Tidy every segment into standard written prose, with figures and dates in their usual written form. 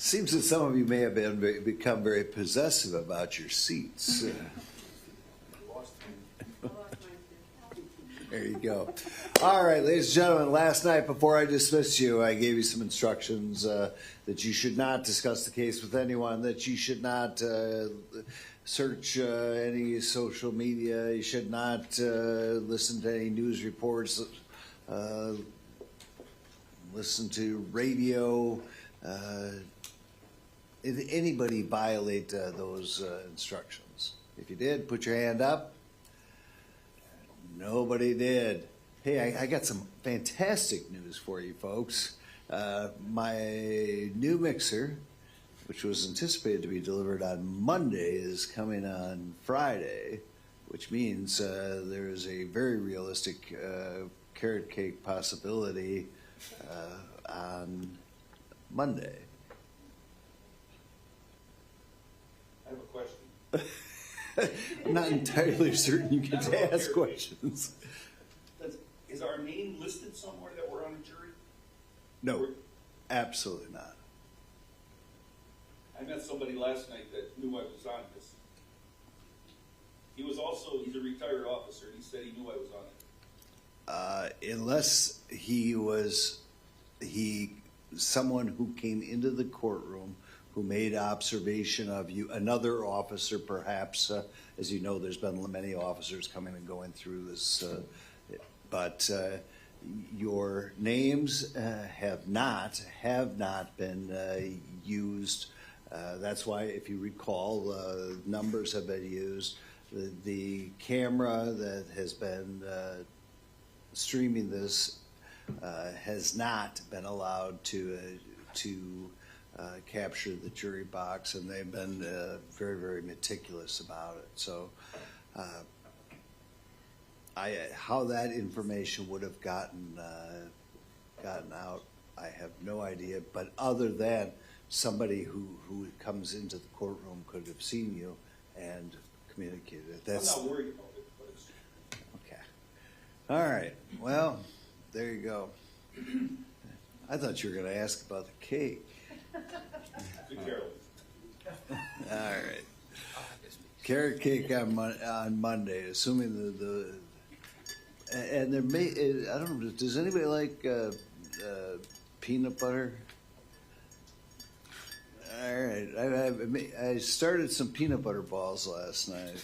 Seems that some of you may have become very possessive about your seats. There you go. All right, ladies and gentlemen, last night before I dismissed you, I gave you some instructions that you should not discuss the case with anyone, that you should not search any social media, you should not listen to any news reports, listen to radio. Did anybody violate those instructions? If you did, put your hand up. Nobody did. Hey, I got some fantastic news for you folks. My new mixer, which was anticipated to be delivered on Monday, is coming on Friday, which means there is a very realistic carrot cake possibility on Monday. I have a question. I'm not entirely certain you get to ask questions. Is our name listed somewhere that we're on a jury? No, absolutely not. I met somebody last night that knew I was on this. He's a retired officer, and he said he knew I was on it. Unless he was someone who came into the courtroom who made observation of you, another officer perhaps. As you know, there's been many officers coming and going through this, but your names have not been used. That's why, if you recall, numbers have been used. The camera that has been streaming this has not been allowed to capture the jury box, and they've been very, very meticulous about it. So how that information would have gotten out, I have no idea. But other than somebody who comes into the courtroom could have seen you and communicated it. I'm not worried about it, but it's... Okay. All right. Well, there you go. I thought you were going to ask about the cake. Be careful. All right. Carrot cake on Monday, assuming and there may, I don't know, does anybody like peanut butter? All right, I started some peanut butter balls last night,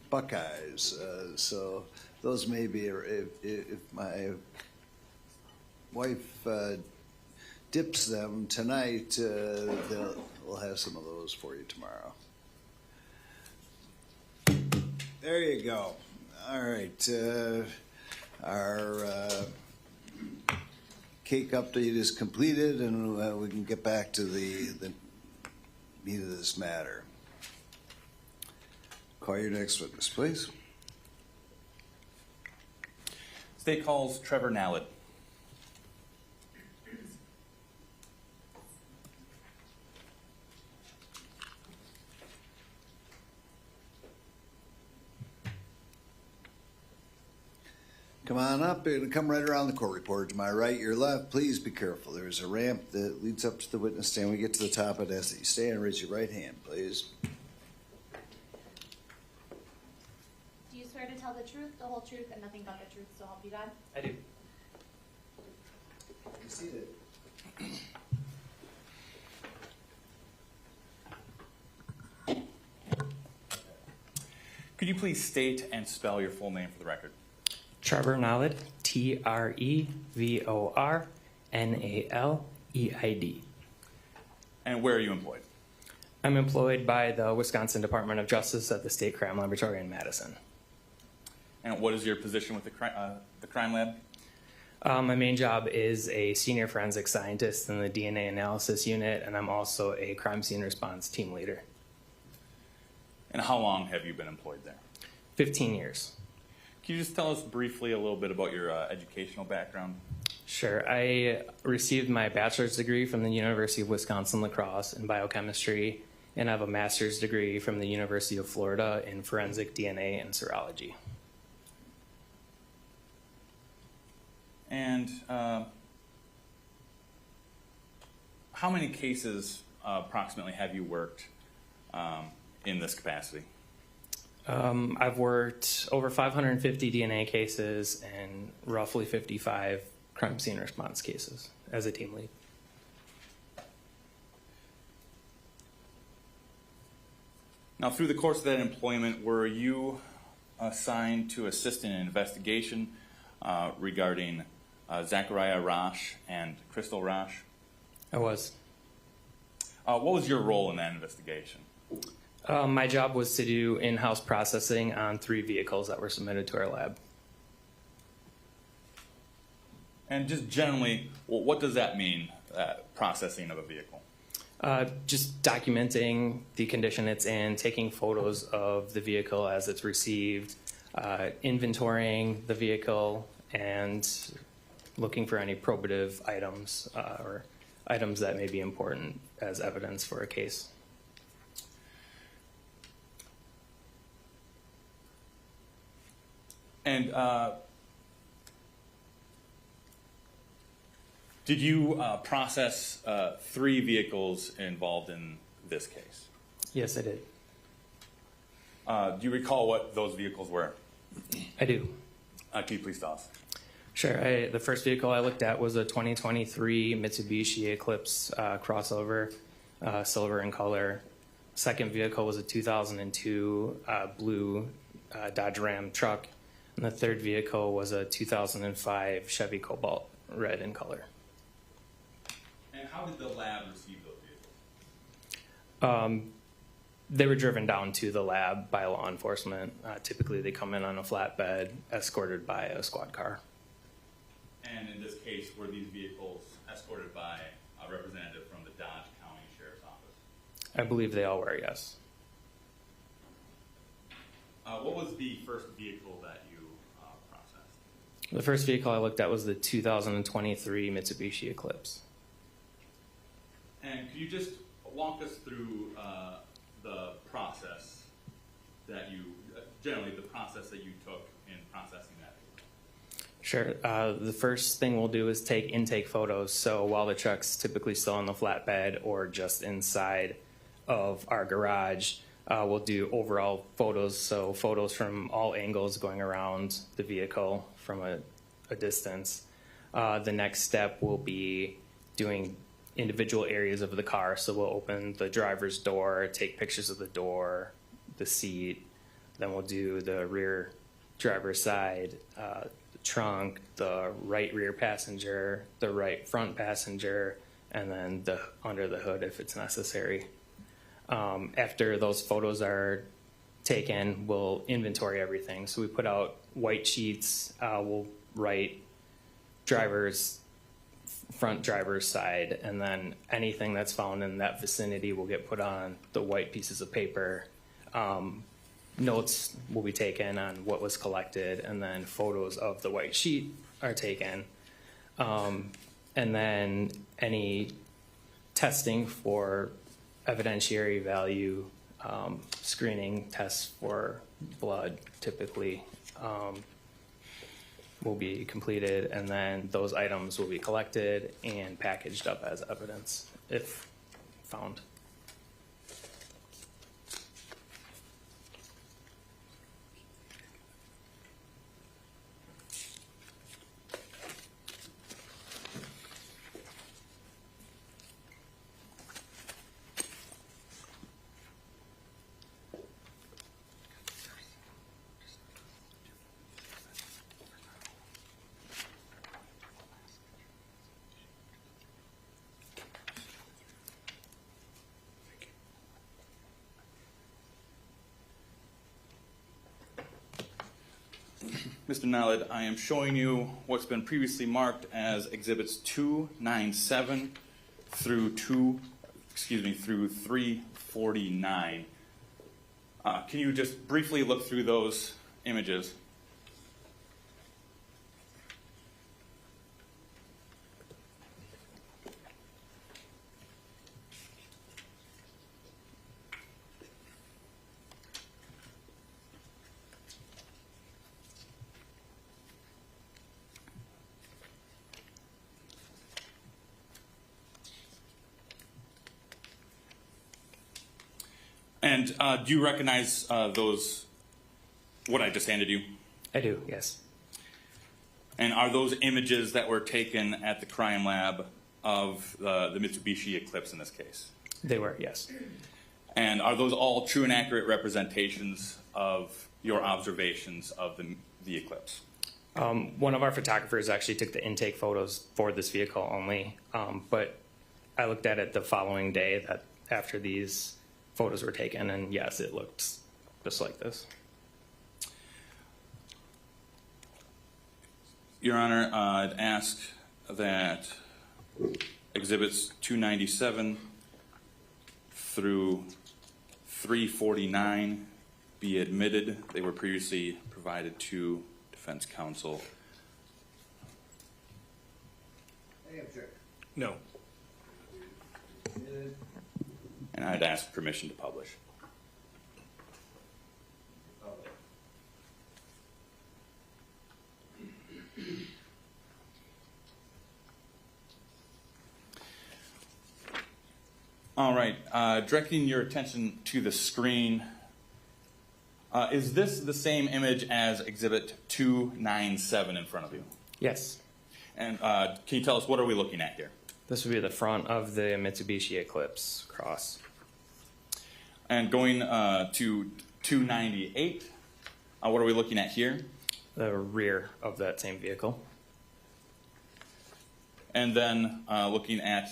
Buckeyes. So those may be, if my wife dips them tonight, we'll have some of those for you tomorrow. There you go. All right, our cake update is completed, and we can get back to the meat of this matter. Call your next witness, please. State calls Trevor Nallett. Come on up and come right around the court reporter. To my right, your left. Please be careful. There's a ramp that leads up to the witness stand. When we get to the top, I'd ask that you stand and raise your right hand, please. Do you swear to tell the truth, the whole truth, and nothing but the truth, so help you God? I do. Be seated. Could you please state and spell your full name for the record? Trevor Nallett, Trevor-Nalleid. And where are you employed? I'm employed by the Wisconsin Department of Justice at the State Crime Laboratory in Madison. And what is your position with the crime lab? My main job is a senior forensic scientist in the DNA analysis unit, and I'm also a crime scene response team leader. And how long have you been employed there? 15 years. Can you just tell us briefly a little bit about your educational background? Sure. I received my bachelor's degree from the University of Wisconsin-La Crosse in biochemistry, and I have a master's degree from the University of Florida in forensic DNA and serology. And how many cases approximately have you worked in this capacity? I've worked over 550 DNA cases and roughly 55 crime scene response cases as a team lead. Now, through the course of that employment, were you assigned to assist in an investigation regarding Zachariah Rasch and Crystal Rasch? I was. What was your role in that investigation? My job was to do in-house processing on 3 vehicles that were submitted to our lab. And just generally, what does that mean, processing of a vehicle? Just documenting the condition it's in, taking photos of the vehicle as it's received, inventorying the vehicle, and looking for any probative items or items that may be important as evidence for a case. And did you process 3 vehicles involved in this case? Yes, I did. Do you recall what those vehicles were? I do. Can you please tell us? Sure. The first vehicle I looked at was a 2023 Mitsubishi Eclipse crossover, silver in color. Second vehicle was a 2002 blue Dodge Ram truck. And the third vehicle was a 2005 Chevy Cobalt, red in color. And how did the lab receive those vehicles? They were driven down to the lab by law enforcement. Typically, they come in on a flatbed, escorted by a squad car. And in this case, were these vehicles escorted by a representative from the Dodge County Sheriff's Office? I believe they all were, yes. What was the first vehicle that you processed? The first vehicle I looked at was the 2023 Mitsubishi Eclipse. And could you just walk us through the process that you, generally the process that you took in processing that vehicle? Sure. The first thing we'll do is take intake photos. So while the truck's typically still on the flatbed or just inside of our garage, we'll do overall photos. So photos from all angles going around the vehicle from a distance. The next step will be doing individual areas of the car. So we'll open the driver's door, take pictures of the door, the seat. Then we'll do the rear driver's side, the trunk, the right rear passenger, the right front passenger, and then the under the hood if it's necessary. After those photos are taken, we'll inventory everything. So we put out white sheets. We'll write front driver's side, and then anything that's found in that vicinity will get put on the white pieces of paper. Notes will be taken on what was collected, and then photos of the white sheet are taken. And then any testing for evidentiary value, screening tests for blood typically will be completed, and then those items will be collected and packaged up as evidence if found. Mr. Nallid, I am showing you what's been previously marked as Exhibits 297 through 349. Can you just briefly look through those images? And do you recognize what I just handed you? I do, yes. And are those images that were taken at the crime lab of the Mitsubishi Eclipse in this case? They were, yes. And are those all true and accurate representations of your observations of the Eclipse? One of our photographers actually took the intake photos for this vehicle only, but I looked at it the following day that after these photos were taken, and yes, it looked just like this. Your Honor, I'd ask that Exhibits 297 through 349 be admitted. They were previously provided to defense counsel. Any objection? No. And I'd ask permission to publish. All right, directing your attention to the screen, is this the same image as Exhibit 297 in front of you? Yes, And can you tell us, what are we looking at here? this would be the front of the Mitsubishi Eclipse cross. And going to 298, what are we looking at here? The rear of that same vehicle. And then looking at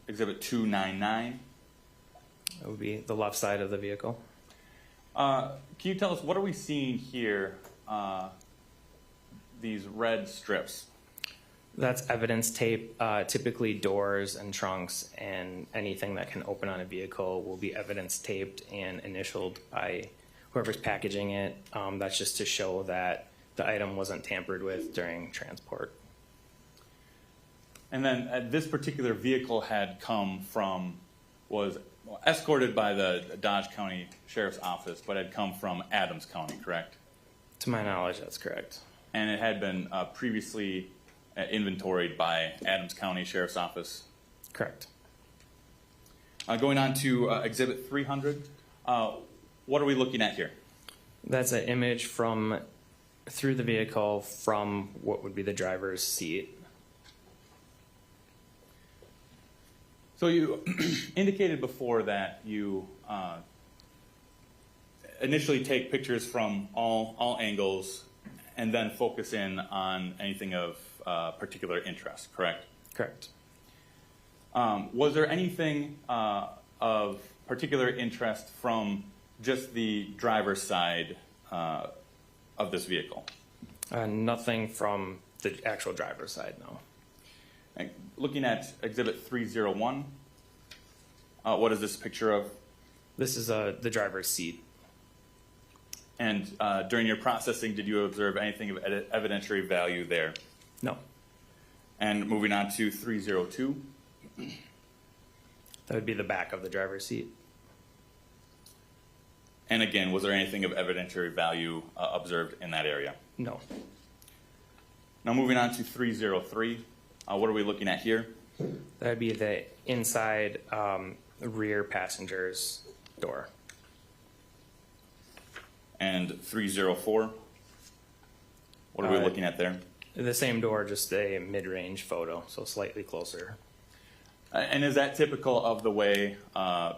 Exhibit 299. That would be the left side of the vehicle. Can you tell us, what are we seeing here, these red strips? That's evidence tape. Typically doors and trunks and anything that can open on a vehicle will be evidence taped and initialed by whoever's packaging it. That's just to show that the item wasn't tampered with during transport. And then this particular vehicle was escorted by the Dodge County Sheriff's Office, but had come from Adams County, correct? To my knowledge, that's correct. And it had been previously inventoried by Adams County Sheriff's Office. Correct. Going on to Exhibit 300, what are we looking at here? That's an image from through the vehicle from what would be the driver's seat. So you indicated before that you initially take pictures from all angles and then focus in on anything of particular interest, correct? Correct. Was there anything of particular interest from just the driver's side of this vehicle? Nothing from the actual driver's side, no. And looking at Exhibit 301, what is this picture of? This is the driver's seat. And during your processing, did you observe anything of evidentiary value there? No. And moving on to 302. That would be the back of the driver's seat. And again, was there anything of evidentiary value observed in that area? No. Now moving on to 303, what are we looking at here? That would be the inside rear passenger's door. And 304, what are we looking at there? The same door, just a mid-range photo, so slightly closer. And is that typical of the way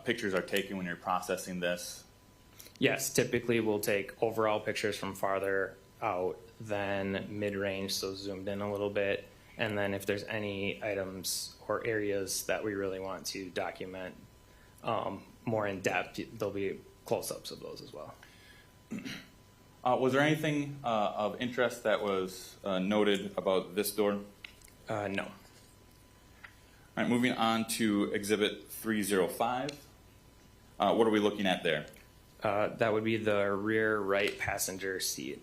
pictures are taken when you're processing this? Yes, typically we'll take overall pictures from farther out than mid-range, so zoomed in a little bit. And then if there's any items or areas that we really want to document more in depth, there'll be close-ups of those as well. Was there anything of interest that was noted about this door? No. All right, moving on to Exhibit 305. What are we looking at there? That would be the rear right passenger seat.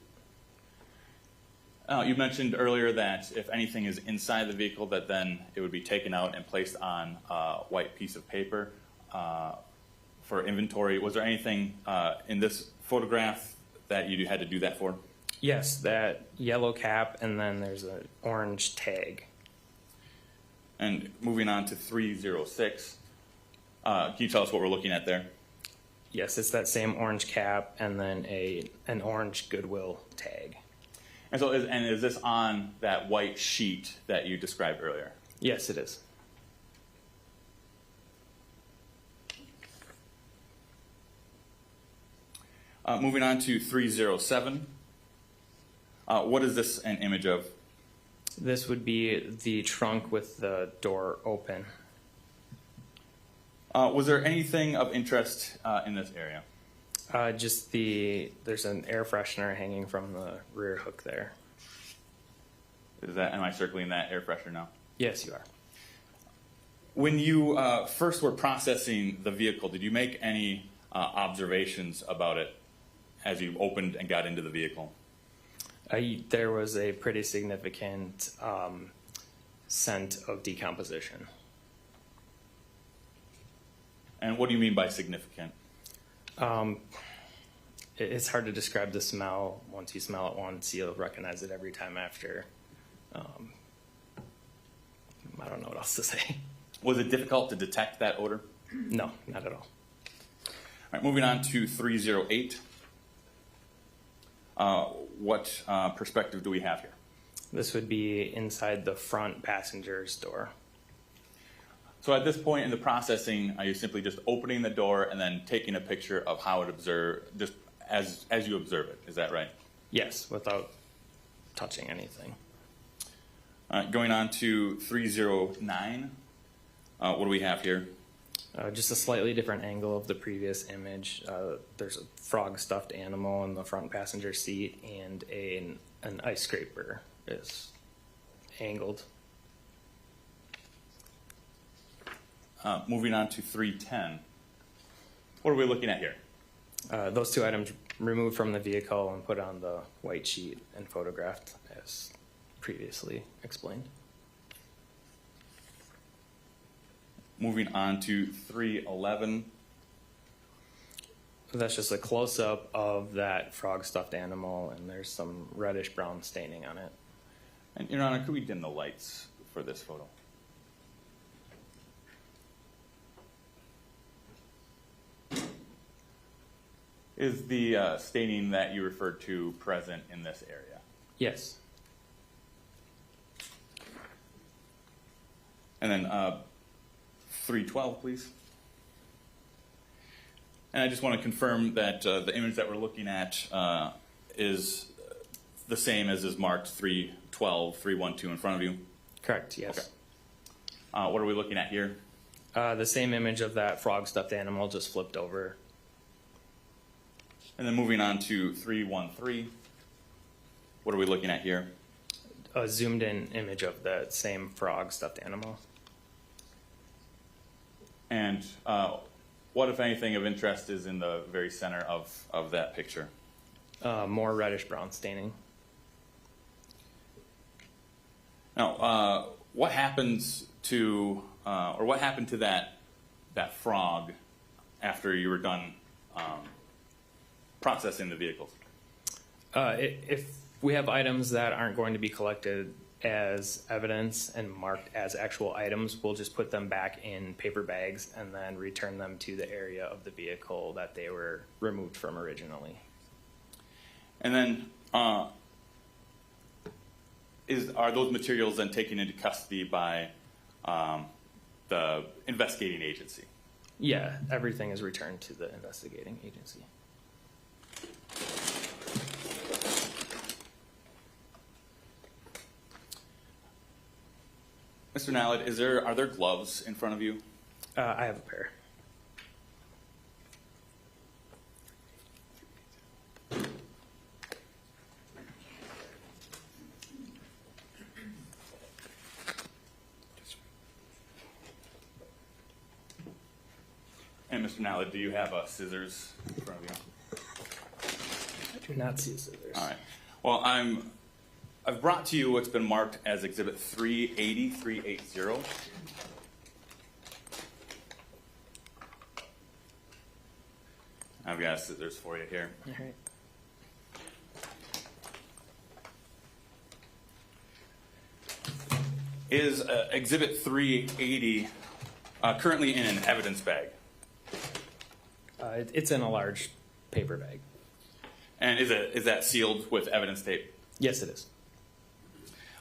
You mentioned earlier that if anything is inside the vehicle, that then it would be taken out and placed on a white piece of paper for inventory. Was there anything in this photograph that you had to do that for? Yes, that yellow cap, and then there's an orange tag. And moving on to 306, can you tell us what we're looking at there? Yes, it's that same orange cap and then an orange Goodwill tag. And so, is this on that white sheet that you described earlier? Yes, it is. Moving on to 307. What is this an image of? This would be the trunk with the door open. Was there anything of interest in this area? There's an air freshener hanging from the rear hook there. Am I circling that air freshener now? Yes, you are. When you first were processing the vehicle, did you make any observations about it as you opened and got into the vehicle? There was a pretty significant scent of decomposition. And what do you mean by significant? It's hard to describe the smell. Once you smell it once, you'll recognize it every time after. I don't know what else to say. Was it difficult to detect that odor? No, not at all. All right, moving on to 308. What perspective do we have here? This would be inside the front passenger's door. So at this point in the processing, are you simply just opening the door and then taking a picture of how it just as you observe it? Is that right? Yes, without touching anything. Going on to 309. What do we have here? Just a slightly different angle of the previous image. There's a frog stuffed animal in the front passenger seat, and an ice scraper is angled. Moving on to 310. What are we looking at here? Those two items removed from the vehicle and put on the white sheet and photographed as previously explained. Moving on to 311. That's just a close-up of that frog stuffed animal, and there's some reddish brown staining on it. And Your Honor, could we dim the lights for this photo? Is the staining that you referred to present in this area? Yes. And then 312, please. And I just want to confirm that the image that we're looking at is the same as is marked 312, 312 in front of you. Correct, yes. Okay. What are we looking at here? The same image of that frog stuffed animal just flipped over. And then moving on to 313. What are we looking at here? A zoomed in image of that same frog stuffed animal. And what, if anything, of interest is in the very center of that picture? More reddish brown staining. Now, what happens to, or what happened to that frog after you were done processing the vehicles? If we have items that aren't going to be collected as evidence and marked as actual items, we'll just put them back in paper bags and then return them to the area of the vehicle that they were removed from originally. And then are those materials then taken into custody by the investigating agency? Yeah, everything is returned to the investigating agency. Mr. Nallad, are there gloves in front of you? I have a pair. And Mr. Nallad, do you have scissors in front of you? I do not see scissors. All right. Well, I've brought to you what's been marked as Exhibit 380. I've got scissors for you here. All right. Is Exhibit 380 currently in an evidence bag? It's in a large paper bag. And is that sealed with evidence tape? Yes, it is.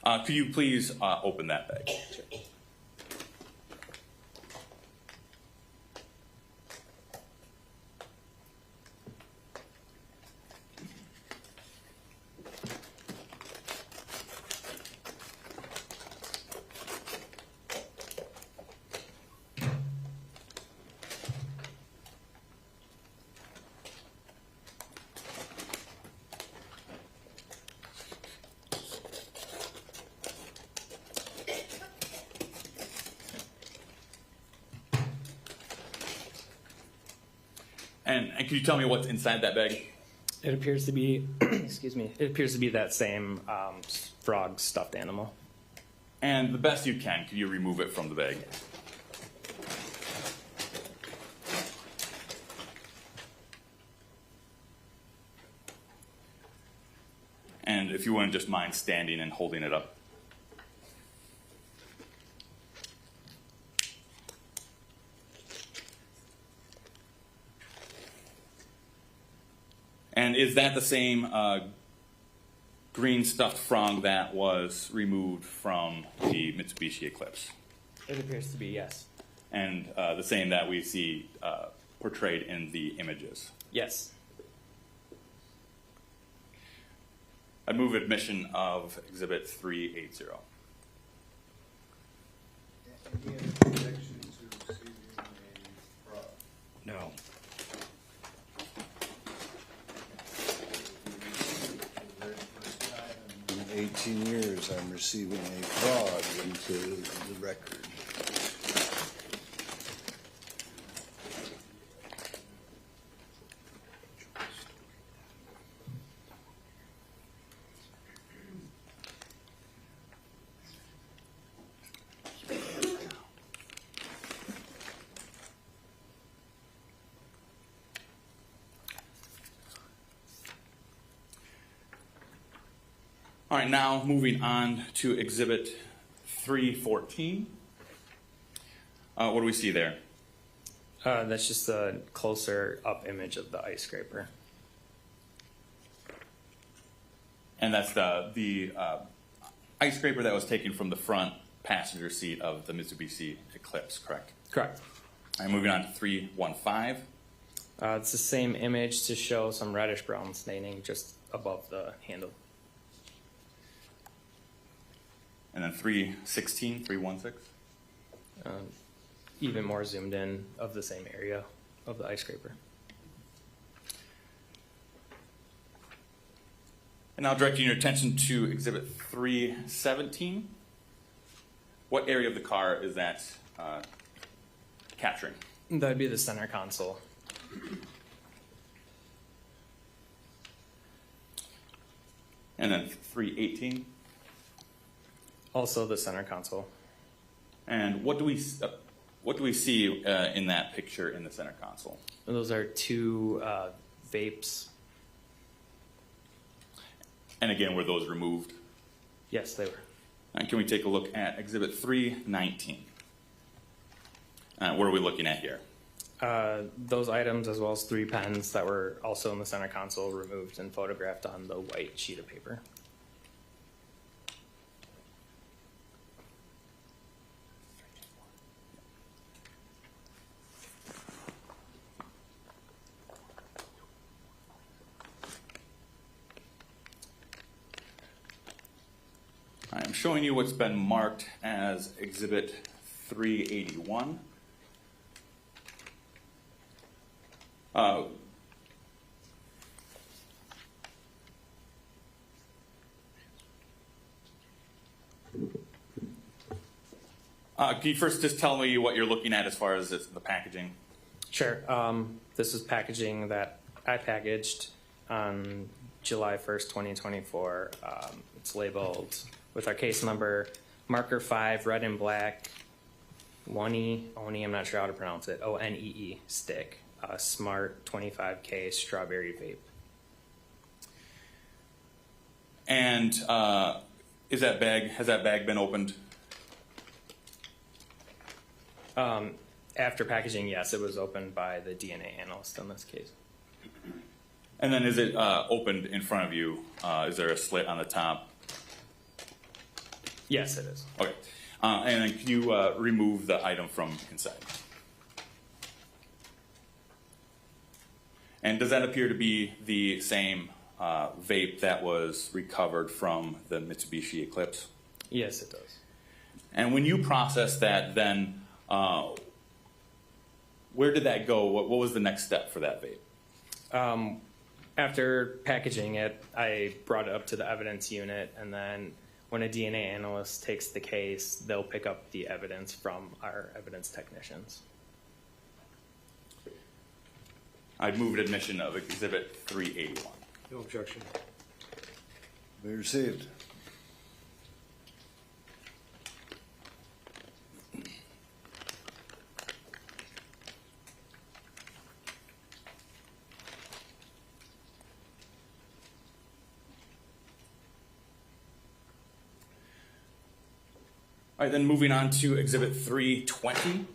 Could you please open that bag? And could you tell me what's inside that bag? It appears to be, excuse me, it appears to be that same frog stuffed animal. And the best you can, could you remove it from the bag? And if you wouldn't just mind standing and holding it up. And is that the same green stuffed frog that was removed from the Mitsubishi Eclipse? It appears to be, yes. And the same that we see portrayed in the images? Yes. I'd move admission of Exhibit 380. Any objection to receiving a fraud? No. The very first time In 18 years, I'm receiving a fraud into the record. All right, now moving on to Exhibit 314. What do we see there? That's just a closer up image of the ice scraper. And that's the ice scraper that was taken from the front passenger seat of the Mitsubishi Eclipse, correct? Correct. All right, moving on to 315. It's the same image to show some reddish brown staining just above the handle. And then 316, 316. Even more zoomed in of the same area of the ice scraper. And now directing your attention to Exhibit 317. What area of the car is that capturing? That'd be the center console. And then 318. Also the center console. And what do we see in that picture in the center console? Those are two vapes. And again, were those removed? Yes, they were. And can we take a look at Exhibit 319? What are we looking at here? Those items, as well as 3 pens that were also in the center console, removed and photographed on the white sheet of paper. I'm showing you what's been marked as Exhibit 381. Can you first just tell me what you're looking at as far as the packaging? Sure. This is packaging that I packaged on July 1st, 2024. It's labeled with our case number, marker 5, red and black, Oni, I'm not sure how to pronounce it, ONEE stick, Smart 25K strawberry vape. And has that bag been opened? After packaging, yes, it was opened by the DNA analyst in this case. And then is it opened in front of you? Is there a slit on the top? Yes, it is. Okay. And then can you remove the item from inside? And does that appear to be the same vape that was recovered from the Mitsubishi Eclipse? Yes, it does. And when you processed that, then where did that go? What was the next step for that vape? After packaging it, I brought it up to the evidence unit, and then when a DNA analyst takes the case, they'll pick up the evidence from our evidence technicians. I'd move admission of Exhibit 381. No objection. Be received. All right, then moving on to Exhibit 320.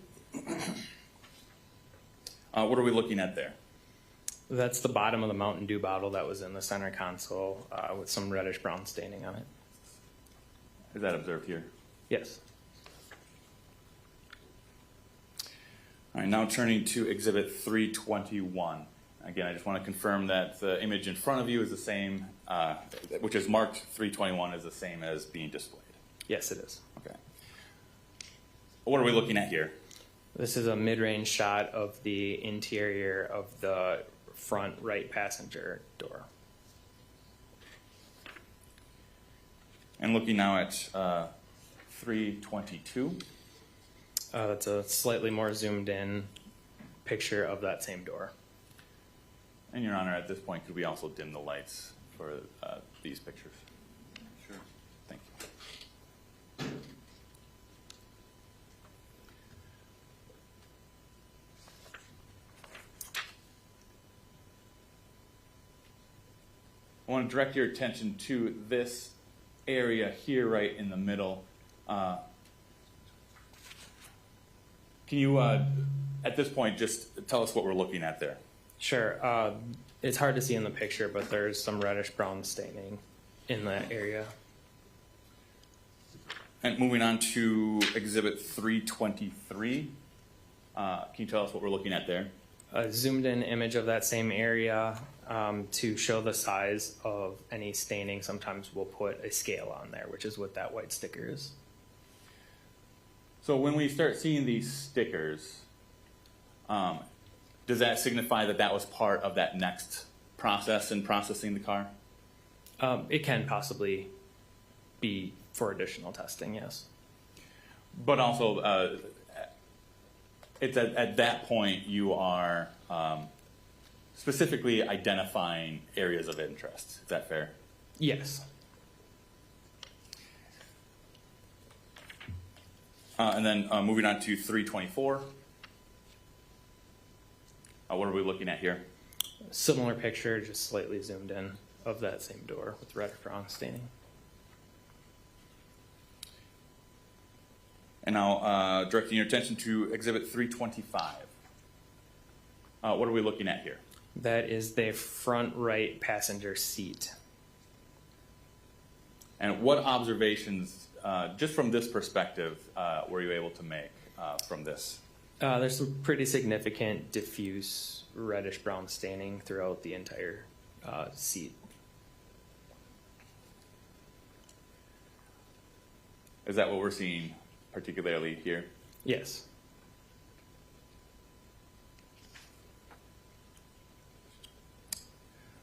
What are we looking at there? That's the bottom of the Mountain Dew bottle that was in the center console with some reddish brown staining on it. Is that observed here? Yes. All right, now turning to Exhibit 321. Again, I just want to confirm that the image in front of you is the same, which is marked 321, is the same as being displayed. Yes, it is. Okay. What are we looking at here? This is a mid-range shot of the interior of the front right passenger door. And looking now at 322. That's a slightly more zoomed in picture of that same door. And Your Honor, at this point, could we also dim the lights for these pictures? Sure. Thank you. I want to direct your attention to this area here right in the middle. Can you, at this point, just tell us what we're looking at there? Sure. It's hard to see in the picture, but there's some reddish brown staining in that area. And moving on to Exhibit 323, can you tell us what we're looking at there? A zoomed in image of that same area to show the size of any staining. Sometimes we'll put a scale on there, which is what that white sticker is. So when we start seeing these stickers, does that signify that that was part of that next process in processing the car? It can possibly be for additional testing, yes. But also, it's at that point you are specifically identifying areas of interest. Is that fair? Yes. And then moving on to 324. What are we looking at here? Similar picture, just slightly zoomed in of that same door with reddish brown staining. And now directing your attention to Exhibit 325. What are we looking at here? That is the front right passenger seat. And what observations, just from this perspective, were you able to make from this? There's some pretty significant diffuse reddish brown staining throughout the entire seat. Is that what we're seeing particularly here? Yes.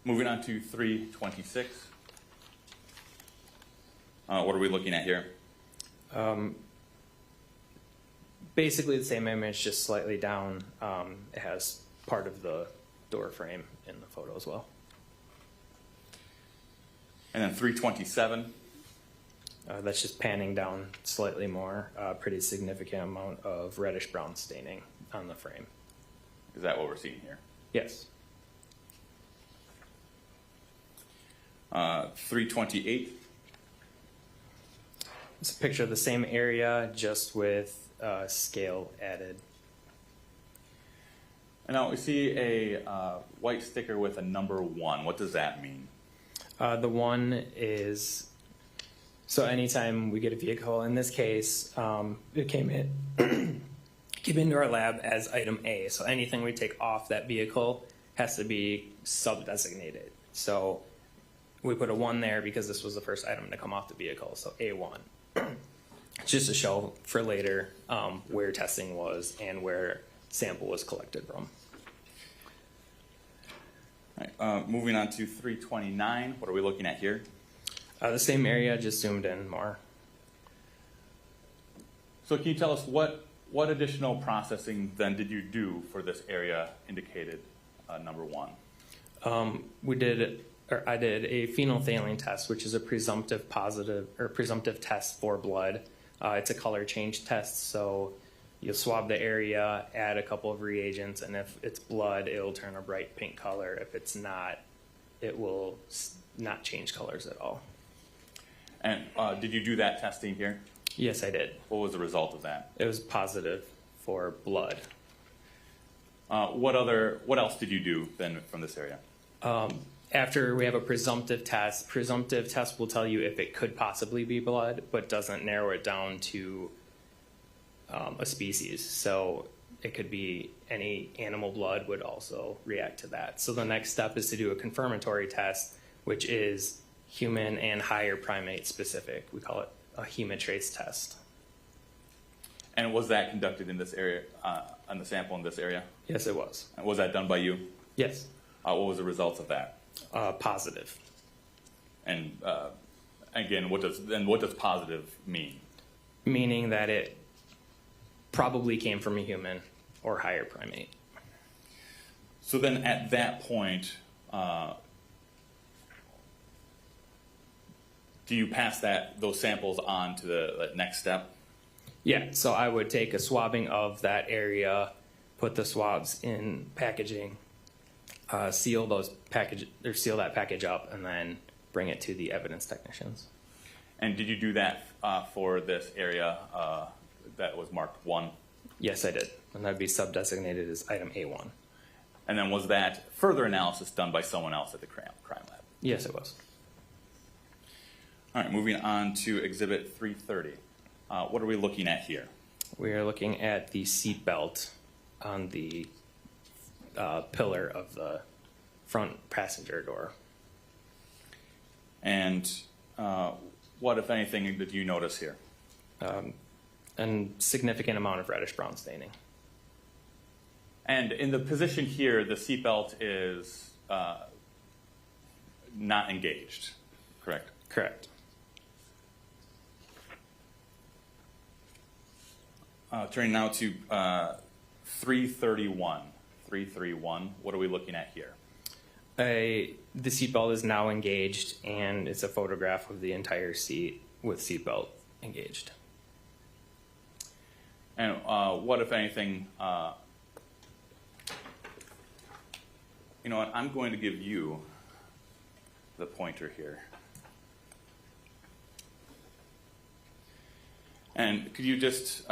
Moving on to 326. What are we looking at here? Basically the same image, just slightly down. It has part of the door frame in the photo as well. And then 327. That's just panning down slightly more. Pretty significant amount of reddish brown staining on the frame. Is that what we're seeing here? Yes. 328. It's a picture of the same area, just with scale added. And now we see a white sticker with a number 1. What does that mean? The one is, so anytime we get a vehicle, in this case, it came into our lab as item A. So anything we take off that vehicle has to be sub-designated. So we put a 1 there because this was the first item to come off the vehicle, so A1. Just to show for later where testing was and where sample was collected from. All right, moving on to 329. What are we looking at here? The same area, just zoomed in more. So can you tell us what additional processing then did you do for this area indicated number 1? I did a phenolphthalein test, which is a presumptive test for blood. It's a color change test, so you'll swab the area, add a couple of reagents, and if it's blood, it'll turn a bright pink color. If it's not, it will not change colors at all. And did you do that testing here? Yes, I did. What was the result of that? It was positive for blood. What else did you do then from this area? After we have a presumptive test will tell you if it could possibly be blood, but doesn't narrow it down to a species. So it could be any animal blood would also react to that. So the next step is to do a confirmatory test, which is human and higher primate specific. We call it a hemotrace test. And was that conducted in this area, on the sample in this area? Yes, it was. And was that done by you? Yes, What was the results of that? positive. And again, what does positive mean? Meaning that it probably came from a human or higher primate. So then at that point, do you pass those samples on to the next step? Yeah, so I would take a swabbing of that area, put the swabs in packaging, seal that package up, and then bring it to the evidence technicians. And did you do that for this area that was marked 1? Yes, I did, and that'd be sub-designated as item A1. And then was that further analysis done by someone else at the crime lab? Yes, it was. All right, moving on to Exhibit 330. What are we looking at here? We are looking at the seat belt on the pillar of the front passenger door. And what, if anything, did you notice here? And significant amount of reddish-brown staining. And in the position here, the seatbelt is not engaged, correct? Correct. Turning now to 331. 331, what are we looking at here? The seatbelt is now engaged, and it's a photograph of the entire seat with seatbelt engaged. And what, if anything, you know what, I'm going to give you the pointer here. And could you just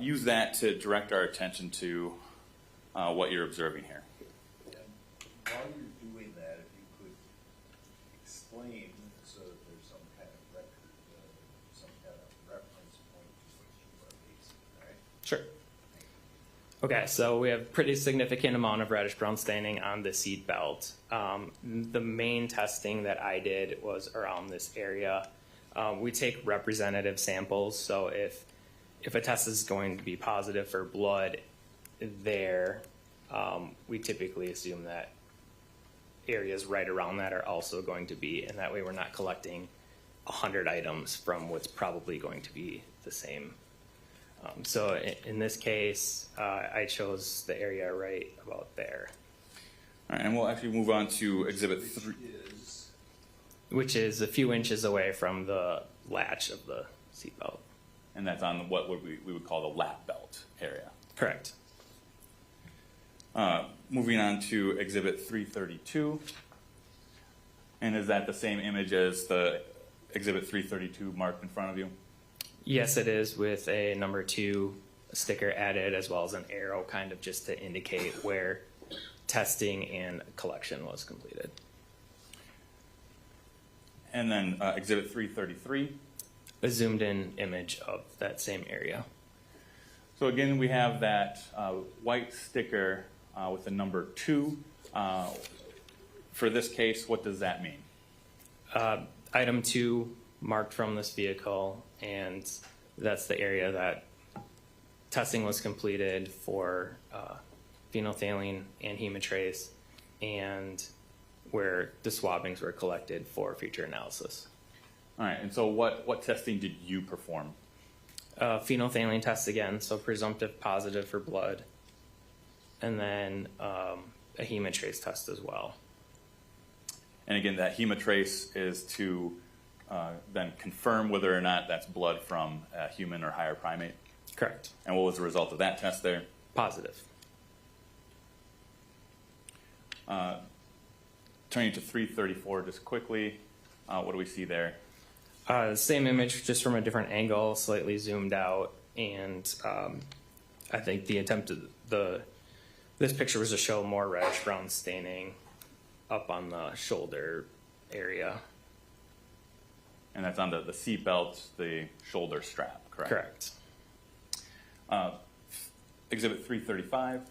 use that to direct our attention to what you're observing here? And while you're doing that, if you could explain so that there's some kind of record, some kind of reference point to what you are basing, all right? Sure. Okay, so we have pretty significant amount of reddish-brown staining on the seat belt. The main testing that I did was around this area. We take representative samples, so if a test is going to be positive for blood there, we typically assume that areas right around that are also going to be, and that way we're not collecting 100 items from what's probably going to be the same. So in this case, I chose the area right about there. All right, and we'll actually move on to Exhibit 3. Which is a few inches away from the latch of the seatbelt. And that's on what we would call the lap belt area. Correct. Moving on to Exhibit 332. And is that the same image as the Exhibit 332 marked in front of you? Yes, it is, with a number 2 sticker added, as well as an arrow kind of just to indicate where testing and collection was completed. And then Exhibit 333. A zoomed in image of that same area. So again, we have that white sticker with the number 2. For this case, what does that mean? Item 2 marked from this vehicle, and that's the area that testing was completed for phenolphthalein and hemotrace, and where the swabbings were collected for future analysis. All right, and so what testing did you perform? Phenolphthalein test again, so presumptive positive for blood, and then a hemotrace test as well. And again, that hemotrace is to then confirm whether or not that's blood from a human or higher primate. Correct. And what was the result of that test there? Positive. Turning to 334 just quickly, what do we see there? Same image, just from a different angle, slightly zoomed out, and I think the attempt of this picture was to show more reddish brown staining up on the shoulder area. And that's on the seat belt, the shoulder strap, correct? Correct. Exhibit 335.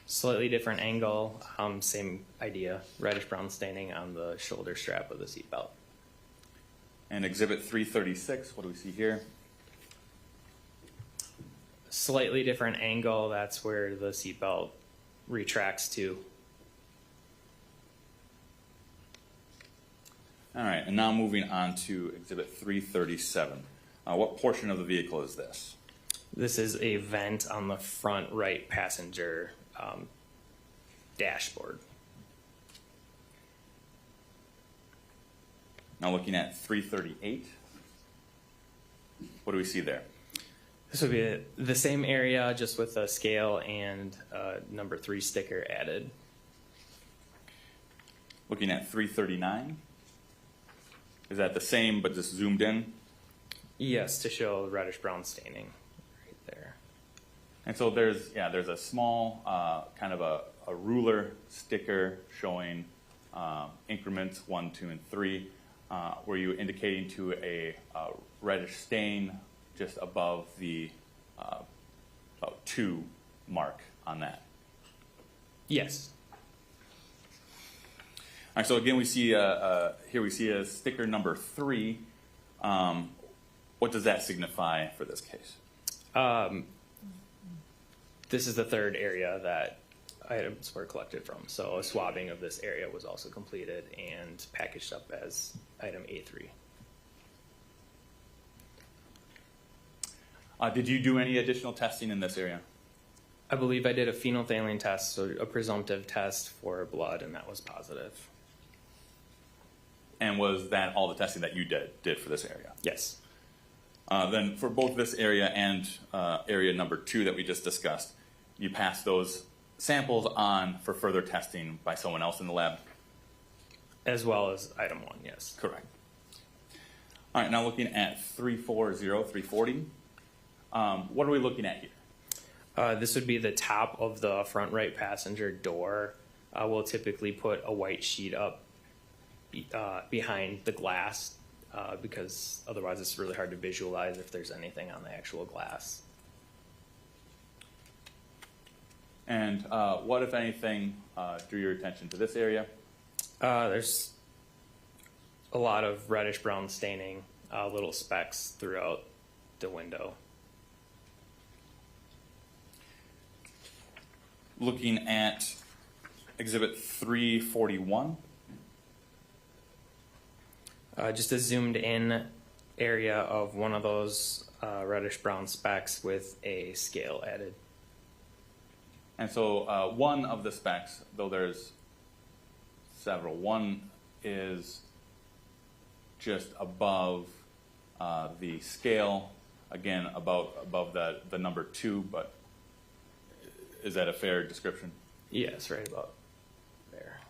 Slightly different angle, same idea, reddish brown staining on the shoulder strap of the seatbelt. And Exhibit 336, what do we see here? Slightly different angle, that's where the seatbelt retracts to. All right, and now moving on to Exhibit 337. What portion of the vehicle is this? This is a vent on the front right passenger dashboard. Now looking at 338, what do we see there? This would be the same area, just with a scale and number 3 sticker added. Looking at 339, is that the same but just zoomed in? Yes, to show reddish brown staining right there. And so there's a small kind of a ruler sticker showing increments 1, 2, and 3. Were you indicating to a reddish stain just above the about 2 mark on that? Yes. All right, so again, we see here we see a sticker number 3. What does that signify for this case? This is the third area that items were collected from. So a swabbing of this area was also completed and packaged up as item A3. Did you do any additional testing in this area? I believe I did a phenolphthalein test, so a presumptive test for blood, and that was positive. And was that all the testing that you did for this area? Yes. Then for both this area and area number 2 that we just discussed, you passed those samples on for further testing by someone else in the lab? As well as item 1, yes. Correct. All right, now looking at 340, 340, what are we looking at here? This would be the top of the front right passenger door. We'll typically put a white sheet up behind the glass because otherwise it's really hard to visualize if there's anything on the actual glass. And what, if anything, drew your attention to this area? There's a lot of reddish brown staining, little specks throughout the window. Looking at Exhibit 341. Just a zoomed in area of one of those reddish brown specks with a scale added. And so one of the specs, though there's several, one is just above the scale, again above the number 2, but is that a fair description? Yes, right about there.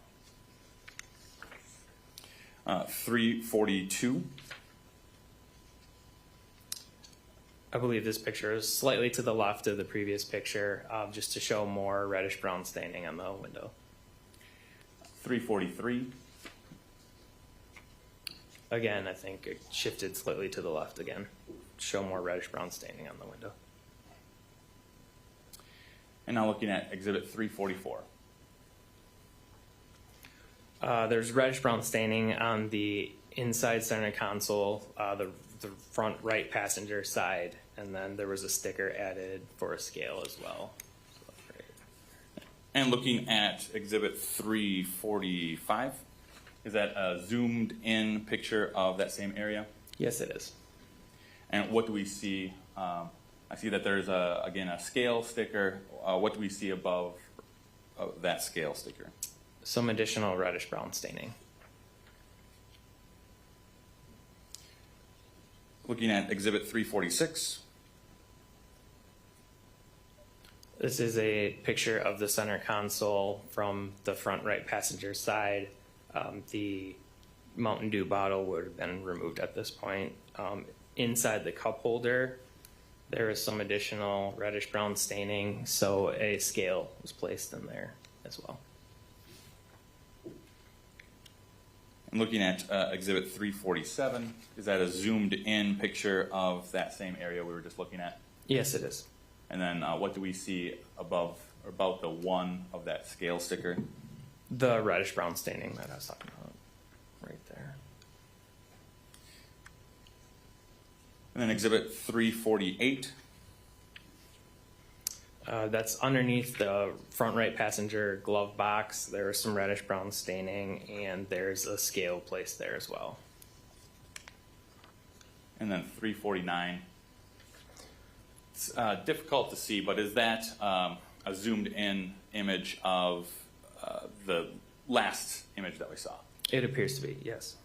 342. I believe this picture is slightly to the left of the previous picture, just to show more reddish brown staining on the window. 343. Again, I think it shifted slightly to the left again, show more reddish brown staining on the window. And now looking at Exhibit 344. There's reddish brown staining on the inside center console, the front right passenger side, and then there was a sticker added for a scale as well. And looking at Exhibit 345, is that a zoomed in picture of that same area? Yes, it is. And what do we see? I see that there's, again, a scale sticker. What do we see above that scale sticker? Some additional reddish brown staining. Looking at Exhibit 346. This is a picture of the center console from the front right passenger side. The Mountain Dew bottle would have been removed at this point. Inside the cup holder, there is some additional reddish brown staining, so a scale was placed in there as well. And looking at Exhibit 347, is that a zoomed in picture of that same area we were just looking at? Yes, it is. And then what do we see above, or about the one of that scale sticker? The reddish brown staining that I was talking about, right there. And then Exhibit 348. That's underneath the front right passenger glove box. There is some reddish brown staining, and there's a scale placed there as well. And then 349. It's difficult to see, but is that a zoomed in image of the last image that we saw? It appears to be, yes.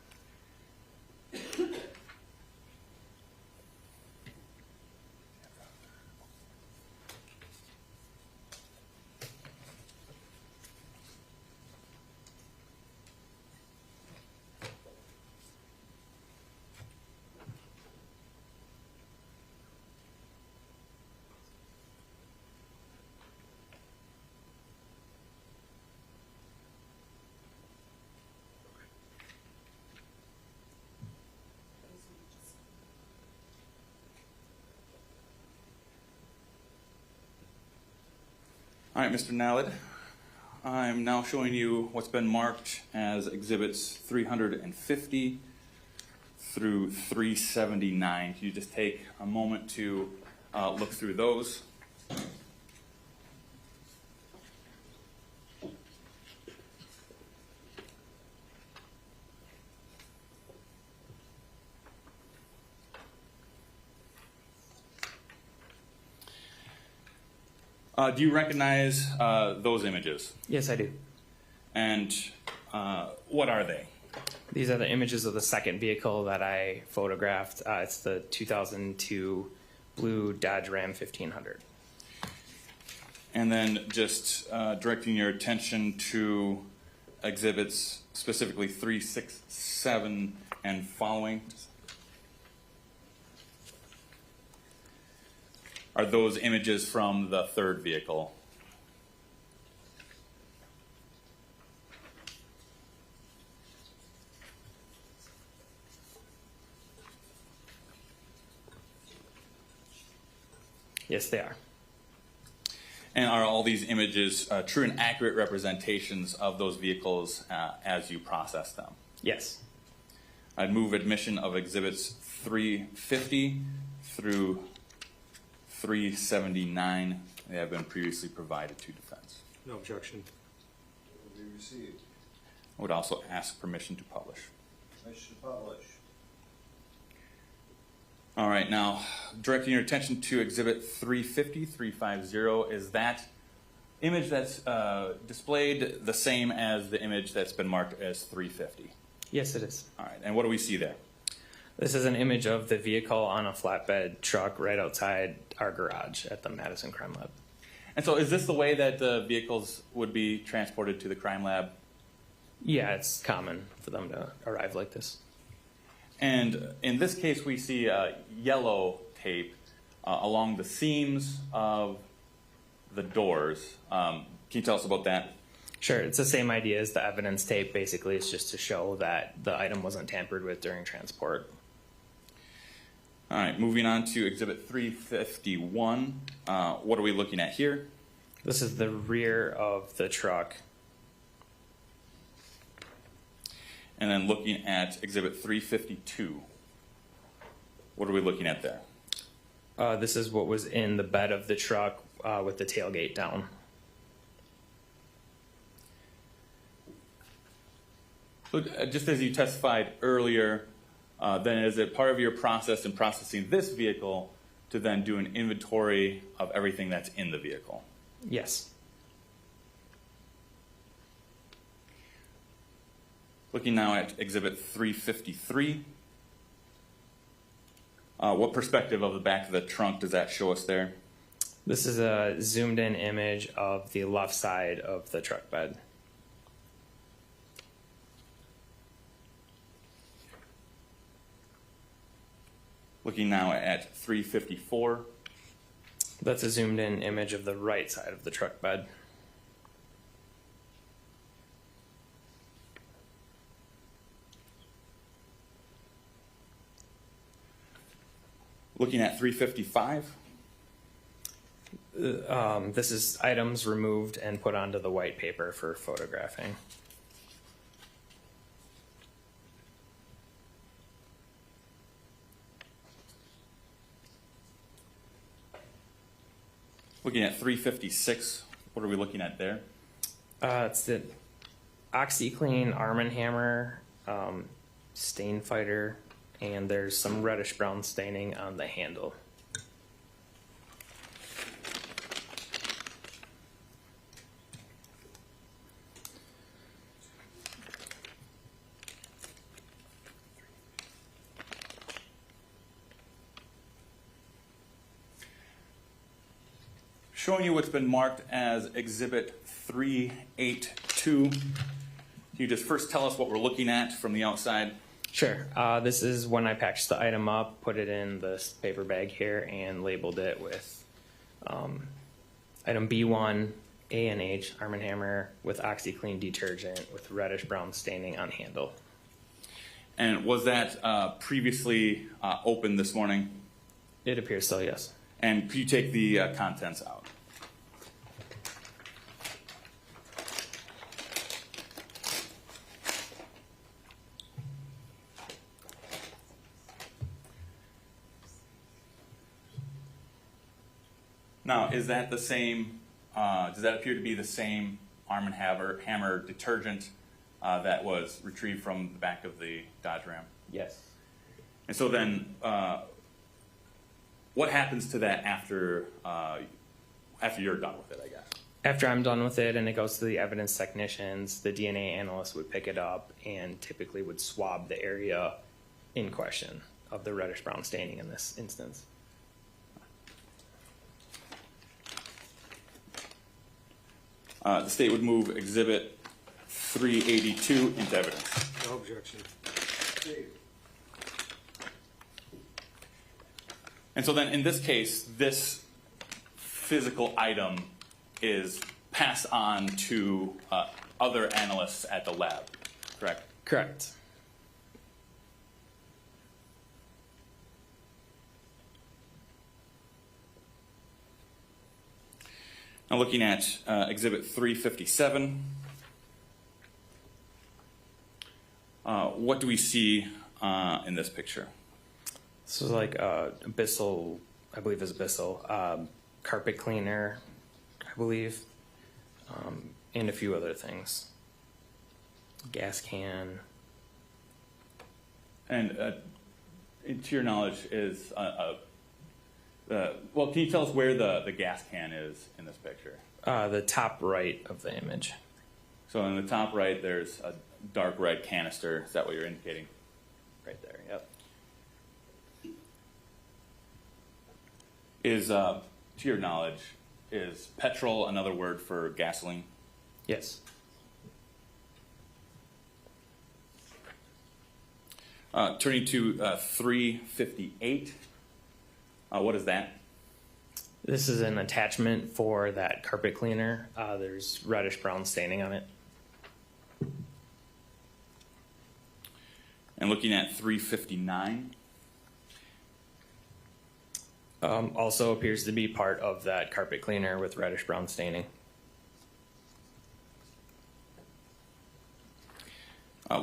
All right, Mr. Nallid, I'm now showing you what's been marked as Exhibits 350 through 379. Can you just take a moment to look through those? Do you recognize those images? Yes, I do. And what are they? These are the images of the second vehicle that I photographed. It's the 2002 blue Dodge Ram 1500. And then just directing your attention to exhibits, specifically 3, 6, 7, and following. Are those images from the third vehicle? Yes, they are. And are all these images true and accurate representations of those vehicles as you process them? Yes. I'd move admission of exhibits 350 through 379. They have been previously provided to defense. No objection. Will be received. I would also ask permission to publish. Permission to publish. All right, now directing your attention to exhibit 350, 350, is that image that's displayed the same as the image that's been marked as 350? Yes, it is. All right, and what do we see there? This is an image of the vehicle on a flatbed truck right outside our garage at the Madison Crime Lab. And so is this the way that the vehicles would be transported to the crime lab? Yeah, it's common for them to arrive like this. And in this case, we see yellow tape. along the seams of the doors. Can you tell us about that? Sure, it's the same idea as the evidence tape. Basically, it's just to show that the item wasn't tampered with during transport. All right, moving on to Exhibit 351. What are we looking at here? This is the rear of the truck. And then looking at Exhibit 352. What are we looking at there? This is what was in the bed of the truck with the tailgate down. So, just as you testified earlier, then is it part of your process in processing this vehicle to then do an inventory of everything that's in the vehicle? Yes. Looking now at Exhibit 353. What perspective of the back of the trunk does that show us there? This is a zoomed in image of the left side of the truck bed. Looking now at 354. That's a zoomed in image of the right side of the truck bed. Looking at 355. This is items removed and put onto the white paper for photographing. Looking at 356. What are we looking at there? It's the OxyClean Arm & Hammer stain fighter, and there's some reddish brown staining on the handle. Showing you what's been marked as Exhibit 382. Can you just first tell us what we're looking at from the outside? Sure. This is when I packaged the item up, put it in this paper bag here, and labeled it with item B1, A&H, Arm & Hammer, with OxyClean detergent with reddish brown staining on handle. And was that previously opened this morning? It appears so, yes. And could you take the contents out? Now, is that the same, does that appear to be the same Arm & Hammer detergent that was retrieved from the back of the Dodge Ram? Yes. And so then, what happens to that after you're done with it, I guess? After I'm done with it and it goes to the evidence technicians, the DNA analyst would pick it up and typically would swab the area in question of the reddish brown staining in this instance. The state would move Exhibit 382 into evidence. No objection. And so then in this case, this physical item is passed on to other analysts at the lab, correct? Correct. Now looking at Exhibit 357, what do we see in this picture? This is like Bissell, I believe is Bissell, carpet cleaner, I believe, and a few other things. Gas can. And to your knowledge, is well, can you tell us where the gas can is in this picture? The top right of the image. So in the top right, there's a dark red canister. Is that what you're indicating? Right there, yep. Is, to your knowledge, is petrol another word for gasoline? Yes. Turning to 358, what is that? This is an attachment for that carpet cleaner. There's reddish brown staining on it. And looking at 359, Also appears to be part of that carpet cleaner with reddish brown staining.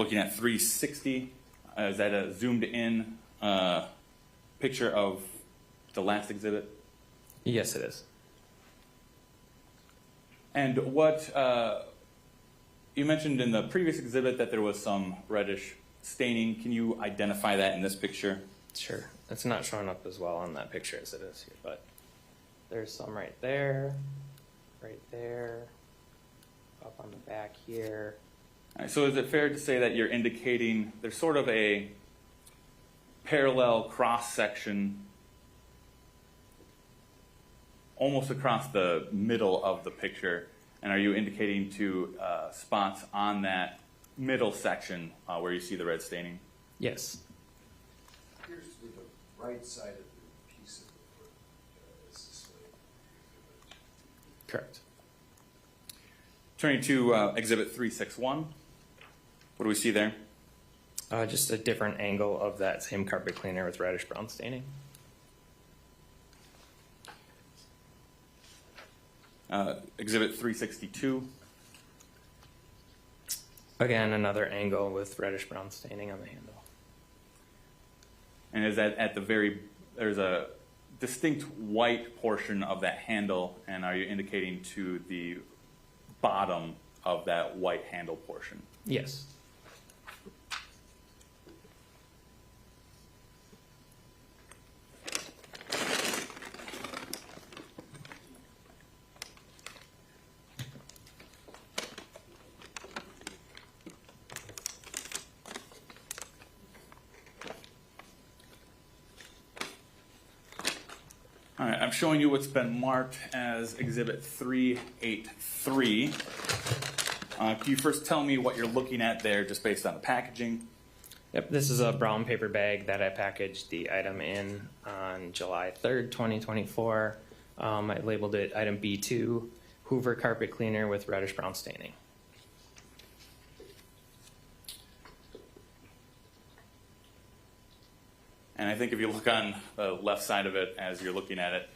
looking at 360, is that a zoomed in picture of the last exhibit? Yes, it is. And what, you mentioned in the previous exhibit that there was some reddish staining. Can you identify that in this picture? Sure. It's not showing up as well on that picture as it is here, but there's some right there, up on the back here. All right, so is it fair to say that you're indicating there's sort of a parallel cross section almost across the middle of the picture, and are you indicating to spots on that middle section where you see the red staining? Yes. Appears to be the right side of the piece of the foot is displayed. Correct. Turning to Exhibit 361, what do we see there? Just a different angle of that same carpet cleaner with reddish brown staining. Exhibit 362. Again, another angle with reddish brown staining on the handle. And is that at the very, there's a distinct white portion of that handle, and are you indicating to the bottom of that white handle portion? Yes. All right, I'm showing you what's been marked as Exhibit 383. Can you first tell me what you're looking at there just based on the packaging? Yep, this is a brown paper bag that I packaged the item in on July 3rd, 2024. I labeled it item B2, Hoover carpet cleaner with reddish brown staining. And I think if you look on the left side of it as you're looking at it,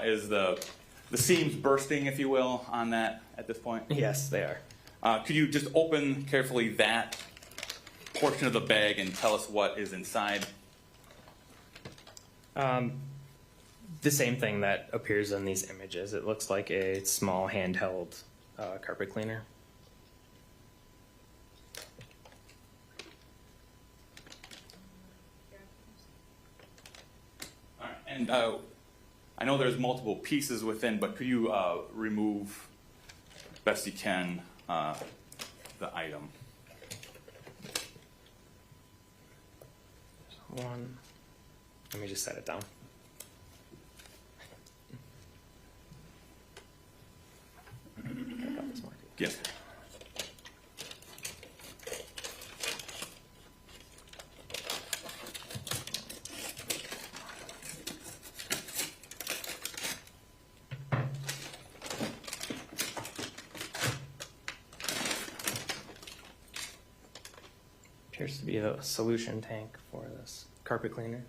is the seams bursting, if you will, on that at this point? Yes, they are. Could you just open carefully that portion of the bag and tell us what is inside? The same thing that appears in these images. It looks like a small handheld carpet cleaner. All right, and I know there's multiple pieces within, but could you remove, best you can, the item? One. Let me just set it down. Yes. Appears to be a solution tank for this carpet cleaner.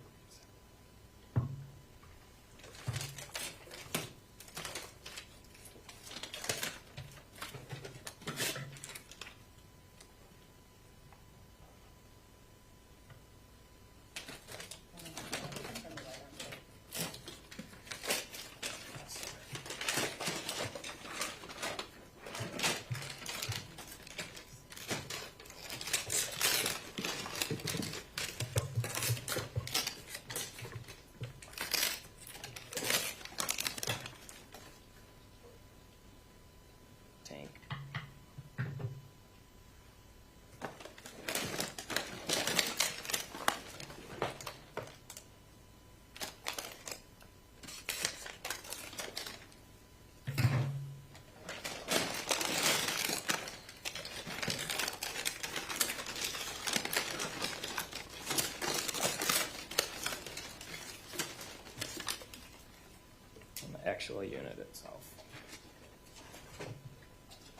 unit itself.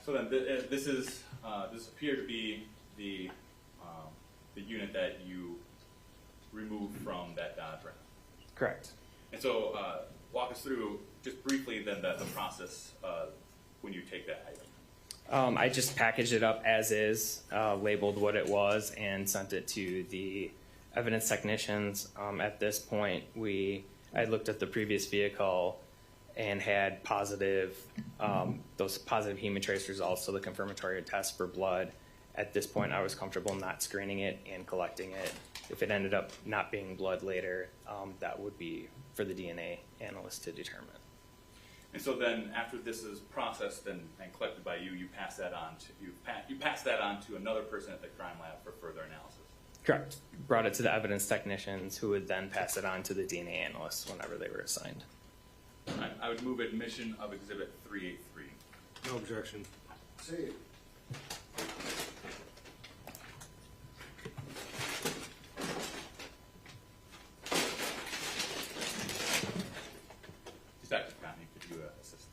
So then, this appeared to be the unit that you removed from that Dodge Ram. Correct. And so, walk us through just briefly then the process when you take that item. I just packaged it up as is, labeled what it was, and sent it to the evidence technicians. At this point, I looked at the previous vehicle and had those positive heme trace results, so the confirmatory test for blood. At this point, I was comfortable not screening it and collecting it. If it ended up not being blood later, that would be for the DNA analyst to determine. And so then, after this is processed and collected by you, you pass that on to another person at the crime lab for further analysis. Correct. Brought it to the evidence technicians, who would then pass it on to the DNA analysts whenever they were assigned. All right, I would move admission of Exhibit 383. No objection. Say it. Detective Connie, could you assist?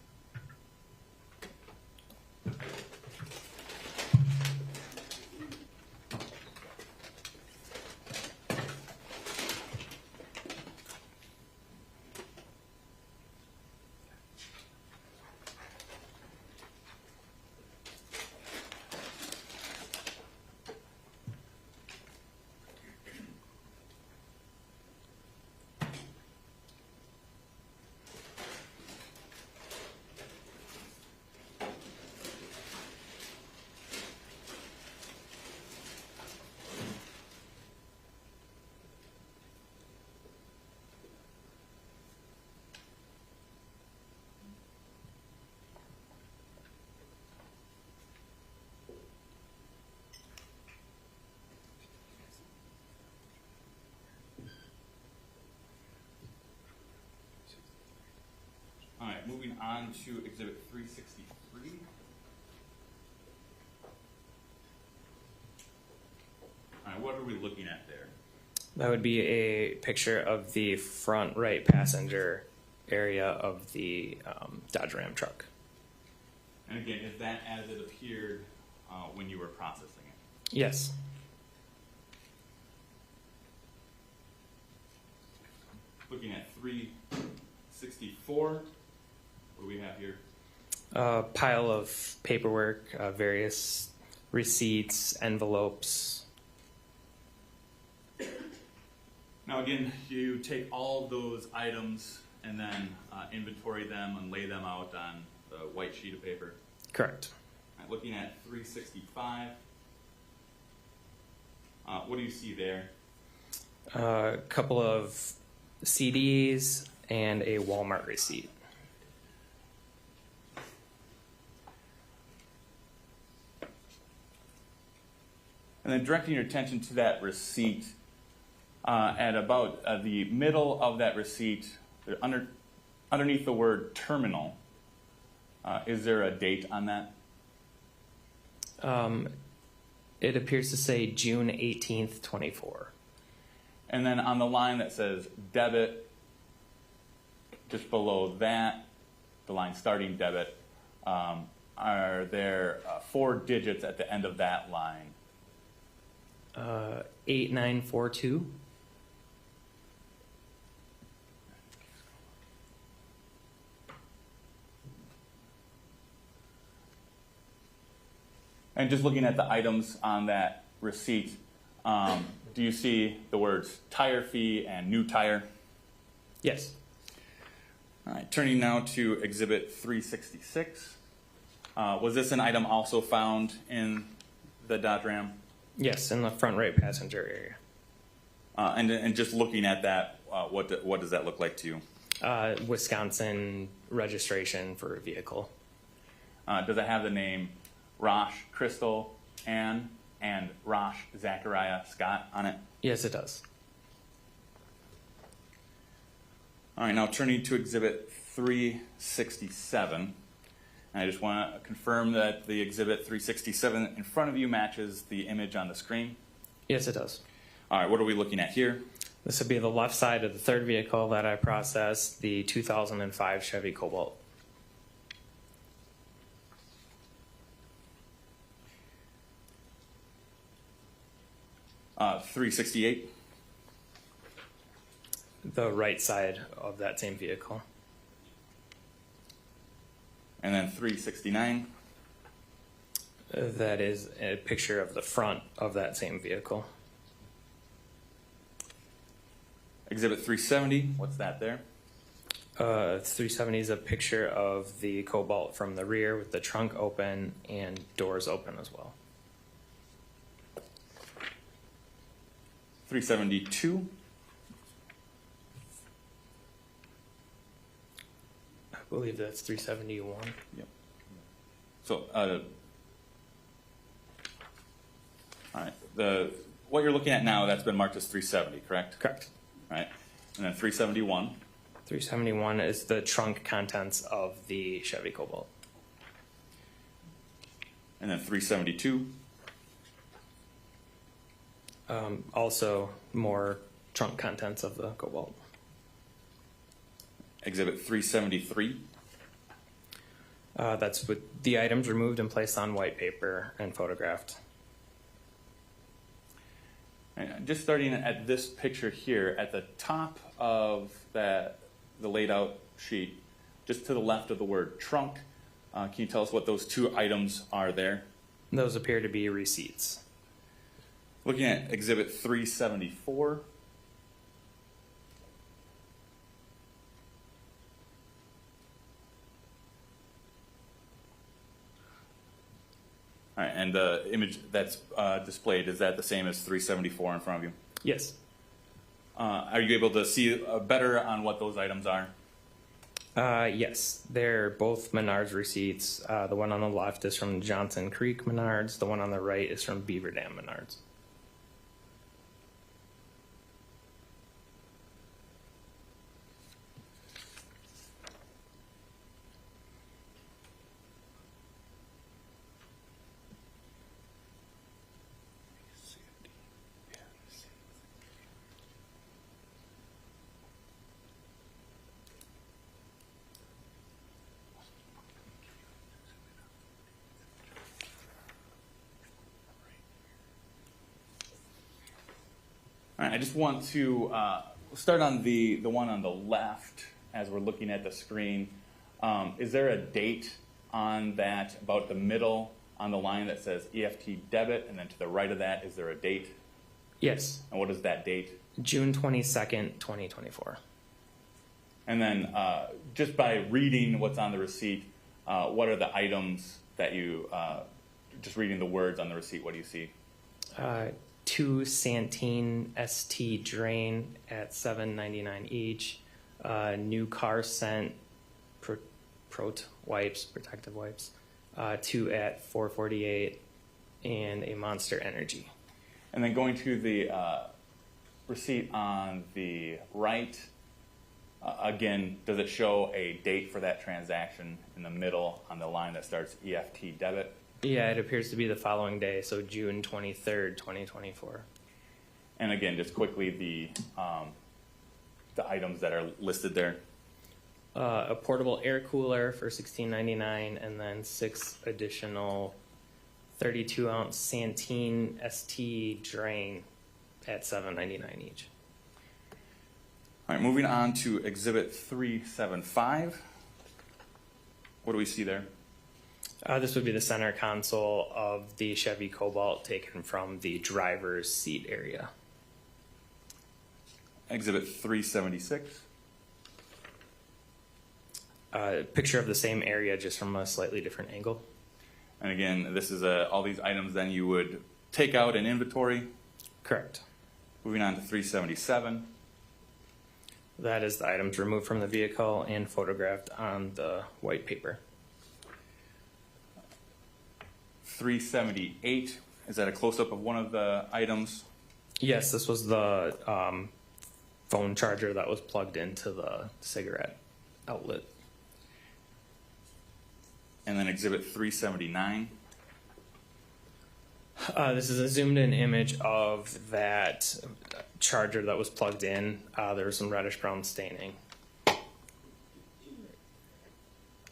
All right, moving on to Exhibit 363. All right, what are we looking at there? That would be a picture of the front right passenger area of the Dodge Ram truck. And again, is that as it appeared when you were processing it? Yes. Looking at 364, what do we have here? A pile of paperwork, various receipts, envelopes. Now again, you take all those items and then inventory them and lay them out on the white sheet of paper. Correct. All right, looking at 365, what do you see there? A couple of CDs and a Walmart receipt. And then directing your attention to that receipt, at about the middle of that receipt, underneath the word terminal, is there a date on that? It appears to say June 18th, 24. And then on the line that says debit, just below that, the line starting debit, are there 4 digits at the end of that line? 8942. And just looking at the items on that receipt, do you see the words tire fee and new tire? Yes. All right, turning now to Exhibit 366. Was this an item also found in the Dodge Ram? Yes, in the front right passenger area. And just looking at that, what does that look like to you? Wisconsin registration for a vehicle. Does it have the name Rasch Crystal Ann and Rasch Zachariah Scott on it? Yes, it does. All right, now turning to Exhibit 367. And I just want to confirm that the Exhibit 367 in front of you matches the image on the screen. Yes, it does. All right, what are we looking at here? This would be the left side of the third vehicle that I processed, the 2005 Chevy Cobalt. 368. The right side of that same vehicle. And then 369. That is a picture of the front of that same vehicle. Exhibit 370, what's that there? 370 is a picture of the Cobalt from the rear with the trunk open and doors open as well. 372. I believe that's 371. Yep. So, all right. What you're looking at now, that's been marked as 370, correct? Correct. All right. And then 371. 371 is the trunk contents of the Chevy Cobalt. And then 372. Also, more trunk contents of the Cobalt. Exhibit 373. That's with the items removed and placed on white paper and photographed. And just starting at this picture here, at the top of the laid out sheet, just to the left of the word trunk, can you tell us what those two items are there? Those appear to be receipts. Looking at Exhibit 374. All right, and the image that's displayed, is that the same as 374 in front of you? Yes. Are you able to see better on what those items are? Yes, they're both Menards receipts. The one on the left is from Johnson Creek Menards. The one on the right is from Beaver Dam Menards. All right, I just want to start on the one on the left as we're looking at the screen. Is there a date on that, about the middle on the line that says EFT debit, and then to the right of that, is there a date? Yes, And what is that date? June 22nd, 2024. And then just by reading what's on the receipt, what are the items that you, just reading the words on the receipt, what do you see? 2 Santeen ST drain at $7.99 each. New car scent protective wipes. 2 at $4.48, and a Monster Energy. And then going to the receipt on the right, again, does it show a date for that transaction in the middle on the line that starts EFT debit? Yeah, it appears to be the following day, so June 23rd, 2024. And again, just quickly, the items that are listed there. A portable air cooler for $16.99, and then 6 additional 32-ounce Santeen ST drain at $7.99 each. All right, moving on to Exhibit 375. What do we see there? This would be the center console of the Chevy Cobalt taken from the driver's seat area. Exhibit 376. Picture of the same area, just from a slightly different angle. And again, this is all these items then you would take out in inventory. Correct. Moving on to 377. That is the items removed from the vehicle and photographed on the white paper. 378. Is that a close-up of one of the items? Yes, this was the phone charger that was plugged into the cigarette outlet. And then Exhibit 379. This is a zoomed-in image of that charger that was plugged in. There was some reddish-brown staining.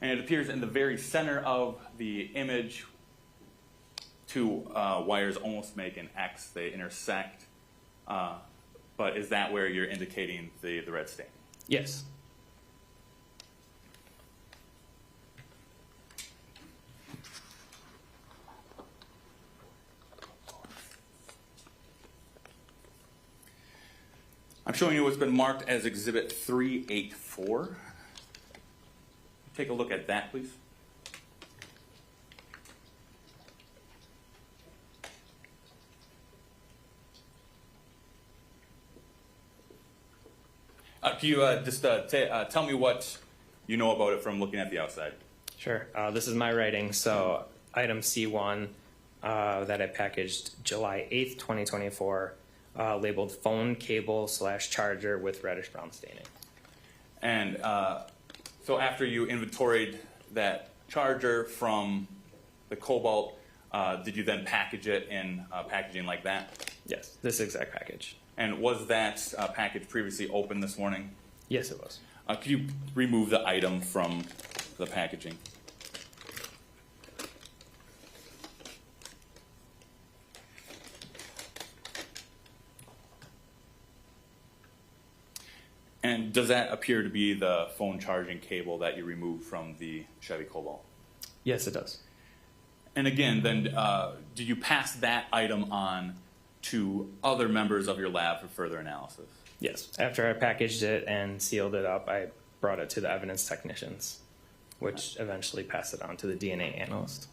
And it appears in the very center of the image, two wires almost make an X. They intersect But is that where you're indicating the red stain? Yes. I'm showing you what's been marked as Exhibit 384. Take a look at that, please. Can you just tell me what you know about it from looking at the outside? Sure. This is my writing. So item C1 that I packaged July 8th, 2024, labeled phone cable / charger with reddish brown staining. And so after you inventoried that charger from the Cobalt, did you then package it in packaging like that? Yes, this exact package. And was that package previously opened this morning? Yes, it was. Could you remove the item from the packaging? And does that appear to be the phone charging cable that you removed from the Chevy Cobalt? Yes, it does. And again, then did you pass that item on to other members of your lab for further analysis? Yes. After I packaged it and sealed it up, I brought it to the evidence technicians, which eventually passed it on to the DNA analyst.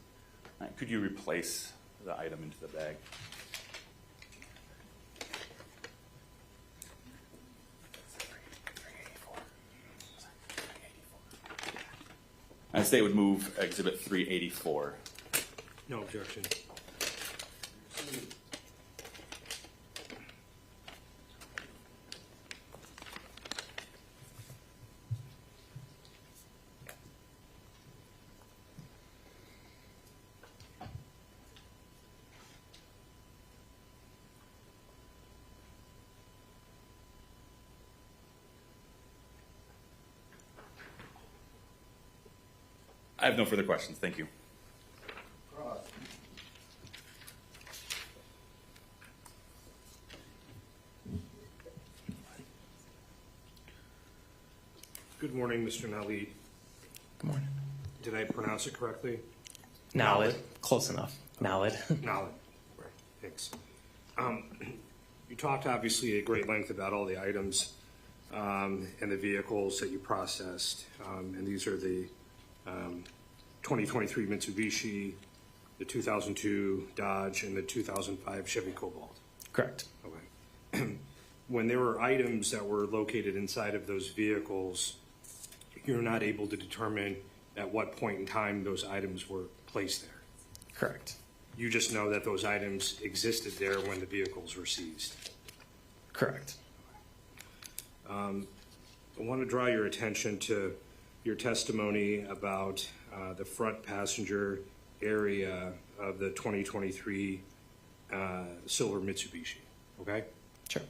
All right, could you replace the item into the bag? I'd say it would move Exhibit 384. No objection. I have no further questions. Thank you. Good morning, Mr. Nali. Good morning. Did I pronounce it correctly? Nalid. Close enough. Nalid. Nali. Right. Thanks. You talked obviously at great length about all the items and the vehicles that you processed, and these are the 2023 Mitsubishi, the 2002 Dodge, and the 2005 Chevy Cobalt. Correct. Okay. When there were items that were located inside of those vehicles, you're not able to determine at what point in time those items were placed there. Correct. You just know that those items existed there when the vehicles were seized. Correct. I want to draw your attention to your testimony about the front passenger area of the 2023 silver Mitsubishi, okay? Sure.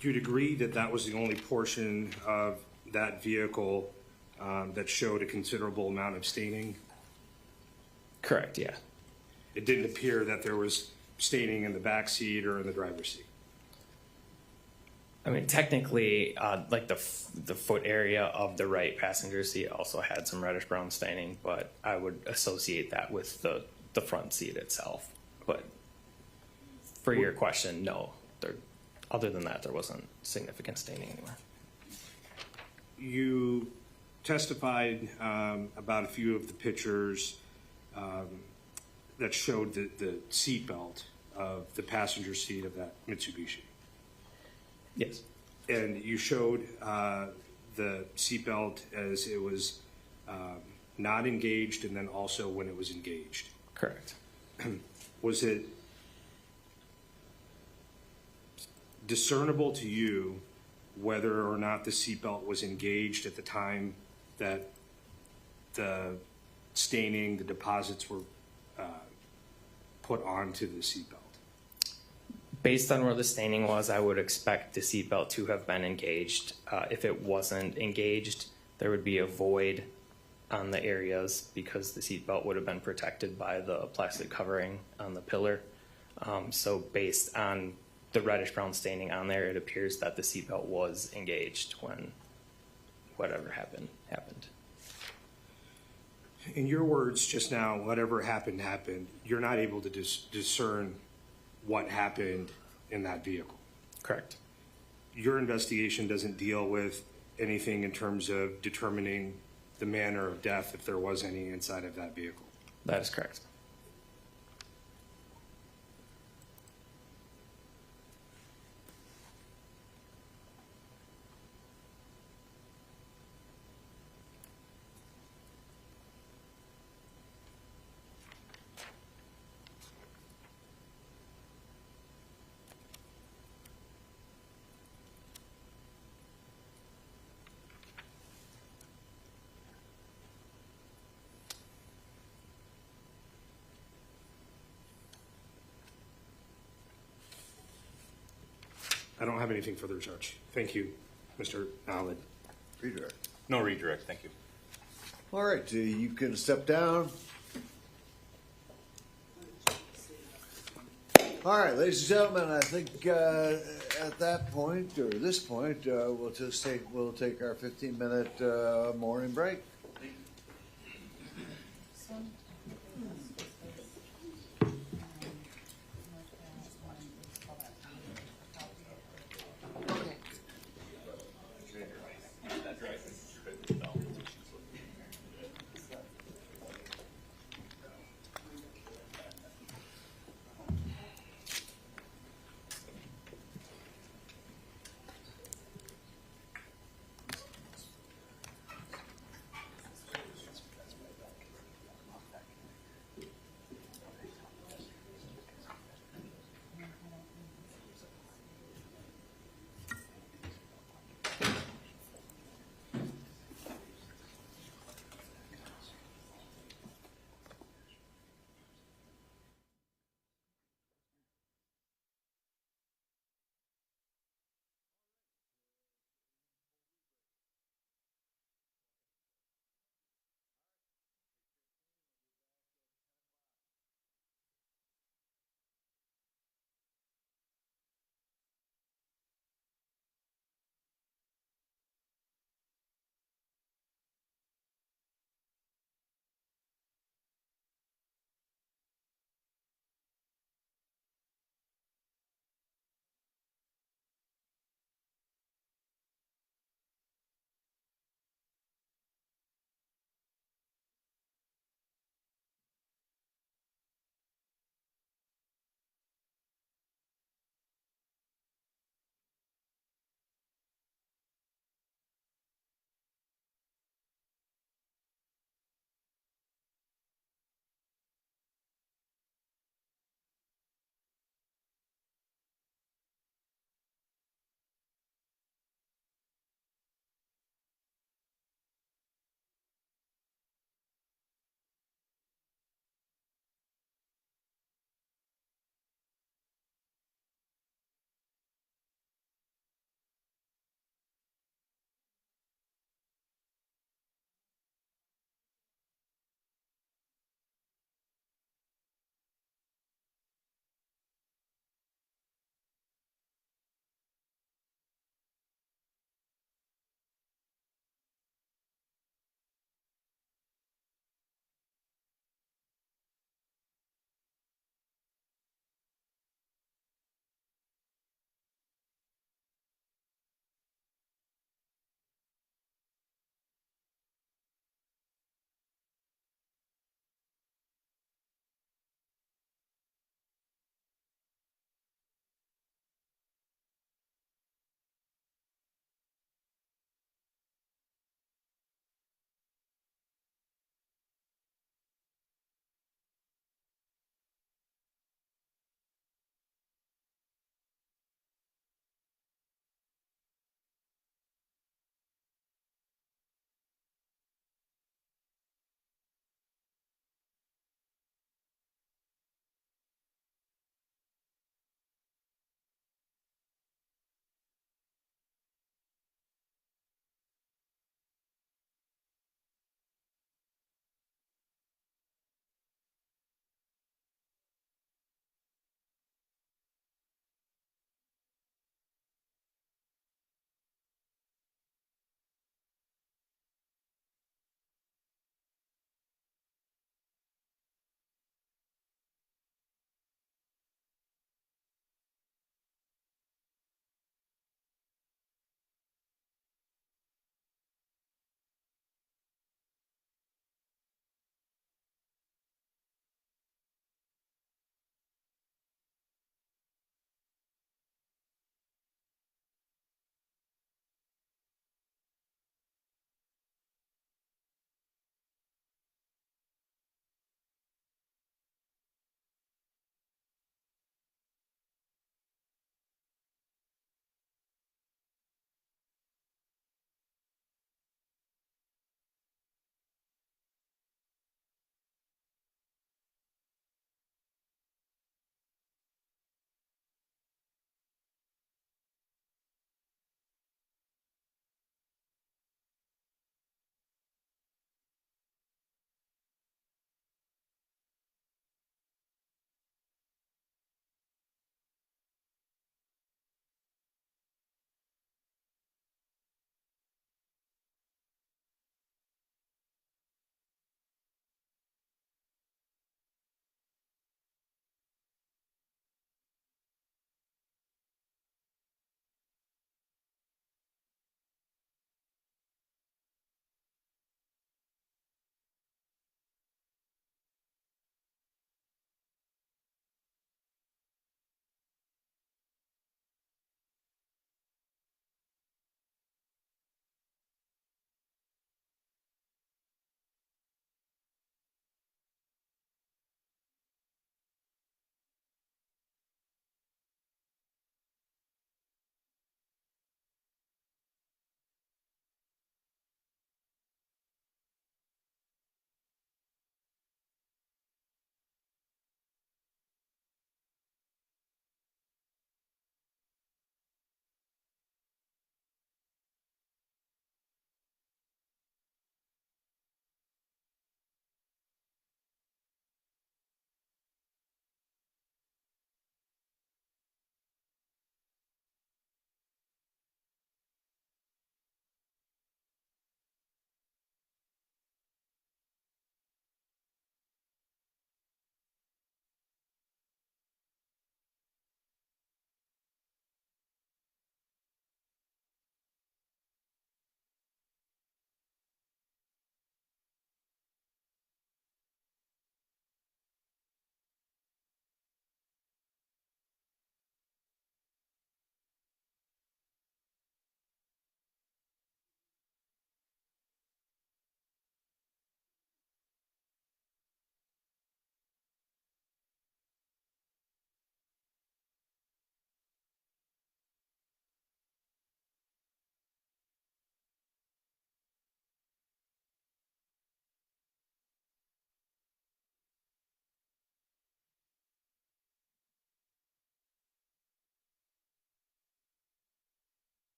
You'd agree that that was the only portion of that vehicle that showed a considerable amount of staining? Correct, yeah. It didn't appear that there was staining in the back seat or in the driver's seat? I mean, technically, like the foot area of the right passenger seat also had some reddish brown staining, but I would associate that with the front seat itself. But for your question, no. Other than that, there wasn't significant staining anywhere. You testified about a few of the pictures that showed the seatbelt of the passenger seat of that Mitsubishi. Yes. And you showed the seatbelt as it was not engaged and then also when it was engaged. Correct. Was it discernible to you whether or not the seatbelt was engaged at the time that the staining, the deposits were put onto the seatbelt? Based on where the staining was, I would expect the seatbelt to have been engaged. If it wasn't engaged, there would be a void on the areas because the seatbelt would have been protected by the plastic covering on the pillar. So based on the reddish brown staining on there, it appears that the seatbelt was engaged when whatever happened. In your words just now, whatever happened, happened. You're not able to discern what happened in that vehicle. Correct. Your investigation doesn't deal with anything in terms of determining the manner of death, if there was any inside of that vehicle. That is correct. I don't have anything further, Judge. Thank you, Mr. Allen. Redirect. No redirect, thank you. All right, you can step down. All right, ladies and gentlemen, I think at that point, or this point, we'll take our 15-minute morning break.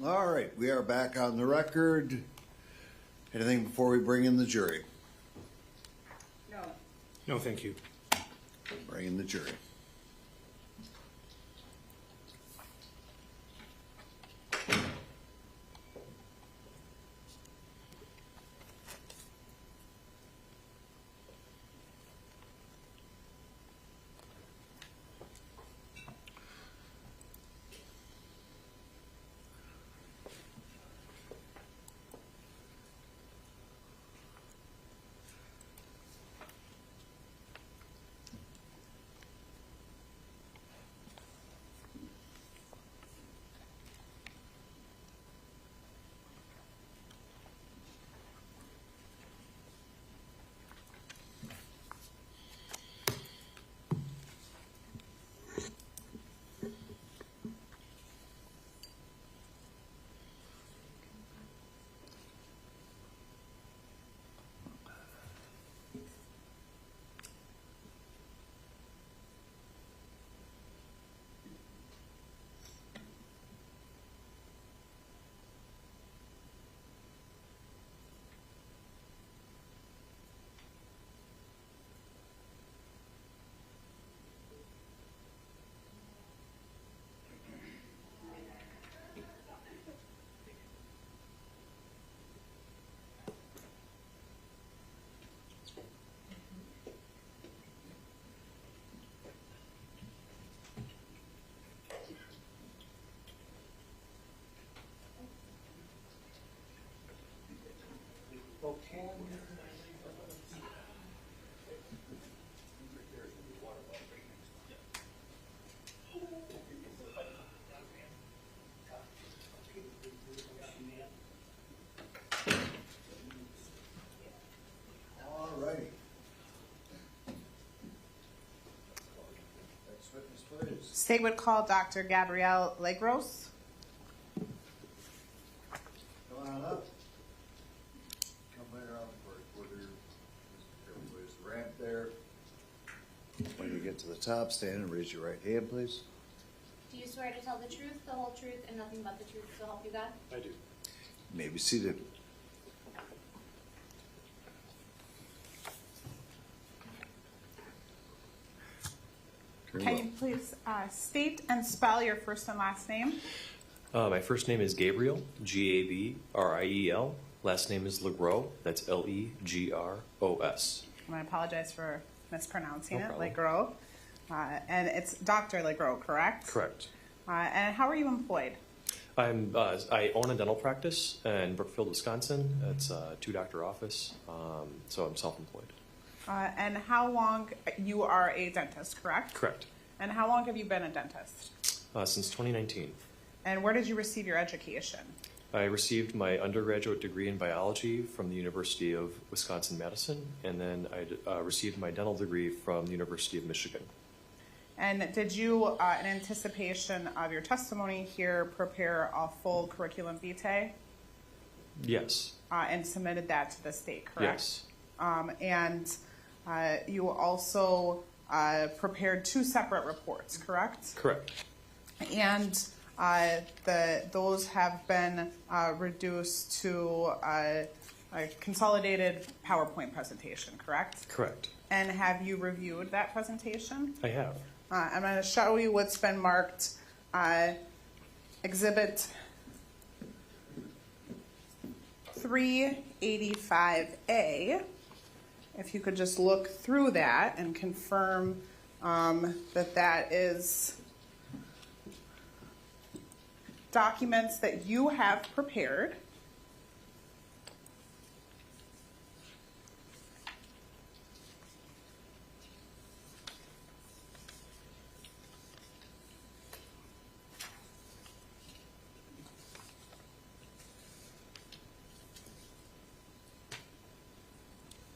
All right, we are back on the record. Anything before we bring in the jury? No, thank you. Bring in the jury. All righty. Next witness, please. State would call Dr. Gabrielle Legros. Come on up. Come right around the quarter. There's the ramp there. When you get to the top, stand and raise your right hand, please. Do you swear to tell the truth, the whole truth, and nothing but the truth, so help you God? I do. You may be seated. Very Can well. you please state and spell your first and last name? My first name is Gabriel, Gabriel. Last name is Legros, that's Legros. And I apologize for mispronouncing No it, problem. Legros. And it's Dr. Legros, correct? Correct. And how are you employed? I own a dental practice in Brookfield, Wisconsin. It's a two-doctor office, so I'm self-employed. And how long, you are a dentist, correct? Correct. And how long have you been a dentist? Since 2019. And where did you receive your education? I received my undergraduate degree in biology from the University of Wisconsin-Madison, and then I received my dental degree from the University of Michigan. And did you, in anticipation of your testimony here, prepare a full curriculum vitae Yes. and submitted that to the state, correct? Yes. And you also prepared two separate reports, correct? Correct. And those have been reduced to a consolidated PowerPoint presentation, correct? Correct. And have you reviewed that presentation? I have. I'm going to show you what's been marked Exhibit 385A. If you could just look through that and confirm that that is documents that you have prepared.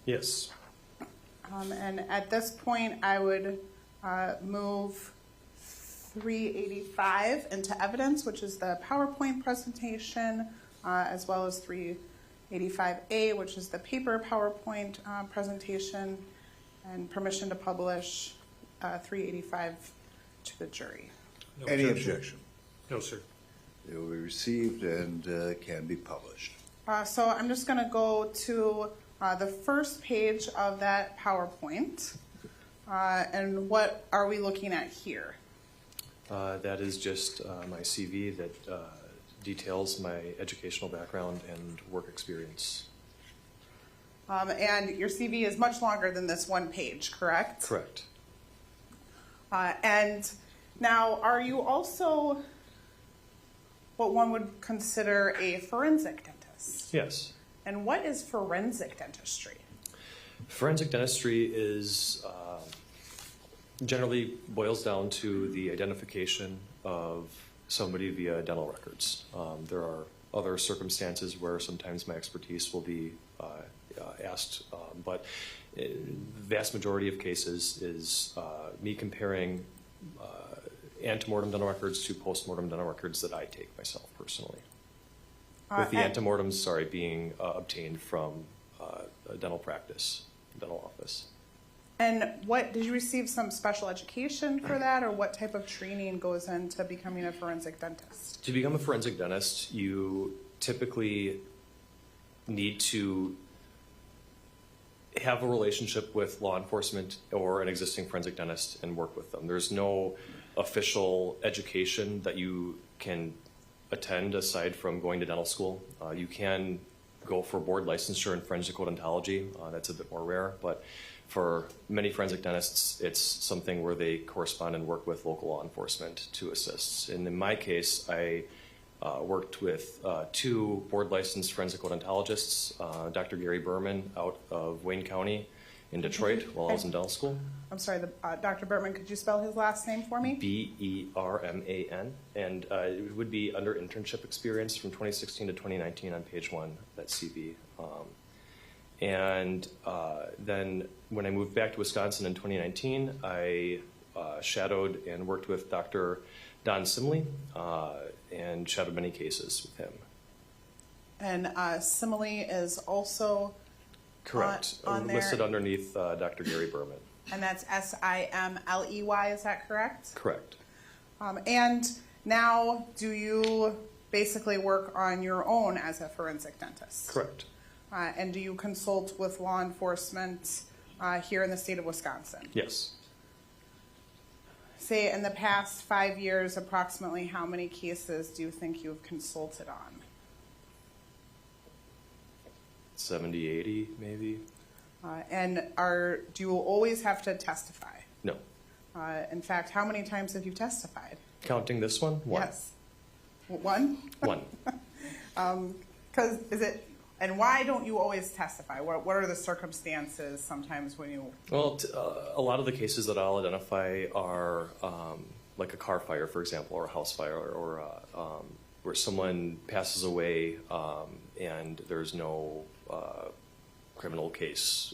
Yes. And at this point, I would move 385 into evidence, which is the PowerPoint presentation, as well as 385A, which is the paper PowerPoint presentation, and permission to publish 385 to the jury. No Any objection? No, sir. They will be received and can be published. So I'm just going to go to the first page of that PowerPoint. And what are we looking at here? That is just my CV that details my educational background and work experience. And your CV is much longer than this one page, correct? Correct. And now, are you also what one would consider a forensic dentist? Yes. And what is forensic dentistry? Forensic dentistry is generally boils down to the identification of somebody via dental records. There are other circumstances where sometimes my expertise will be asked, but the vast majority of cases is me comparing antemortem dental records to postmortem dental records that I take myself personally. With the antemortems, being obtained from a dental practice, dental office. And what, did you receive some special education for that, or what type of training goes into becoming a forensic dentist? To become a forensic dentist, you typically need to have a relationship with law enforcement or an existing forensic dentist and work with them. There's no official education that you can attend aside from going to dental school. You can go for board licensure in forensic odontology. That's a bit more rare, but for many forensic dentists, it's something where they correspond and work with local law enforcement to assist. And in my case, I worked with two board licensed forensic odontologists, Dr. Gary Berman out of Wayne County in Detroit while I was in dental school. I'm sorry, Dr. Berman, could you spell his last name for me? Berman, and it would be under internship experience from 2016 to 2019 on page 1, that CV. And then when I moved back to Wisconsin in 2019, I shadowed and worked with Dr. Don Simley and shadowed many cases with him. And Simile is also Correct. on there. Listed underneath Dr. Gary Berman. And that's Simley, is that correct? Correct. And now, do you basically work on your own as a forensic dentist? Correct. And do you consult with law enforcement here in the state of Wisconsin? Yes. Say, in the past 5 years, approximately how many cases do you think you've consulted on? 70, 80, maybe? And do you always have to testify? No. In fact, how many times have you testified? Counting this one? One. Yes. One? One. And why don't you always testify? What are the circumstances sometimes when you... Well, a lot of the cases that I'll identify are like a car fire, for example, or a house fire, or where someone passes away and there's no criminal case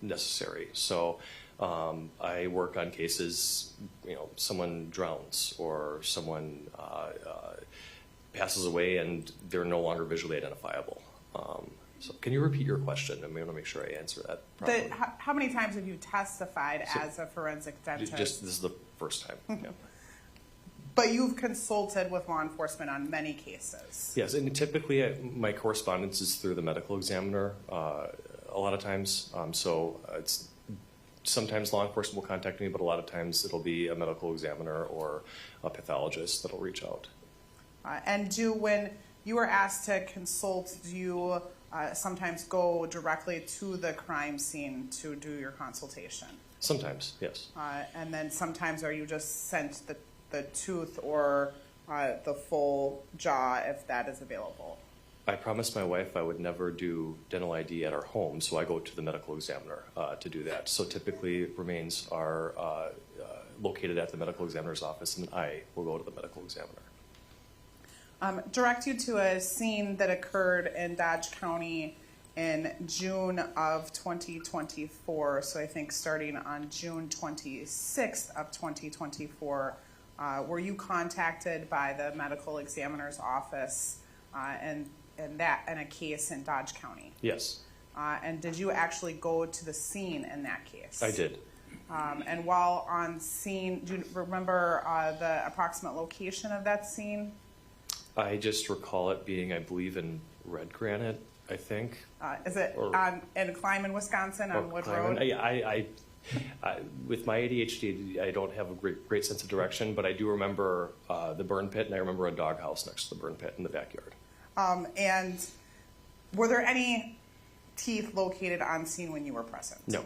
necessary. So I work on cases, someone drowns or someone passes away and they're no longer visually identifiable. So can you repeat your question? I want to make sure I answer that properly. How many times have you testified as a forensic dentist? This is the first time. Yeah. But you've consulted with law enforcement on many cases. Yes, and typically my correspondence is through the medical examiner a lot of times. It's sometimes law enforcement will contact me, but a lot of times it'll be a medical examiner or a pathologist that'll reach out. And when you are asked to consult, do you sometimes go directly to the crime scene to do your consultation? Sometimes, yes. And then sometimes are you just sent the tooth or the full jaw if that is available? I promised my wife I would never do dental ID at our home, so I go to the medical examiner to do that. So typically remains are located at the medical examiner's office, and I will go to the medical examiner. Direct you to a scene that occurred in Dodge County in June of 2024. So I think starting on June 26th of 2024, were you contacted by the medical examiner's office in a case in Dodge County? Yes. And did you actually go to the scene in that case? I did. And while on scene, do you remember the approximate location of that scene? I just recall it being, I believe, in red granite, I think. Is it Or- in Kleiman, Wisconsin, on Or Wood Kleiman. Road? I, with my ADHD, I don't have a great sense of direction, but I do remember the burn pit, and I remember a doghouse next to the burn pit in the backyard. And were there any teeth located on scene when you were present? No.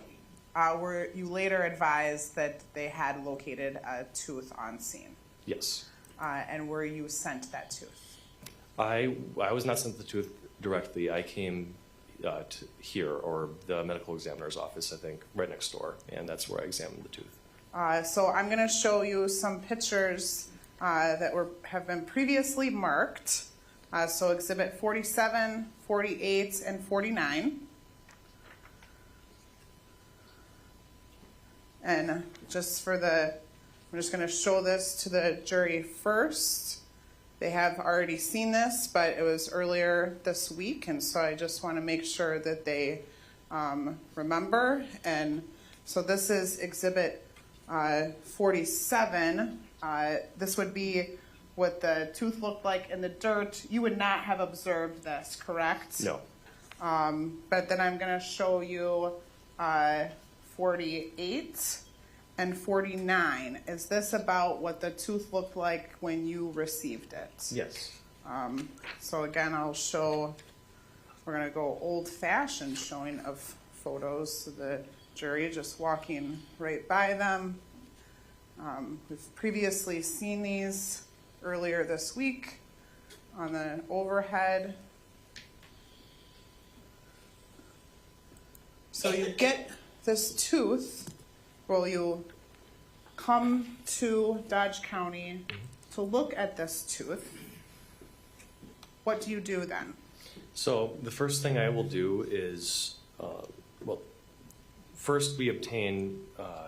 Were you later advised that they had located a tooth on scene? Yes. And were you sent that tooth? I was not sent the tooth directly. I came to here, or the medical examiner's office, I think, right next door, and that's where I examined the tooth. So I'm going to show you some pictures that have been previously marked. So Exhibit 47, 48, and 49. And I'm just going to show this to the jury first. They have already seen this, but it was earlier this week, and so I just want to make sure that they remember. And so this is Exhibit 47. This would be what the tooth looked like in the dirt. You would not have observed this, correct? No. But then I'm going to show you 48 and 49. Is this about what the tooth looked like when you received it? Yes. So again, we're going to go old-fashioned showing of photos of the jury, just walking right by them. We've previously seen these earlier this week on the overhead. So you get this tooth. Well, you come to Dodge County to look at this tooth. What do you do then? So the first thing I will do is, first we obtain,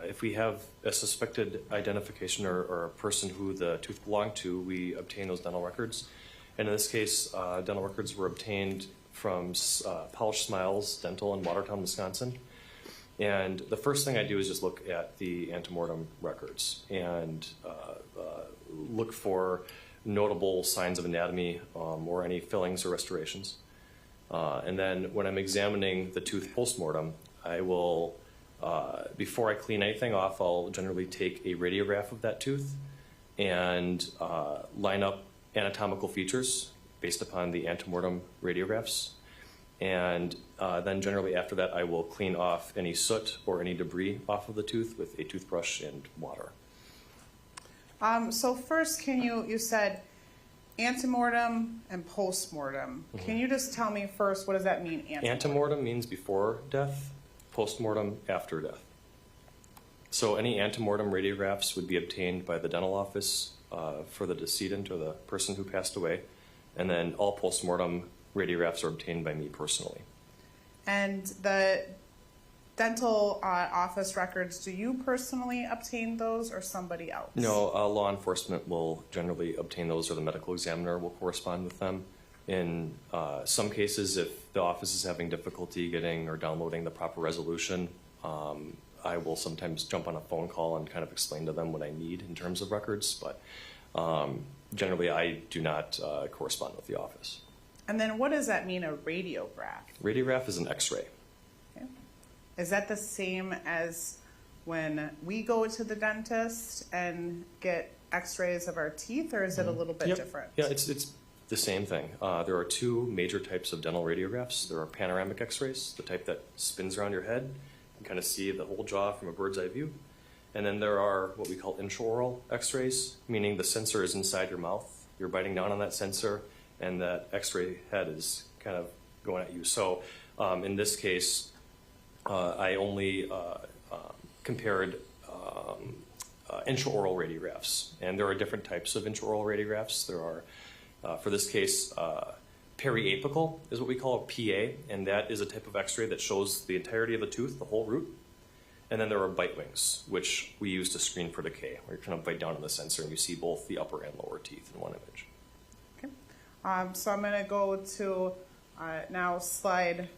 if we have a suspected identification or a person who the tooth belonged to, we obtain those dental records. And in this case, dental records were obtained from Polished Smiles Dental in Watertown, Wisconsin. And the first thing I do is just look at the antemortem records and look for notable signs of anatomy or any fillings or restorations. And then when I'm examining the tooth postmortem, I will, before I clean anything off, I'll generally take a radiograph of that tooth and line up anatomical features based upon the antemortem radiographs. And then generally after that, I will clean off any soot or any debris off of the tooth with a toothbrush and water. So first, you said antemortem and postmortem. Mm-hmm. Can you just tell me first, what does that mean, antemortem? Antemortem means before death, postmortem after death. So any antemortem radiographs would be obtained by the dental office for the decedent or the person who passed away, and then all postmortem radiographs are obtained by me personally. And the dental office records, do you personally obtain those or somebody else? No, law enforcement will generally obtain those, or the medical examiner will correspond with them. In some cases, if the office is having difficulty getting or downloading the proper resolution, I will sometimes jump on a phone call and kind of explain to them what I need in terms of records, but generally I do not correspond with the office. And then what does that mean, a radiograph? Radiograph is an x-ray. Okay. Is that the same as when we go to the dentist and get x-rays of our teeth, or is it a little bit Yep. different? Yeah, it's the same thing. There are two major types of dental radiographs. There are panoramic x-rays, the type that spins around your head. You can kind of see the whole jaw from a bird's eye view. And then there are what we call intraoral x-rays, meaning the sensor is inside your mouth. You're biting down on that sensor, and that x-ray head is kind of going at you. So in this case, I only compared intraoral radiographs. And there are different types of intraoral radiographs. There are, for this case, periapical is what we call a PA, and that is a type of x-ray that shows the entirety of the tooth, the whole root. And then there are bite wings, which we use to screen for decay, where you kind of bite down on the sensor and you see both the upper and lower teeth in one image. So I'm going to go to now slide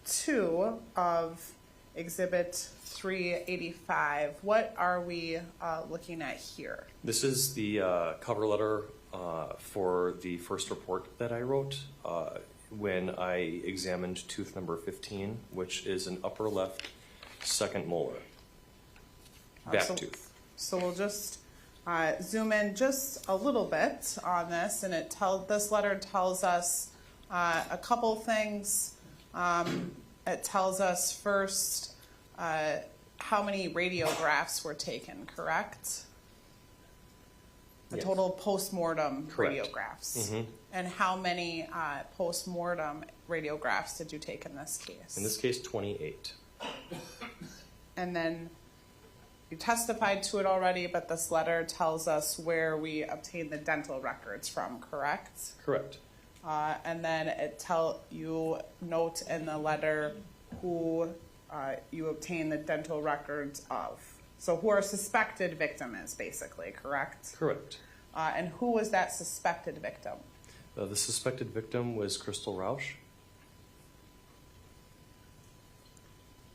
2 of Exhibit 385. What are we looking at here? This is the cover letter for the first report that I wrote when I examined tooth number 15, which is an upper left second molar, back So- tooth. So we'll just zoom in just a little bit on this, and this letter tells us a couple things. It tells us first how many radiographs were taken, correct? The Yes. total post-mortem Correct. radiographs. Mhm. And how many post-mortem radiographs did you take in this case? In this case, 28. And then you testified to it already, but this letter tells us where we obtained the dental records from, correct? Correct. And then you note in the letter who you obtained the dental records of. So who our suspected victim is, basically, correct? Correct. And who was that suspected victim? The suspected victim was Crystal Rasch.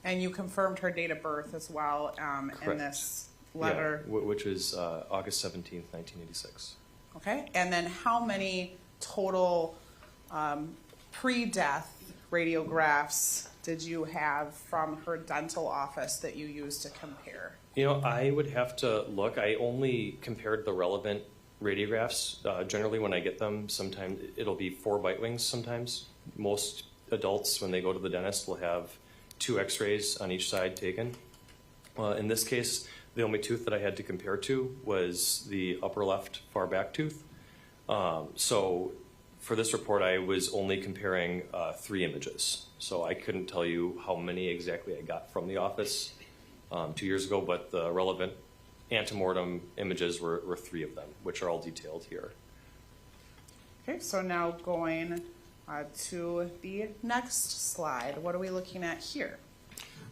And you confirmed her date of birth as well in Correct. this letter. Yeah, which is August 17th, 1986. Okay, and then how many total pre-death radiographs did you have from her dental office that you used to compare? You know, I would have to look. I only compared the relevant radiographs. Generally, when I get them, sometimes it'll be 4 bite wings sometimes. Most adults, when they go to the dentist, will have 2 x-rays on each side taken. In this case, the only tooth that I had to compare to was the upper left far back tooth. So for this report, I was only comparing 3 images. So I couldn't tell you how many exactly I got from the office 2 years ago, but the relevant antemortem images were 3 of them, which are all detailed here. Okay, so now going to the next slide. What are we looking at here?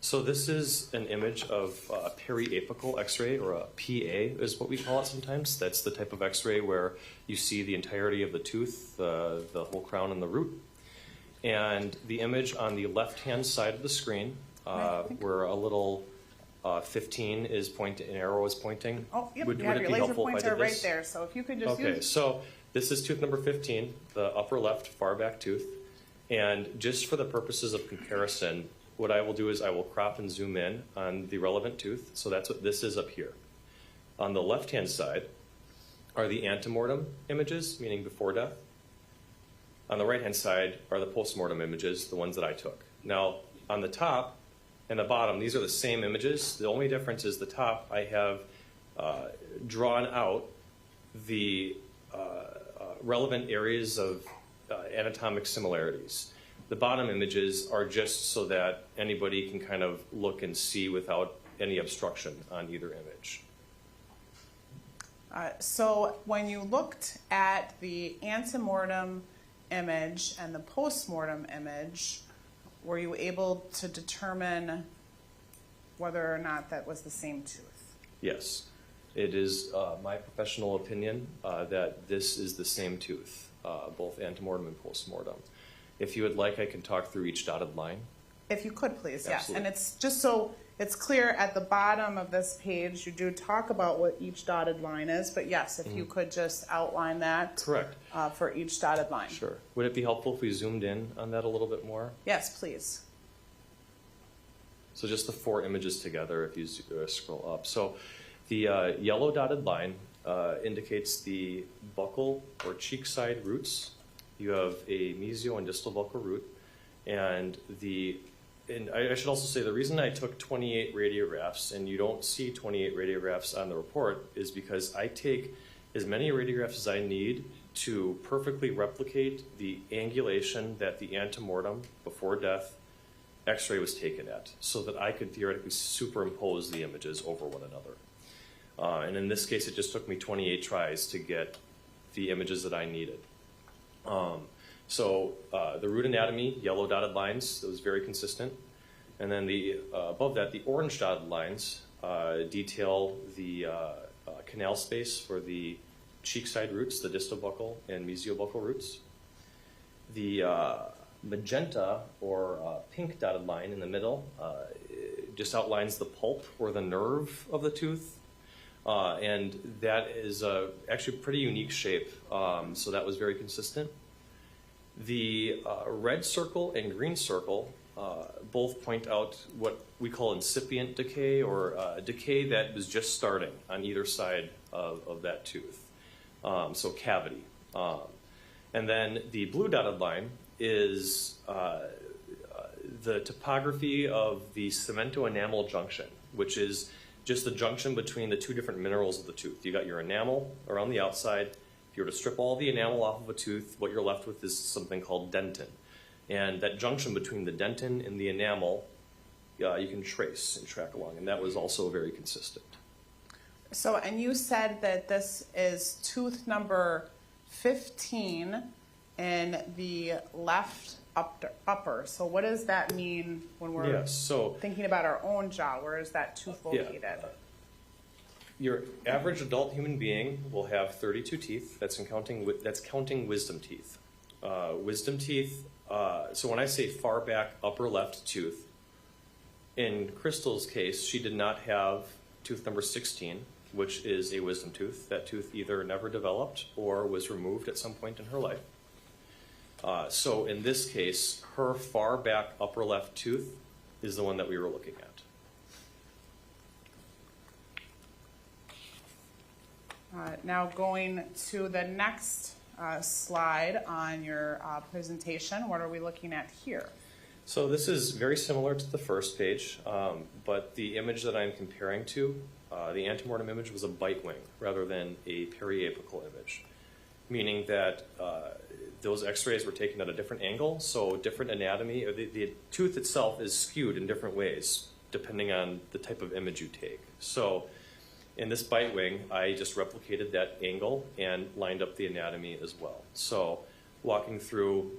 So this is an image of a periapical x-ray, or a PA is what we call it sometimes. That's the type of x-ray where you see the entirety of the tooth, the whole crown and the root. And the image on the left-hand side of the screen, where a little 15 is pointing, an arrow is pointing. Oh, yep, Would you have it your be laser helpful if I pointer did right this? there. So if you could just Okay, use so this is tooth number 15, the upper left far back tooth. And just for the purposes of comparison, what I will do is I will crop and zoom in on the relevant tooth. So that's what this is up here. On the left-hand side are the antemortem images, meaning before death. On the right-hand side are the postmortem images, the ones that I took. Now, on the top and the bottom, these are the same images. The only difference is the top, I have drawn out the relevant areas of anatomic similarities. The bottom images are just so that anybody can kind of look and see without any obstruction on either image. So when you looked at the antemortem image and the postmortem image, were you able to determine whether or not that was the same tooth? Yes, it is my professional opinion that this is the same tooth, both antemortem and postmortem. If you would like, I can talk through each dotted line. If you could, please, yes. Absolutely. And it's just so it's clear at the bottom of this page, you do talk about what each dotted line is, but yes, if you could just outline that Correct. For each dotted line. Sure. Would it be helpful if we zoomed in on that a little bit more? Yes, please. So just the 4 images together if you scroll up. So the yellow dotted line indicates the buccal or cheek side roots. You have a mesial and distal buccal root. And I should also say the reason I took 28 radiographs and you don't see 28 radiographs on the report is because I take as many radiographs as I need to perfectly replicate the angulation that the antemortem before death x-ray was taken at, so that I could theoretically superimpose the images over one another. And in this case, it just took me 28 tries to get the images that I needed. So the root anatomy, yellow dotted lines, that was very consistent. And then above that, the orange dotted lines detail the canal space for the cheek side roots, the distal buccal and mesiobuccal roots. The magenta or pink dotted line in the middle just outlines the pulp or the nerve of the tooth. And that is actually a pretty unique shape, so that was very consistent. The red circle and green circle both point out what we call incipient decay, or decay that was just starting on either side of that tooth, so cavity. And then the blue dotted line is the topography of the cemento-enamel junction, which is just the junction between the two different minerals of the tooth. You got your enamel around the outside. If you were to strip all the enamel off of a tooth, what you're left with is something called dentin. And that junction between the dentin and the enamel, you can trace and track along, and that was also very consistent. So, and you said that this is tooth number 15 in the left upper. So what does that mean when we're Yes, so thinking about our own jaw? Where is that tooth located? your average adult human being will have 32 teeth. That's counting wisdom teeth. Wisdom teeth. So when I say far back upper left tooth, in Crystal's case, she did not have tooth number 16, which is a wisdom tooth. That tooth either never developed or was removed at some point in her life. So in this case, her far back upper left tooth is the one that we were looking at. Now going to the next slide on your presentation, what are we looking at here? So this is very similar to the first page, but the image that I'm comparing to, the antemortem image, was a bite wing rather than a periapical image, meaning that those x-rays were taken at a different angle, so different anatomy. The tooth itself is skewed in different ways depending on the type of image you take. So in this bite wing, I just replicated that angle and lined up the anatomy as well. So walking through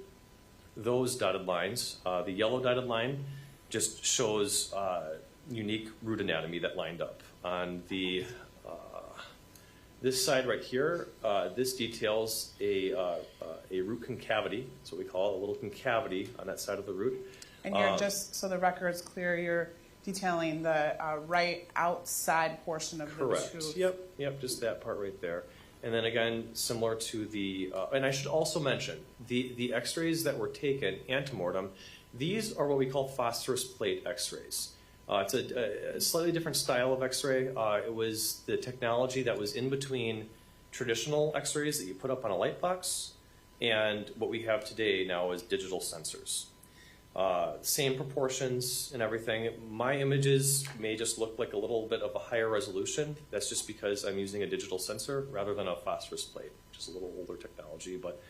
those dotted lines, the yellow dotted line just shows unique root anatomy that lined up. On the this side right here, this details a root concavity. That's what we call it, a little concavity on that side of the root. And you're just, so the record's clear, you're detailing the right outside portion of Correct. the tooth. Yep, just that part right there. And then again, similar to the, and I should also mention, the x-rays that were taken, antemortem, these are what we call phosphorus plate x-rays. It's a slightly different style of x-ray. It was the technology that was in between traditional x-rays that you put up on a light box and what we have today now is digital sensors. Same proportions and everything. My images may just look like a little bit of a higher resolution. That's just because I'm using a digital sensor rather than a phosphorus plate, which is a little older technology, but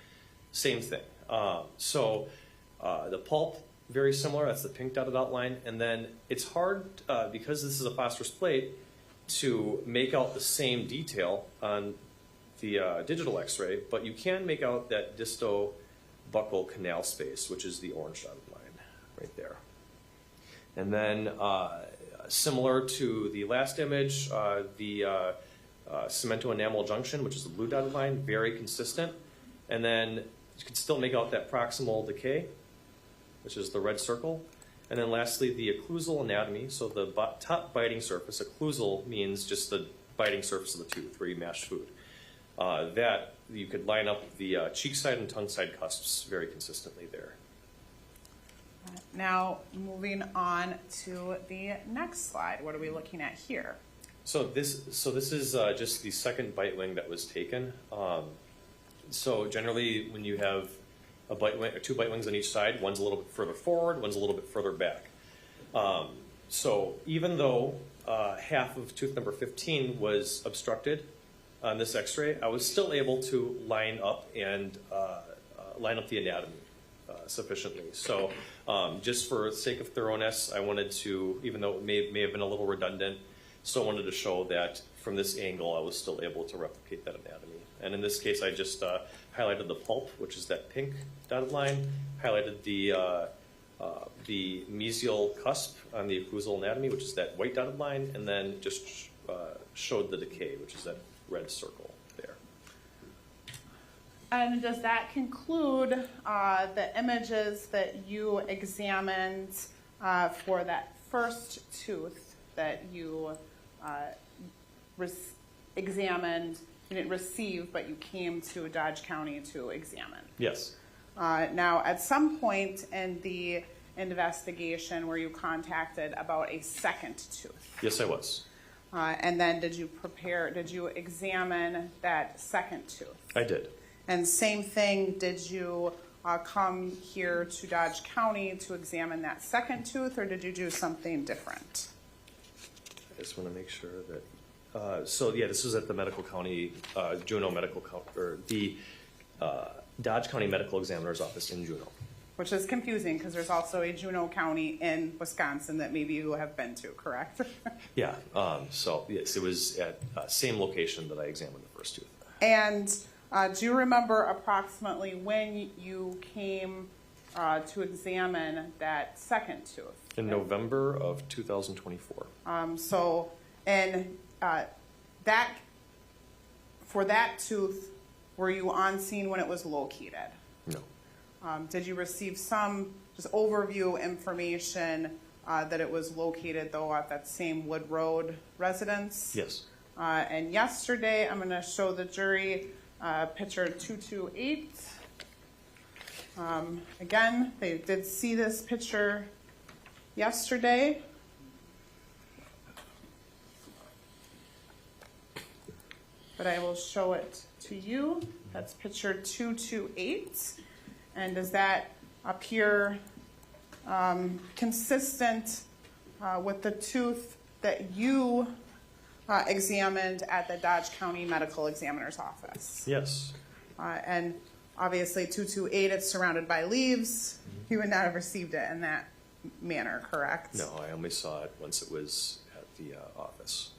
same thing. The pulp, very similar. That's the pink dotted outline. And then it's hard, because this is a phosphorus plate, to make out the same detail on the digital x-ray, but you can make out that disto-buccal canal space, which is the orange dotted line right there. And then similar to the last image, the cemento-enamel junction, which is the blue dotted line, very consistent. And then you can still make out that proximal decay, which is the red circle. And then lastly, the occlusal anatomy. So the top biting surface, occlusal means just the biting surface of the tooth where you mash food. That you could line up the cheek side and tongue side cusps very consistently there. Now moving on to the next slide. What are we looking at here? So this is just the second bite wing that was taken. So generally, when you have a bite wing, or two bite wings on each side, one's a little bit further forward, one's a little bit further back. So even though half of tooth number 15 was obstructed on this x-ray, I was still able to line up and line up the anatomy sufficiently. So just for the sake of thoroughness, I wanted to, even though it may have been a little redundant, still wanted to show that from this angle I was still able to replicate that anatomy. And in this case, I just highlighted the pulp, which is that pink dotted line, highlighted the mesial cusp on the occlusal anatomy, which is that white dotted line, and then just showed the decay, which is that red circle there. And does that conclude the images that you examined for that first tooth that you examined, you didn't receive, but you came to Dodge County to examine. Yes. Now, at some point in the investigation, were you contacted about a second tooth? Yes, I was. And then did you examine that second tooth? I did. And same thing, did you come here to Dodge County to examine that second tooth, or did you do something different? I just want to make sure that, so yeah, this was at the medical county, Juneau Medical, or the Dodge County Medical Examiner's Office in Juneau. Which is confusing, because there's also a Juneau County in Wisconsin that maybe you have been to, correct? Yeah, so yes, it was at same location that I examined the first tooth. And do you remember approximately when you came to examine that second tooth? In November of 2024. So, and for that tooth, were you on scene when it was located? No. Did you receive some just overview information that it was located though at that same Wood Road residence? Yes. And yesterday, I'm going to show the jury picture 228. Again, they did see this picture yesterday. But I will show it to you. That's picture 228. And does that appear consistent with the tooth that you examined at the Dodge County Medical Examiner's Office? Yes. And obviously 228, it's surrounded by leaves. You would not have received it in that manner, correct? No, I only saw it once it was at the office.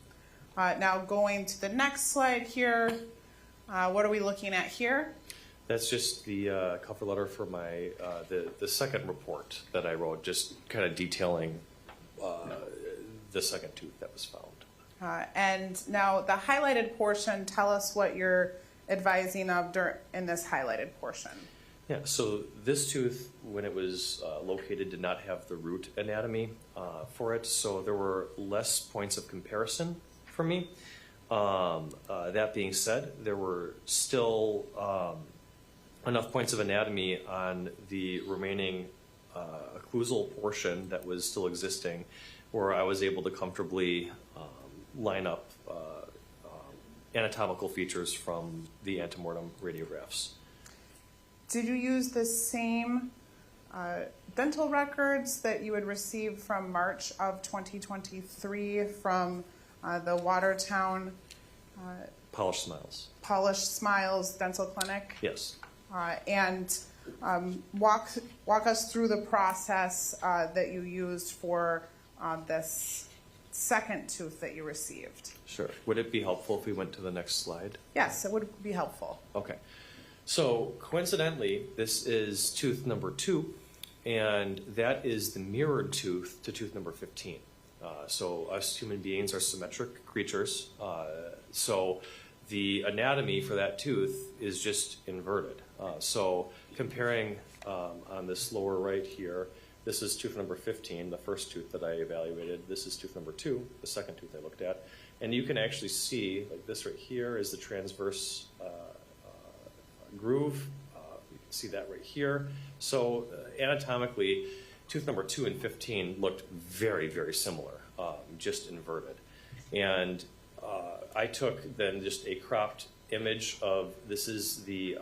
Now going to the next slide here, what are we looking at here? That's just the cover letter for my the second report that I wrote, just kind of detailing the second tooth that was found. And now the highlighted portion, tell us what you're advising of in this highlighted portion. Yeah, so this tooth, when it was located, did not have the root anatomy for it, so there were less points of comparison for me. That being said, there were still enough points of anatomy on the remaining occlusal portion that was still existing where I was able to comfortably line up anatomical features from the antemortem radiographs. Did you use the same dental records that you had received from March of 2023 from the Watertown Polished Smiles. Polished Smiles Dental Clinic? Yes. And walk us through the process that you used for this second tooth that you received. Sure. Would it be helpful if we went to the next slide? Yes, it would be helpful. Okay. So coincidentally, this is tooth number 2, and that is the mirrored tooth to tooth number 15. So us human beings are symmetric creatures. So the anatomy for that tooth is just inverted. So comparing on this lower right here, this is tooth number 15, the first tooth that I evaluated. This is tooth number 2, the second tooth I looked at. And you can actually see, like this right here is the transverse groove. You can see that right here. So anatomically, tooth number 2 and 15 looked very, very similar, just inverted. And I took then just a cropped image of, this is the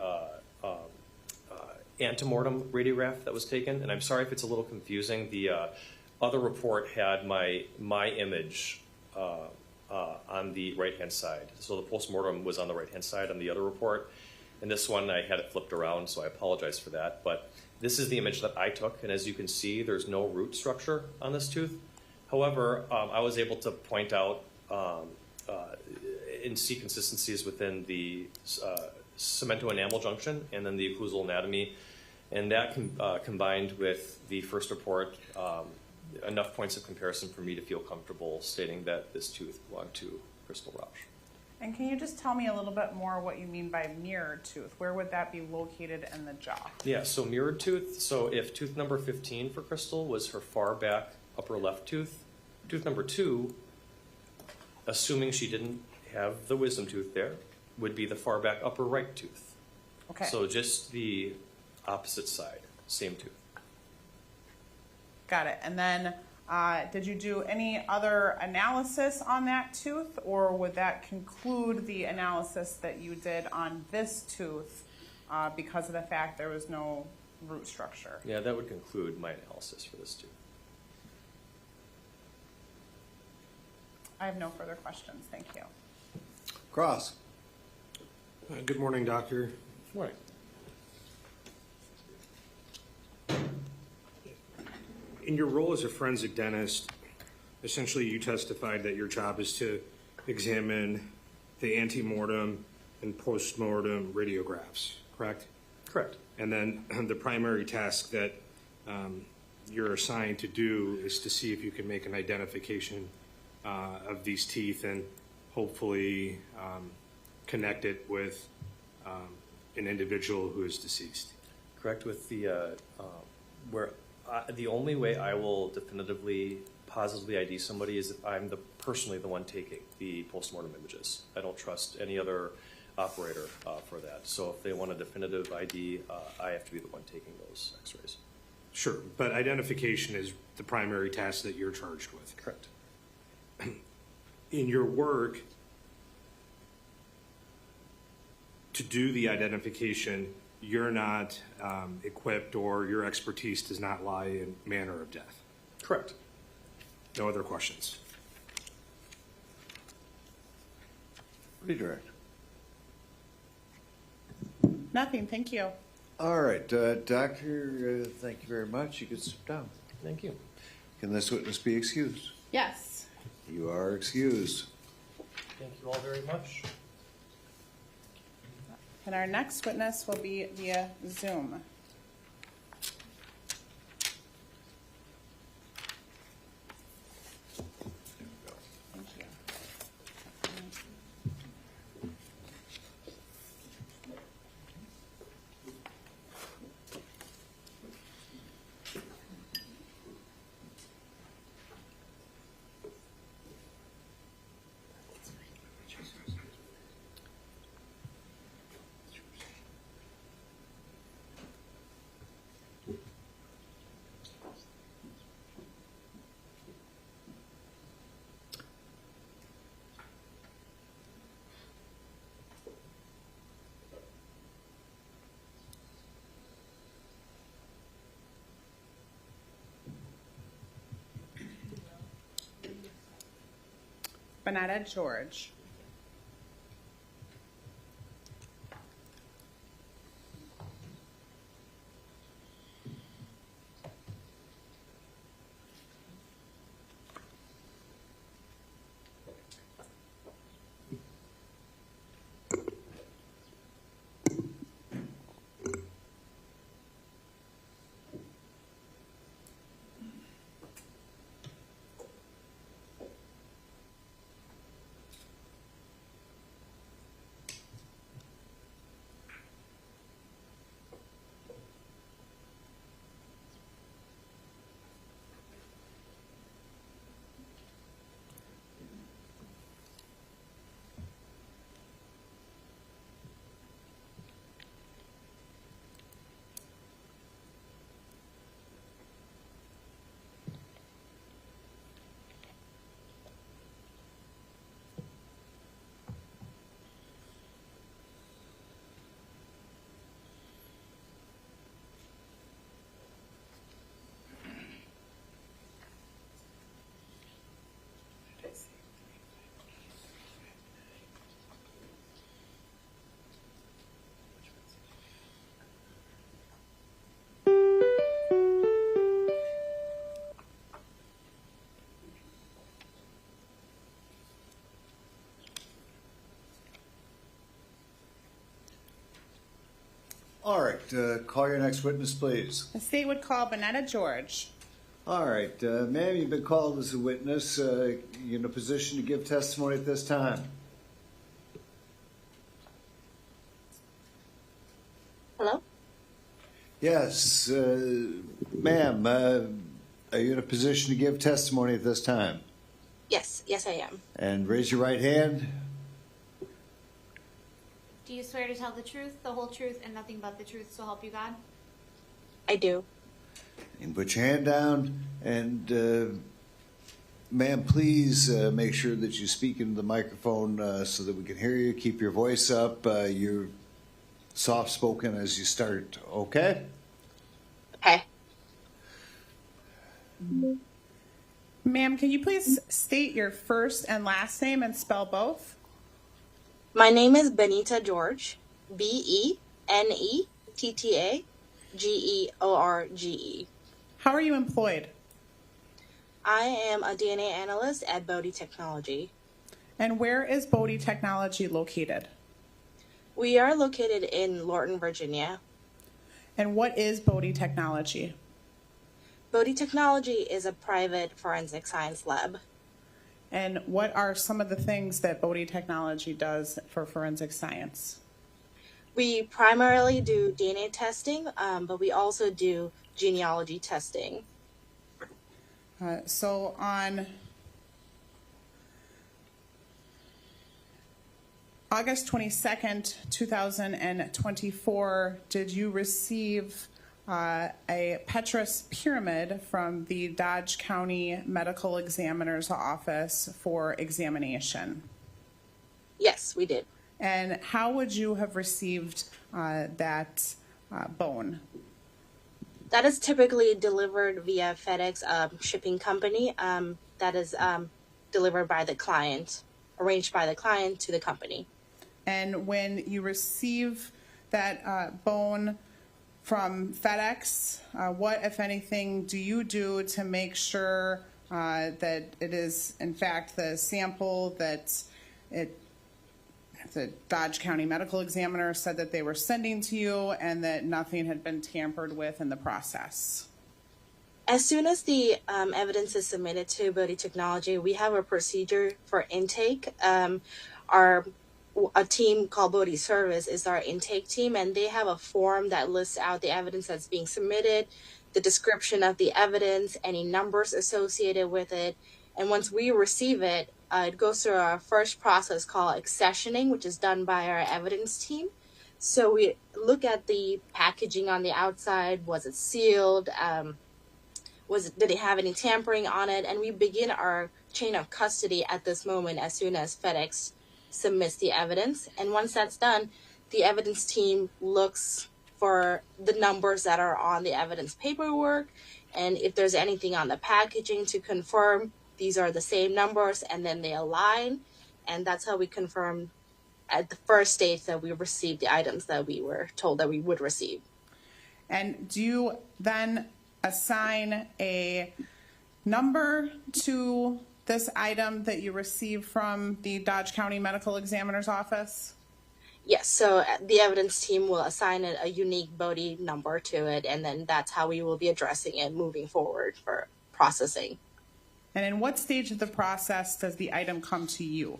antemortem radiograph that was taken. And I'm sorry if it's a little confusing. The other report had my image on the right-hand side. So the postmortem was on the right-hand side on the other report. And this one, I had it flipped around, so I apologize for that. But this is the image that I took, and as you can see, there's no root structure on this tooth. However, I was able to point out and see consistencies within the cemento-enamel junction and then the occlusal anatomy. And that combined with the first report, enough points of comparison for me to feel comfortable stating that this tooth belonged to Crystal Rasch. And can you just tell me a little bit more what you mean by mirrored tooth? Where would that be located in the jaw? Yeah, so mirrored tooth. So if tooth number 15 for Crystal was her far back upper left tooth, tooth number 2, assuming she didn't have the wisdom tooth there would be the far back upper right tooth. Okay. So just the opposite side, same tooth. Got it. And then, did you do any other analysis on that tooth, or would that conclude the analysis that you did on this tooth because of the fact there was no root structure? Yeah, that would conclude my analysis for this tooth. I have no further questions. Thank you. Cross. Good morning, doctor. Right. In your role as a forensic dentist, essentially you testified that your job is to examine the ante-mortem and post-mortem radiographs, correct? Correct. And then the primary task that you're assigned to do is to see if you can make an identification of these teeth and hopefully connect it with an individual who is deceased. Correct. With the the only way I will definitively, positively ID somebody is if I'm personally the one taking the postmortem images. I don't trust any other operator for that. So if they want a definitive ID, I have to be the one taking those X-rays. Sure, but identification is the primary task that you're charged with. Correct. In your work, to do the identification, you're not equipped, or your expertise does not lie in manner of death. Correct. No other questions? Redirect. Nothing. Thank you. All right, doctor, thank you very much. You can sit down. Thank you. Can this witness be excused? Yes. You are excused. Thank you all very much. And our next witness will be via Zoom. Thank you. Bonetta George. All right, call your next witness, please. The state would call Bonetta George. All right, ma'am, you've been called as a witness. You're in a position to give testimony at this time. Hello? Yes, ma'am, are you in a position to give testimony at this time? Yes, I am. And raise your right hand. Do you swear to tell the truth, the whole truth, and nothing but the truth, so help you God? I do. And put your hand down, and ma'am, please make sure that you speak into the microphone so that we can hear you. Keep your voice up. You're soft-spoken as you start, okay? Okay. Ma'am, can you please state your first and last name and spell both? My name is Benita George, BENETTA George. How are you employed? I am a DNA analyst at Bodie Technology. And where is Bodie Technology located? We are located in Lorton, Virginia. And what is Bodie Technology? Bodie Technology is a private forensic science lab. And what are some of the things that Bodie Technology does for forensic science? We primarily do DNA testing, but we also do genealogy testing. So on August 22nd, 2024, did you receive a Petrus pyramid from the Dodge County Medical Examiner's Office for examination? Yes, we did. And how would you have received that bone? That is typically delivered via FedEx shipping company. That is delivered by the client, arranged by the client to the company. And when you receive that bone from FedEx, what, if anything, do you do to make sure that it is, in fact, the sample that the Dodge County Medical Examiner said that they were sending to you, and that nothing had been tampered with in the process? As soon as the evidence is submitted to Bodie Technology, we have a procedure for intake. A team called Bodie Service is our intake team, and they have a form that lists out the evidence that's being submitted, the description of the evidence, any numbers associated with it. And once we receive it, it goes through our first process called accessioning, which is done by our evidence team. So we look at the packaging on the outside. Was it sealed? Did it have any tampering on it? And we begin our chain of custody at this moment as soon as FedEx submits the evidence. And once that's done, the evidence team looks for the numbers that are on the evidence paperwork, and if there's anything on the packaging to confirm these are the same numbers, and then they align. And that's how we confirm at the first stage that we received the items that we were told that we would receive. And do you then assign a number to this item that you received from the Dodge County Medical Examiner's Office? Yes, so the evidence team will assign it a unique Bodie number to it, and then that's how we will be addressing it moving forward for processing. And in what stage of the process does the item come to you?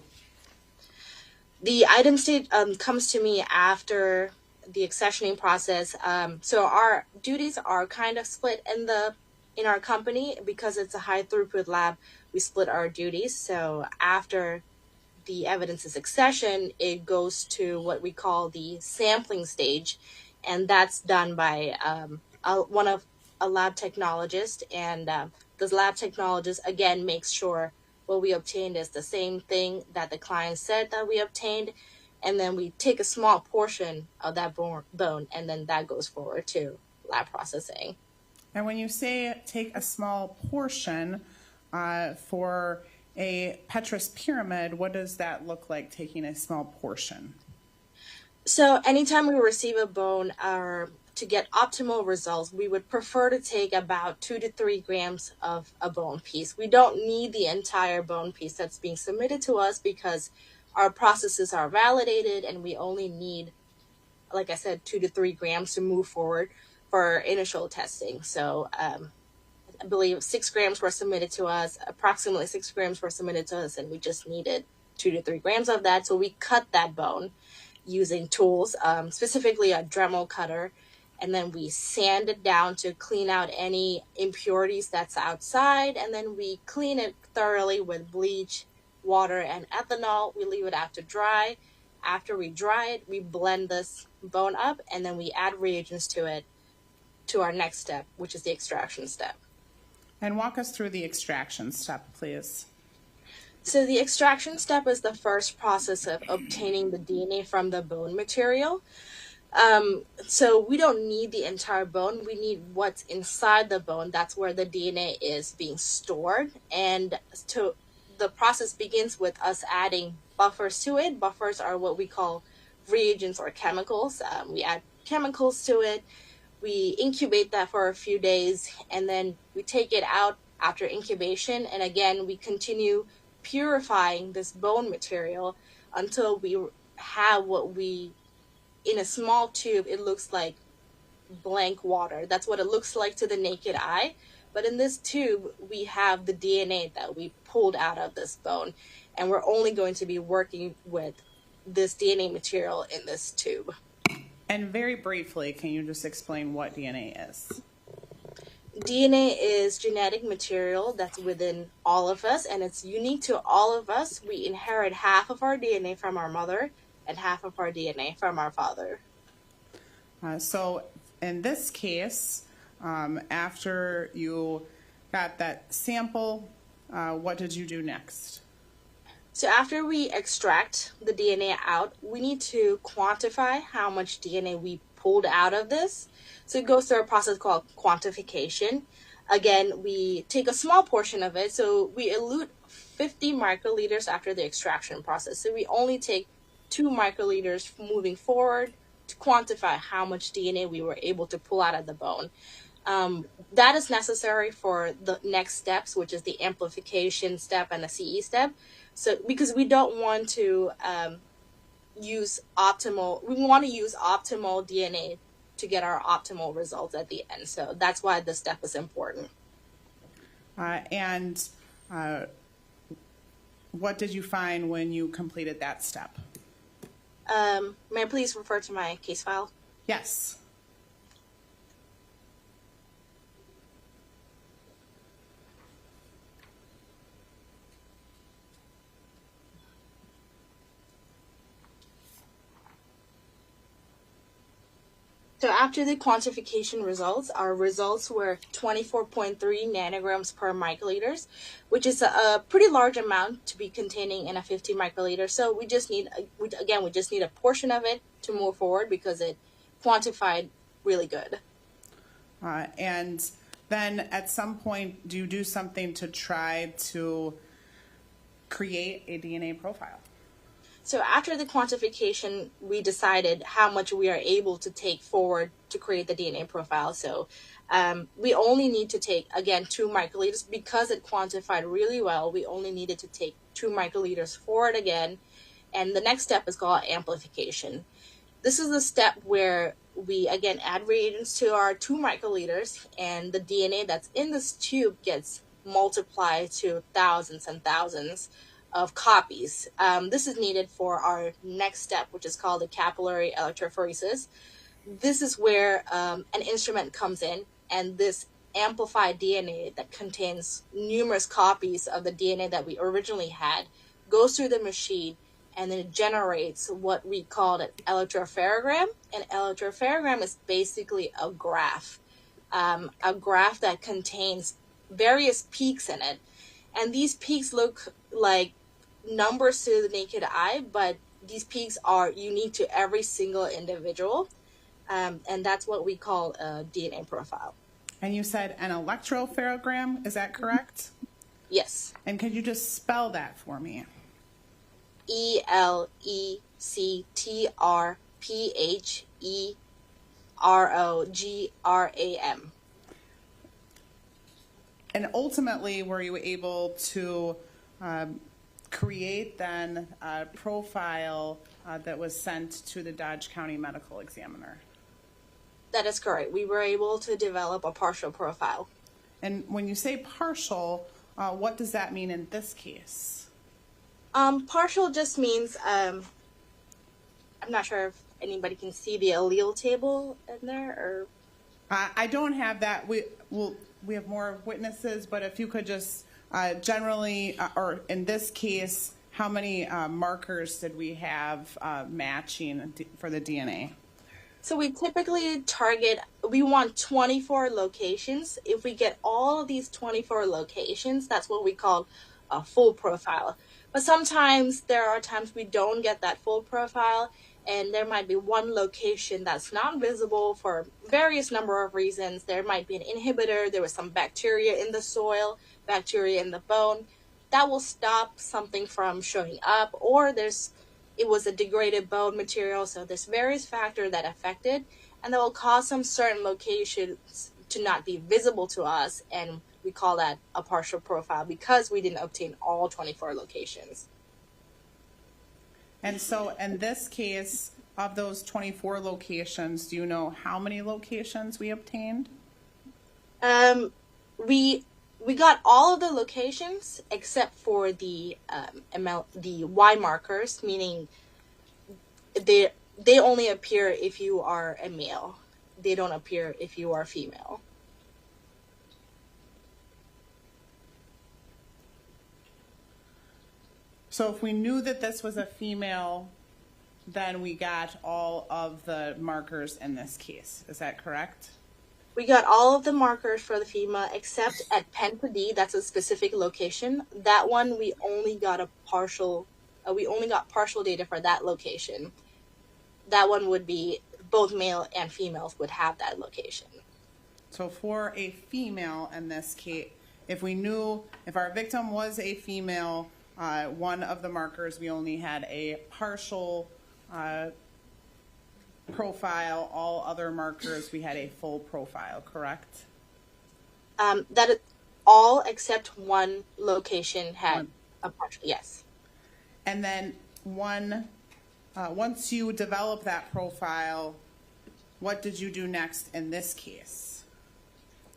The item stage comes to me after the accessioning process. So our duties are kind of split in our company because it's a high throughput lab. We split our duties. So after the evidence is accessioned, it goes to what we call the sampling stage, and that's done by a lab technologist. And this lab technologist again makes sure what we obtained is the same thing that the client said that we obtained, and then we take a small portion of that bone, and then that goes forward to lab processing. And when you say take a small portion for a Petrus pyramid, what does that look like, taking a small portion? So anytime we receive a bone, to get optimal results, we would prefer to take about 2 to 3 grams of a bone piece. We don't need the entire bone piece that's being submitted to us because our processes are validated, and we only need, like I said, 2 to 3 grams to move forward for initial testing. So I believe 6 grams were submitted to us, approximately 6 grams were submitted to us, and we just needed 2 to 3 grams of that. So we cut that bone using tools, specifically a Dremel cutter, and then we sand it down to clean out any impurities that's outside, and then we clean it thoroughly with bleach, water, and ethanol. We leave it out to dry, After we dry it, we blend this bone up, and then we add reagents to it to our next step, which is the extraction step. And walk us through the extraction step, please. So the extraction step is the first process of obtaining the DNA from the bone material. So we don't need the entire bone. We need what's inside the bone. That's where the DNA is being stored. And the process begins with us adding buffers to it. Buffers are what we call reagents or chemicals. We add chemicals to it. We incubate that for a few days, and then we take it out after incubation. And again, we continue purifying this bone material until we have in a small tube, it looks like blank water. That's what it looks like to the naked eye. But in this tube, we have the DNA that we pulled out of this bone. And we're only going to be working with this DNA material in this tube. And very briefly, can you just explain what DNA is? DNA is genetic material that's within all of us, and it's unique to all of us. We inherit half of our DNA from our mother and half of our DNA from our father. So in this case, after you got that sample, what did you do next? So after we extract the DNA out, we need to quantify how much DNA we pulled out of this. So it goes through a process called quantification. Again, we take a small portion of it. So we elute 50 microliters after the extraction process. So we only take 2 microliters moving forward to quantify how much DNA we were able to pull out of the bone. That is necessary for the next steps, which is the amplification step and the CE step. So because we don't want to use optimal DNA to get our optimal results at the end. So that's why this step is important. And what did you find when you completed that step? May I please refer to my case file? Yes. So after the quantification results, our results were 24.3 nanograms per microliters, which is a pretty large amount to be containing in a 50 microliter. So we just need a portion of it to move forward because it quantified really good. And then at some point, do you do something to try to create a DNA profile? So after the quantification, we decided how much we are able to take forward to create the DNA profile. So we only need to take, again, 2 microliters. Because it quantified really well, we only needed to take 2 microliters forward again. And the next step is called amplification. This is the step where we, again, add reagents to our 2 microliters, and the DNA that's in this tube gets multiplied to thousands and thousands of copies. This is needed for our next step, which is called the capillary electrophoresis. This is where an instrument comes in, and this amplified DNA that contains numerous copies of the DNA that we originally had goes through the machine, and then it generates what we call an electropherogram. An electropherogram is basically a graph that contains various peaks in it. And these peaks look like numbers to the naked eye, but these peaks are unique to every single individual. And that's what we call a DNA profile. And you said an electropherogram, is that correct? Yes. And could you just spell that for me? ELECTROPHEROGRAM. And ultimately, were you able to create then a profile that was sent to the Dodge County Medical Examiner? That is correct. We were able to develop a partial profile. And when you say partial, what does that mean in this case? Partial just means, I'm not sure if anybody can see the allele table in there, or... I don't have that. We have more witnesses, but if you could just generally, or in this case, how many markers did we have matching for the DNA? So we typically we want 24 locations. If we get all of these 24 locations, that's what we call a full profile. But sometimes there are times we don't get that full profile, and there might be one location that's not visible for various number of reasons. There might be an inhibitor, there was some bacteria in the soil, bacteria in the bone. That will stop something from showing up, or it was a degraded bone material, so there's various factors that affected, and that will cause some certain locations to not be visible to us, and we call that a partial profile because we didn't obtain all 24 locations. And so in this case, of those 24 locations, do you know how many locations we obtained? We got all of the locations except for the Y markers, meaning they only appear if you are a male. They don't appear if you are female. So if we knew that this was a female, then we got all of the markers in this case. Is that correct? We got all of the markers for the female except at Penta D, that's a specific location. That one we only got partial data for that location. That one would be both male and females would have that location. So for a female in this case, if our victim was a female, one of the markers we only had a partial profile, all other markers we had a full profile, correct? That is all except one location had a partial, yes. And then once you develop that profile, what did you do next in this case?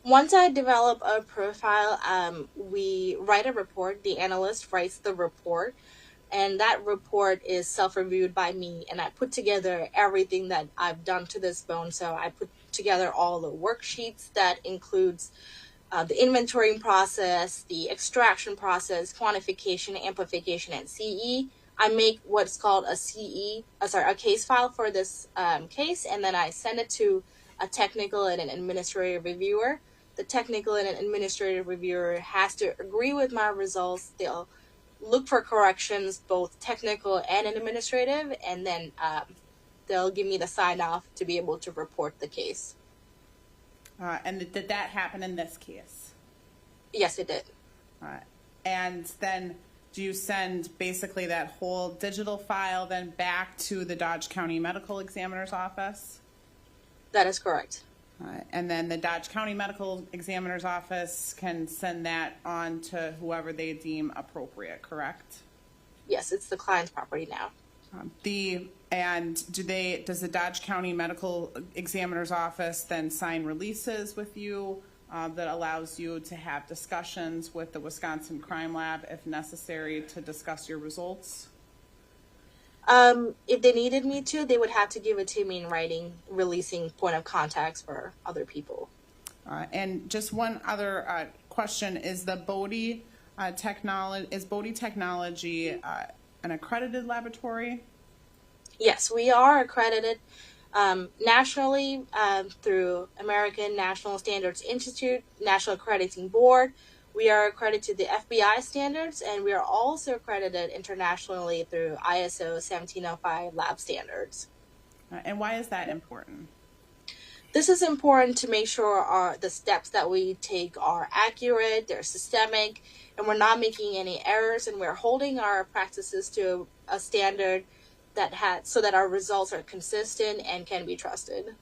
Once I develop a profile, we write a report. The analyst writes the report, and that report is self-reviewed by me, and I put together everything that I've done to this bone. So I put together all the worksheets that includes the inventorying process, the extraction process, quantification, amplification, and CE. I make what's called a case file for this case, and then I send it to a technical and an administrative reviewer. The technical and an administrative reviewer has to agree with my results. They'll look for corrections, both technical and administrative, and then they'll give me the sign-off to be able to report the case. And did that happen in this case? Yes, it did. And then do you send basically that whole digital file then back to the Dodge County Medical Examiner's office? That is correct. And then the Dodge County Medical Examiner's office can send that on to whoever they deem appropriate, correct? Yes, it's the client's property now. Does the Dodge County Medical Examiner's office then sign releases with you that allows you to have discussions with the Wisconsin Crime Lab if necessary to discuss your results? If they needed me to, they would have to give it to me in writing, releasing point of contacts for other people. And just one other question: is the Bodie Technology an accredited laboratory? Yes, we are accredited nationally through American National Standards Institute, National Accrediting Board. We are accredited to the FBI standards, and we are also accredited internationally through ISO 1705 lab standards. And why is that important? This is important to make sure the steps that we take are accurate, they're systemic, and we're not making any errors, and we're holding our practices to a standard so that our results are consistent and can be trusted.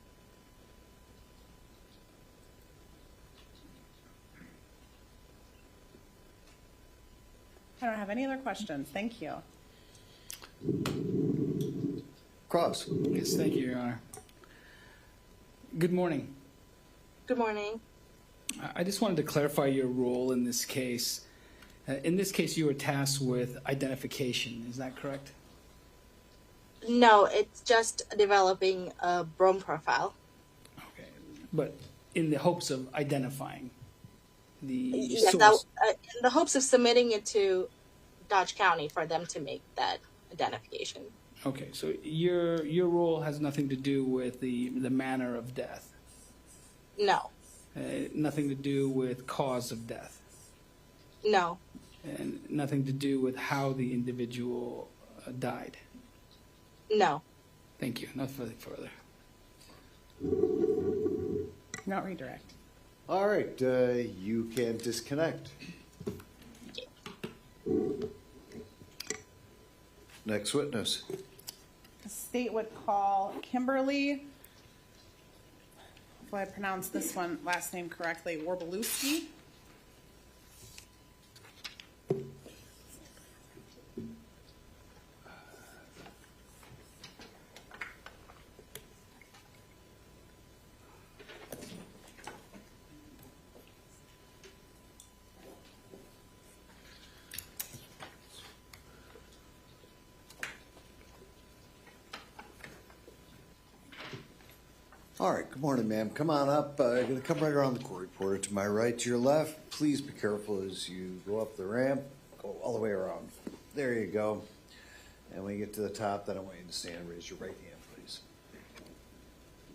I don't have any other questions. Thank you. Cross. Yes, thank you, Your Honor. Good morning. Good morning. I just wanted to clarify your role in this case. In this case, you were tasked with identification. Is that correct? No, it's just developing a bone profile. Okay, but in the hopes of identifying the Yes, source. in the hopes of submitting it to Dodge County for them to make that identification. Okay, so your role has nothing to do with the manner of death, No, nothing to do with cause of death, no, and nothing to do with how the individual died. no. Thank you. Nothing further. Not redirect. All right, you can disconnect. Next witness. The state would call Kimberly, if I pronounce this one last name correctly, Warbalewski. All right, good morning, ma'am. Come on up. You're going to come right around the court reporter to my right, to your left. Please be careful as you go up the ramp. Go all the way around. There you go. And when you get to the top, then I want you to stand and raise your right hand, please.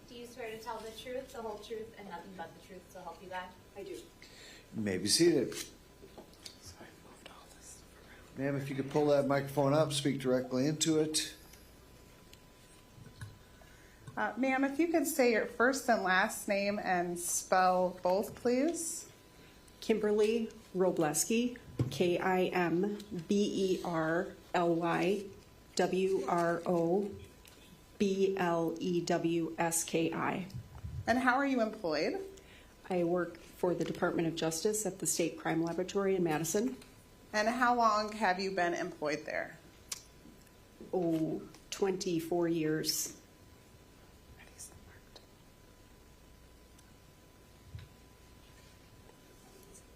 Do you swear to tell the truth, the whole truth, and nothing but the truth, so help you God? I do. You may be seated. Ma'am, if you could pull that microphone up, speak directly into it. Ma'am, if you could say your first and last name and spell both, please. Kimberly Wrobleski, Kimberly Wrobleski. And how are you employed? I work for the Department of Justice at the State Crime Laboratory in Madison. And how long have you been employed there? 24 years.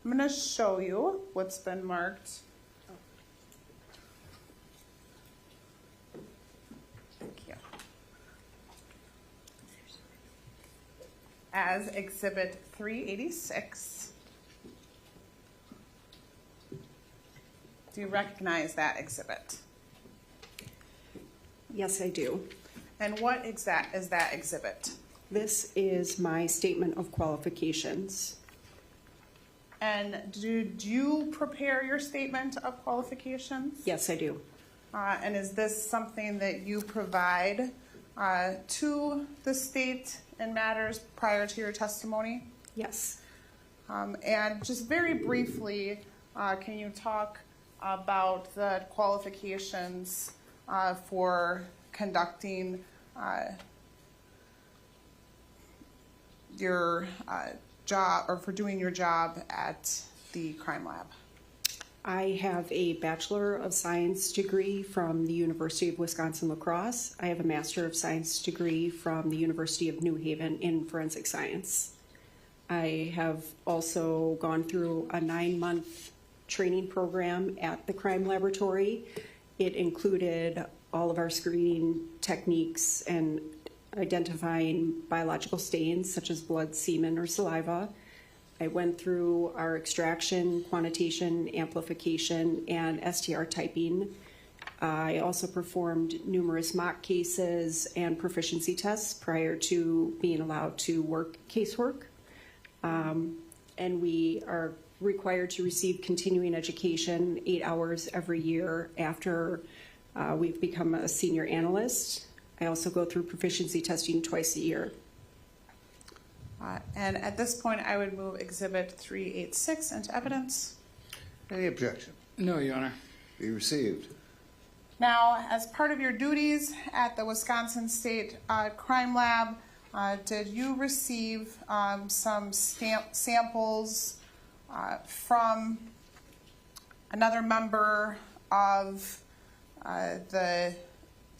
I'm going to show you what's been marked. Thank you. As Exhibit 386. Do you recognize that exhibit? Yes, I do. And what exact is that exhibit? This is my statement of qualifications. And did you prepare your statement of qualifications? Yes, I do. And is this something that you provide to the state in matters prior to your testimony? Yes. And just very briefly, can you talk about the qualifications for conducting your job, or for doing your job at the crime lab? I have a Bachelor of Science degree from the University of Wisconsin-La Crosse. I have a Master of Science degree from the University of New Haven in Forensic Science. I have also gone through a 9-month training program at the crime laboratory. It included all of our screening techniques and identifying biological stains such as blood, semen, or saliva. I went through our extraction, quantitation, amplification, and STR typing. I also performed numerous mock cases and proficiency tests prior to being allowed to work casework. And we are required to receive continuing education 8 hours every year after we've become a senior analyst. I also go through proficiency testing twice a year. And at this point, I would move Exhibit 386 into evidence. Any objection? No, Your Honor. Be received. Now, as part of your duties at the Wisconsin State Crime Lab, did you receive some samples from another member of the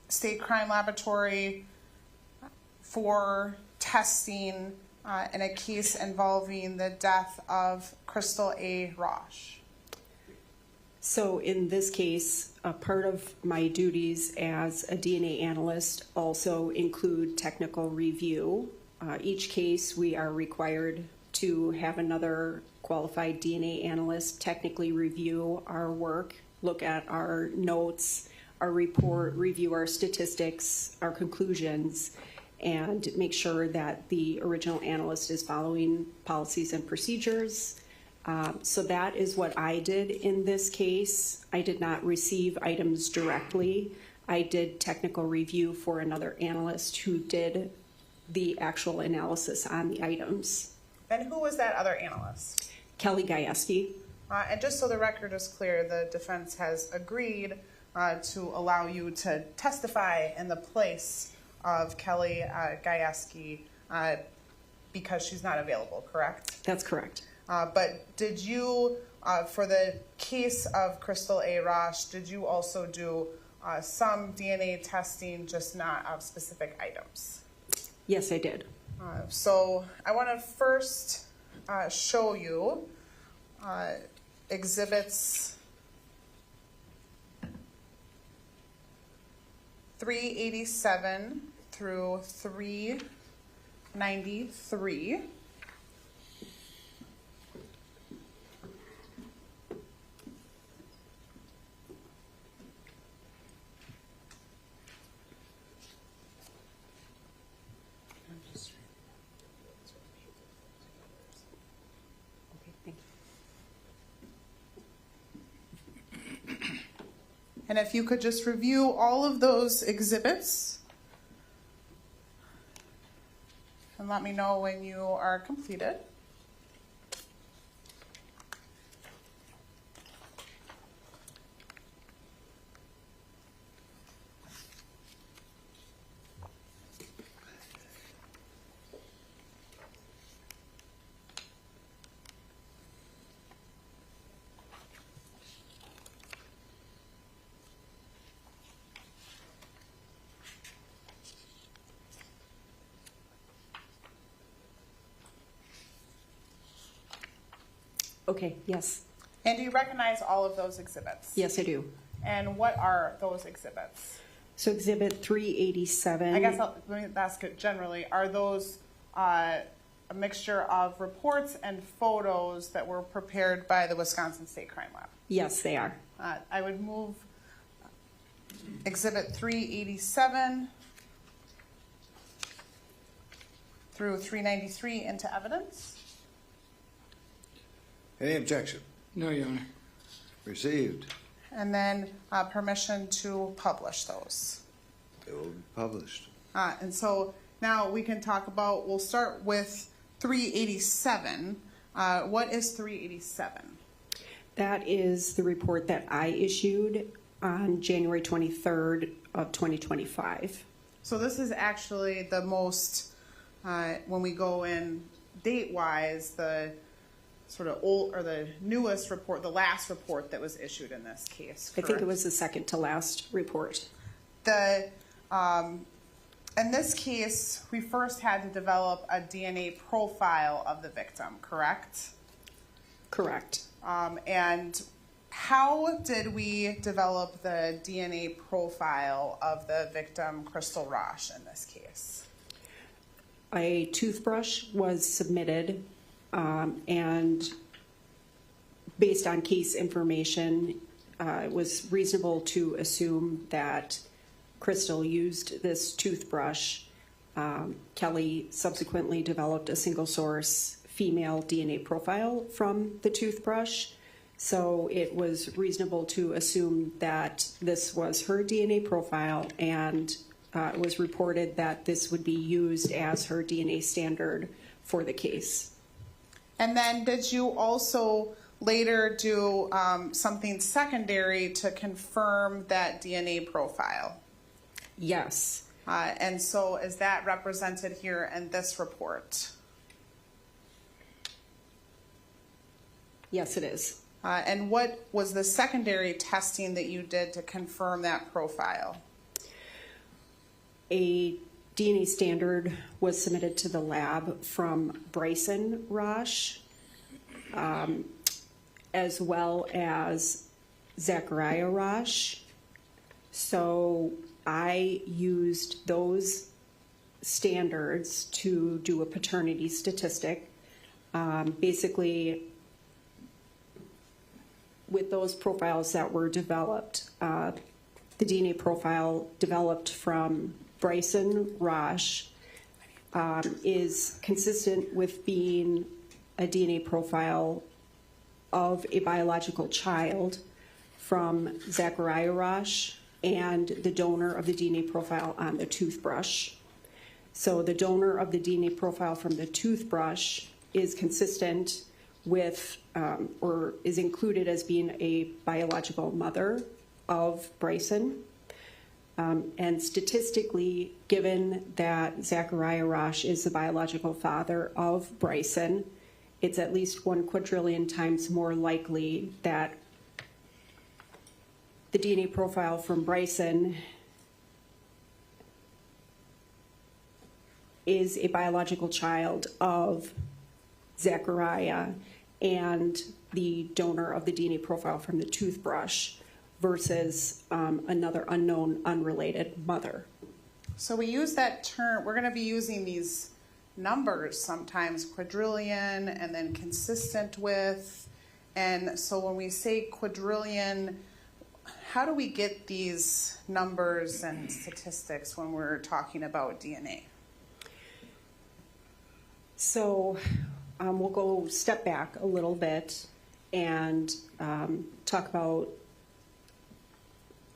State Crime Laboratory for testing in a case involving the death of Crystal A. Rasch? So in this case, a part of my duties as a DNA analyst also include technical review. Each case we are required to have another qualified DNA analyst technically review our work look at our notes, our report, review our statistics, our conclusions, and make sure that the original analyst is following policies and procedures. So that is what I did in this case. I did not receive items directly. I did technical review for another analyst who did the actual analysis on the items. And who was that other analyst? Kelly Gajewski. And just so the record is clear, the defense has agreed to allow you to testify in the place of Kelly Gajewski because she's not available, correct? That's correct. But did you, for the case of Crystal A. Rasch, did you also do some DNA testing, just not of specific items? Yes, I did. So I want to first show you exhibits 387 through 393. Okay, thank you. And if you could just review all of those exhibits and let me know when you are completed. Okay, yes. And do you recognize all of those exhibits? Yes, I do. And what are those exhibits? So exhibit 387. I guess let me ask it generally. Are those a mixture of reports and photos that were prepared by the Wisconsin State Crime Lab? Yes, they are. I would move exhibit 387 through 393 into evidence. Any objection? No, Your Honor. Received. And then permission to publish those. They will be published. And so now we can talk about, we'll start with 387. What is 387? That is the report that I issued on January 23rd of 2025. So this is actually the most, when we go in date-wise, the sort of old or the newest report, the last report that was issued in this case. I think it was the second to last report. In this case, we first had to develop a DNA profile of the victim, correct? Correct. And how did we develop the DNA profile of the victim, Crystal Rasch, in this case? A toothbrush was submitted, and based on case information, it was reasonable to assume that Crystal used this toothbrush. Kelly subsequently developed a single source female DNA profile from the toothbrush. So it was reasonable to assume that this was her DNA profile, and it was reported that this would be used as her DNA standard for the case. And then did you also later do something secondary to confirm that DNA profile? Yes. And so is that represented here in this report? Yes, it is. And what was the secondary testing that you did to confirm that profile? A DNA standard was submitted to the lab from Bryson Rasch, as well as Zachariah Rasch. So I used those standards to do a paternity statistic. Basically, with those profiles that were developed, the DNA profile developed from Bryson Rasch is consistent with being a DNA profile of a biological child from Zachariah Rasch and the donor of the DNA profile on the toothbrush. So the donor of the DNA profile from the toothbrush is consistent with or is included as being a biological mother of Bryson. And statistically, given that Zachariah Rasch is the biological father of Bryson, it's at least 1 quadrillion times more likely that the DNA profile from Bryson is a biological child of Zachariah and the donor of the DNA profile from the toothbrush versus another unknown, unrelated mother. So we use that term, we're going to be using these numbers sometimes, quadrillion and then consistent with. And so when we say quadrillion, how do we get these numbers and statistics when we're talking about DNA? So we'll go step back a little bit and talk about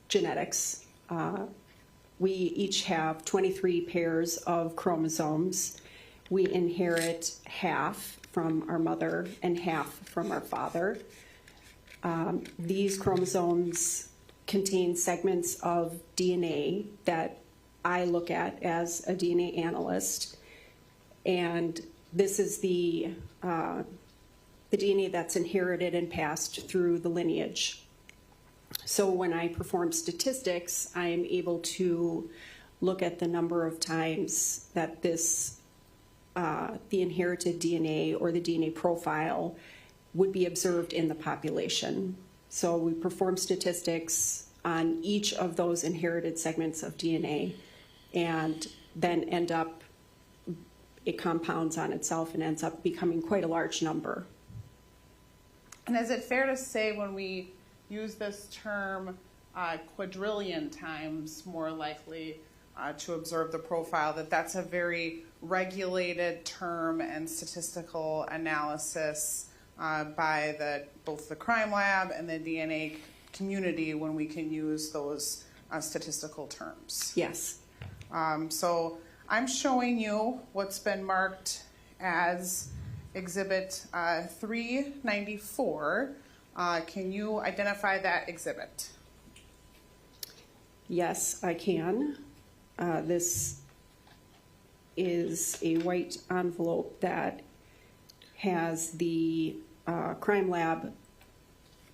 genetics. We each have 23 pairs of chromosomes. We inherit half from our mother and half from our father. These chromosomes contain segments of DNA that I look at as a DNA analyst, and this is the DNA that's inherited and passed through the lineage. So when I perform statistics, I am able to look at the number of times that this, the inherited DNA or the DNA profile would be observed in the population. So we perform statistics on each of those inherited segments of DNA and then end up, it compounds on itself and ends up becoming quite a large number. And is it fair to say when we use this term quadrillion times more likely to observe the profile, that that's a very regulated term and statistical analysis by both the crime lab and the DNA community when we can use those statistical terms? Yes. So I'm showing you what's been marked as Exhibit 394. Can you identify that exhibit? Yes, I can. This is a white envelope that has the crime lab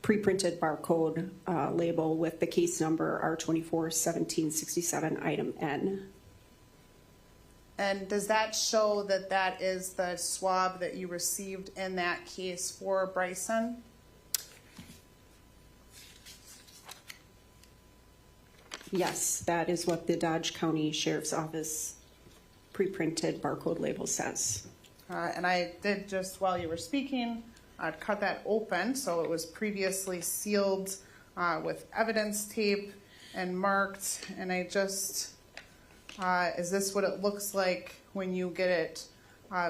pre-printed barcode label with the case number R241767 item N. And does that show that that is the swab that you received in that case for Bryson? Yes, that is what the Dodge County Sheriff's Office pre-printed barcode label says. And I did just while you were speaking, cut that open, so it was previously sealed with evidence tape and marked. And I just, is this what it looks like when you get it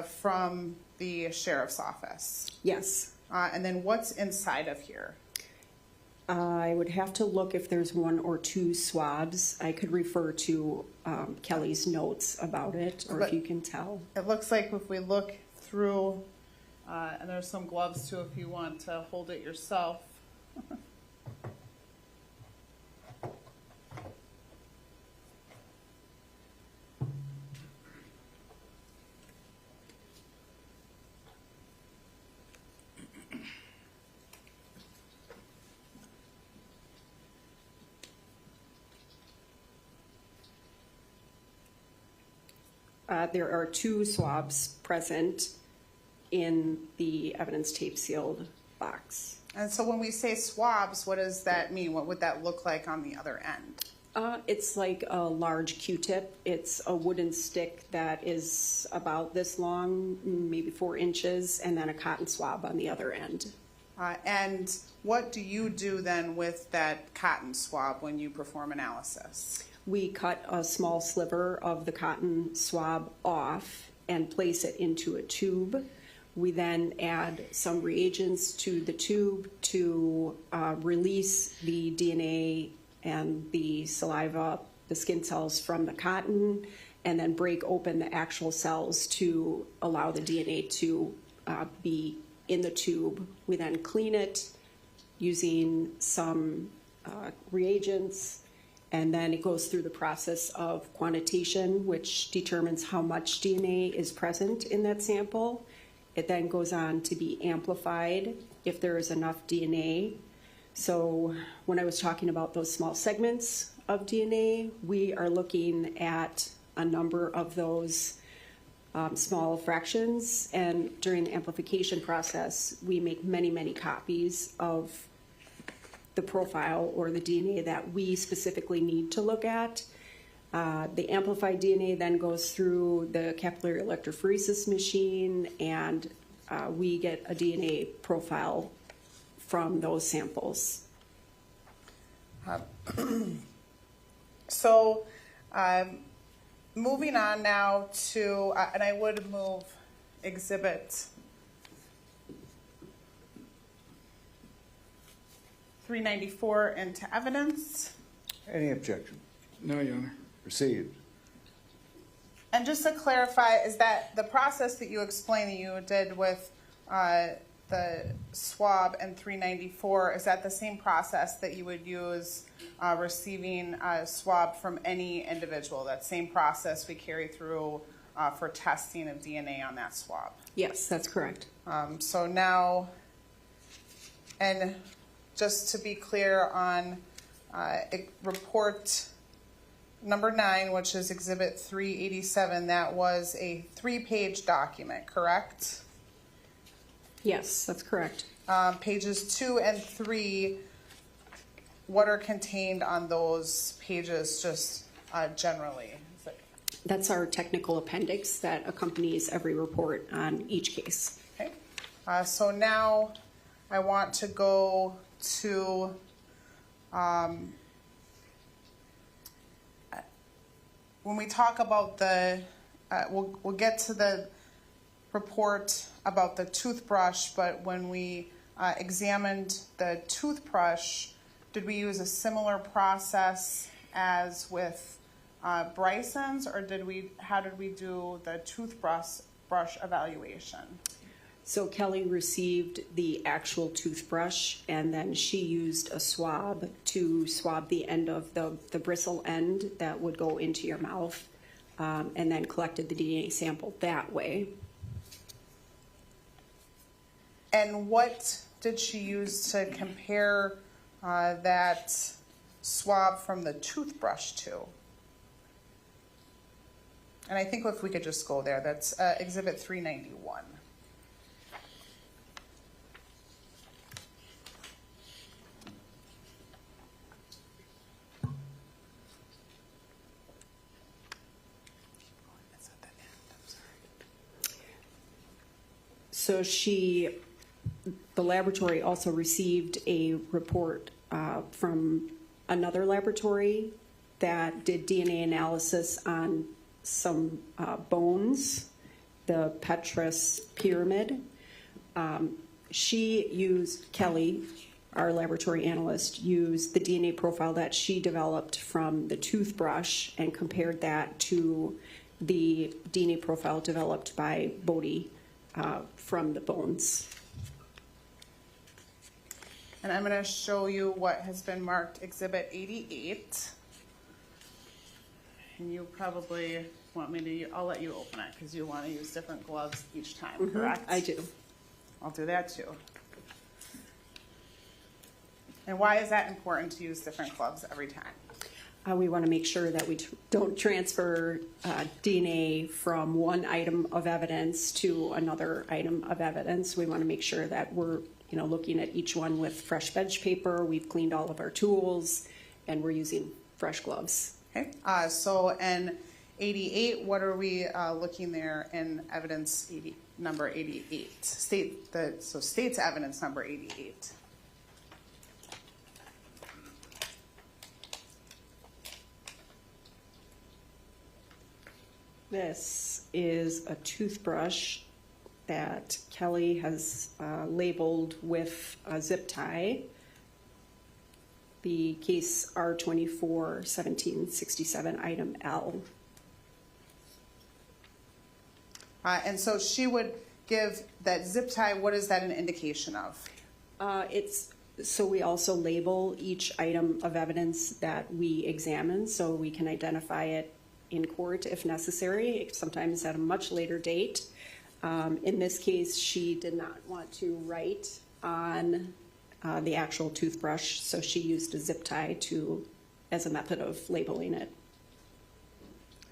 from the sheriff's office? Yes. And then what's inside of here? I would have to look if there's 1 or 2 swabs. I could refer to Kelly's notes about it, or if you can tell. It looks like if we look through, and there's some gloves too if you want to hold it yourself. There are 2 swabs present in the evidence tape sealed box. And so when we say swabs, what does that mean? What would that look like on the other end? It's like a large Q-tip. It's a wooden stick that is about this long, maybe 4 inches, and then a cotton swab on the other end. And what do you do then with that cotton swab when you perform analysis? We cut a small sliver of the cotton swab off and place it into a tube. We then add some reagents to the tube to release the DNA and the saliva, the skin cells from the cotton, and then break open the actual cells to allow the DNA to be in the tube. We then clean it using some reagents, and then it goes through the process of quantitation, which determines how much DNA is present in that sample. It then goes on to be amplified if there is enough DNA. So when I was talking about those small segments of DNA, we are looking at a number of those small fractions, and during the amplification process, we make many, many copies of the profile or the DNA that we specifically need to look at. The amplified DNA then goes through the capillary electrophoresis machine, and we get a DNA profile from those samples. So moving on now to, and I would move Exhibit 394 into evidence. Any objection? No, Your Honor. Received. And just to clarify, is that the process that you explained that you did with the swab and 394, is that the same process that you would use receiving a swab from any individual? That same process we carry through for testing of DNA on that swab? Yes, that's correct. So now, and just to be clear on report number 9, which is Exhibit 387, that was a 3-page document, correct? Yes, that's correct. Pages 2 and 3, what are contained on those pages just generally? That's our technical appendix that accompanies every report on each case. Okay. So now I want to go to when we talk about the, we'll get to the report about the toothbrush, but when we examined the toothbrush, did we use a similar process as with Bryson's, or how did we do the toothbrush evaluation? So Kelly received the actual toothbrush, and then she used a swab to swab the end of the bristle end that would go into your mouth, and then collected the DNA sample that way. And what did she use to compare that swab from the toothbrush to? And I think if we could just go there, that's Exhibit 391. So the laboratory also received a report from another laboratory that did DNA analysis on some bones, the Petrus pyramid. Kelly, our laboratory analyst, used the DNA profile that she developed from the toothbrush and compared that to the DNA profile developed by Bodie from the bones. And I'm going to show you what has been marked Exhibit 88. And you probably want me to, I'll let you open it because you want to use different gloves each time, correct? I do. I'll do that too. And why is that important to use different gloves every time? We want to make sure that we don't transfer DNA from one item of evidence to another item of evidence. We want to make sure that we're looking at each one with fresh veg paper. We've cleaned all of our tools, and we're using fresh gloves. Okay. So in 88, what are we looking there in evidence 80? number 88. State's evidence number 88. This is a toothbrush that Kelly has labeled with a zip tie. The case R24-1767, item L. And so she would give that zip tie, what is that an indication of? So we also label each item of evidence that we examine so we can identify it in court if necessary, sometimes at a much later date. In this case, she did not want to write on the actual toothbrush, so she used a zip tie as a method of labeling it.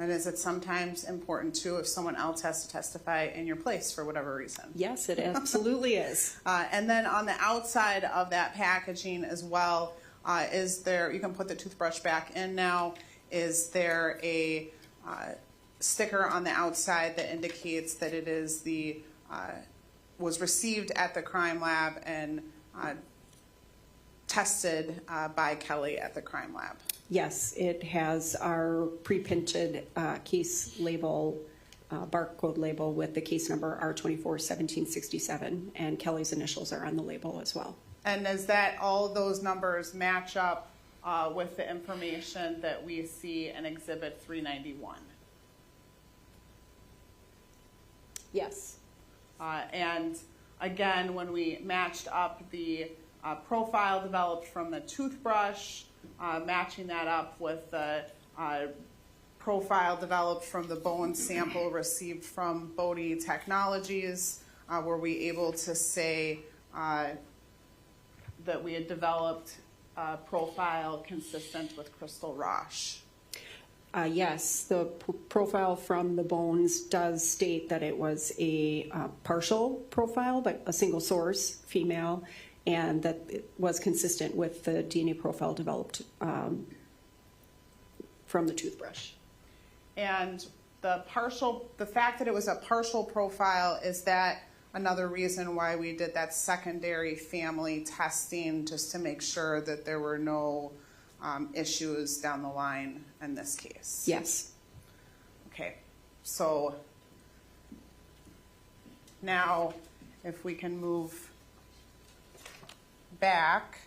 And is it sometimes important too if someone else has to testify in your place for whatever reason? Yes, it absolutely is. And then on the outside of that packaging as well, is there, you can put the toothbrush back in now, is there a sticker on the outside that indicates that it is was received at the crime lab and tested by Kelly at the crime lab? Yes, it has our pre-printed case label, barcode label with the case number R24-1767, and Kelly's initials are on the label as well. And does that, all of those numbers match up with the information that we see in Exhibit 391? Yes. And again, when we matched up the profile developed from the toothbrush, matching that up with the profile developed from the bone sample received from Bodie Technologies, were we able to say that we had developed a profile consistent with Crystal Rasch? Yes, the profile from the bones does state that it was a partial profile, but a single source, female, and that it was consistent with the DNA profile developed from the toothbrush. And the fact that it was a partial profile, is that another reason why we did that secondary family testing, just to make sure that there were no issues down the line in this case? Yes. Okay, so now if we can move back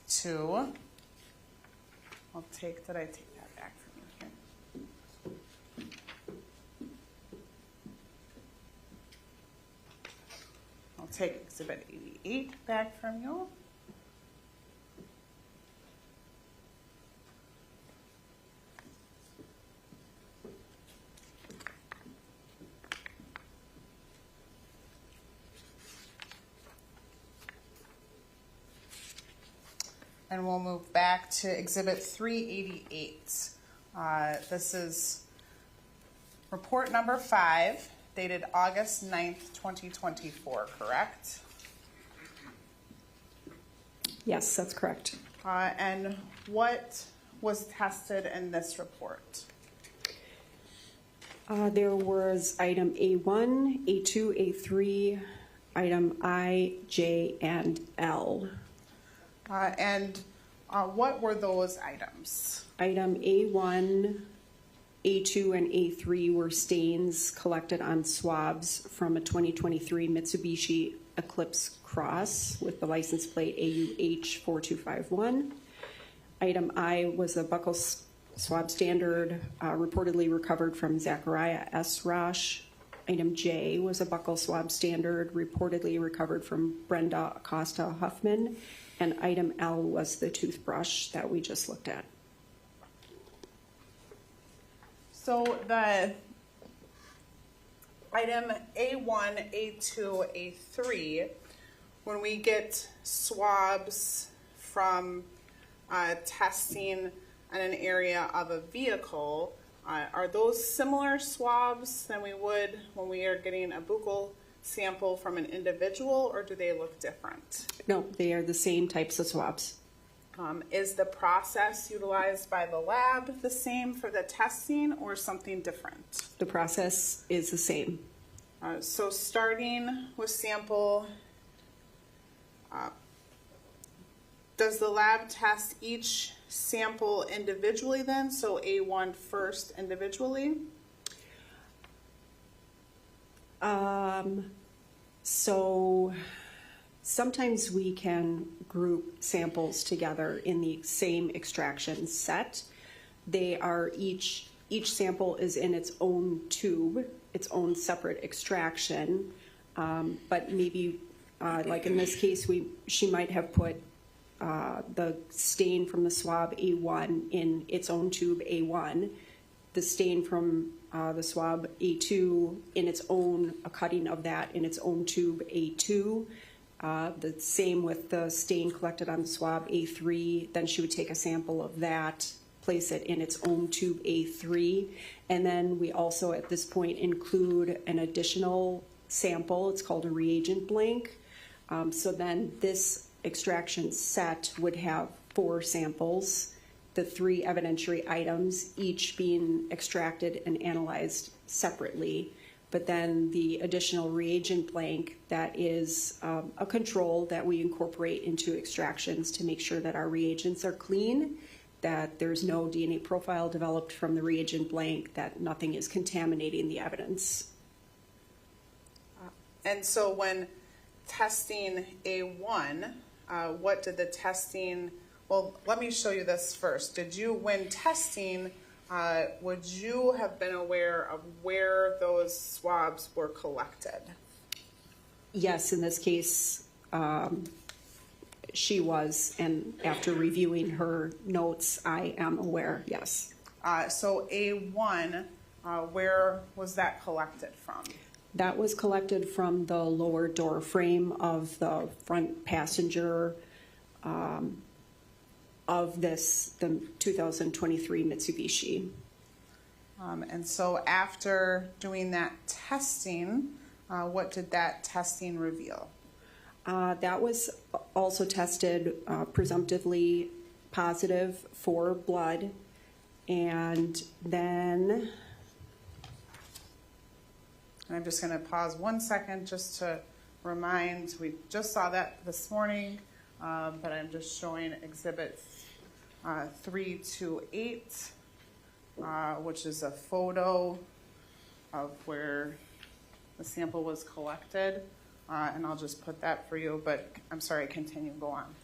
to, did I take that back from you here? I'll take Exhibit 88 back from you. And we'll move back to Exhibit 388. This is report number 5, dated August 9th, 2024, correct? Yes, that's correct. And what was tested in this report? There was item A1, A2, A3, item I, J, and L. And what were those items? Item A1, A2, and A3 were stains collected on swabs from a 2023 Mitsubishi Eclipse Cross with the license plate AUH4251. Item I was a buccal swab standard reportedly recovered from Zachariah Rasch. Item J was a buccal swab standard reportedly recovered from Brenda Acosta Huffman. And item L was the toothbrush that we just looked at. So the item A1, A2, A3, when we get swabs from testing in an area of a vehicle, are those similar swabs than we would when we are getting a buccal sample from an individual, or do they look different? No, they are the same types of swabs. Is the process utilized by the lab the same for the testing or something different? The process is the same. So starting with sample, does the lab test each sample individually then? So A1 first individually? So sometimes we can group samples together in the same extraction set. They are each sample is in its own tube, its own separate extraction. But maybe, like in this case, she might have put the stain from the swab A1 in its own tube A1, the stain from the swab A2 in its own, a cutting of that in its own tube A2. The same with the stain collected on the swab A3. Then she would take a sample of that, place it in its own tube A3. And then we also at this point include an additional sample. It's called a reagent blank. So then this extraction set would have 4 samples, the 3 evidentiary items, each being extracted and analyzed separately. But then the additional reagent blank, that is a control that we incorporate into extractions to make sure that our reagents are clean, that there's no DNA profile developed from the reagent blank, that nothing is contaminating the evidence. And so when testing A1, what did the testing, well, let me show you this first. Did you, when testing, would you have been aware of where those swabs were collected? Yes, in this case, she was, and after reviewing her notes, I am aware, yes. So A1, where was that collected from? That was collected from the lower door frame of the front passenger of the 2023 Mitsubishi. And so after doing that testing, what did that testing reveal? That was also tested presumptively positive for blood. And then I'm just going to pause 1 second just to remind, we just saw that this morning, but I'm just showing Exhibit 328, which is a photo of where the sample was collected. And I'll just put that for you, but I'm sorry, continue, go on.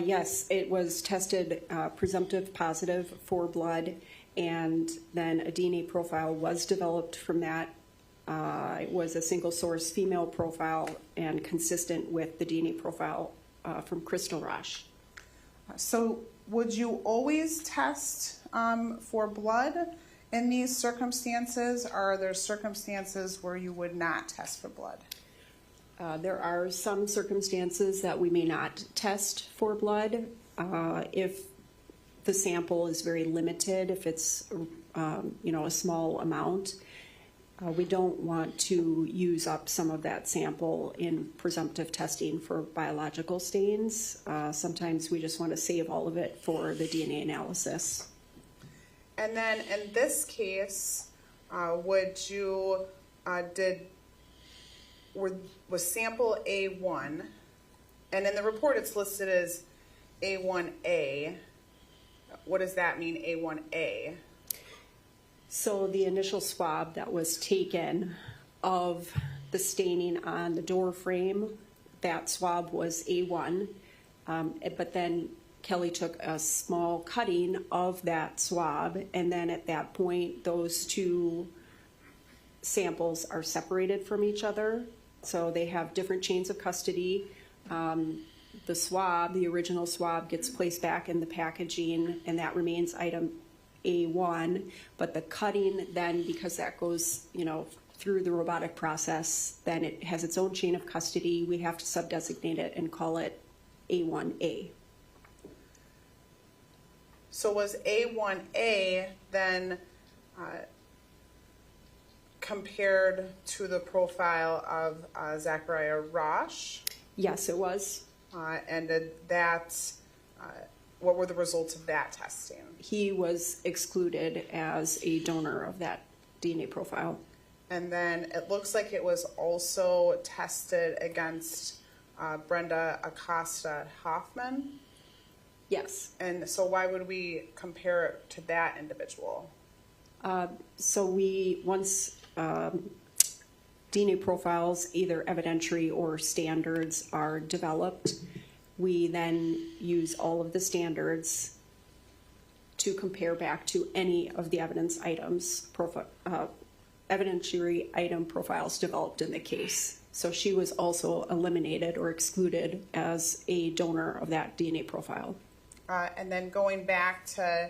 Yes, it was tested presumptive positive for blood, and then a DNA profile was developed from that. It was a single source female profile and consistent with the DNA profile from Crystal Rasch. So would you always test for blood in these circumstances, or are there circumstances where you would not test for blood? There are some circumstances that we may not test for blood. If the sample is very limited, if it's a small amount, we don't want to use up some of that sample in presumptive testing for biological stains. Sometimes we just want to save all of it for the DNA analysis. And then in this case, was sample A1, and in the report it's listed as A1A. What does that mean, A1A? So the initial swab that was taken of the staining on the door frame, that swab was A1, but then Kelly took a small cutting of that swab, and then at that point those 2 samples are separated from each other. So they have different chains of custody. The swab, the original swab, gets placed back in the packaging, and that remains item A1. But the cutting then, because that goes, through the robotic process, then it has its own chain of custody. We have to sub-designate it and call it A1A. So was A1A then compared to the profile of Zachariah Rasch? Yes, it was. And did that what were the results of that testing? He was excluded as a donor of that DNA profile. And then it looks like it was also tested against Brenda Acosta Hoffman. Yes. And so why would we compare it to that individual? So once DNA profiles, either evidentiary or standards, are developed, we then use all of the standards to compare back to any of the evidentiary item profiles developed in the case. So she was also eliminated or excluded as a donor of that DNA profile. And then going back to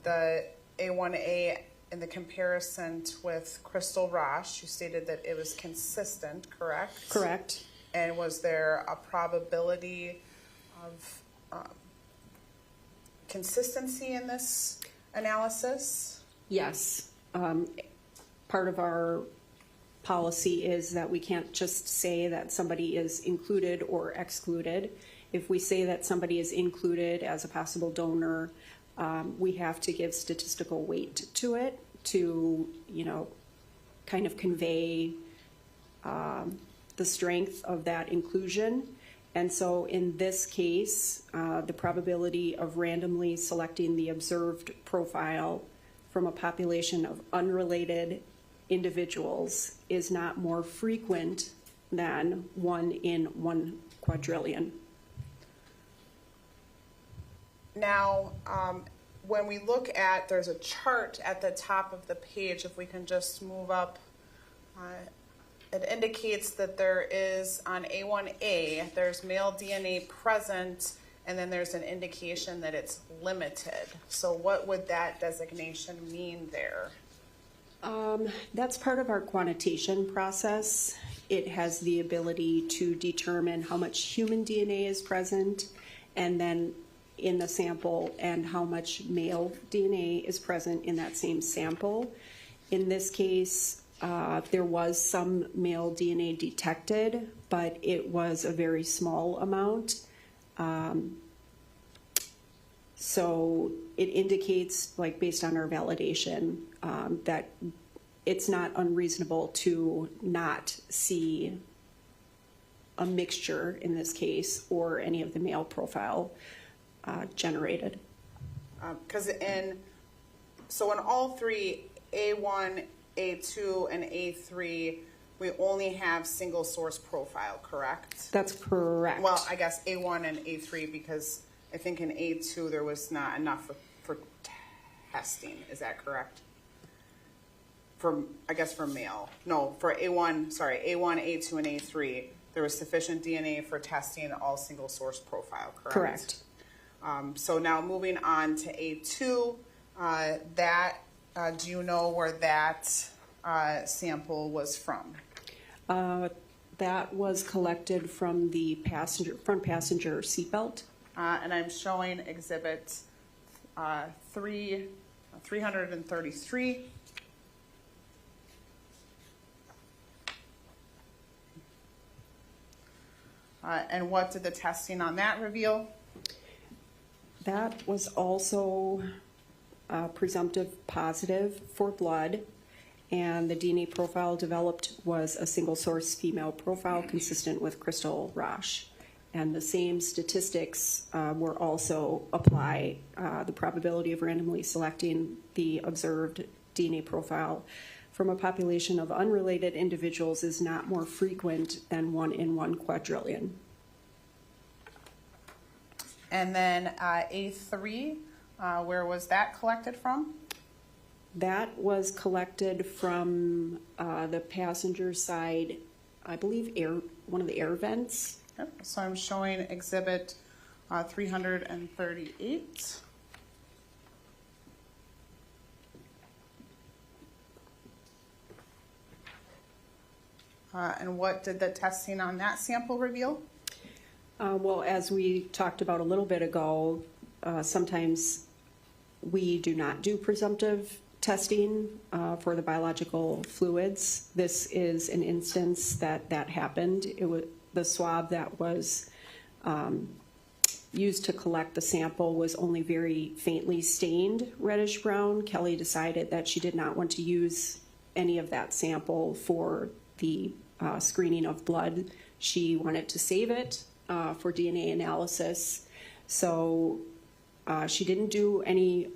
the A1A in the comparison with Crystal Rasch, you stated that it was consistent, correct? Correct. And was there a probability of consistency in this analysis? Yes. Part of our policy is that we can't just say that somebody is included or excluded. If we say that somebody is included as a possible donor, we have to give statistical weight to it to, kind of convey the strength of that inclusion. And so in this case, the probability of randomly selecting the observed profile from a population of unrelated individuals is not more frequent than 1 in 1 quadrillion. Now, when we look at, there's a chart at the top of the page, if we can just move up, it indicates that there is on A1A, there's male DNA present, and then there's an indication that it's limited. So what would that designation mean there? That's part of our quantitation process. It has the ability to determine how much human DNA is present, and then in the sample, and how much male DNA is present in that same sample. In this case, there was some male DNA detected, but it was a very small amount. So it indicates, like based on our validation, that it's not unreasonable to not see a mixture in this case or any of the male profile generated. Because so in all three, A1, A2, and A3, we only have single source profile, correct? That's correct. Well, I guess A1 and A3, because I think in A2 there was not enough for testing. Is that correct? I guess for male. No, for A1, A2, and A3, there was sufficient DNA for testing all single source profile, correct? Correct. So now moving on to A2, do you know where that sample was from? That was collected from the front passenger seatbelt. And I'm showing exhibit 333. And what did the testing on that reveal? That was also presumptive positive for blood, and the DNA profile developed was a single source female profile consistent with Crystal Rasch. And the same statistics were also apply. The probability of randomly selecting the observed DNA profile from a population of unrelated individuals is not more frequent than 1 in 1 quadrillion. And then A3, where was that collected from? That was collected from the passenger side, I believe one of the air vents. Yep. So I'm showing exhibit 338. And what did the testing on that sample reveal? Well, as we talked about a little bit ago, sometimes we do not do presumptive testing for the biological fluids. This is an instance that happened. It was the swab that was used to collect the sample was only very faintly stained reddish brown. Kelly decided that she did not want to use any of that sample for the screening of blood. She wanted to save it for DNA analysis. So she didn't do any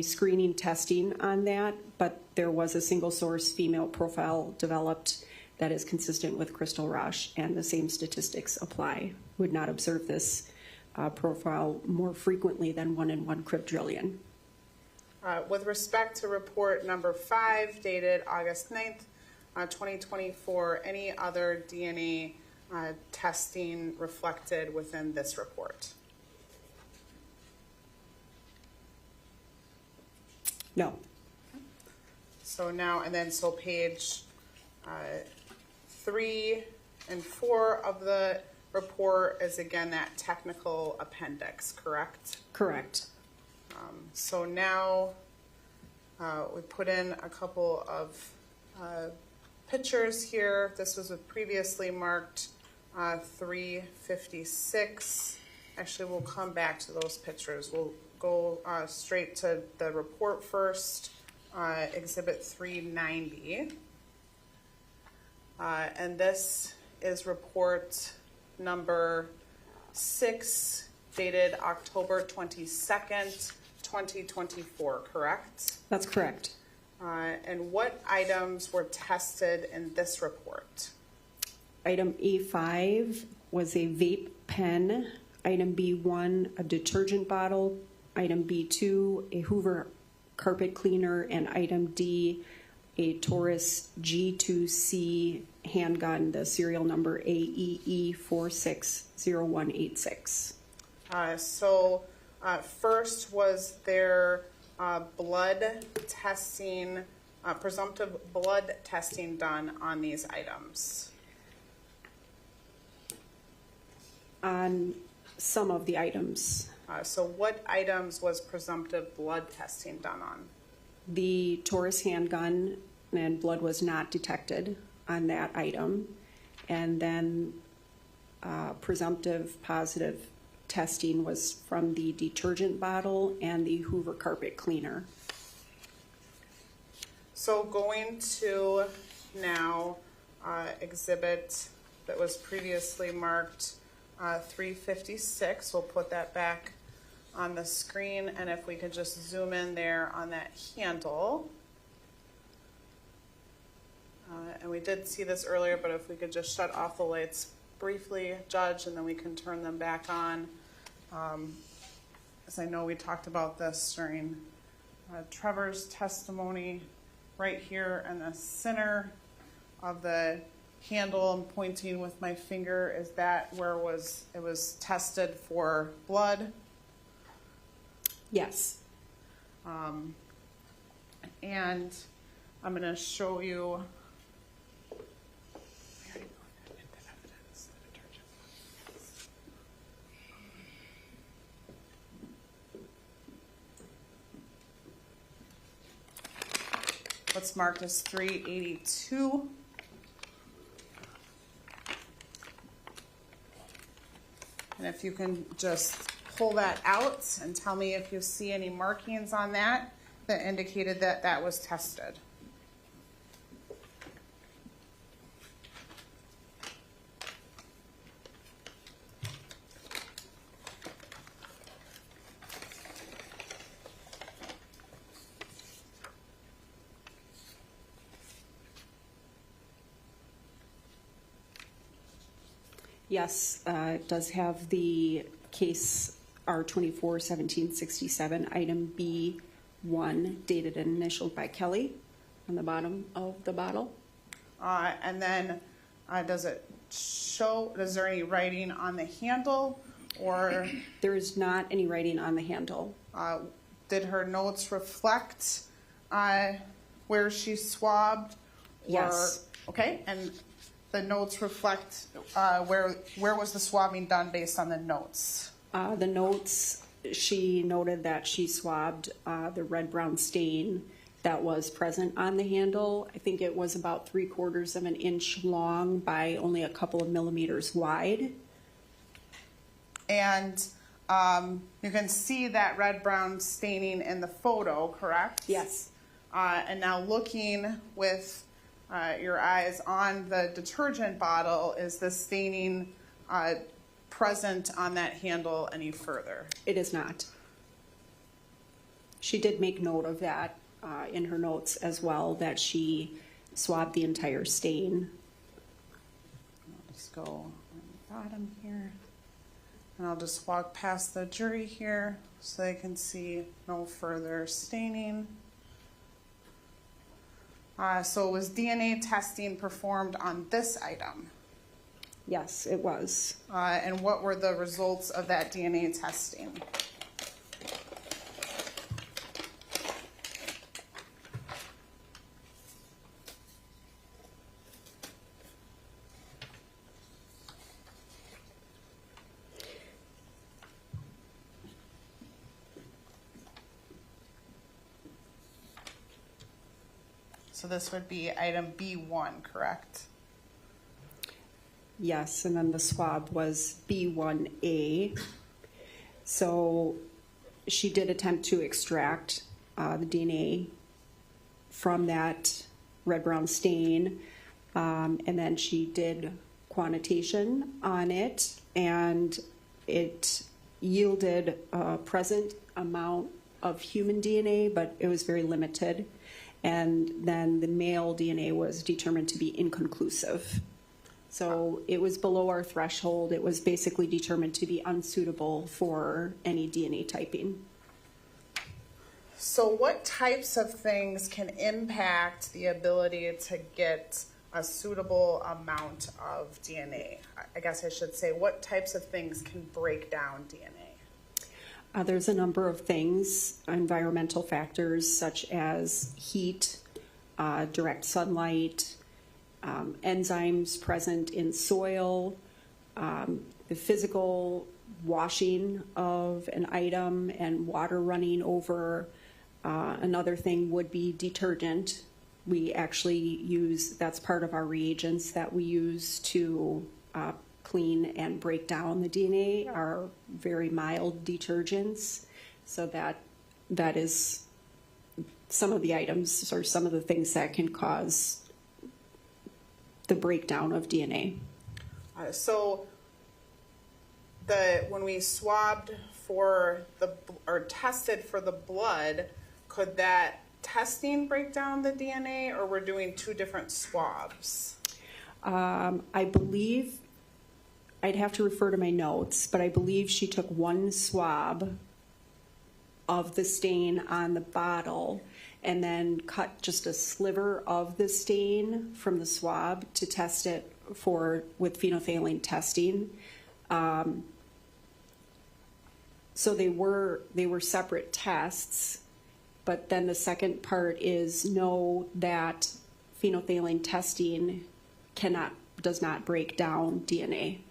screening testing on that, but there was a single source female profile developed that is consistent with Crystal Rasch, and the same statistics apply. Would not observe this profile more frequently than 1 in 1 quadrillion. With respect to report number 5, dated August 9th, 2024, any other DNA testing reflected within this report? No. So now, and then so page 3 and 4 of the report is again that technical appendix, correct? Correct. So now we put in a couple of pictures here. This was previously marked 356. Actually, we'll come back to those pictures. We'll go straight to the report first, Exhibit 390. And this is report number 6, dated October 22nd, 2024, correct? That's correct. And what items were tested in this report? Item A5 was a vape pen. Item B1, a detergent bottle. Item B2, a Hoover carpet cleaner. And item D, a Taurus G2C handgun, the serial number AEE460186. First, was there blood testing, presumptive blood testing done on these items? On some of the items. So what items was presumptive blood testing done on? The Taurus handgun, and blood was not detected on that item. And then presumptive positive testing was from the detergent bottle and the Hoover carpet cleaner. So going to now exhibit that was previously marked 356, we'll put that back on the screen, and if we could just zoom in there on that handle. And we did see this earlier, but if we could just shut off the lights briefly, Judge, and then we can turn them back on. As I know we talked about this during Trevor's testimony. Right here in the center of the handle, I'm pointing with my finger, is that where it was tested for blood? Yes. And I'm going to show you. What's marked as 382. And if you can just pull that out and tell me if you see any markings on that that indicated that that was tested. Yes, it does have the case R24-1767, item B1, dated and initialed by Kelly on the bottom of the bottle. And then does it show, is there any writing on the handle, or? There is not any writing on the handle. Did her notes reflect where she swabbed? Yes. Okay, and the notes reflect where was the swabbing done based on the notes? The notes, she noted that she swabbed the red-brown stain that was present on the handle. I think it was about 3/4 of an inch long by only a couple of millimeters wide. And You can see that red-brown staining in the photo, correct? Yes. And now looking with your eyes on the detergent bottle, is the staining present on that handle any further? It is not. She did make note of that in her notes as well, that she swabbed the entire stain. I'll just go on the bottom here. And I'll just walk past the jury here so they can see no further staining. So was DNA testing performed on this item? Yes, it was. And what were the results of that DNA testing? So this would be item B1, correct? Yes, and then the swab was B1A. So she did attempt to extract the DNA from that red-brown stain, and then she did quantitation on it, and it yielded a present amount of human DNA, but it was very limited. And then the male DNA was determined to be inconclusive. So it was below our threshold. It was basically determined to be unsuitable for any DNA typing. So what types of things can impact the ability to get a suitable amount of DNA? I guess I should say, what types of things can break down DNA? There's a number of things, environmental factors such as heat, direct sunlight, enzymes present in soil, the physical washing of an item and water running over. Another thing would be detergent. We actually use, that's part of our reagents that we use to clean and break down the DNA, are very mild detergents. So that is some of the items or some of the things that can cause the breakdown of DNA. So when we swabbed for or tested for the blood, could that testing break down the DNA, or we're doing two different swabs? I believe, I'd have to refer to my notes, but I believe she took one swab of the stain on the bottle and then cut just a sliver of the stain from the swab to test it with phenolphthalein testing. So they were separate tests, but then the second part is know that phenolphthalein testing does not break down DNA.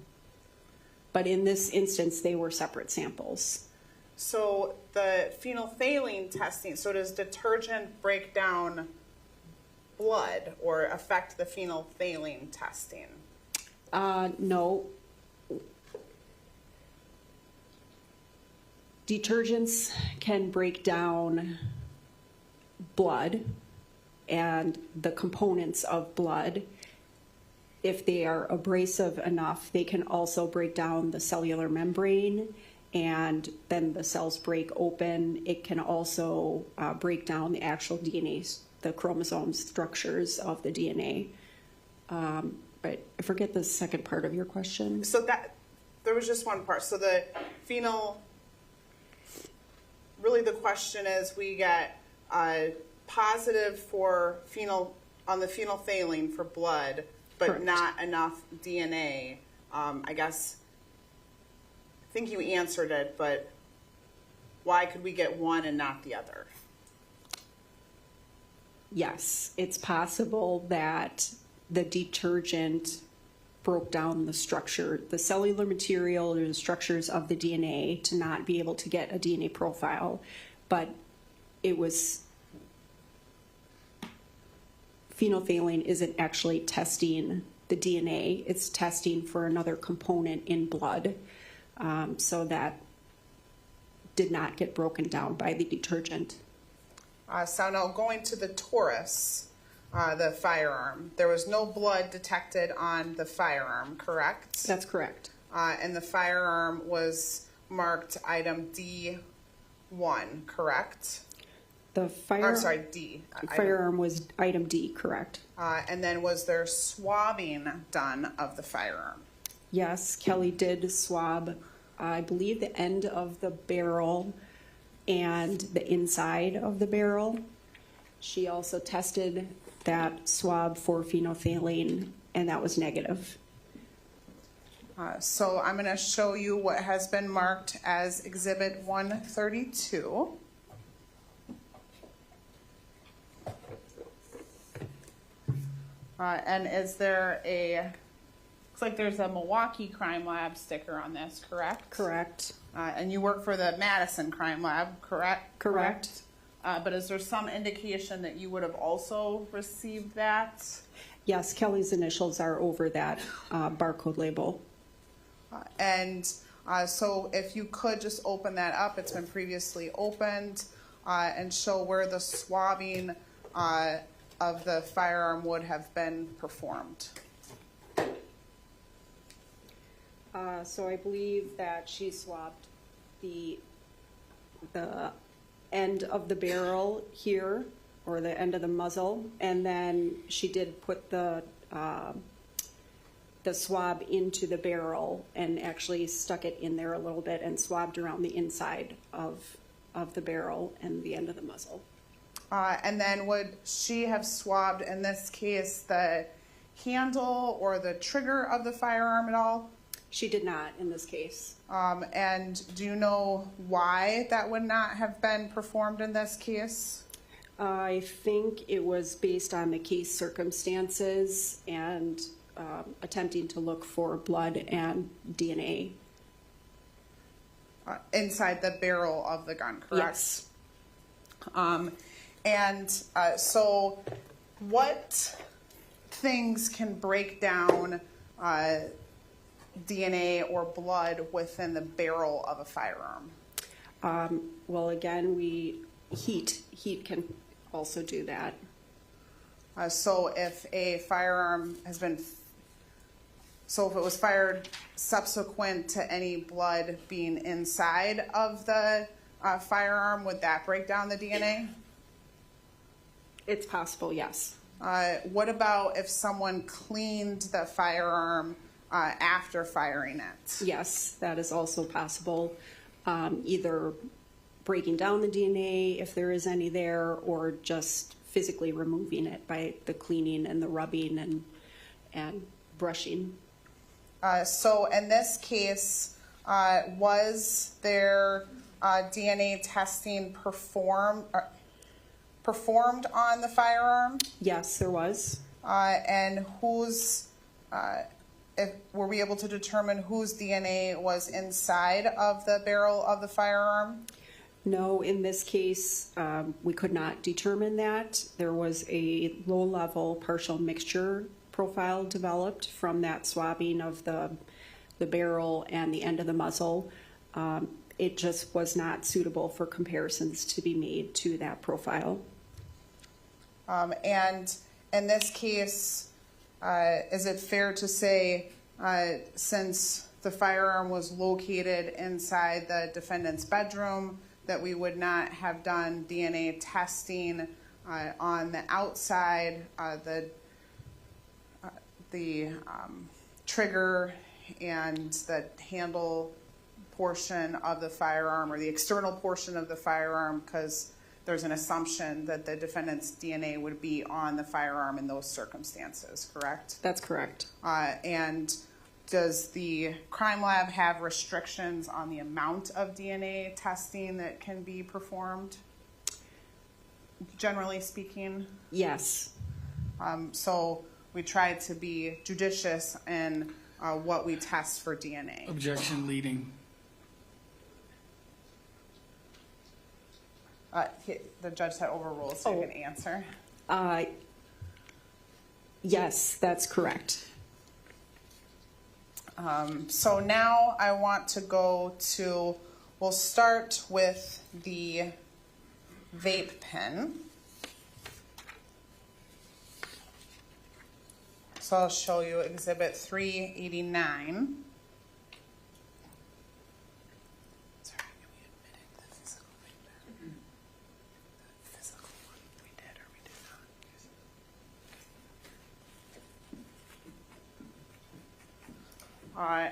But in this instance, they were separate samples. So the phenolphthalein testing, so does detergent break down blood or affect the phenolphthalein testing? No. Detergents can break down blood and the components of blood. If they are abrasive enough, they can also break down the cellular membrane, and then the cells break open. It can also break down the actual DNA, the chromosome structures of the DNA. But I forget the second part of your question. So there was just one part. So the really the question is, we get positive for on the phenolphthalein for blood, but Correct. not enough DNA. I guess, I think you answered it, but why could we get one and not the other? Yes, it's possible that the detergent broke down the structure, the cellular material or the structures of the DNA to not be able to get a DNA profile, but phenolphthalein isn't actually testing the DNA, it's testing for another component in blood, so that did not get broken down by the detergent. So now going to the Taurus, the firearm, there was no blood detected on the firearm, correct? That's correct. And the firearm was marked item D1, correct? The I'm sorry, D. firearm was item D, correct. And then was there swabbing done of the firearm? Yes, Kelly did swab, I believe, the end of the barrel and the inside of the barrel. She also tested that swab for phenolphthalein, and that was negative. So I'm going to show you what has been marked as Exhibit 132. And is there looks like there's a Milwaukee Crime Lab sticker on this, correct? Correct. And you work for the Madison Crime Lab, correct? Correct. But is there some indication that you would have also received that? Yes, Kelly's initials are over that barcode label. So if you could just open that up, it's been previously opened, and show where the swabbing of the firearm would have been performed. So I believe that she swabbed the end of the barrel here, or the end of the muzzle, and then she did put the swab into the barrel and actually stuck it in there a little bit and swabbed around the inside of the barrel and the end of the muzzle. And then would she have swabbed, in this case, the handle or the trigger of the firearm at all? She did not in this case. And do you know why that would not have been performed in this case? I think it was based on the case circumstances and attempting to look for blood and DNA. Inside the barrel of the gun, correct? Yes. So what things can break down DNA or blood within the barrel of a firearm? Well, again, heat can also do that. So if a firearm has been, so if it was fired subsequent to any blood being inside of the firearm, would that break down the DNA? It's possible, yes. What about if someone cleaned the firearm after firing it? Yes, that is also possible. Either breaking down the DNA, if there is any there, or just physically removing it by the cleaning and the rubbing and brushing. So in this case, was there DNA testing performed on the firearm? Yes, there was. And were we able to determine whose DNA was inside of the barrel of the firearm? No, in this case, we could not determine that. There was a low-level partial mixture profile developed from that swabbing of the barrel and the end of the muzzle. It just was not suitable for comparisons to be made to that profile. And in this case, is it fair to say, since the firearm was located inside the defendant's bedroom, that we would not have done DNA testing on the outside, the trigger and the handle portion of the firearm, or the external portion of the firearm, because there's an assumption that the defendant's DNA would be on the firearm in those circumstances, correct? That's correct. And does the crime lab have restrictions on the amount of DNA testing that can be performed, generally speaking? Yes. So we try to be judicious in what we test for DNA. Objection leading. The judge said overruled, so you can answer. Yes, that's correct. So now I want to go to we'll start with the vape pen. So I'll show you Exhibit 389. Sorry, we admitted the physical vape pen. The physical one we did or we did not.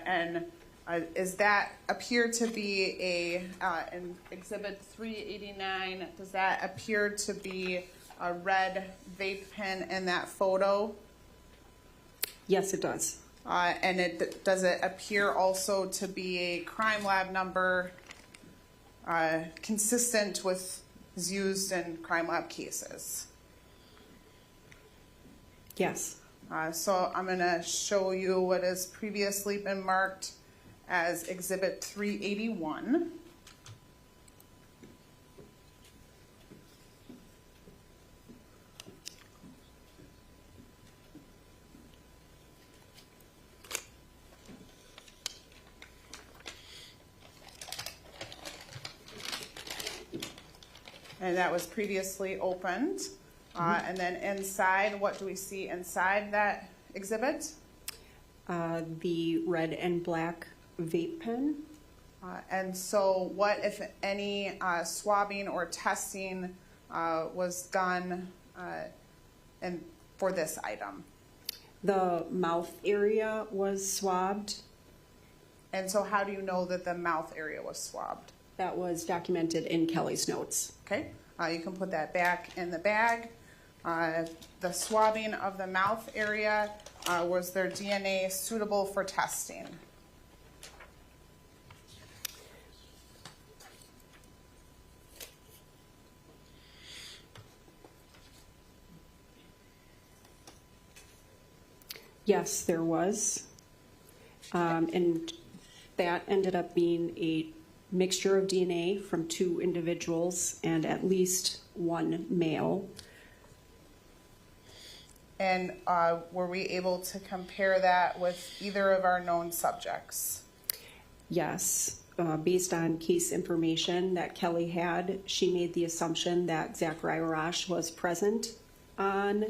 And is that appear to be in Exhibit 389, does that appear to be a red vape pen in that photo? Yes, it does. And does it appear also to be a crime lab number consistent with is used in crime lab cases? Yes. So I'm going to show you what has previously been marked as Exhibit 381. And that was previously opened. And then inside, what do we see inside that exhibit? The red and black vape pen. And so what, if any, swabbing or testing was done for this item? The mouth area was swabbed. And so how do you know that the mouth area was swabbed? That was documented in Kelly's notes. Okay, you can put that back in the bag. The swabbing of the mouth area, was their DNA suitable for testing? Yes, there was. And that ended up being a mixture of DNA from 2 individuals and at least 1 male. And were we able to compare that with either of our known subjects? Yes. Based on case information that Kelly had, she made the assumption that Zachariah Rasch was present on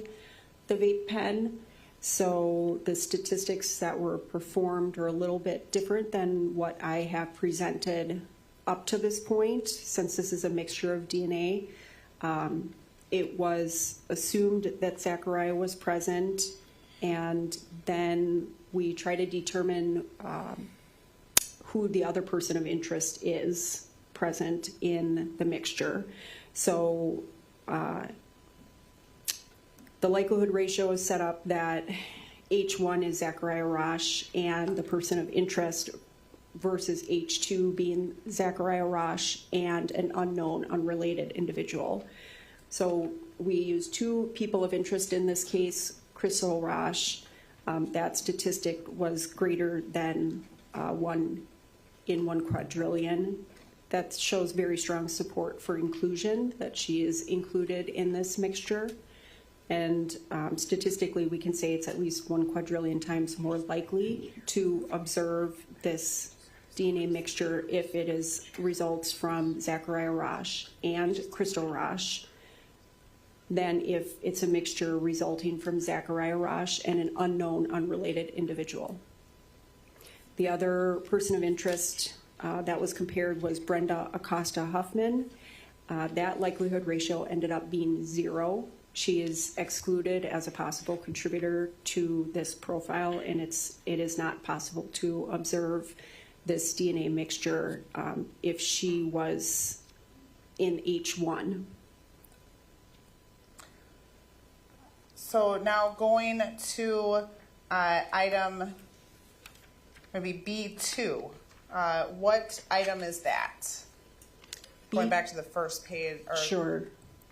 the vape pen. So the statistics that were performed are a little bit different than what I have presented up to this point, since this is a mixture of DNA. It was assumed that Zachariah was present, and then we try to determine who the other person of interest is present in the mixture. So the likelihood ratio is set up that H1 is Zachariah Rasch and the person of interest versus H2 being Zachariah Rasch and an unknown, unrelated individual. So we use 2 people of interest in this case, Crystal Rasch. That statistic was greater than 1 in 1 quadrillion. That shows very strong support for inclusion, that she is included in this mixture. And statistically, we can say it's at least 1 quadrillion times more likely to observe this DNA mixture if it results from Zachariah Rasch and Crystal Rasch than if it's a mixture resulting from Zachariah Rasch and an unknown, unrelated individual. The other person of interest that was compared was Brenda Acosta Huffman. That likelihood ratio ended up being 0. She is excluded as a possible contributor to this profile, and it is not possible to observe this DNA mixture if she was in H1. So now going to item maybe B2, what item is that? Going back to the first page. Sure.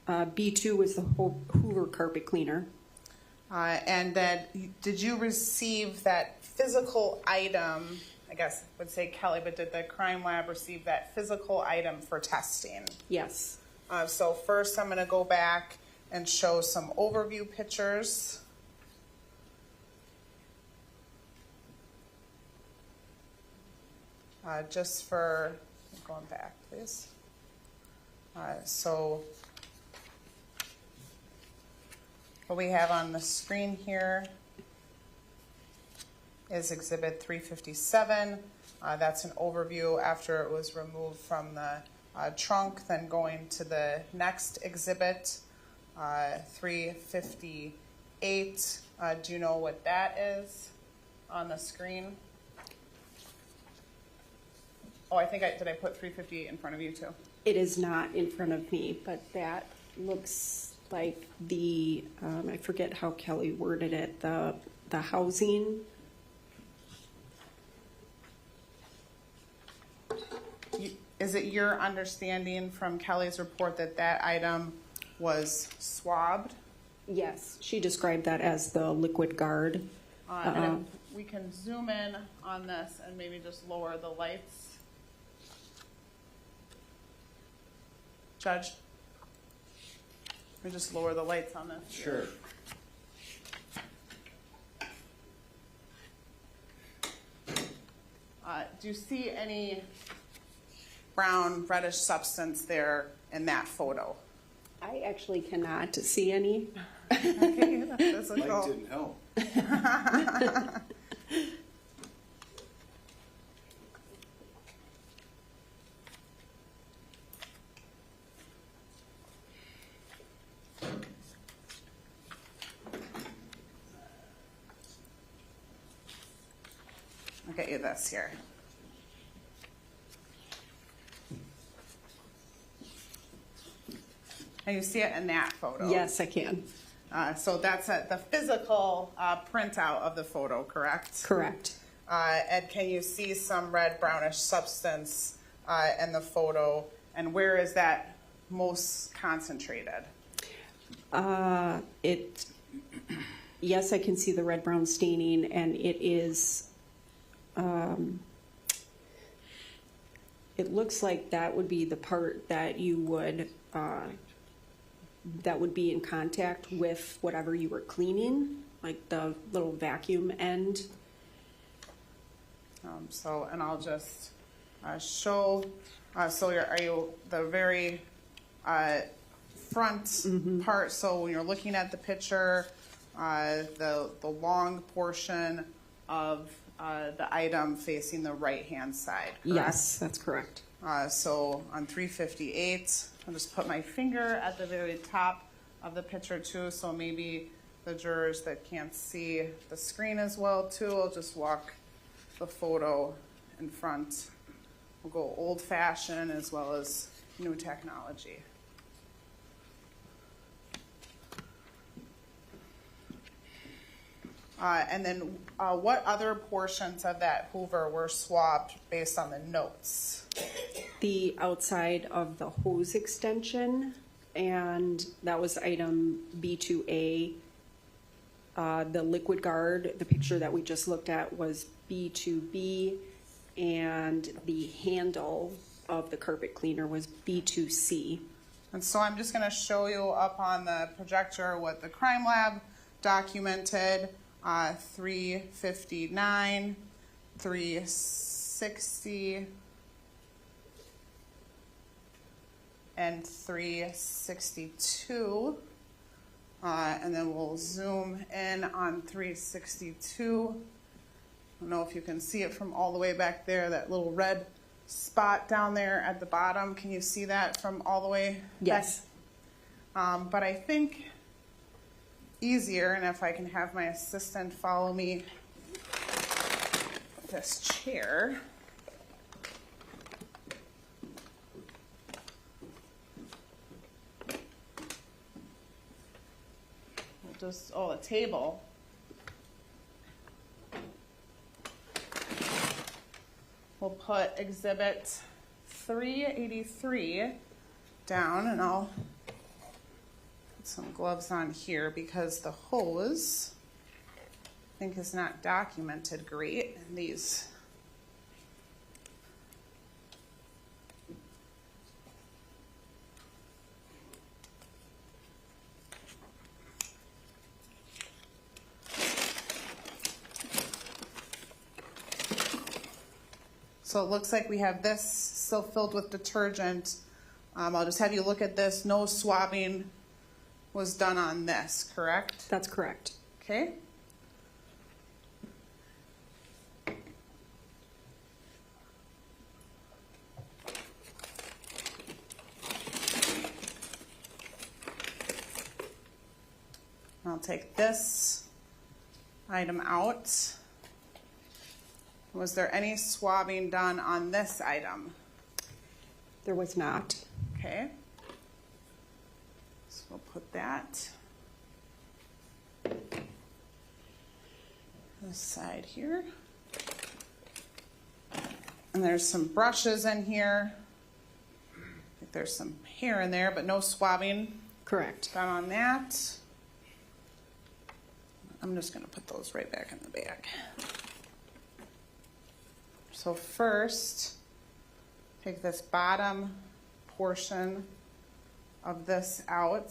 B2 was the Hoover carpet cleaner. And then did you receive that physical item? I guess I would say Kelly, but did the crime lab receive that physical item for testing? Yes. So first I'm going to go back and show some overview pictures. Just for, going back, please. So what we have on the screen here is Exhibit 357. That's an overview after it was removed from the trunk, then going to the next exhibit, 358. Do you know what that is on the screen? Oh, I think did I put 358 in front of you too? It is not in front of me, but that looks like the, I forget how Kelly worded it, the housing. Is it your understanding from Kelly's report that that item was swabbed? Yes, she described that as the liquid guard. And if we can zoom in on this and maybe just lower the lights. Judge? We just lower the lights on this. Sure. Do you see any brown reddish substance there in that photo? I actually cannot see any. Okay, that's Light didn't help. I'll get you this here. And you see it in that photo? Yes, I can. So that's the physical printout of the photo, correct? Correct. Ed, can you see some red brownish substance in the photo? And where is that most concentrated? Yes, I can see the red brown staining, and it is. It looks like that would be the part that you would. That would be in contact with whatever you were cleaning, like the little vacuum end. And I'll just show. So are you the very front part? So when you're looking at the picture, the long portion of the item facing the right-hand side. Correct? Yes, that's correct. So on 358, I'll just put my finger at the very top of the picture too, so maybe the jurors that can't see the screen as well too, I'll just walk the photo in front. We'll go old-fashioned as well as new technology. And then what other portions of that Hoover were swabbed based on the notes? The outside of the hose extension, and that was item B2A. The liquid guard, the picture that we just looked at, was B2B, and the handle of the carpet cleaner was B2C. And so I'm just going to show you up on the projector what the crime lab documented. 359, 360, and 362. And then we'll zoom in on 362. I don't know if you can see it from all the way back there, that little red spot down there at the bottom. Can you see that from all the way back? Yes. But I think easier, and if I can have my assistant follow me with this chair. We'll just, the table. We'll put exhibit 383 down, and I'll some gloves on here because the hose, I think, is not documented great in these. So it looks like we have this still filled with detergent. I'll just have you look at this. No swabbing was done on this, correct? That's correct. Okay. I'll take this item out. Was there any swabbing done on this item? There was not. Okay. So we'll put that this side here. And there's some brushes in here. I think there's some hair in there, but no swabbing Correct. done on that. I'm just going to put those right back in the bag. So first, take this bottom portion of this out.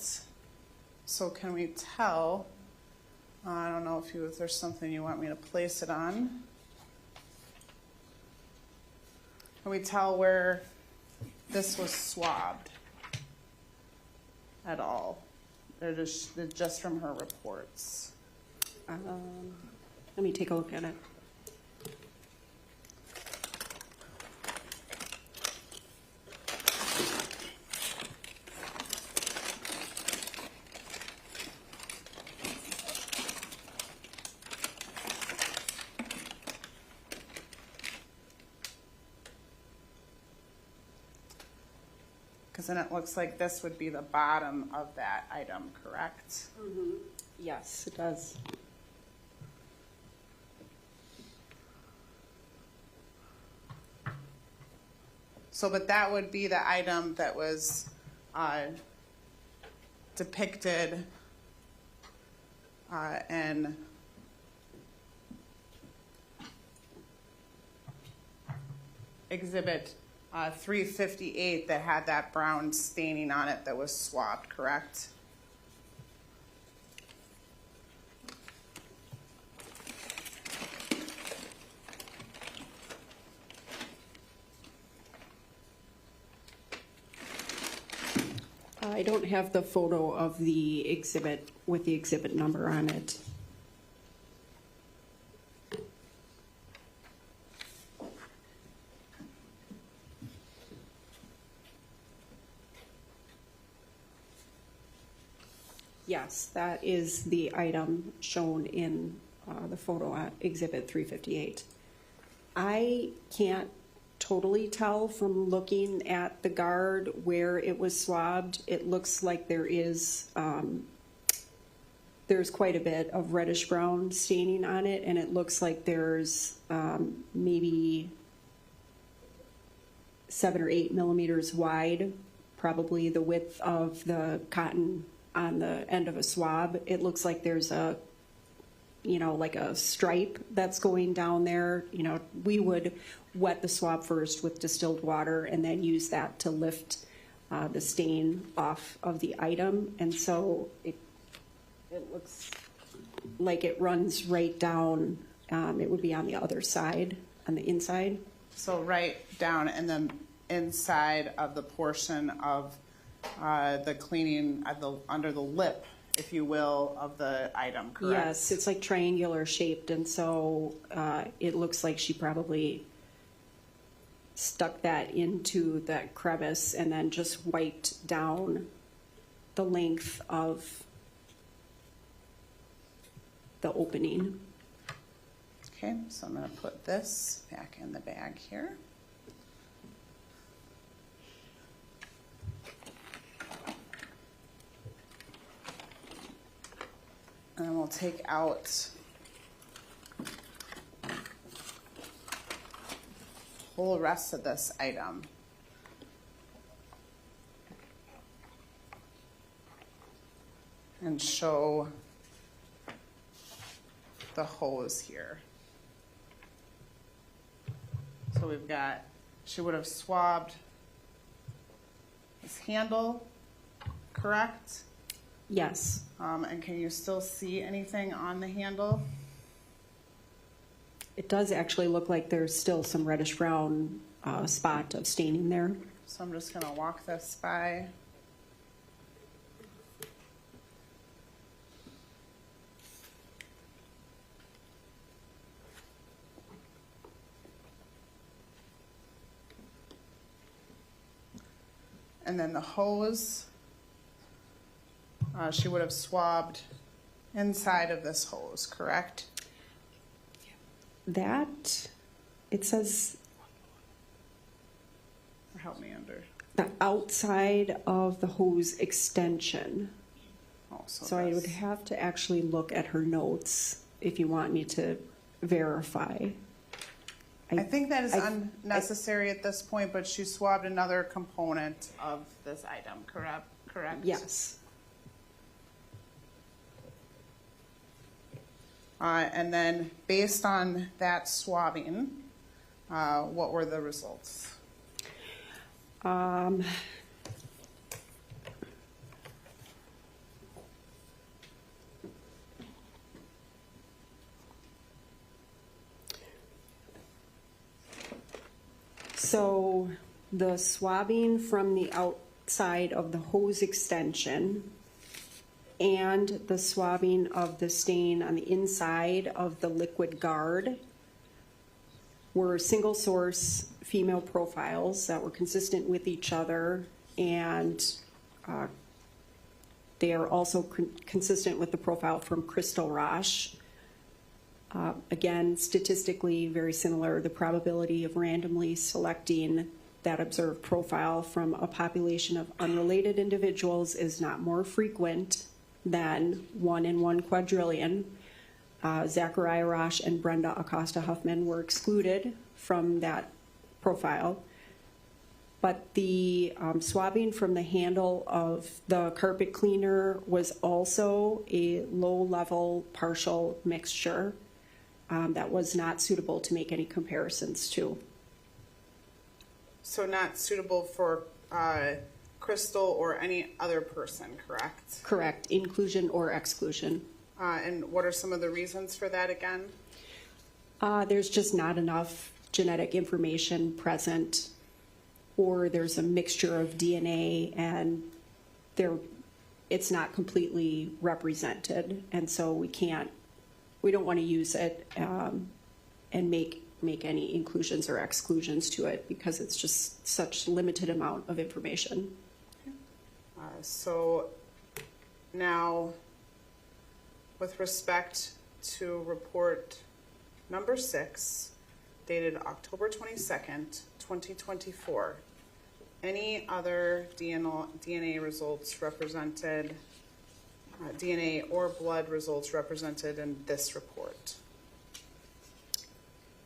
So can we tell, I don't know if there's something you want me to place it on. Can we tell where this was swabbed at all? They're just from her reports. Let me take a look at it. Because then it looks like this would be the bottom of that item, correct? Yes, it does. So, but that would be the item that was depicted in Exhibit 358 that had that brown staining on it that was swabbed, correct? I don't have the photo of the exhibit with the exhibit number on it. Yes, that is the item shown in the photo at Exhibit 358. I can't totally tell from looking at the guard where it was swabbed. It looks like there's quite a bit of reddish brown staining on it, and it looks like there's maybe 7 or 8 millimeters wide, probably the width of the cotton on the end of a swab. It looks like there's a, like a stripe that's going down there. We would wet the swab first with distilled water and then use that to lift the stain off of the item. And so it looks like it runs right down. It would be on the other side, on the inside. So right down in the inside of the portion of the cleaning under the lip, if you will, of the item, correct? Yes, it's like triangular shaped, and so it looks like she probably stuck that into that crevice and then just wiped down the length of the opening. Okay, so I'm going to put this back in the bag here. And we'll take out the whole rest of this item. And show the hose here. So we've got, she would have swabbed this handle, correct? Yes. And can you still see anything on the handle? It does actually look like there's still some reddish brown spot of staining there. So I'm just gonna walk this by. And then the hose, she would have swabbed inside of this hose, correct? That, it says Or help me under. the outside of the hose extension. Oh, So I would this. have to actually look at her notes if you want me to verify. I think that is I- unnecessary at this point, but she swabbed another component of this item, correct? Yes. And then based on that swabbing, what were the results? So the swabbing from the outside of the hose extension and the swabbing of the stain on the inside of the liquid guard were single source female profiles that were consistent with each other, and they are also consistent with the profile from Crystal Rasch. Again, statistically very similar. The probability of randomly selecting that observed profile from a population of unrelated individuals is not more frequent than 1 in 1 quadrillion. Zachariah Rasch and Brenda Acosta Huffman were excluded from that profile. But the swabbing from the handle of the carpet cleaner was also a low-level partial mixture that was not suitable to make any comparisons to. So not suitable for Crystal or any other person, correct? Correct, inclusion or exclusion. And what are some of the reasons for that again? There's just not enough genetic information present, or there's a mixture of DNA and it's not completely represented, and so we don't want to use it and make any inclusions or exclusions to it because it's just such limited amount of information. So now, with respect to report number 6, dated October 22nd, 2024, any other DNA results represented, DNA or blood results represented in this report?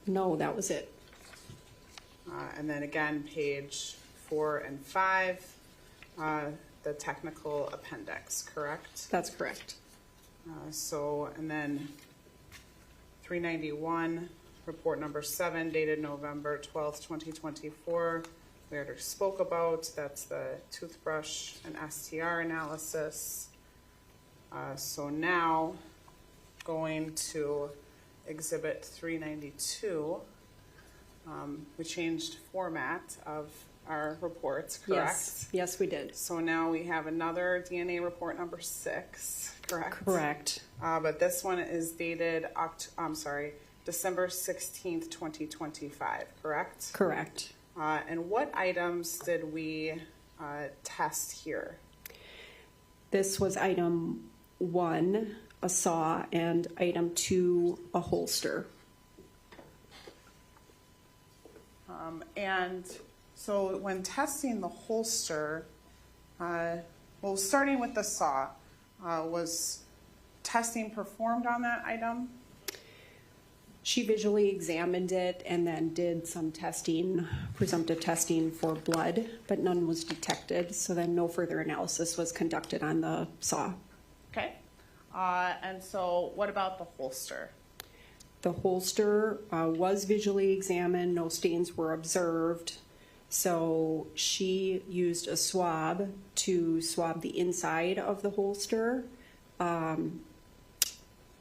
No, that was it. And then again, page 4 and 5, the technical appendix, correct? That's correct. And then 391, report number 7, dated November 12th, 2024. We already spoke about, that's the toothbrush and STR analysis. So now, going to exhibit 392, we changed format of our reports, correct? Yes, we did. So now we have another DNA report number 6, correct? Correct. But this one is dated, December 16th, 2025, correct? Correct. And what items did we test here? This was item 1, a saw, and item 2, a holster. And so when testing the holster, starting with the saw, was testing performed on that item? She visually examined it and then did some testing, presumptive testing for blood, but none was detected, so then no further analysis was conducted on the saw. Okay. And so what about the holster? The holster was visually examined, no stains were observed, so she used a swab to swab the inside of the holster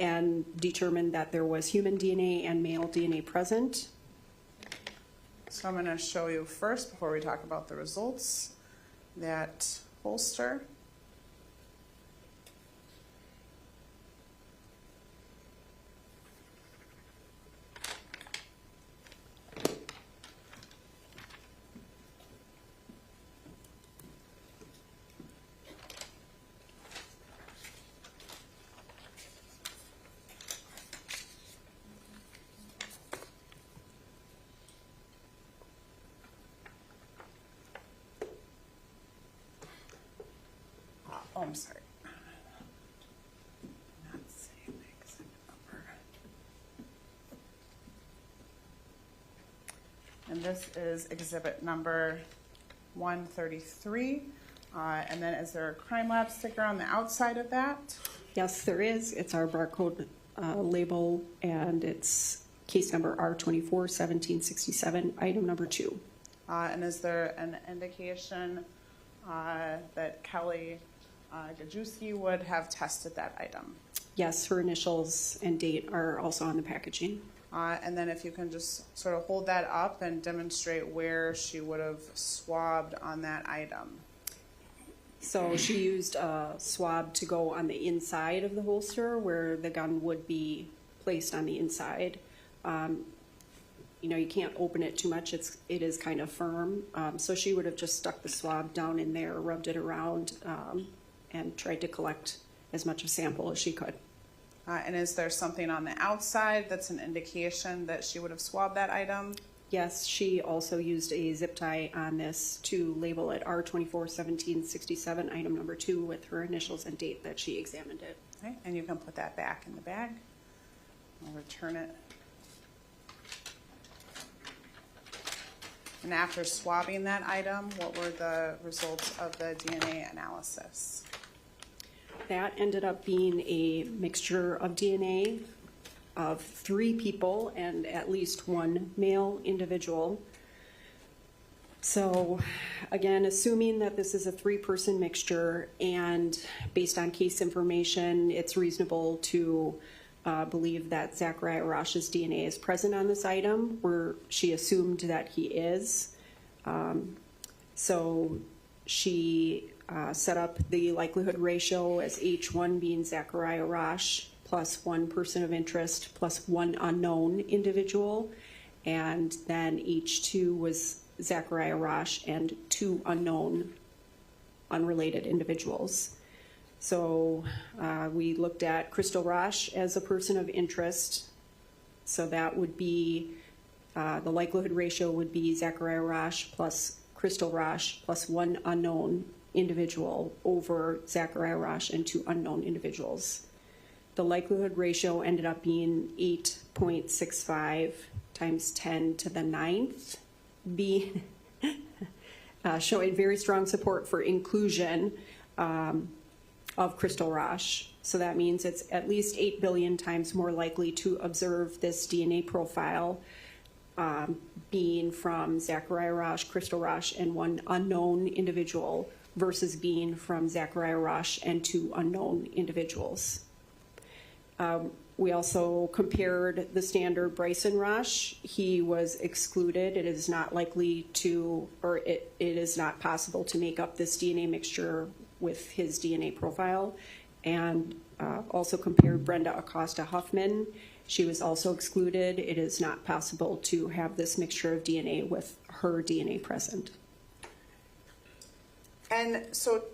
and determined that there was human DNA and male DNA present. So I'm going to show you first, before we talk about the results, that holster. Oh, I'm sorry. Not saying the exact number. And this is exhibit number 133. And then is there a crime lab sticker on the outside of that? Yes, there is. It's our barcode label, and it's case number R24-1767, item number 2. And is there an indication that Kelly Gajewski would have tested that item? Yes, her initials and date are also on the packaging. And then if you can just sort of hold that up and demonstrate where she would have swabbed on that item. So she used a swab to go on the inside of the holster where the gun would be placed on the inside. You know, you can't open it too much. It is kind of firm. So she would have just stuck the swab down in there, rubbed it around, and tried to collect as much of a sample as she could. And is there something on the outside that's an indication that she would have swabbed that item? Yes, she also used a zip tie on this to label it R24-1767, item number 2, with her initials and date that she examined it. Okay, and you can put that back in the bag. I'll return it. And after swabbing that item, what were the results of the DNA analysis? That ended up being a mixture of DNA of 3 people and at least 1 male individual. So again, assuming that this is a 3-person mixture and based on case information, it's reasonable to believe that Zachariah Rasch's DNA is present on this item, where she assumed that he is. So she set up the likelihood ratio as H1 being Zachariah Rasch plus 1 person of interest plus 1 unknown individual, and then H2 was Zachariah Rasch and 2 unknown unrelated individuals. So we looked at Crystal Rasch as a person of interest. So that would be, the likelihood ratio would be Zachariah Rasch plus Crystal Rasch plus 1 unknown individual over Zachariah Rasch and 2 unknown individuals. The likelihood ratio ended up being 8.65 times 10 to the 9th, being showing very strong support for inclusion of Crystal Rasch. So that means it's at least 8 billion times more likely to observe this DNA profile being from Zachariah Rasch, Crystal Rasch, and 1 unknown individual versus being from Zachariah Rasch and 2 unknown individuals. We also compared the standard Bryson Rasch. He was excluded. It is not likely to, or it is not possible to make up this DNA mixture with his DNA profile. And also compared Brenda Acosta Huffman. She was also excluded. It is not possible to have this mixture of DNA with her DNA present. And so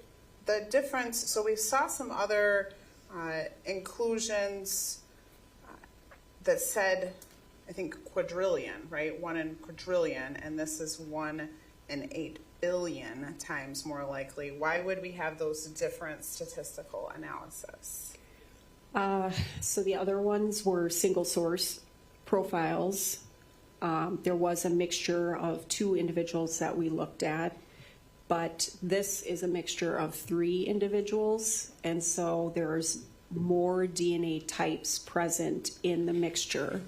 the difference, so we saw some other inclusions that said, I think, quadrillion, right? 1 in quadrillion, and this is 1 in 8 billion times more likely. Why would we have those different statistical analysis? So the other ones were single source profiles. There was a mixture of 2 individuals that we looked at, but this is a mixture of 3 individuals, and so there's more DNA types present in the mixture,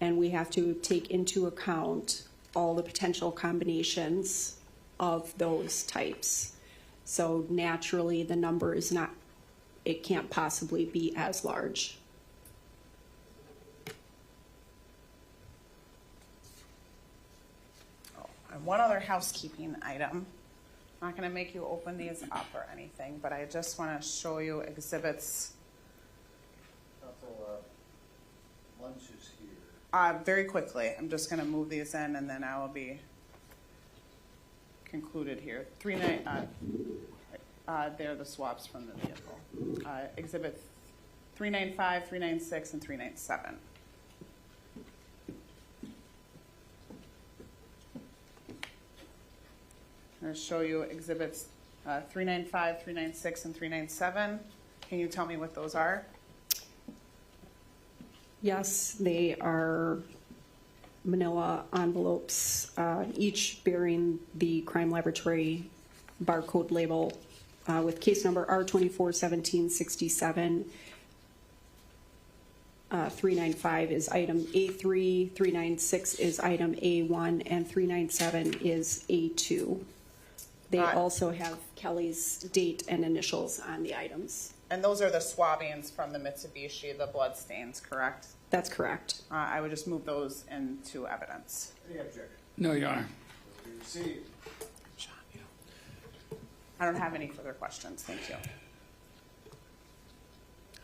and we have to take into account all the potential combinations of those types. So naturally the number is not, it can't possibly be as large. And one other housekeeping item. I'm not going to make you open these up or anything, but I just want to show you exhibits. Couple, lunch is here. Very quickly. I'm just going to move these in, and then I will be concluded here. They're the swaps from the vehicle. Exhibit 395, 396, and 397. I'm going to show you exhibits 395, 396, and 397. Can you tell me what those are? Yes, they are manila envelopes, each bearing the crime laboratory barcode label with case number R241767. 395 is item A3, 396 is item A1, and 397 is A2. They also have Kelly's date and initials on the items. And those are the swabbings from the Mitsubishi, the blood stains, correct? That's correct. I would just move those into evidence. Any objection? No, Your Honor. Be received. I don't have any further questions. Thank you.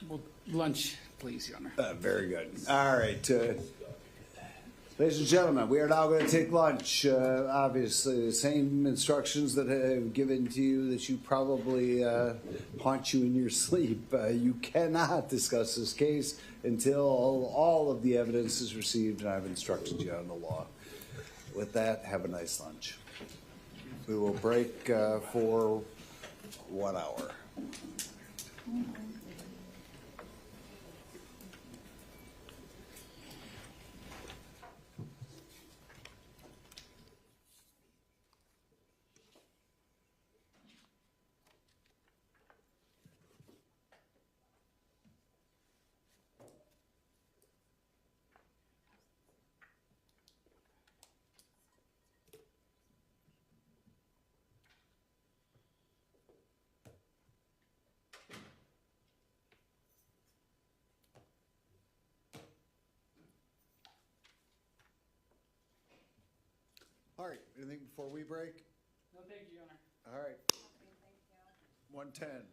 Well, lunch, please, Your Honor. Very good. All right. Ladies and gentlemen, we are now going to take lunch. Obviously, the same instructions that I have given to you that you probably haunt you in your sleep. You cannot discuss this case until all of the evidence is received, and I've instructed you on the law. With that, have a nice lunch. We will break for 1 hour. All right, anything before we break? No, thank you, Your Honor. All right. 110.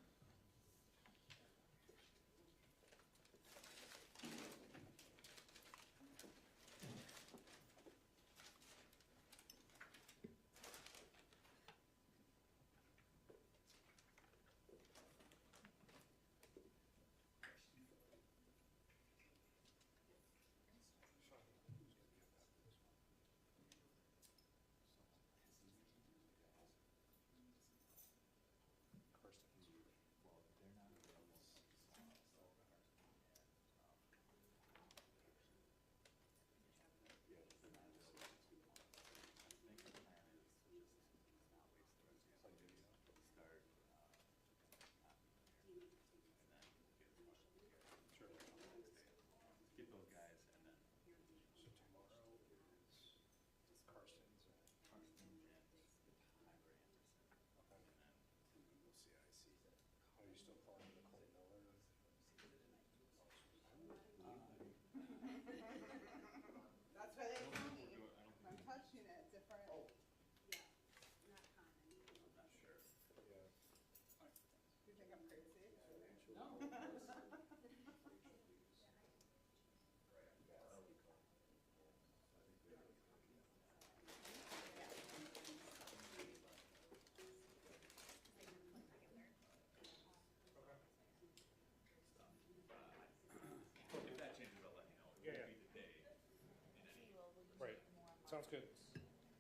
That's why they tell me I'm touching it different. Do you think I'm crazy? If that changes, I'll let you know. It won't be today. Right. Sounds good.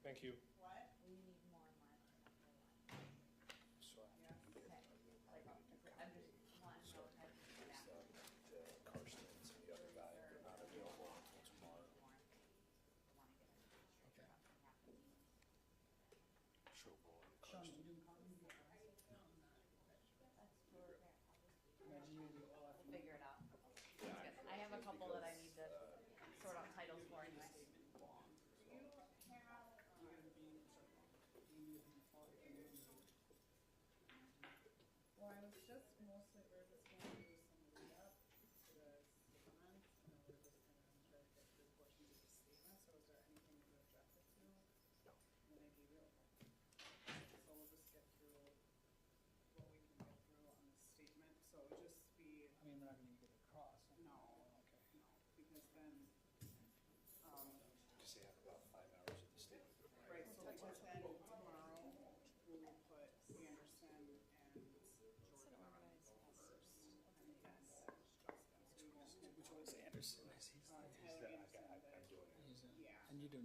Thank you. Figure it out. I have a couple that I need to sort out titles for anyway.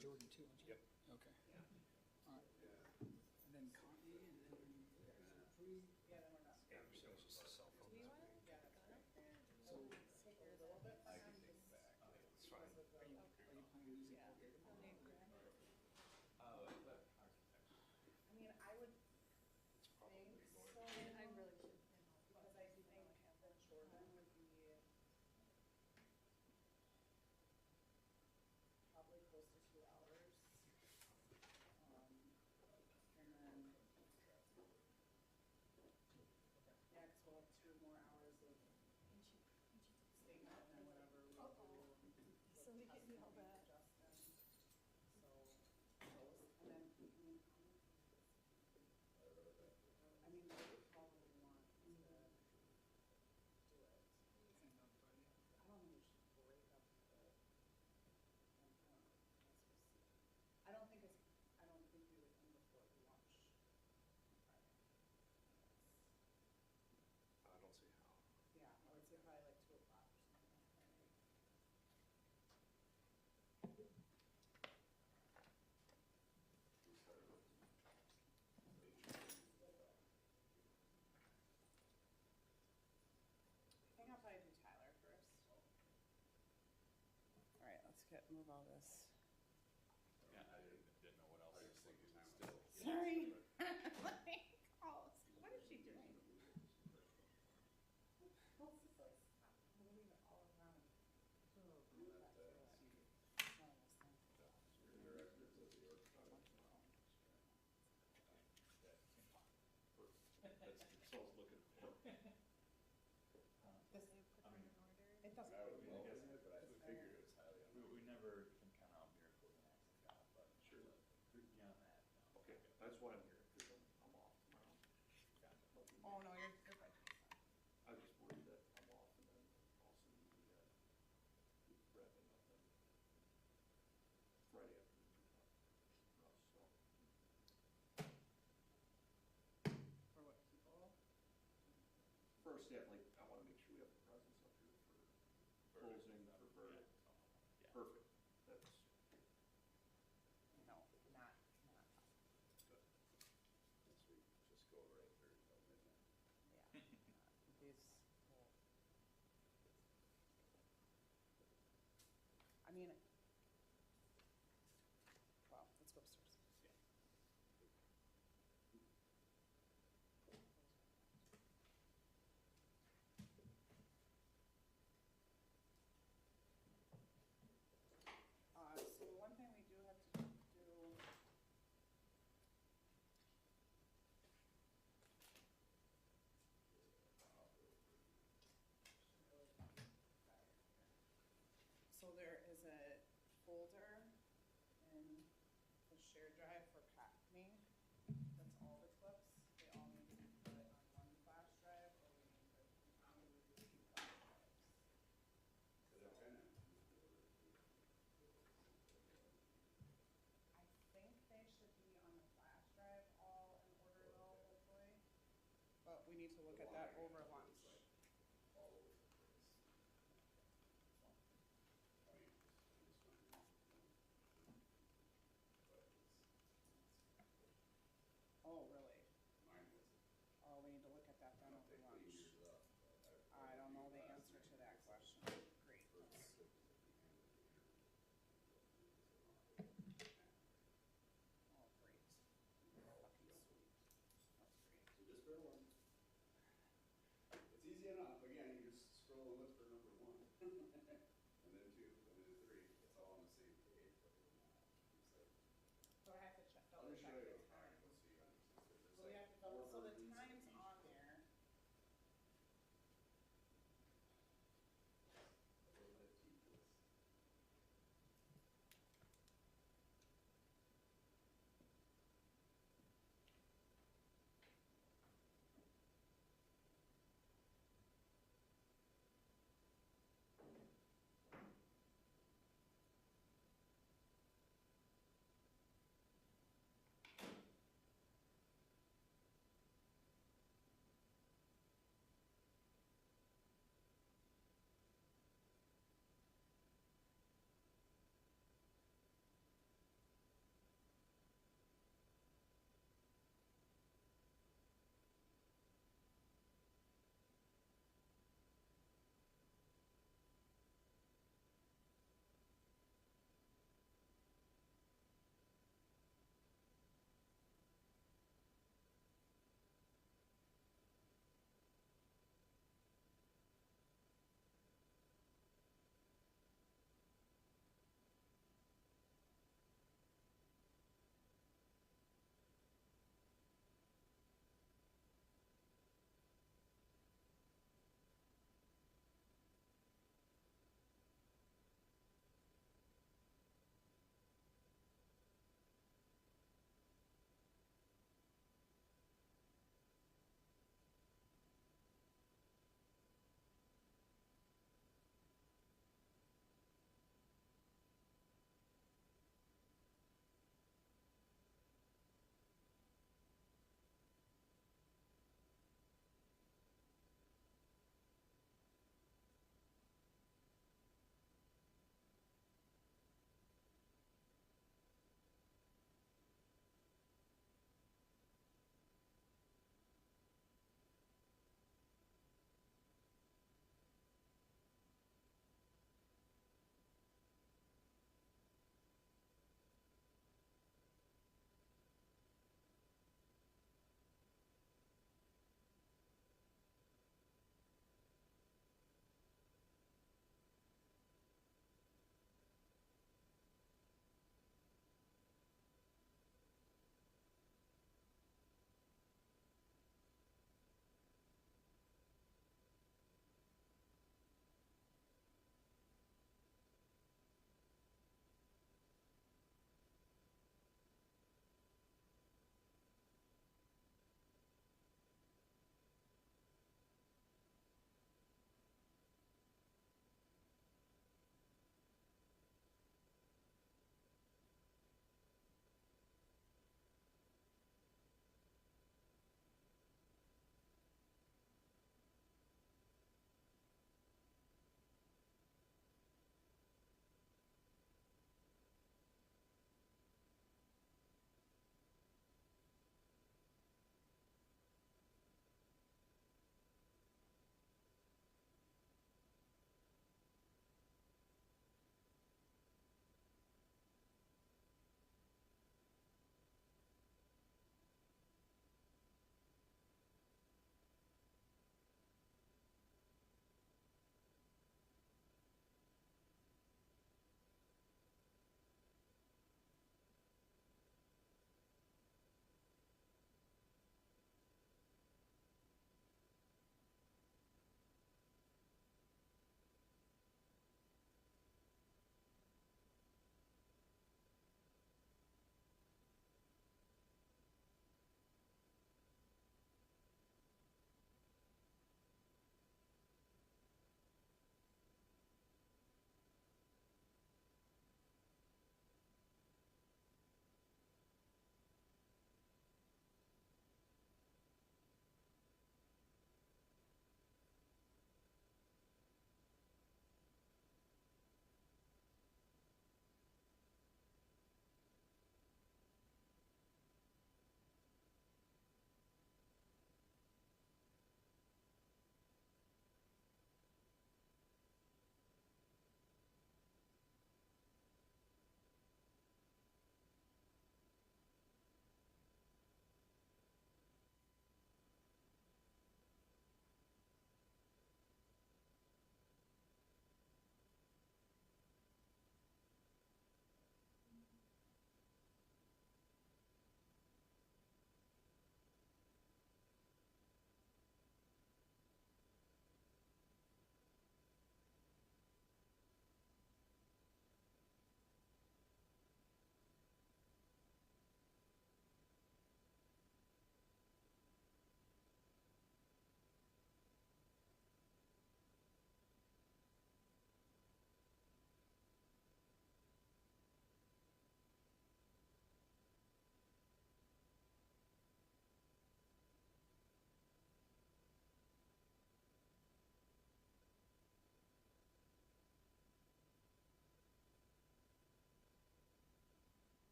Jordan too, aren't you? Yep. Okay. All right. And then Connie, and then Bree. Yeah, then we're done. Yeah, so it's just a cell phone. Do we want to go up there? So, A little bit. I can take it back. It's fine. are you planning on using it? I mean, I would think so. I really should. Because I do think that Jordan would be probably close to 2 hours. And then, yeah, because we'll have 2 more hours of statement and then whatever we do. So we can do all that. Justin. So, and then, I mean, they would probably want to do it. I don't think we should break up the, I don't think we would end before lunch on Friday. I don't see how. Yeah, I would say probably like 2 o'clock or something on Friday. I think I'll probably do Tyler first. All right, let's move all this. Yeah, I didn't know what else. I was thinking still. Sorry. Oh, what is she doing? What's this like? Stop moving it all around. That's so I was looking for. This, I mean, it doesn't. I would I love guess- it, but I figured it was highly we never can count out miracles and acts of God, but sure, beyond that, no. Okay, that's what I'm hearing, because I'm off tomorrow. Gotcha. Oh, no, you're fine. I was just worried that I'm off and then also we wrapping up on Friday afternoon. So, For what people? first, yeah, like, I want to make sure we have the presence up here for closing, for verdict. Yeah. Perfect, that's No, not. good. This week, just go right there until midnight. Yeah. These, well, I mean, well, let's go upstairs. Yeah. So one thing we do have to do. So there is a folder in the shared drive for me. That's all the clips. They all need to be put on one flash drive, or we need to do 2 flash drives. I think they should be on the flash drive all in order though, hopefully. But we need to look at that over lunch. All over the place. I mean, I'm just wondering, but Oh, really? mine wasn't. Oh, we need to look at that then I don't over think lunch. we used up, but I don't know the answer to that question. Great. First, it was at the end of the year. Oh, great. Fucking sweet. That's great. So just for one. It's easy enough, again, you just scroll and look for number 1. And then 2, and then 3, it's all on the same page, but they're not. It's like, So I have to check, I'll double just check show the you. All right, time. let's see. There's So we like have to double, 4 so the versions of time's each. on there. A little bit tedious.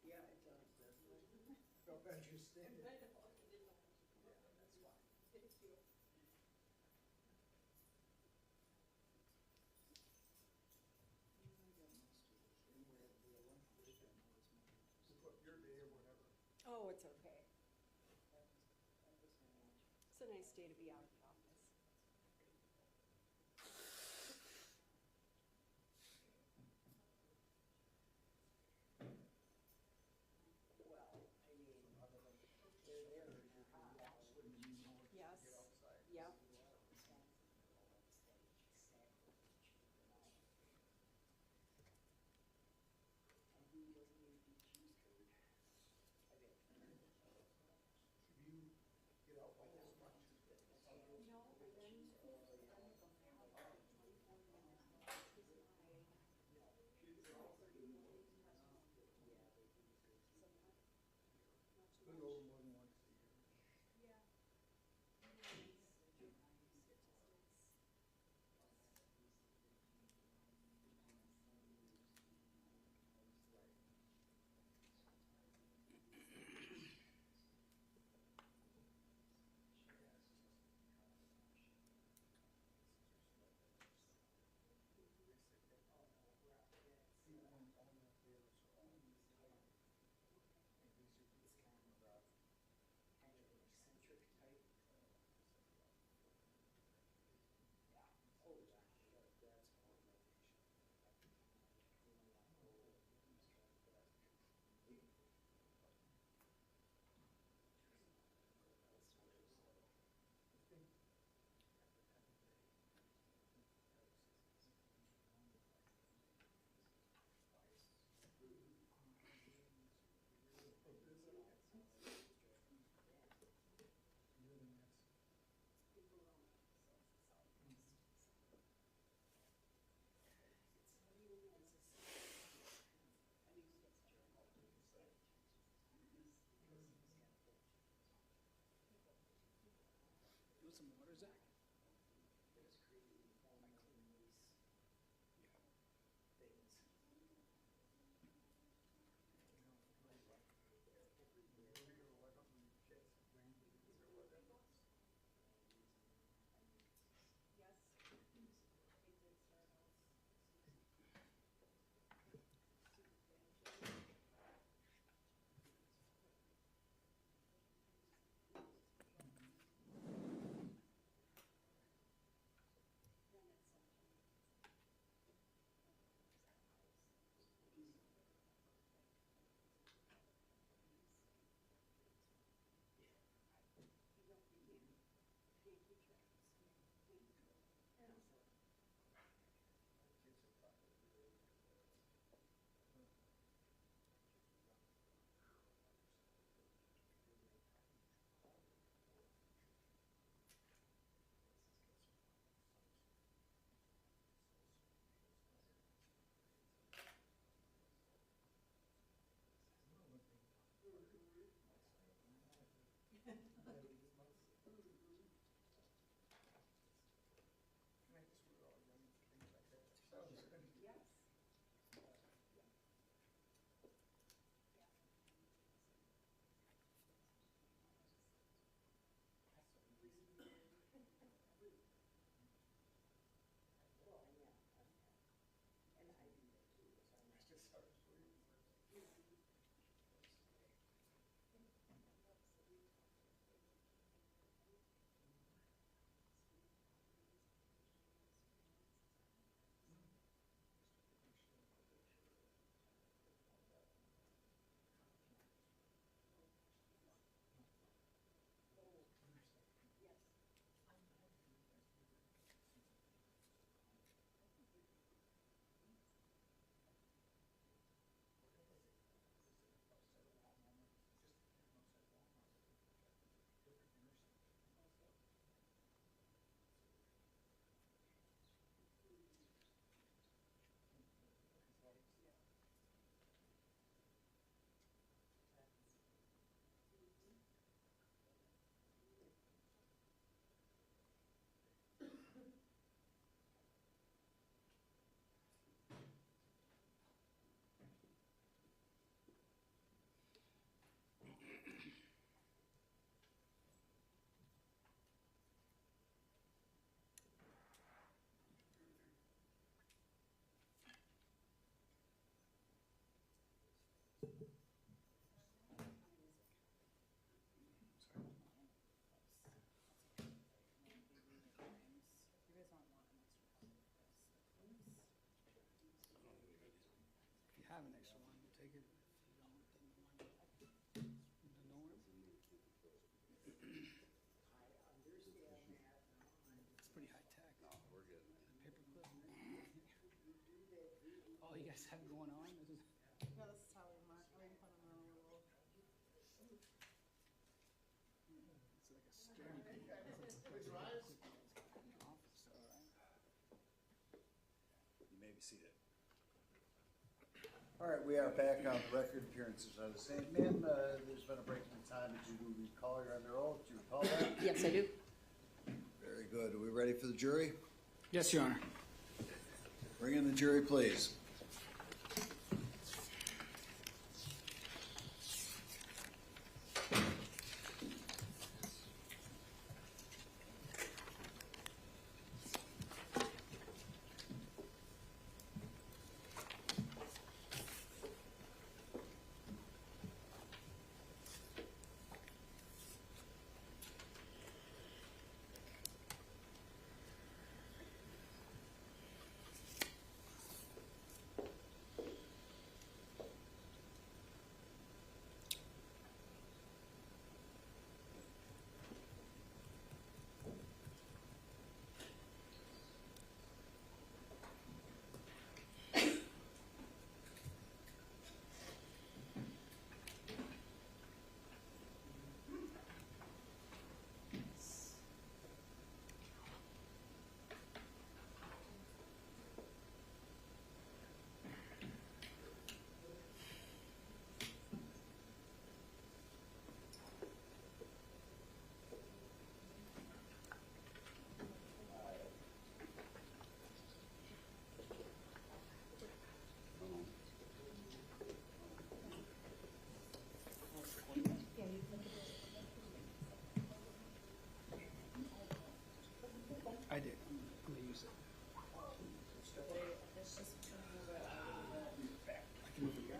Yeah, it does. Felt better standing. Yeah, that's why. Your day or whatever. Oh, it's okay. It's a nice day to be out of the office. Well, I mean, they're there in your house when you know to Yes. get outside. Yep. If you get out by this much, If you have an extra one, we'll take it. If you don't, then no worries. It's pretty high tech. Oh, we're good, man. Paperclip. Oh, you guys have it going on? This is. Yeah, this is how we put them on a little. It's like a sturdy. Office, all right. You may be seated. All right, we are back on the record. Appearances are the same. Ma'am, there's been a break in time. Did you recall you're under oath? Do you recall that? Yes, I do. Very good. Are we ready for the jury? Yes, Your Honor. Bring in the jury, please. I did. I'm gonna use it. I can move it here.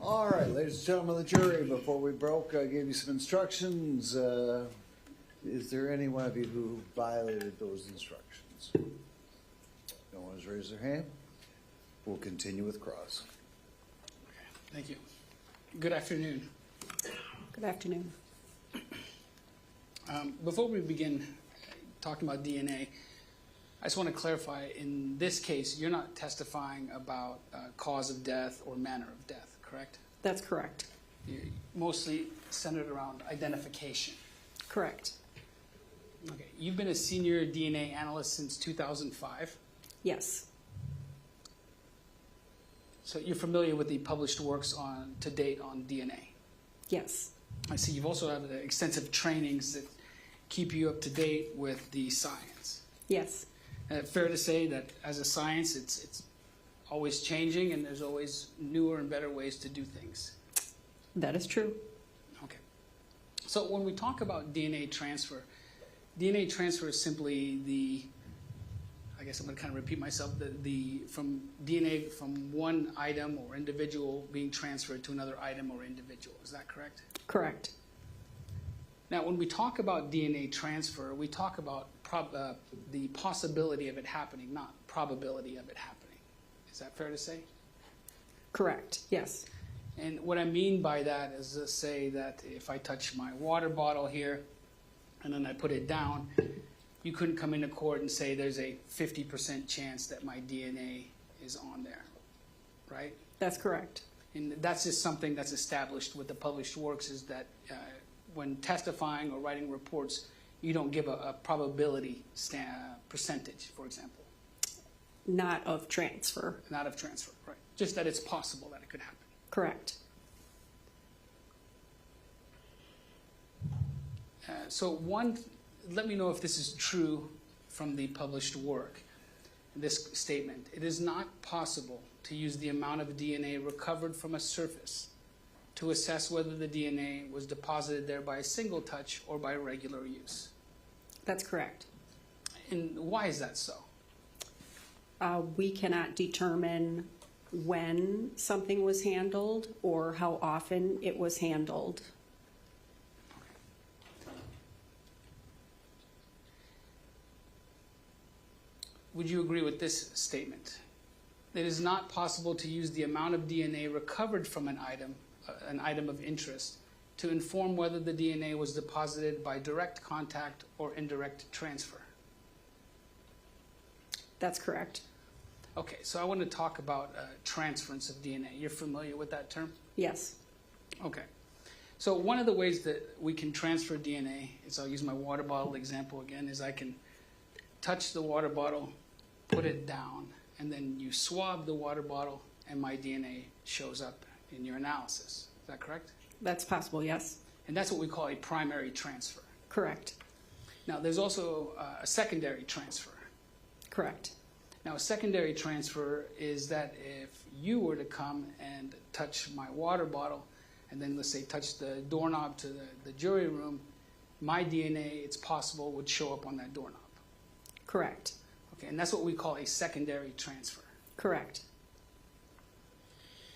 All right, ladies and gentlemen of the jury, before we broke, I gave you some instructions. Is there any one of you who violated those instructions? No one has raised their hand. We'll continue with cross. Thank you. Good afternoon. Good afternoon. Before we begin talking about DNA, I just want to clarify, in this case, you're not testifying about cause of death or manner of death, correct? That's correct. You're mostly centered around identification. Correct. Okay. You've been a senior DNA analyst since 2005. Yes. So you're familiar with the published works on to date on DNA. Yes. I see you've also had extensive trainings that keep you up to date with the science. Yes. Fair to say that as a science, it's always changing and there's always newer and better ways to do things. That is true. Okay. So when we talk about DNA transfer is simply the, I guess I'm going to kind of repeat myself, the from DNA from one item or individual being transferred to another item or individual. Is that correct? Correct. Now, when we talk about DNA transfer, we talk about the possibility of it happening, not probability of it happening. Is that fair to say? Correct. Yes. And what I mean by that is to say that if I touch my water bottle here and then I put it down, you couldn't come into court and say there's a 50% chance that my DNA is on there, right? That's correct. And that's just something that's established with the published works, is that when testifying or writing reports, you don't give a probability percentage, for example. Not of transfer. Not of transfer, right. Just that it's possible that it could happen. Correct. So let me know if this is true from the published work. this statement, it is not possible to use the amount of DNA recovered from a surface to assess whether the DNA was deposited there by a single touch or by regular use. That's correct. And why is that so? We cannot determine when something was handled or how often it was handled. Would you agree with this statement? It is not possible to use the amount of DNA recovered from an item of interest, to inform whether the DNA was deposited by direct contact or indirect transfer. That's correct. Okay, so I want to talk about transference of DNA. You're familiar with that term? Yes. Okay. So one of the ways that we can transfer DNA is, I'll use my water bottle example again, is I can touch the water bottle, put it down, and then you swab the water bottle and my DNA shows up in your analysis. Is that correct? That's possible, yes. And that's what we call a primary transfer. Correct. Now, there's also a secondary transfer. Correct. Now, a secondary transfer is that if you were to come and touch my water bottle, and then let's say touch the doorknob to the jury room, my DNA, it's possible, would show up on that doorknob. Correct. Okay, and that's what we call a secondary transfer. Correct.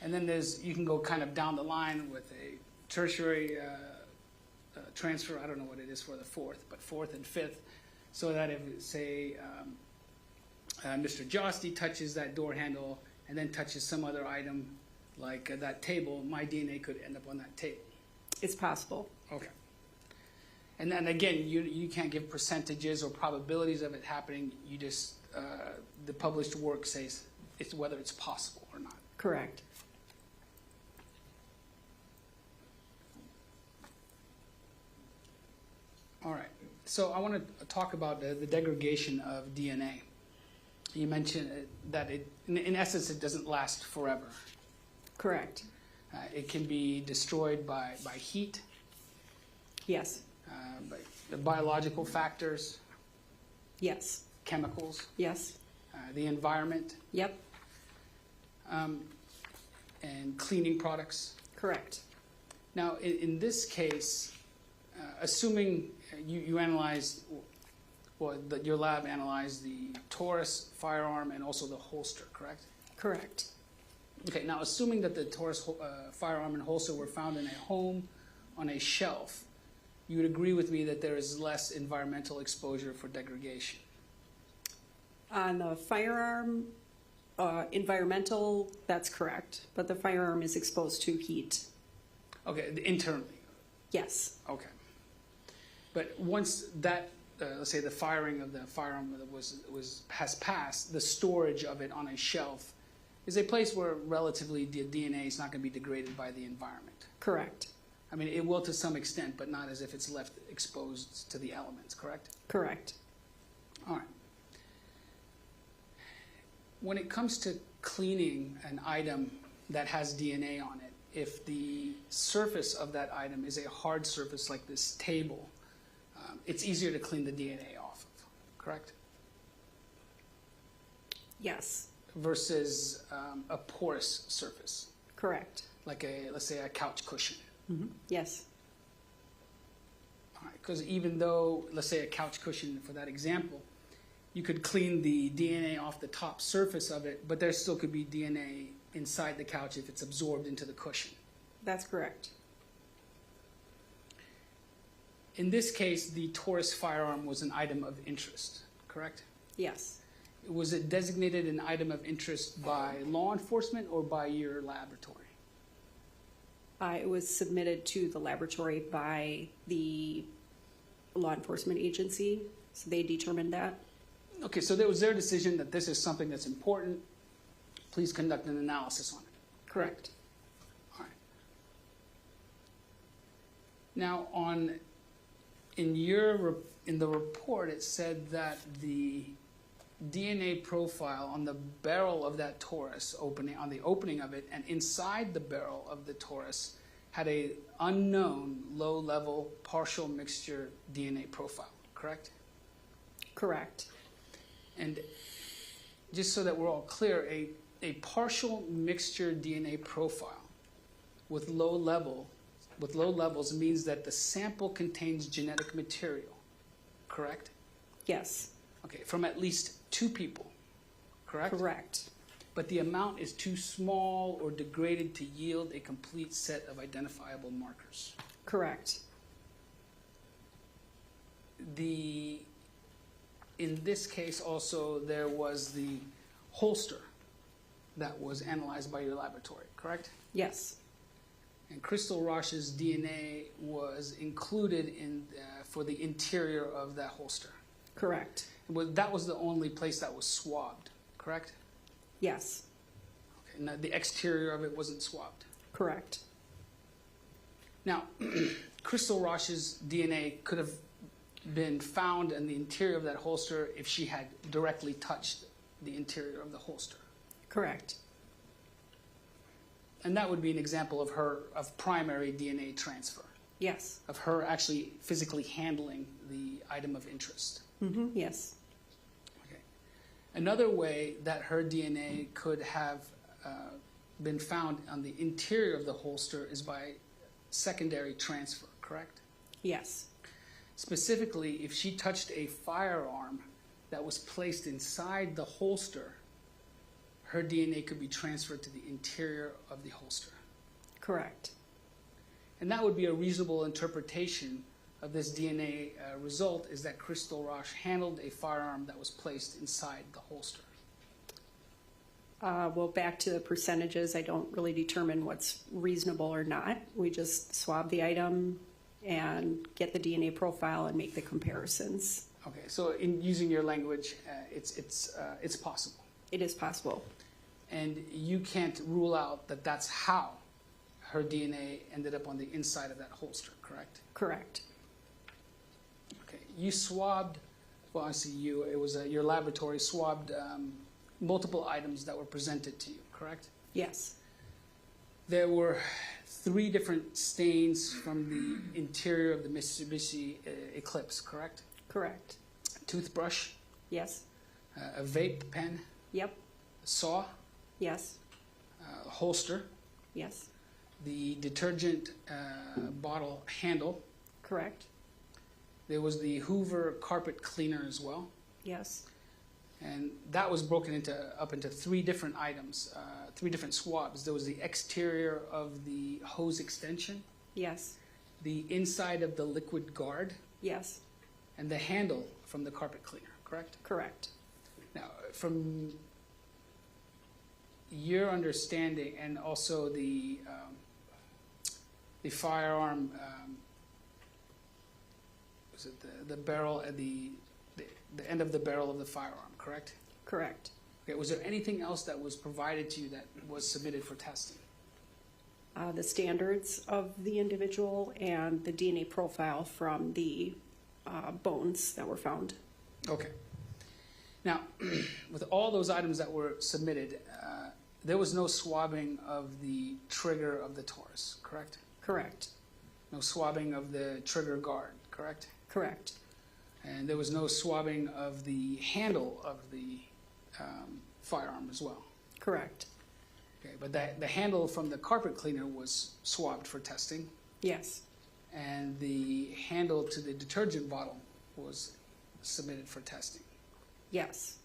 And then you can go kind of down the line with a tertiary transfer. I don't know what it is for the fourth, but fourth and fifth, so that if, say, Mr. Josty touches that door handle and then touches some other item like that table, my DNA could end up on that table. It's possible. Okay. And then again, you can't give percentages or probabilities of it happening. You just, the published work says it's whether it's possible or not. Correct. All right. So I want to talk about the degradation of DNA. You mentioned that in essence, it doesn't last forever. Correct. It can be destroyed by heat, Yes. by the biological factors, Yes. chemicals, Yes. the environment, Yep. and cleaning products. Correct. Now, in this case, assuming you analyzed, well, that your lab analyzed the Taurus firearm and also the holster, correct? Correct. Okay, now assuming that the Taurus firearm and holster were found in a home on a shelf, you would agree with me that there is less environmental exposure for degradation. On the firearm, environmental, that's correct, but the firearm is exposed to heat. Okay, internally. Yes. Okay. But once that, let's say the firing of the firearm has passed, the storage of it on a shelf is a place where relatively the DNA is not going to be degraded by the environment. Correct. I mean, it will to some extent, but not as if it's left exposed to the elements, correct? Correct. All right. When it comes to cleaning an item that has DNA on it, if the surface of that item is a hard surface like this table, it's easier to clean the DNA off of, correct? Yes. Versus a porous surface, Correct. like let's say a couch cushion. Mm-hmm. Yes. All right, because even though, let's say a couch cushion for that example, you could clean the DNA off the top surface of it, but there still could be DNA inside the couch if it's absorbed into the cushion. That's correct. In this case, the Taurus firearm was an item of interest, correct? Yes. Was it designated an item of interest by law enforcement or by your laboratory? It was submitted to the laboratory by the law enforcement agency, so they determined that. Okay, so there was their decision that this is something that's important. Please conduct an analysis on it. Correct. All right. Now, in the report, it said that the DNA profile on the barrel of that Taurus on the opening of it, and inside the barrel of the Taurus had a unknown low-level partial mixture DNA profile, correct? Correct. And just so that we're all clear, a partial mixture DNA profile with low levels means that the sample contains genetic material, correct? Yes, Okay, from at least 2 people, correct? correct. But the amount is too small or degraded to yield a complete set of identifiable markers. Correct. In this case also, there was the holster that was analyzed by your laboratory, correct? Yes, And Crystal Rasch's DNA was included for the interior of that holster. correct. That was the only place that was swabbed, correct? Yes, Okay, now the exterior of it wasn't swabbed. correct. Now, Crystal Rasch's DNA could have been found in the interior of that holster if she had directly touched the interior of the holster. Correct. And that would be an example of primary DNA transfer, Yes. of her actually physically handling the item of interest. Yes. Okay. Another way that her DNA could have been found on the interior of the holster is by secondary transfer, correct? Yes. Specifically, if she touched a firearm that was placed inside the holster, her DNA could be transferred to the interior of the holster. Correct. And that would be a reasonable interpretation of this DNA result, is that Crystal Rasch handled a firearm that was placed inside the holster. Well, back to the percentages, I don't really determine what's reasonable or not. We just swab the item and get the DNA profile and make the comparisons. Okay, so in using your language, it's possible. It is possible. And you can't rule out that that's how her DNA ended up on the inside of that holster, correct? Correct. Okay, you swabbed, well, I see you, it was your laboratory swabbed multiple items that were presented to you, correct? Yes. There were 3 different stains from the interior of the Mitsubishi Eclipse, correct? Correct. Toothbrush, Yes. a vape pen, Yep. a saw, Yes. a holster, Yes. the detergent bottle handle. Correct. There was the Hoover carpet cleaner as well. Yes. And that was broken up into 3 different items, 3 different swabs. There was the exterior of the hose extension, Yes. the inside of the liquid guard, Yes. and the handle from the carpet cleaner, correct? Correct. Now, from your understanding, and also the firearm, was it the barrel at the end of the barrel of the firearm, correct? Correct. Okay, was there anything else that was provided to you that was submitted for testing? The standards of the individual and the DNA profile from the bones that were found. Okay. Now, with all those items that were submitted, there was no swabbing of the trigger of the Taurus, correct? Correct. No swabbing of the trigger guard, correct? Correct. And there was no swabbing of the handle of the firearm as well. Correct. Okay, but the handle from the carpet cleaner was swabbed for testing, Yes. and the handle to the detergent bottle was submitted for testing. Yes.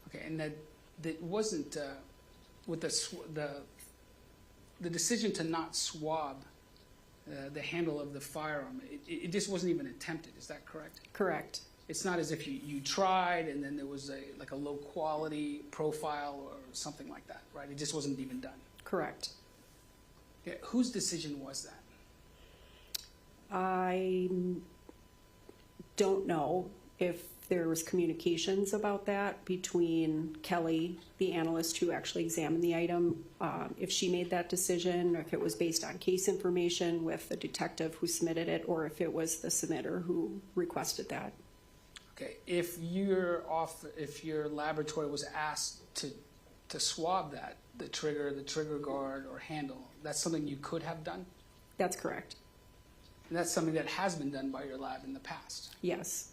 Okay, and that wasn't with the decision to not swab the handle of the firearm. It just wasn't even attempted. Is that correct? Correct. It's not as if you tried and then there was a low quality profile or something like that, right? It just wasn't even done. Correct. Yeah, whose decision was that? I don't know if there was communications about that between Kelly, the analyst who actually examined the item, if she made that decision, or if it was based on case information with the detective who submitted it, or if it was the submitter who requested that. Okay, if your laboratory was asked to swab that, the trigger guard or handle, that's something you could have done? That's correct. And that's something that has been done by your lab in the past. Yes.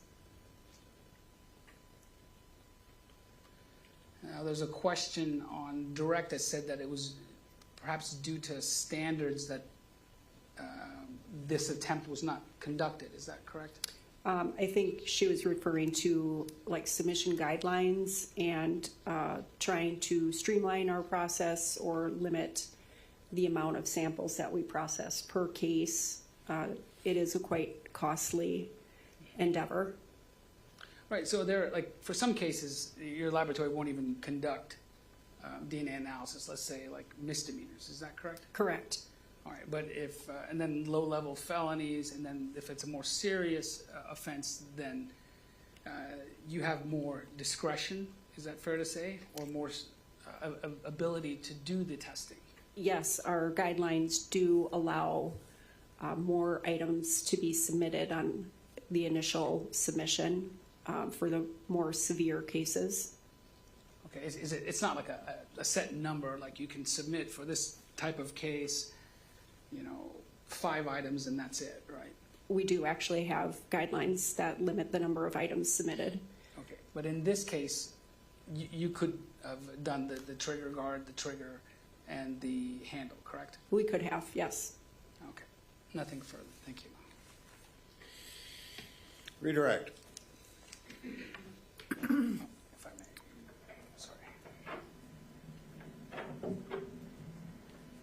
Now, there's a question on direct that said that it was perhaps due to standards that this attempt was not conducted. Is that correct? I think she was referring to like submission guidelines and trying to streamline our process or limit the amount of samples that we process per case. It is a quite costly endeavor. Right, so there, like, for some cases, your laboratory won't even conduct DNA analysis, let's say like misdemeanors, is that correct? Correct. All right, but if, and then low-level felonies, and then if it's a more serious offense, then you have more discretion, is that fair to say? Or more ability to do the testing? Yes, our guidelines do allow more items to be submitted on the initial submission for the more severe cases. Okay, it's not like a set number, like you can submit for this type of case, 5 items and that's it, right? We do actually have guidelines that limit the number of items submitted. Okay, but in this case, you could have done the trigger guard, the trigger, and the handle, correct? We could have, yes. Okay, nothing further, thank you. Redirect. If I may, sorry.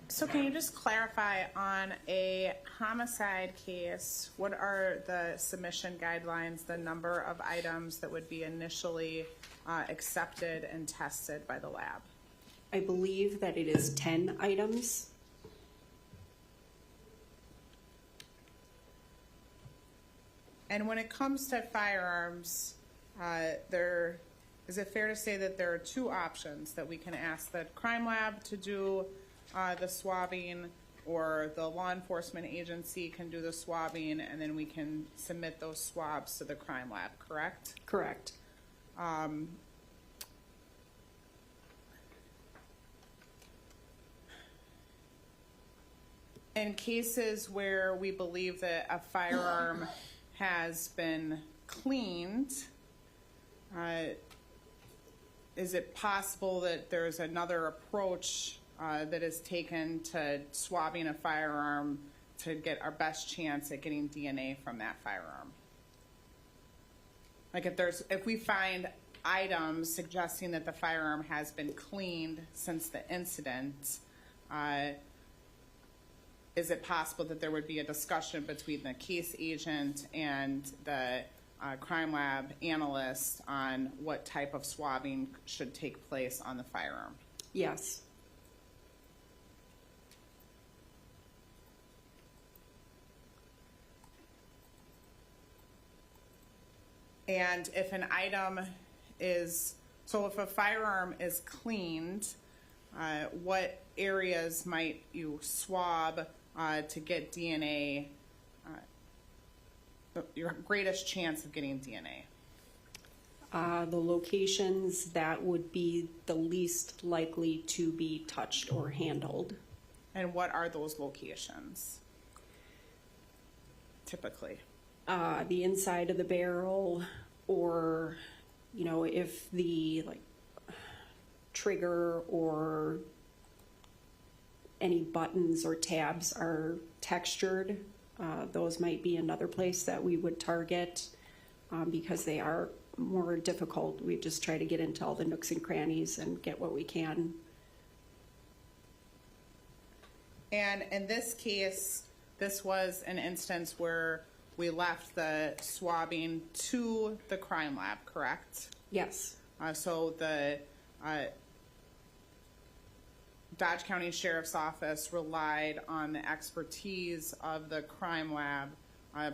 So can you just clarify on a homicide case, what are the submission guidelines, the number of items that would be initially accepted and tested by the lab? I believe that it is 10 items. And when it comes to firearms, is it fair to say that there are 2 options, that we can ask the crime lab to do the swabbing, or the law enforcement agency can do the swabbing, and then we can submit those swabs to the crime lab, correct? Correct. In cases where we believe that a firearm has been cleaned, is it possible that there's another approach that is taken to swabbing a firearm to get our best chance at getting DNA from that firearm? Like if we find items suggesting that the firearm has been cleaned since the incident, is it possible that there would be a discussion between the case agent and the crime lab analyst on what type of swabbing should take place on the firearm? Yes. And if an item is, so if a firearm is cleaned, what areas might you swab to get DNA, your greatest chance of getting DNA? The locations that would be the least likely to be touched or handled. And what are those locations, typically? The inside of the barrel, or, if the trigger or any buttons or tabs are textured, those might be another place that we would target because they are more difficult. We just try to get into all the nooks and crannies and get what we can. And in this case, this was an instance where we left the swabbing to the crime lab, correct? Yes. So the Dodge County Sheriff's Office relied on the expertise of the crime lab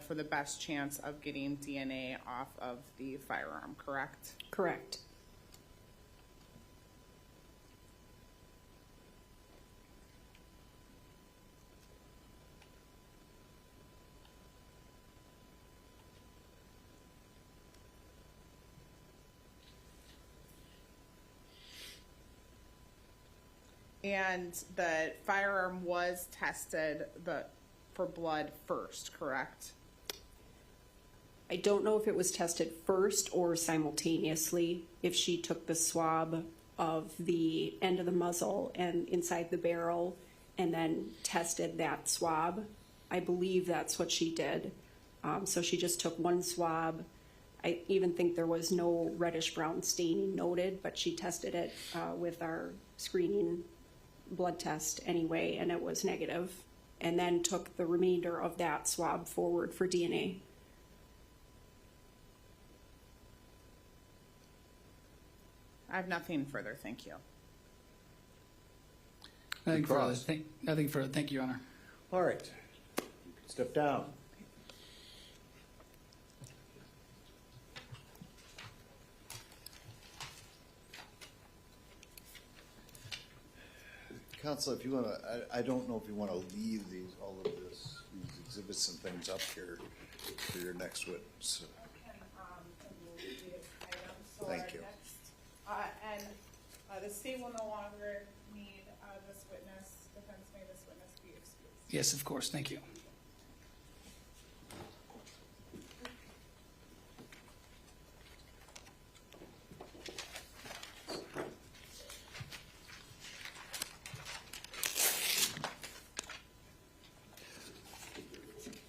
for the best chance of getting DNA off of the firearm, correct? Correct. And the firearm was tested for blood first, correct? I don't know if it was tested first or simultaneously. If she took the swab of the end of the muzzle and inside the barrel, and then tested that swab. I believe that's what she did. So she just took one swab. I even think there was no reddish brown staining noted, but she tested it with our screening blood test anyway, and it was negative, and then took the remainder of that swab forward for DNA. I have nothing further, thank you. Nothing further. Cross. Nothing further. Thank you, Your Honor. All right, step down. Counsel, if you want to, I don't know if you want to leave all of these exhibits and things up here for your next witness. Thank you. And the state will no longer need this witness. Defense, may this witness be excused. Yes, of course. Thank you.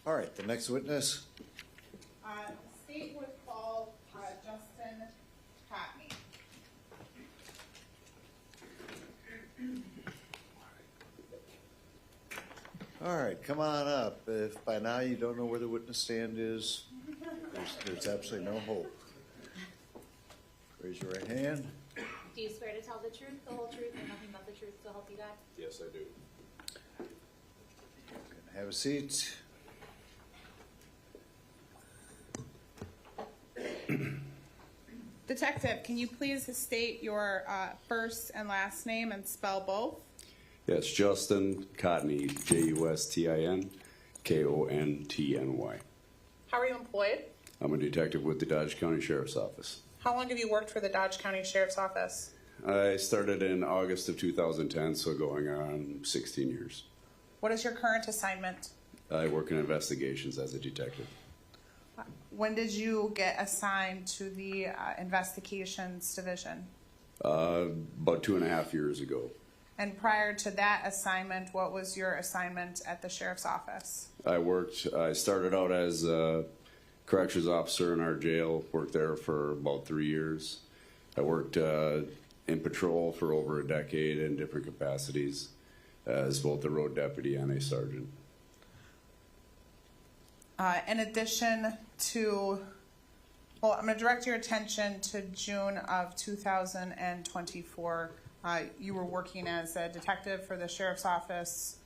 All right, the next witness. The state would call Justin Patney. All right, come on up. If by now you don't know where the witness stand is, there's absolutely no hope. Raise your right hand. Do you swear to tell the truth, the whole truth, and nothing but the truth, so help you God? Yes, I do. Have a seat. Detective, can you please state your first and last name and spell both? Yes, Justin Cotney, Justin Kontny. How are you employed? I'm a detective with the Dodge County Sheriff's Office. How long have you worked for the Dodge County Sheriff's Office? I started in August of 2010, so going on 16 years. What is your current assignment? I work in investigations as a detective. When did you get assigned to the investigations division? About 2.5 years ago. And prior to that assignment, what was your assignment at the sheriff's office? I started out as a corrections officer in our jail, worked there for about 3 years. I worked in patrol for over a decade in different capacities as both a road deputy and a sergeant. In addition to, well, I'm going to direct your attention to June of 2024. You were working as a detective for the sheriff's office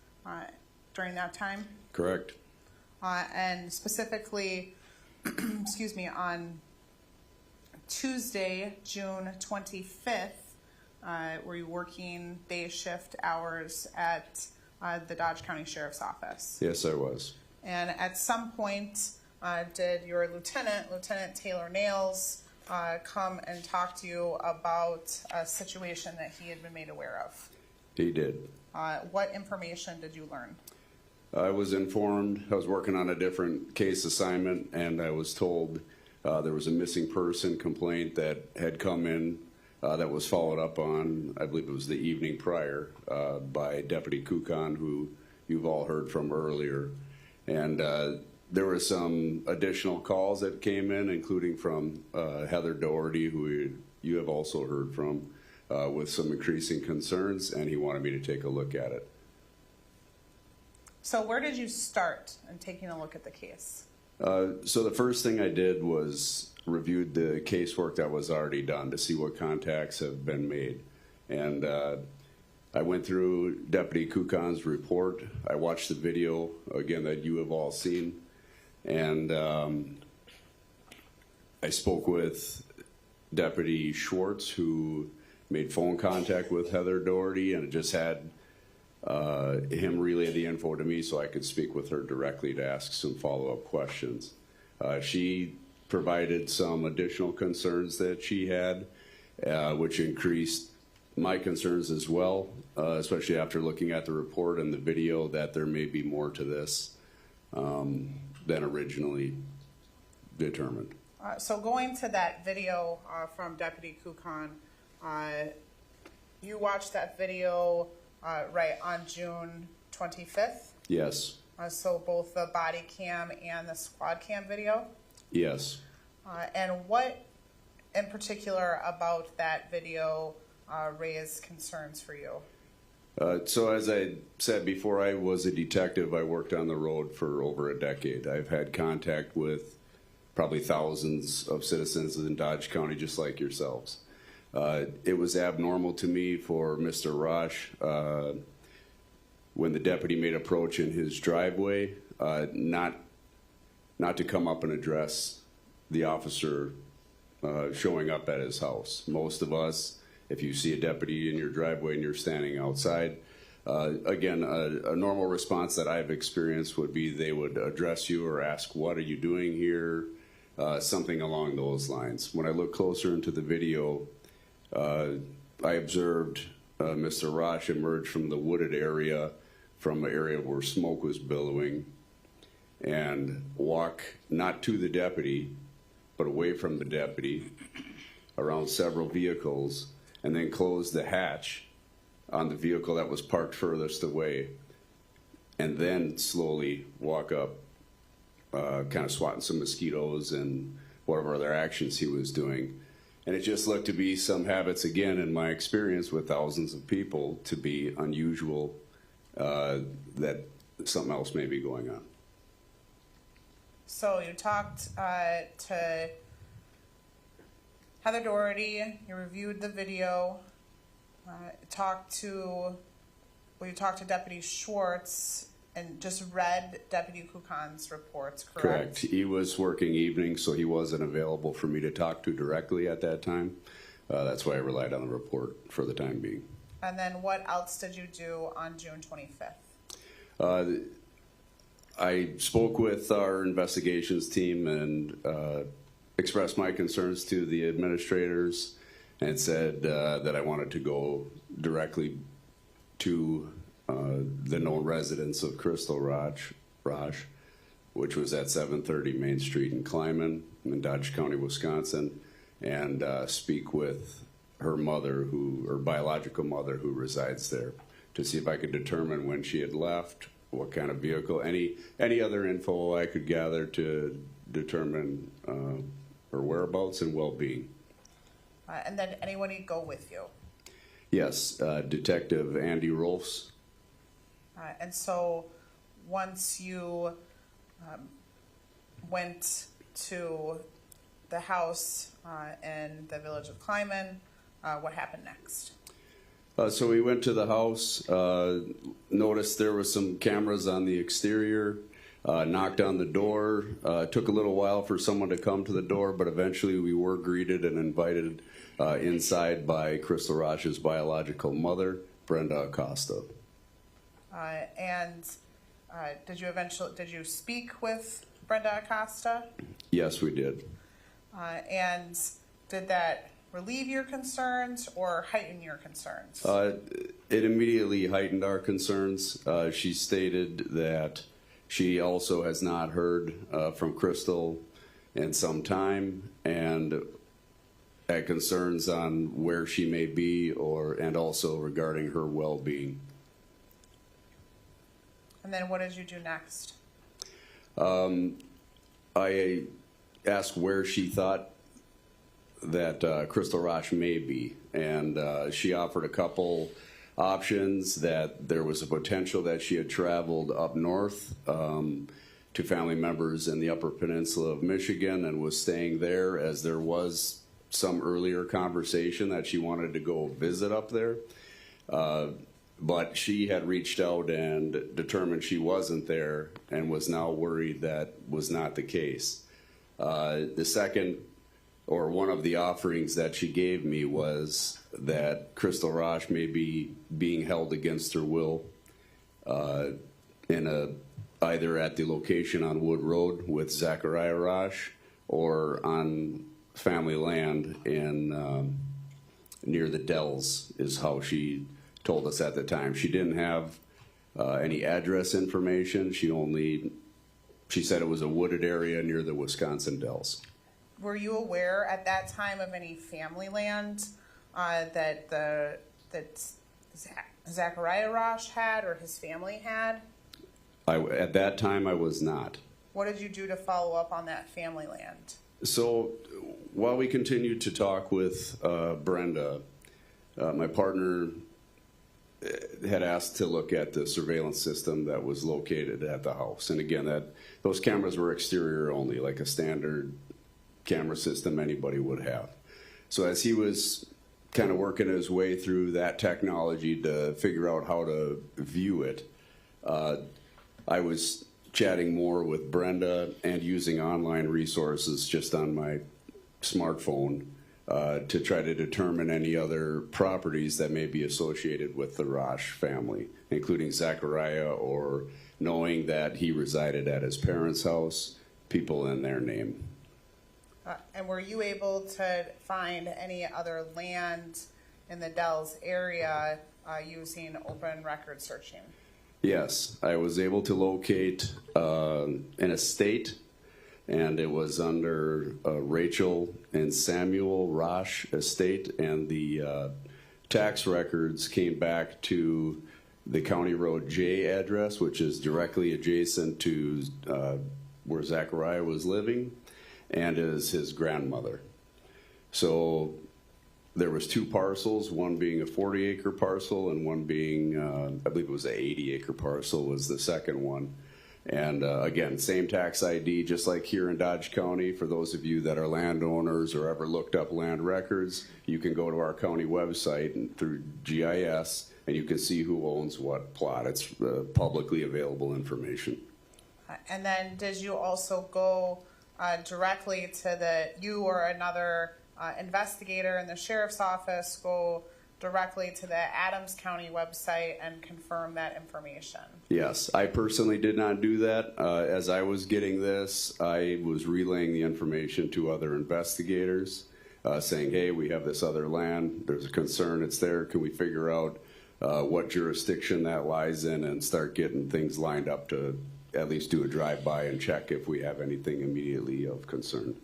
during that time? Correct. And specifically, excuse me, on Tuesday, June 25th, were you working day shift hours at the Dodge County Sheriff's Office? Yes, I was. And at some point, did your Lieutenant Taylor Nails, come and talk to you about a situation that he had been made aware of? He did. What information did you learn? I was informed. I was working on a different case assignment, and I was told there was a missing person complaint that had come in that was followed up on, I believe it was the evening prior, by Deputy Kukan, who you've all heard from earlier. And there were some additional calls that came in, including from Heather Doherty, who you have also heard from, with some increasing concerns, and he wanted me to take a look at it. So where did you start in taking a look at the case? So the first thing I did was reviewed the casework that was already done to see what contacts have been made. And I went through Deputy Kukan's report. I watched the video, again, that you have all seen. And I spoke with Deputy Schwartz, who made phone contact with Heather Doherty, and just had him relay the info to me so I could speak with her directly to ask some follow-up questions. She provided some additional concerns that she had, which increased my concerns as well, especially after looking at the report and the video, that there may be more to this than originally determined. So going to that video from Deputy Kukan, you watched that video right on June 25th? Yes, So both the body cam and the squad cam video? yes. And what in particular about that video raised concerns for you? So as I said before, I was a detective. I worked on the road for over a decade. I've had contact with probably thousands of citizens in Dodge County, just like yourselves. It was abnormal to me for Mr. Rasch, when the deputy made approach in his driveway, not to come up and address the officer showing up at his house. Most of us, if you see a deputy in your driveway and you're standing outside, again, a normal response that I've experienced would be they would address you or ask, "What are you doing here?" Something along those lines. When I look closer into the video, I observed Mr. Rasch emerge from the wooded area, from an area where smoke was billowing, and walk not to the deputy, but away from the deputy, around several vehicles, and then close the hatch on the vehicle that was parked furthest away, and then slowly walk up, kind of swatting some mosquitoes and whatever other actions he was doing. And it just looked to be some habits, again, in my experience with thousands of people, to be unusual, that something else may be going on. So you talked to Heather Doherty, you reviewed the video, you talked to Deputy Schwartz, and just read Deputy Kukan's reports, correct? Correct. He was working evenings, so he wasn't available for me to talk to directly at that time. That's why I relied on the report for the time being. And then what else did you do on June 25th? I spoke with our investigations team and expressed my concerns to the administrators and said that I wanted to go directly to the known residence of Crystal Rasch, which was at 730 Main Street in Kleiman in Dodge County, Wisconsin, and speak with her mother, her biological mother, who resides there, to see if I could determine when she had left, what kind of vehicle, any other info I could gather to determine her whereabouts and well-being. And then anyone go with you? Yes, Detective Andy Rolfs. And so once you went to the house in the village of Kleiman, what happened next? So we went to the house, noticed there were some cameras on the exterior, knocked on the door. Took a little while for someone to come to the door, but eventually we were greeted and invited inside by Crystal Rasch's biological mother, Brenda Acosta. And did you speak with Brenda Acosta? Yes, we did. And did that relieve your concerns or heighten your concerns? It immediately heightened our concerns. She stated that she also has not heard from Crystal in some time, and had concerns on where she may be, and also regarding her well-being. And then what did you do next? I asked where she thought that Crystal Rasch may be, and she offered a couple options, that there was a potential that she had traveled up north to family members in the Upper Peninsula of Michigan and was staying there, as there was some earlier conversation that she wanted to go visit up there. But she had reached out and determined she wasn't there and was now worried that was not the case. The second, or one of the offerings that she gave me, was that Crystal Rasch may be being held against her will either at the location on Wood Road with Zachariah Rasch, or on family land in near the Dells, is how she told us at the time. She didn't have any address information. She said it was a wooded area near the Wisconsin Dells. Were you aware at that time of any family land that the that Zachariah Rasch had or his family had? At that time, I was not. What did you do to follow up on that family land? So while we continued to talk with Brenda, my partner had asked to look at the surveillance system that was located at the house. And again, those cameras were exterior only, like a standard camera system anybody would have. So as he was kind of working his way through that technology to figure out how to view it, I was chatting more with Brenda and using online resources just on my smartphone to try to determine any other properties that may be associated with the Rasch family, including Zachariah, or knowing that he resided at his parents' house, people in their name. And were you able to find any other land in the Dells area using open record searching? Yes, I was able to locate an estate, and it was under Rachel and Samuel Rasch estate, and the tax records came back to the County Road J address, which is directly adjacent to where Zachariah was living, and is his grandmother. So there was two parcels, one being a 40-acre parcel and one being, I believe it was an 80-acre parcel was the second one. And again, same tax ID, just like here in Dodge County. For those of you that are landowners or ever looked up land records, you can go to our county website and through GIS, and you can see who owns what plot. It's publicly available information. And then did you also go directly to you or another investigator in the sheriff's office go directly to the Adams County website and confirm that information? Yes, I personally did not do that. As I was getting this, I was relaying the information to other investigators, saying, hey, we have this other land, there's a concern, it's there, can we figure out what jurisdiction that lies in and start getting things lined up to at least do a drive-by and check if we have anything immediately of concern.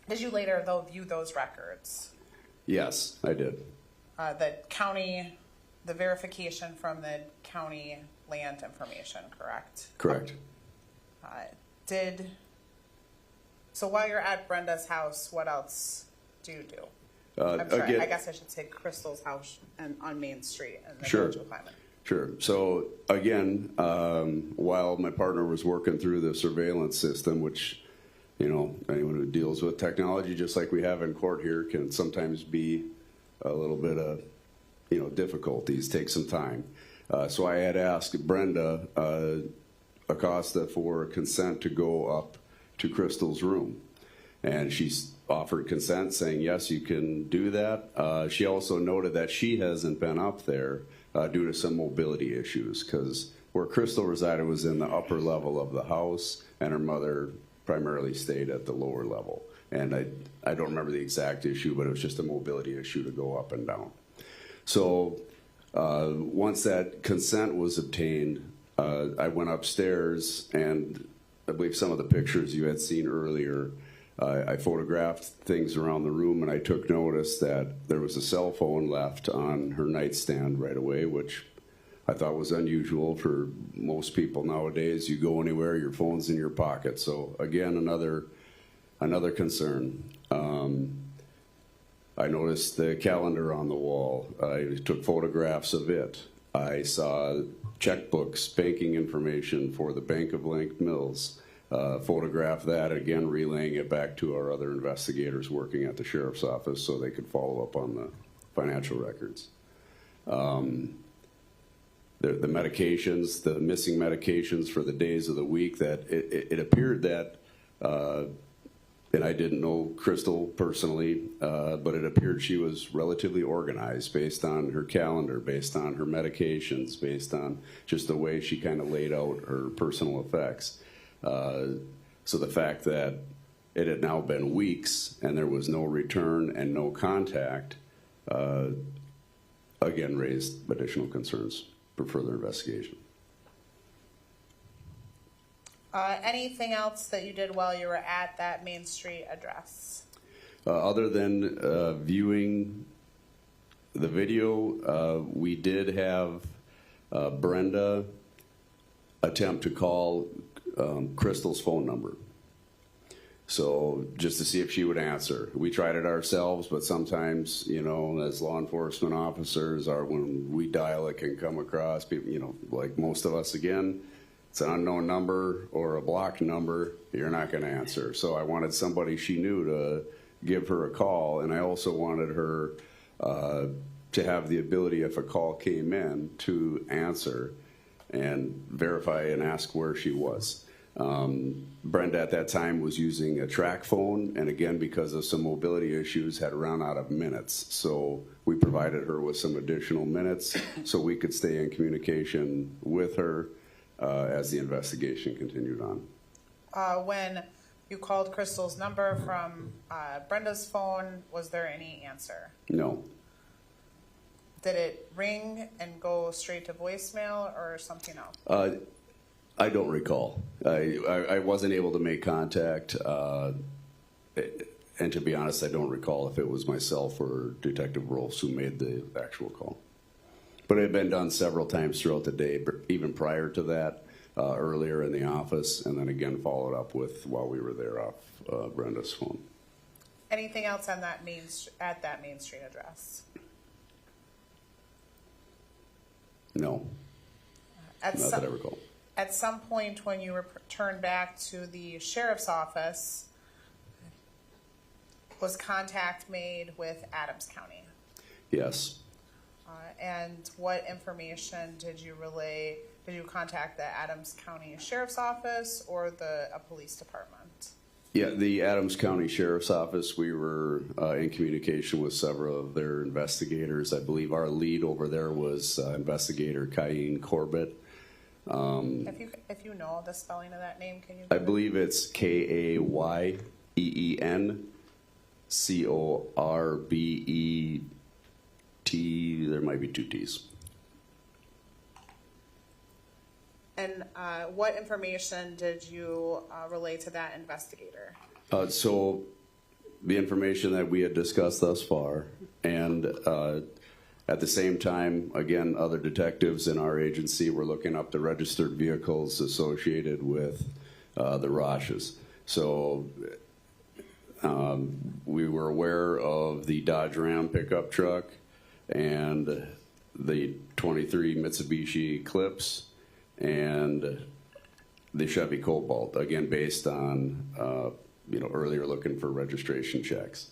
Did you later, though, view those records? Yes, I did. The verification from the county land information, correct? Correct. So while you're at Brenda's house, what else do you do? Again, I guess I should say Crystal's house and on Main Street in the Sure. Village of Climate. Sure. So again, while my partner was working through the surveillance system, which, you know, anyone who deals with technology, just like we have in court here, can sometimes be a little bit of, difficulties, take some time. So I had asked Brenda Acosta for consent to go up to Crystal's room. And she offered consent, saying, yes, you can do that. She also noted that she hasn't been up there due to some mobility issues, because where Crystal resided was in the upper level of the house, and her mother primarily stayed at the lower level. And I don't remember the exact issue, but it was just a mobility issue to go up and down. So once that consent was obtained, I went upstairs, and I believe some of the pictures you had seen earlier, I photographed things around the room, and I took notice that there was a cell phone left on her nightstand right away, which I thought was unusual for most people nowadays. You go anywhere, your phone's in your pocket. So again, another concern. I noticed the calendar on the wall. I took photographs of it. I saw checkbooks, banking information for the Bank of Blank Mills. Photograph that, again relaying it back to our other investigators working at the sheriff's office so they could follow up on the financial records. The medications, the missing medications for the days of the week, that it appeared that, and I didn't know Crystal personally, but it appeared she was relatively organized based on her calendar, based on her medications, based on just the way she kind of laid out her personal effects. So the fact that it had now been weeks and there was no return and no contact, again raised additional concerns for further investigation. Anything else that you did while you were at that Main Street address? Other than viewing The video, we did have Brenda attempt to call Crystal's phone number. So just to see if she would answer. We tried it ourselves, but sometimes, you know, as law enforcement officers, when we dial, it can come across people, you know, like most of us again, it's an unknown number or a blocked number, you're not going to answer. So I wanted somebody she knew to give her a call, and I also wanted her to have the ability, if a call came in, to answer and verify and ask where she was. Brenda at that time was using a track phone, and again, because of some mobility issues, had run out of minutes. So we provided her with some additional minutes so we could stay in communication with her as the investigation continued on. When you called Crystal's number from Brenda's phone, was there any answer? No. Did it ring and go straight to voicemail or something else? I don't recall. I wasn't able to make contact, and to be honest, I don't recall if it was myself or Detective Rolfs who made the actual call. But it had been done several times throughout the day, even prior to that, earlier in the office, and then again followed up with while we were there off Brenda's phone. Anything else on that at that Main Street address? No, not that I recall. At some point when you returned back to the sheriff's office, was contact made with Adams County? Yes. And what information did you relay? Did you contact the Adams County Sheriff's Office or a police department? Yeah, the Adams County Sheriff's Office, we were in communication with several of their investigators. I believe our lead over there was Investigator Kayeen Corbett. If you know the spelling of that name, can you? I believe it's Kayeen Corbett. There might be two T's. And what information did you relay to that investigator? So the information that we had discussed thus far, and at the same time, again, other detectives in our agency were looking up the registered vehicles associated with the Rasches. So we were aware of the Dodge Ram pickup truck and the 23 Mitsubishi Eclipse and the Chevy Cobalt, again, based on earlier looking for registration checks.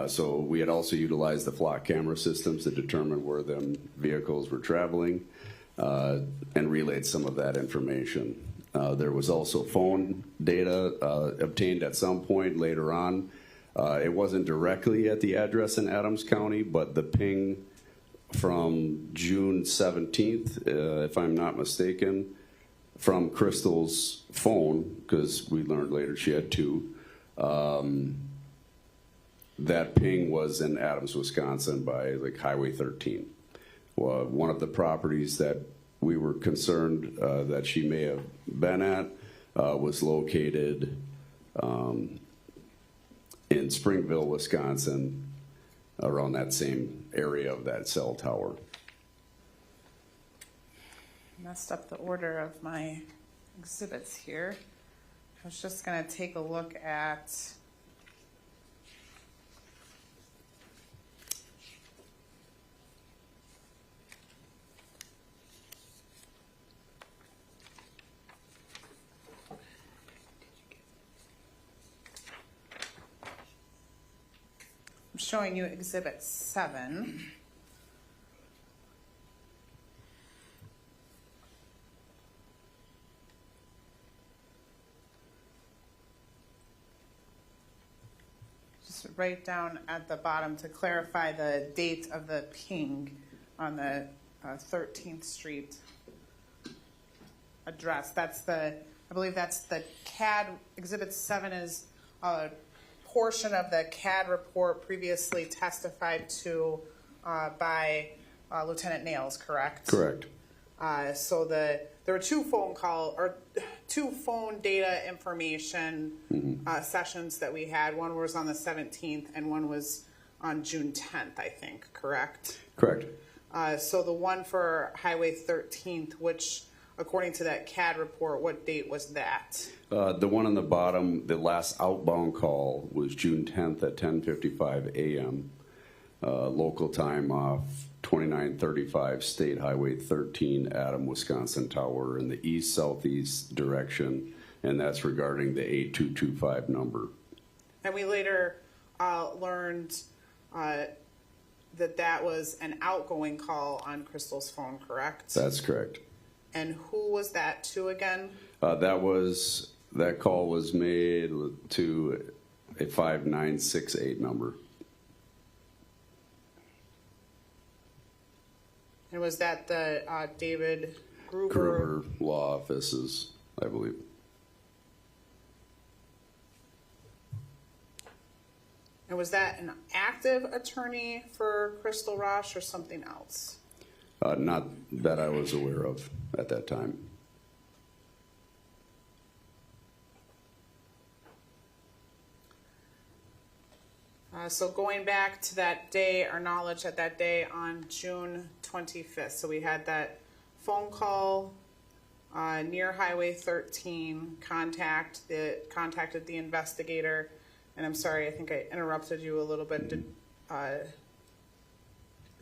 So we had also utilized the flock camera systems to determine where them vehicles were traveling and relayed some of that information. There was also phone data obtained at some point later on. It wasn't directly at the address in Adams County, but the ping from June 17th, if I'm not mistaken, from Crystal's phone, because we learned later she had two, that ping was in Adams, Wisconsin by like Highway 13. Well, one of the properties that we were concerned that she may have been at was located in Springville, Wisconsin, around that same area of that cell tower. Messed up the order of my exhibits here. I was just going to take a look at I'm showing you Exhibit 7. Just write down at the bottom to clarify the date of the ping on the 13th Street address. I believe that's the CAD. Exhibit 7 is a portion of the CAD report previously testified to by Lieutenant Nails, correct? Correct. So there were two phone data information sessions that we had. One was on the 17th and one was on June 10th, I think, correct? Correct. So the one for Highway 13th, which, according to that CAD report, what date was that? The one on the bottom, the last outbound call was June 10th at 10:55 a.m. Local time off 2935 State Highway 13, Adam, Wisconsin Tower in the east-southeast direction, and that's regarding the 8225 number. And we later learned that was an outgoing call on Crystal's phone, correct? That's correct. And who was that to again? That call was made to a 5968 number. And was that the David Gruber? Gruber Law Offices, I believe. And was that an active attorney for Crystal Rasch or something else? Not that I was aware of at that time. So going back to that day, our knowledge at that day on June 25th. So we had that phone call near Highway 13, contacted the investigator. And I'm sorry, I think I interrupted you a little bit. At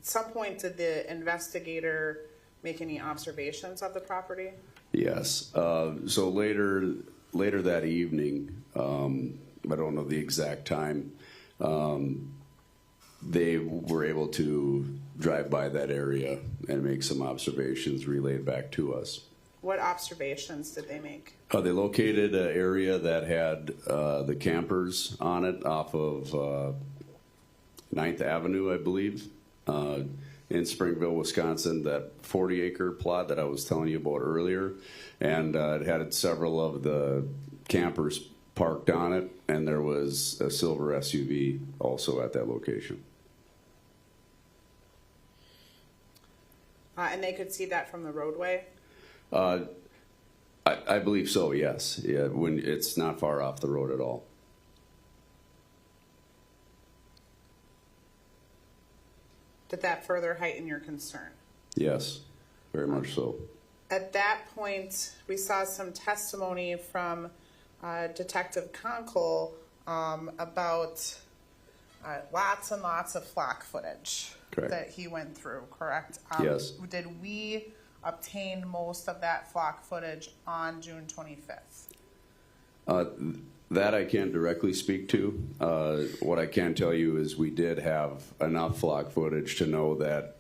some point, did the investigator make any observations of the property? Yes. So later that evening, I don't know the exact time, they were able to drive by that area and make some observations relayed back to us. What observations did they make? They located an area that had the campers on it off of 9th Avenue, I believe, in Springville, Wisconsin, that 40-acre plot that I was telling you about earlier. And it had several of the campers parked on it, and there was a silver SUV also at that location. And they could see that from the roadway? I believe so, yes. Yeah, when it's not far off the road at all. Did that further heighten your concern? Yes, very much so. At that point, we saw some testimony from Detective Conkle about lots and lots of flock footage. Correct. That he went through, correct? Yes. Did we obtain most of that flock footage on June 25th? That I can't directly speak to. What I can tell you is we did have enough flock footage to know that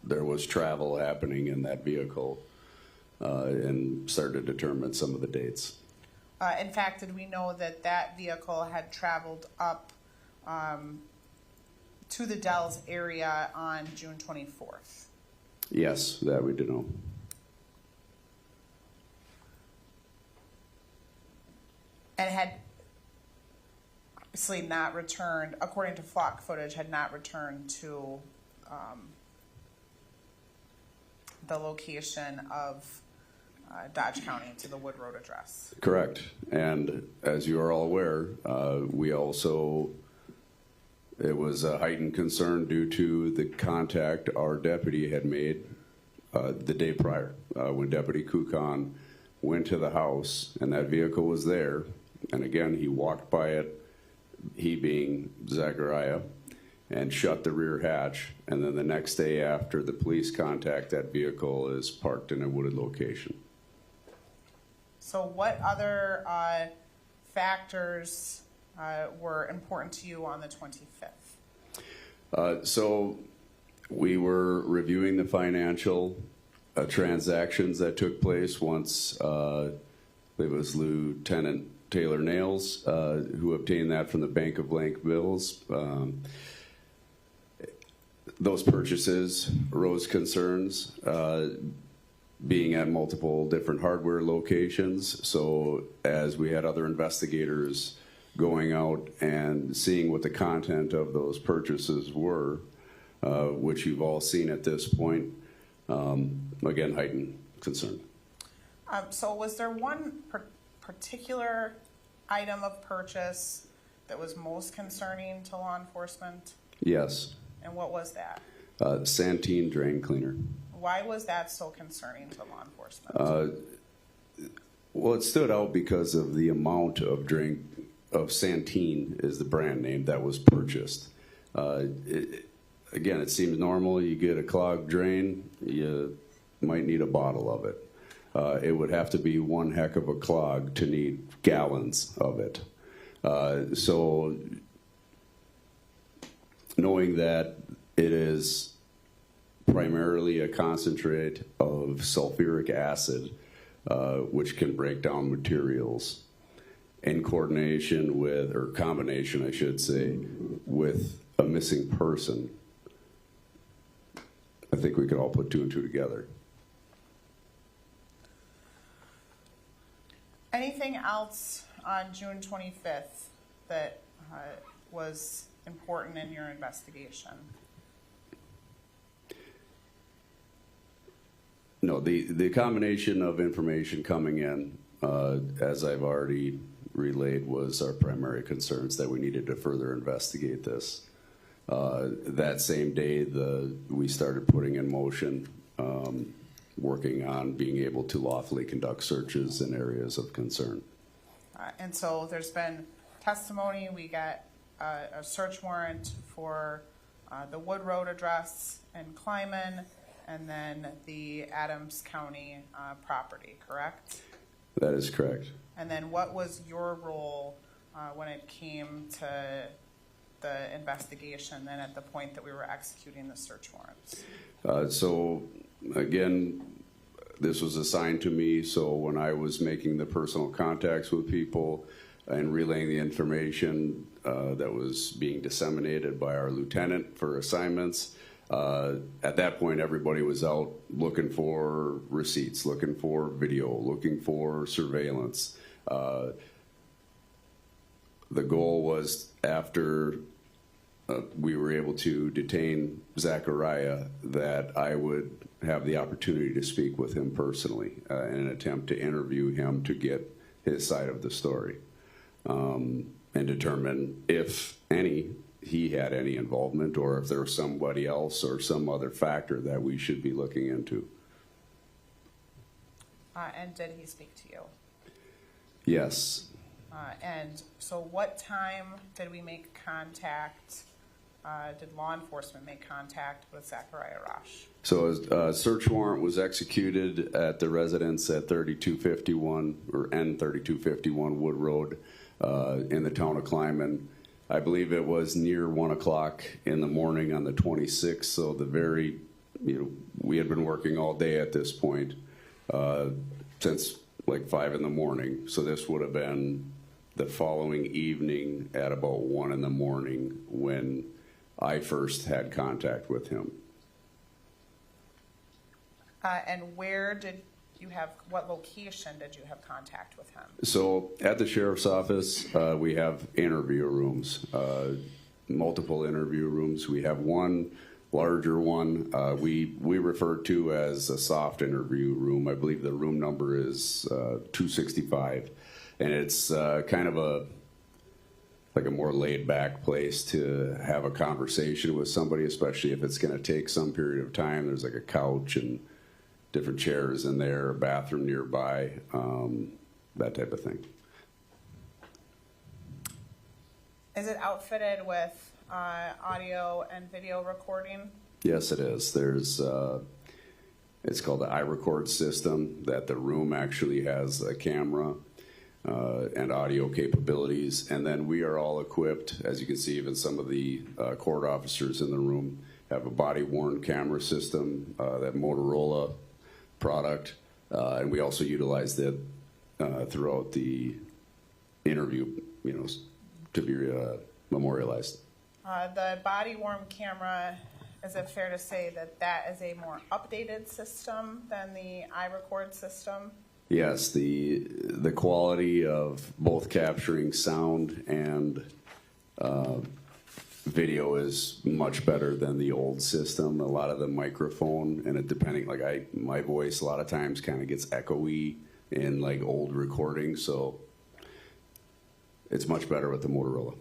there was travel happening in that vehicle and start to determine some of the dates. In fact, did we know that that vehicle had traveled up to the Dells area on June 24th? Yes, that we did know. And had obviously not returned, according to flock footage, had not returned to the location of Dodge County, to the Wood Road address. Correct. And as you are all aware, it was a heightened concern due to the contact our deputy had made the day prior when Deputy Kukan went to the house and that vehicle was there. And again, he walked by it, he being Zachariah, and shut the rear hatch. And then the next day after the police contact, that vehicle is parked in a wooded location. So what other factors were important to you on the 25th? So we were reviewing the financial transactions that took place once it was Lieutenant Taylor Nails who obtained that from the Bank of Blank Bills. Those purchases arose concerns being at multiple different hardware locations. So as we had other investigators going out and seeing what the content of those purchases were, which you've all seen at this point, again, heightened concern. So was there one particular item of purchase that was most concerning to law enforcement? Yes. And what was that? Santeen drain cleaner. Why was that so concerning to law enforcement? Well, it stood out because of the amount of Santeen is the brand name that was purchased. Again, it seems normal. You get a clogged drain, you might need a bottle of it. It would have to be one heck of a clog to need gallons of it. So knowing that it is primarily a concentrate of sulfuric acid, which can break down materials, in coordination with, or combination, I should say, with a missing person, I think we could all put 2 and 2 together. Anything else on June 25th that was important in your investigation? No, the combination of information coming in, as I've already relayed, was our primary concerns that we needed to further investigate this. That same day, we started putting in motion, working on being able to lawfully conduct searches in areas of concern. And so there's been testimony. We got a search warrant for the Wood Road address in Kleiman, and then the Adams County property, correct? That is correct. And then what was your role when it came to the investigation then at the point that we were executing the search warrants? So again, this was assigned to me, so when I was making the personal contacts with people and relaying the information that was being disseminated by our lieutenant for assignments, at that point everybody was out looking for receipts, looking for video, looking for surveillance. The goal was, after we were able to detain Zachariah, that I would have the opportunity to speak with him personally in an attempt to interview him to get his side of the story, and determine if he had any involvement, or if there was somebody else or some other factor that we should be looking into. And did he speak to you? Yes. And so what time did we make contact? Did law enforcement make contact with Zachariah Rasch? So a search warrant was executed at the residence at 3251 or N3251 Wood Road in the town of Kleiman. I believe it was near 1 o'clock in the morning on the 26th. So we had been working all day at this point since like 5 in the morning. So this would have been the following evening at about 1 in the morning when I first had contact with him. And what location did you have contact with him? So at the sheriff's office, we have interview rooms, multiple interview rooms. We have one larger one we refer to as a soft interview room. I believe the room number is 265. And it's kind of like a more laid back place to have a conversation with somebody, especially if it's going to take some period of time. There's like a couch and different chairs in there, a bathroom nearby, that type of thing. Is it outfitted with audio and video recording? Yes, it is. There's it's called the iRecord system, that the room actually has a camera and audio capabilities. And then we are all equipped, as you can see, even some of the court officers in the room have a body-worn camera system, that Motorola product, and we also utilized it throughout the interview, to be memorialized. The body-worn camera, is it fair to say that that is a more updated system than the iRecord system? Yes, the quality of both capturing sound and video is much better than the old system. A lot of the microphone, and it depending, my voice a lot of times kind of gets echoey in like old recordings, so it's much better with the Motorola.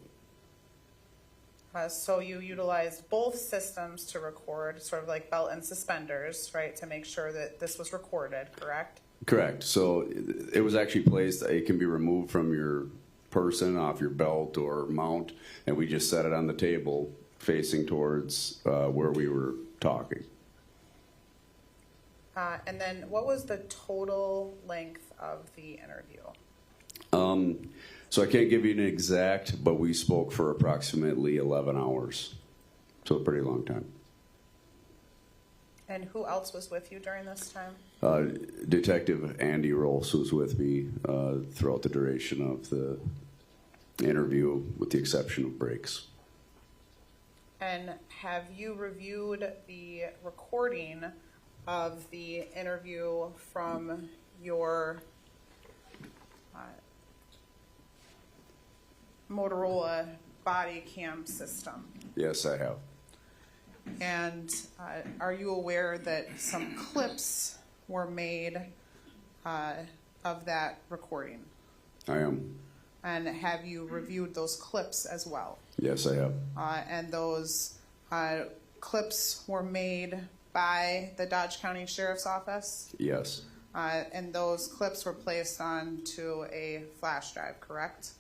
So you utilized both systems to record, sort of like belt and suspenders, right, to make sure that this was recorded, correct? Correct. So it was actually placed, it can be removed from your person, off your belt or mount, and we just set it on the table facing towards where we were talking. And then what was the total length of the interview? So I can't give you an exact, but we spoke for approximately 11 hours. So a pretty long time. And who else was with you during this time? Detective Andy Rolfs was with me throughout the duration of the interview, with the exception of breaks. And have you reviewed the recording of the interview from your Motorola body cam system? Yes, I have. And are you aware that some clips were made of that recording? I am. And have you reviewed those clips as well? Yes, I have. And those clips were made by the Dodge County Sheriff's Office? Yes. And those clips were placed onto a flash drive, correct?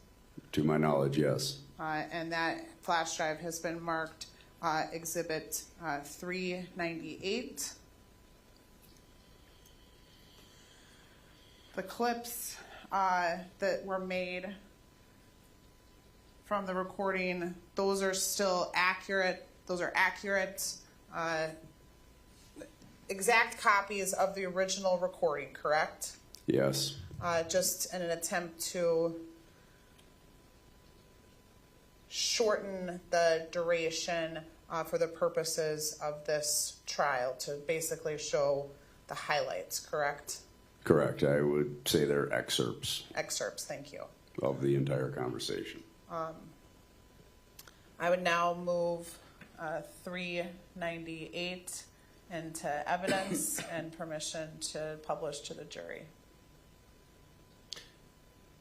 To my knowledge, yes. And that flash drive has been marked Exhibit 398. The clips that were made from the recording, those are still accurate. Those are accurate, exact copies of the original recording, correct? Yes. Just in an attempt to shorten the duration for the purposes of this trial, to basically show the highlights, correct? Correct. I would say they're excerpts Excerpts, thank you. of the entire conversation. I would now move 398 into evidence and permission to publish to the jury.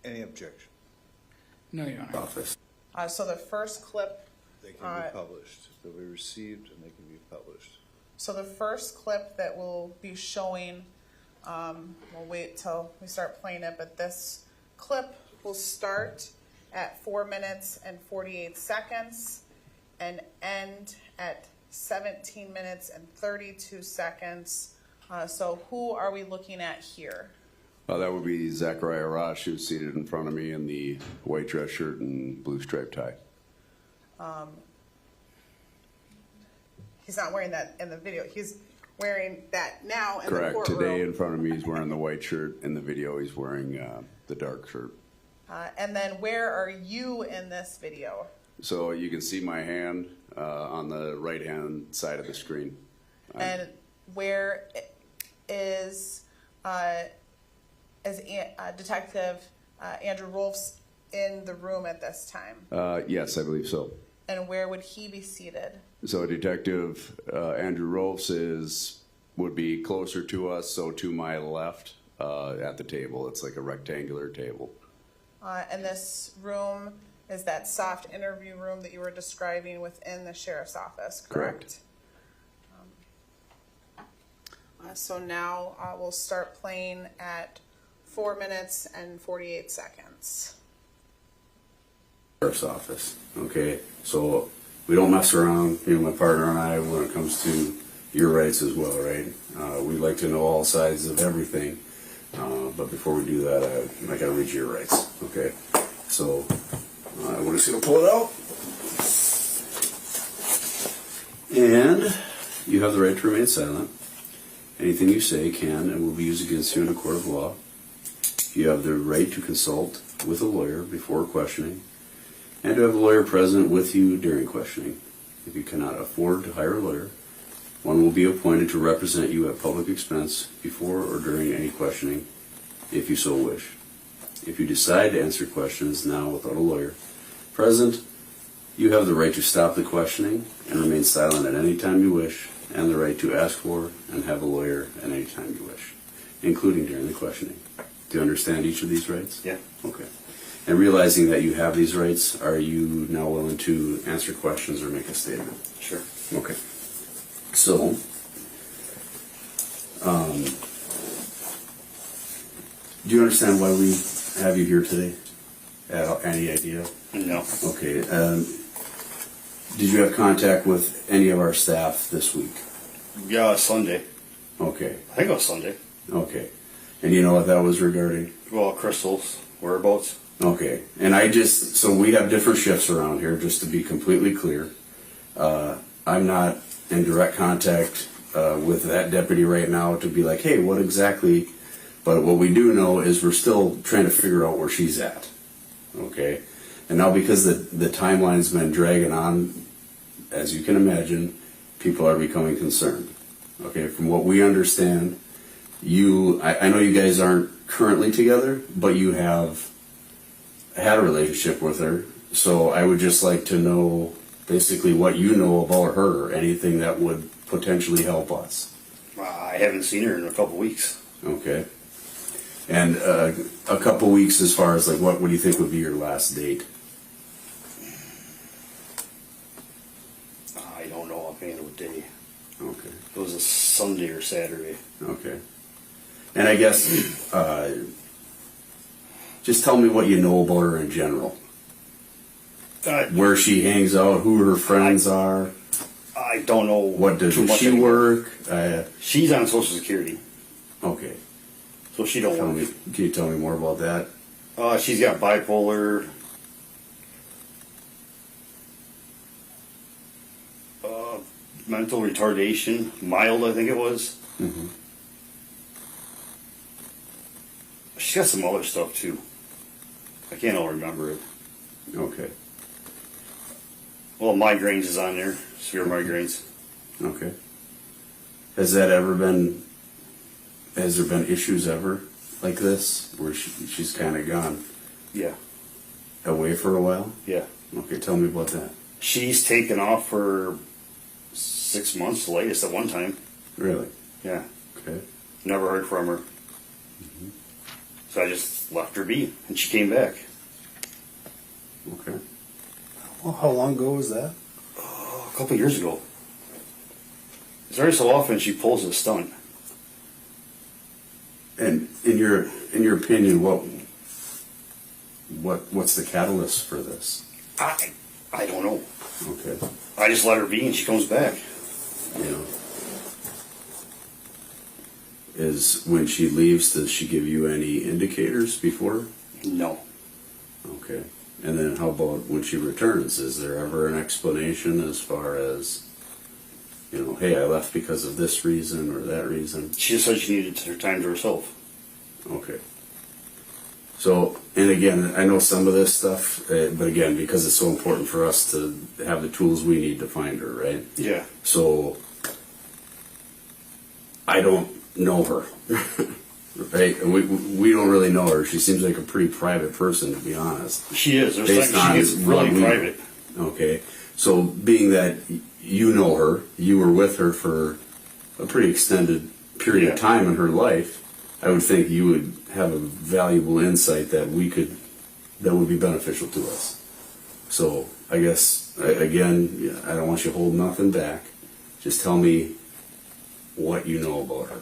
Any objection? No, Your Honor. Office. So the first clip, They can be published. They'll be received and they can be published. so the first clip that we'll be showing, we'll wait till we start playing it, but this clip will start at 4 minutes and 48 seconds and end at 17 minutes and 32 seconds. So who are we looking at here? That would be Zachariah Rasch, who's seated in front of me in the white dress shirt and blue striped tie. He's not wearing that in the video. He's wearing that now in Correct. the courtroom. Today in front of me, he's wearing the white shirt. In the video, he's wearing the dark shirt. And then where are you in this video? So you can see my hand on the right-hand side of the screen. And where is Detective Andrew Rolfs in the room at this time? Yes, I believe so. And where would he be seated? So Detective Andrew Rolfs would be closer to us, so to my left at the table. It's like a rectangular table. And this room is that soft interview room that you were describing within the sheriff's office, correct? So now we'll start playing at 4 minutes and 48 seconds. Sheriff's office. Okay, so we don't mess around. You know, my partner and I, when it comes to your rights as well, right? We like to know all sides of everything. But before we do that, I gotta read you your rights. Okay, so we're just gonna pull it out, and you have the right to remain silent. Anything you say can and will be used against you in a court of law. You have the right to consult with a lawyer before questioning, and to have a lawyer present with you during questioning. If you cannot afford to hire a lawyer, one will be appointed to represent you at public expense before or during any questioning, if you so wish. If you decide to answer questions now without a lawyer present, you have the right to stop the questioning and remain silent at any time you wish, and the right to ask for and have a lawyer at any time you wish, including during the questioning. Do you understand each of these rights? Yeah. Okay. And realizing that you have these rights, are you now willing to answer questions or make a statement? Sure. Okay. So, do you understand why we have you here today? Any idea? No. Okay. Did you have contact with any of our staff this week? Yeah, Sunday. Okay. I think it was Sunday. Okay. And you know what that was regarding? Well, Crystal's whereabouts. Okay. And so we have different shifts around here, just to be completely clear. I'm not in direct contact with that deputy right now to be like, hey, what exactly? But what we do know is we're still trying to figure out where she's at. Okay. And now because the timeline's been dragging on, as you can imagine, people are becoming concerned. Okay. From what we understand, I know you guys aren't currently together, but you have had a relationship with her. So I would just like to know basically what you know about her, or anything that would potentially help us. I haven't seen her in a couple weeks. Okay. And a couple weeks as far as like what do you think would be your last date? I don't know offhand what day. Okay. It was a Sunday or Saturday. Okay. And I guess just tell me what you know about her in general. Where she hangs out, who her friends are. I don't know. What does too much she anymore. work? She's on Social Security, Okay. so she don't work. Can you tell me more about that? She's got bipolar. Mental retardation, mild, I think it was. Mm-hmm. She's got some other stuff too. I can't all remember it. Okay. Well, migraines is on there, severe migraines. Okay. Has there been issues ever like this where she's kind of gone Yeah, away for a while? yeah. Okay, tell me about that. She's taken off for 6 months, the latest at one time. Really? Yeah, Okay. never heard from her. So I just left her be, and she came back. Okay. Well, how long ago was that? A couple years ago. It's every so often she pulls a stunt. And in your opinion, what's the catalyst for this? I don't know. Okay. I just let her be, and she comes back. You know, is when she leaves, does she give you any indicators before? No. Okay. And then how about when she returns? Is there ever an explanation as far as, hey, I left because of this reason or that reason? She just said she needed her time to herself. Okay. So, and again, I know some of this stuff, but again, because it's so important for us to have the tools we need to find her, right? Yeah. So, I don't know her, right? And we don't really know her. She seems like a pretty private person, to be honest. She is. There's Based things she gets on really what we- private. Okay. So, being that you know her, you were with her for a pretty extended period of Yeah. time in her life, I would think you would have a valuable insight that would be beneficial to us. So I guess, again, I don't want you to hold nothing back. Just tell me what you know about her.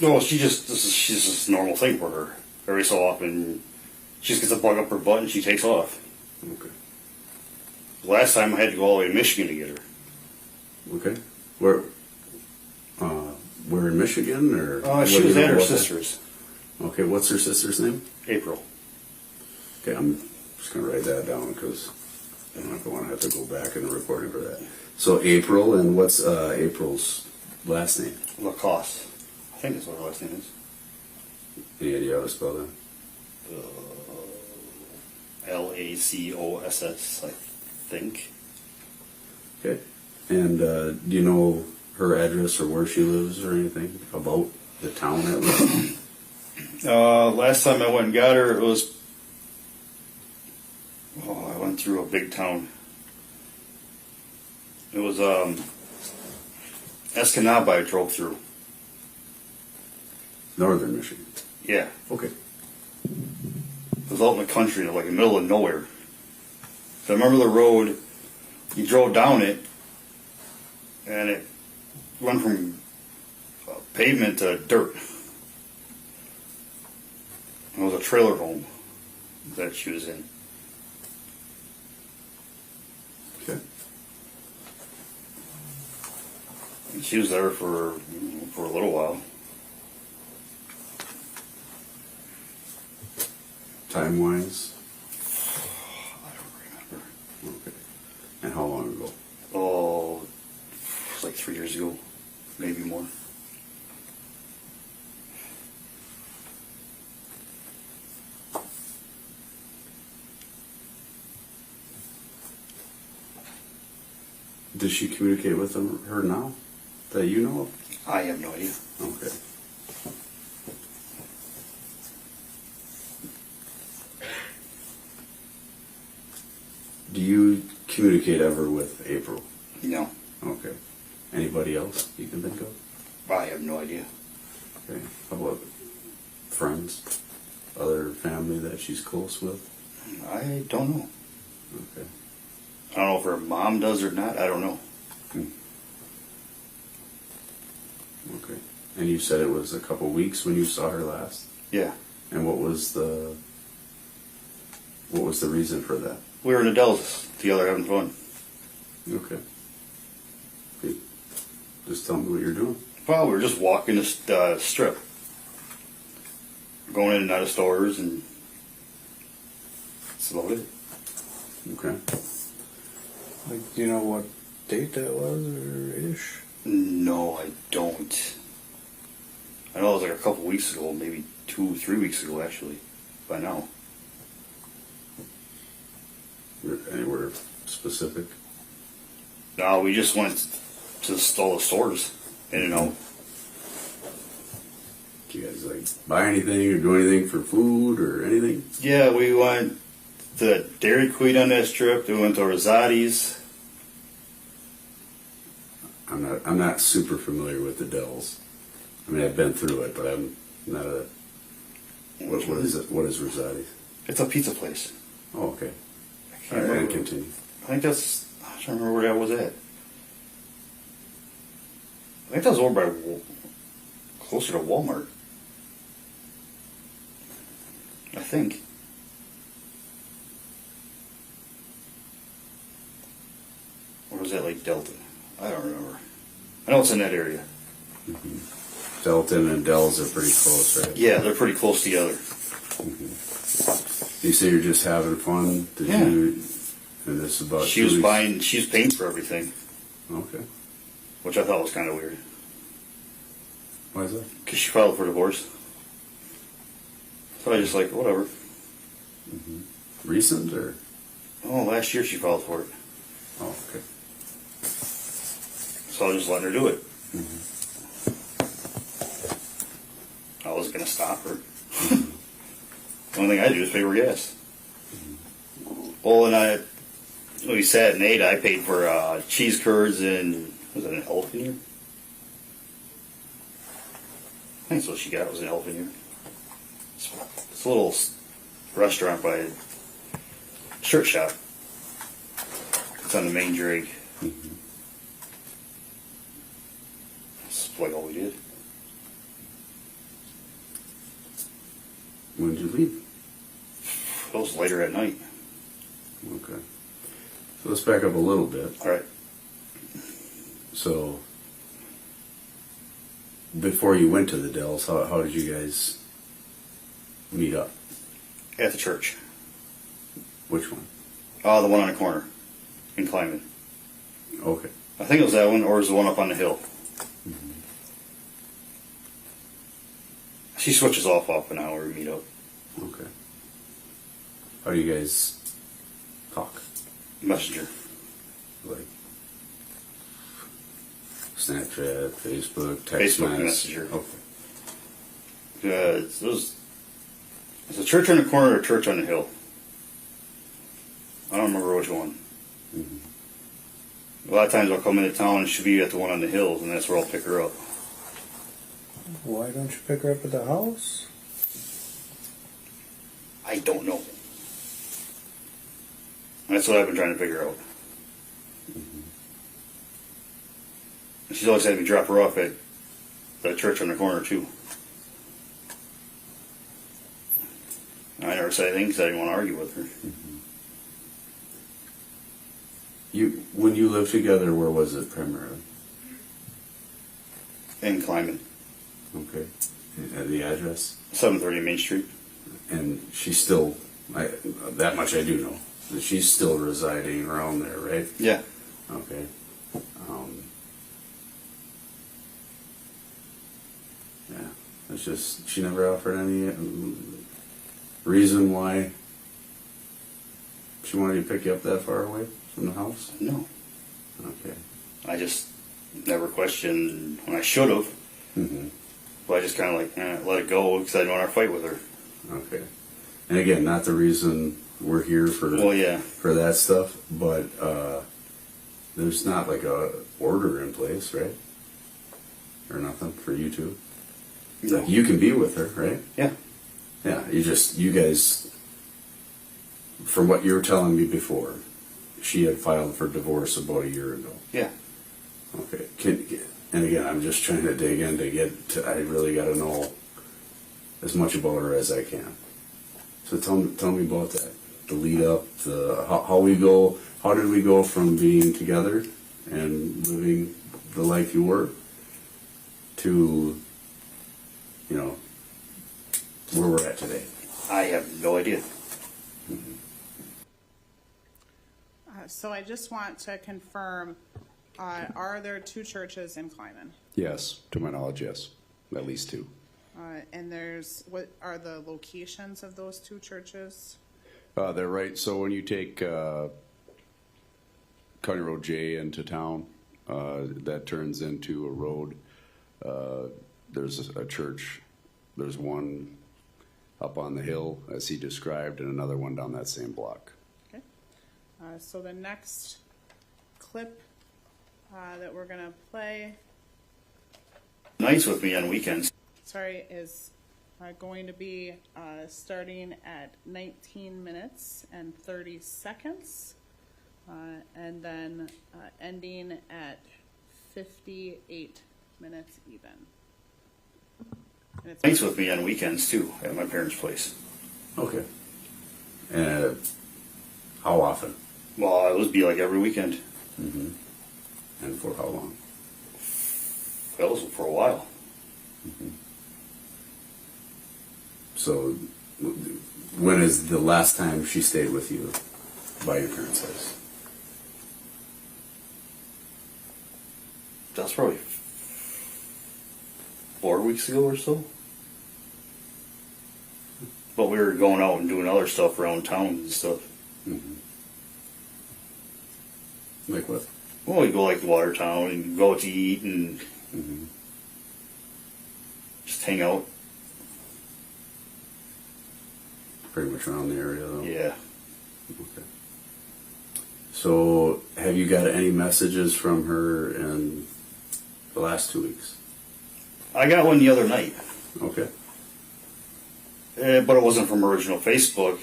No, she's just a normal thing for her. Every so often, she just gets a bug up her butt and she takes off. Okay. Last time I had to go all the way to Michigan to get her. Okay. We're in Michigan, or? what She do you was know at her about that? sister's. Okay, what's her sister's name? April. Okay, I'm just gonna write that down because I'm not gonna have to go back in the recording for that. So April, and what's April's last name? Lacoste. I think that's what her last name is. Any idea how to spell that? Lacoss, I think. Okay. And do you know her address or where she lives or anything about the town at least? Last time I went and got her, it was. I went through a big town. It was Escanaba I drove through. Northern Michigan. Yeah. Okay. It was out in the country, like in the middle of nowhere. So I remember the road, you drove down it, and it went from pavement to dirt. It was a trailer home that she was in. Okay. And she was there for a little while. Time-wise? I don't remember. Okay. And how long ago? Oh, it was like 3 years ago, maybe more. Does she communicate with her now, that you know of? I have no idea. Okay. Do you communicate ever with April? No, Okay. Anybody else you can think of? I have no idea. Okay. How about friends? Other family that she's close with? I don't know. Okay. I don't know if her mom does or not. I don't know. Okay. And you said it was a couple weeks when you saw her last? Yeah, And what was the reason for that? we were in the Dells together having fun. Okay. Okay. Just tell me what you're doing. Well, we were just walking the strip, going in and out of stores, and that's about it. Okay. Like, do you know what date that was or ish? No, I don't. I know it was like a couple weeks ago, maybe 2-3 weeks ago, actually. By now. Anywhere specific? No, we just went to all the stores, in and out. Do you guys like buy anything or do anything for food or anything? Yeah, we went to Dairy Queen on that trip. We went to Rosati's. I'm not super familiar with the Dells. I mean, I've been through it, but I'm not a. What is it? What is Rosati's? It's a pizza place. Oh, okay. I All can't right, and remember. continue. I think that's. I'm trying to remember where that was at. I think that was over by closer to Walmart. I think. Or was that like Delta? I don't remember. I know it's in that area. Delton and Dells are pretty close, right? Yeah, they're pretty close together. You say you're just having fun? Did Yeah. you? And this is about. She 2 was weeks- she was paying for everything, Okay. which I thought was kind of weird. Why is that? Because she filed for divorce. So I just like, whatever. Recent or? Oh, last year she filed for it. Oh, okay. So I was just letting her do it. I wasn't going to stop her. The only thing I do is pay for gas. Well, and we sat and ate. I paid for cheese curds and, was it an elephant ear? I think that's what she got, was an elephant ear. It's a little restaurant by a shirt shop. It's on the main drag. That's like all we did. When did you leave? It was later at night. Okay. So let's back up a little bit. All right. So before you went to the Dells, how did you guys meet up? At the church. Which one? The one on the corner in Climbing. Okay. I think it was that one, or it was the one up on the hill. She switches off an hour we meet up. Okay. How do you guys talk? Messenger. Like Snapchat, Facebook, text Facebook message? Messenger. Okay. It's a church on the corner or a church on the hill. I don't remember which one. A lot of times I'll come into town and she'll be at the one on the hills, and that's where I'll pick her up. Why don't you pick her up at the house? I don't know. That's what I've been trying to figure out. She's always had me drop her off at the church on the corner too. I never said anything because I didn't want to argue with her. When you lived together, where was it primarily? In Climbing, Okay. At the address? 730 Main Street. And she's still, that much I do know, that she's still residing around there, right? Yeah. Okay. Yeah, it's just, she never offered any reason why she wanted to pick you up that far away from the house? No. Okay. I just never questioned when I should have. Mm-hmm. But I just kind of let it go because I didn't want to fight with her. Okay. And again, not the reason we're here for Well, yeah. for that stuff, but there's not like a order in place, right? Or nothing for you two. No. Like you can be with her, right? Yeah. Yeah. You guys, from what you were telling me before, she had filed for divorce about a year ago. Yeah. Okay. And again, I'm just trying to dig in to get to, I really got to know as much about her as I can. So tell me about that. The lead up, how did we go from being together and living the life you were to, where we're at today? I have no idea. So I just want to confirm, are there two churches in Kleiman? Yes, to my knowledge, yes. At least two. And what are the locations of those two churches? They're right. So when you take County Road J into town, that turns into a road. There's a church. There's one up on the hill, as he described, and another one down that same block. Okay. So the next clip that we're going to play, Nights with me on weekends. is going to be starting at 19 minutes and 30 seconds, and then ending at 58 minutes even. And it's Nights with me on weekends too at my parents' place. Okay. And how often? Well, it would be like every weekend. Mm-hmm. And for how long? That was for a while. Mm-hmm. So, when is the last time she stayed with you by your parents' house? That's probably 4 weeks ago or so. But we were going out and doing other stuff around town and stuff. Mm-hmm. Like what? Well, we go like Watertown and go out to eat and Mm-hmm. just hang out. Pretty much around the area, though? Yeah. Okay. So, have you got any messages from her in the last 2 weeks? I got one the other night. Okay. But it wasn't from original Facebook.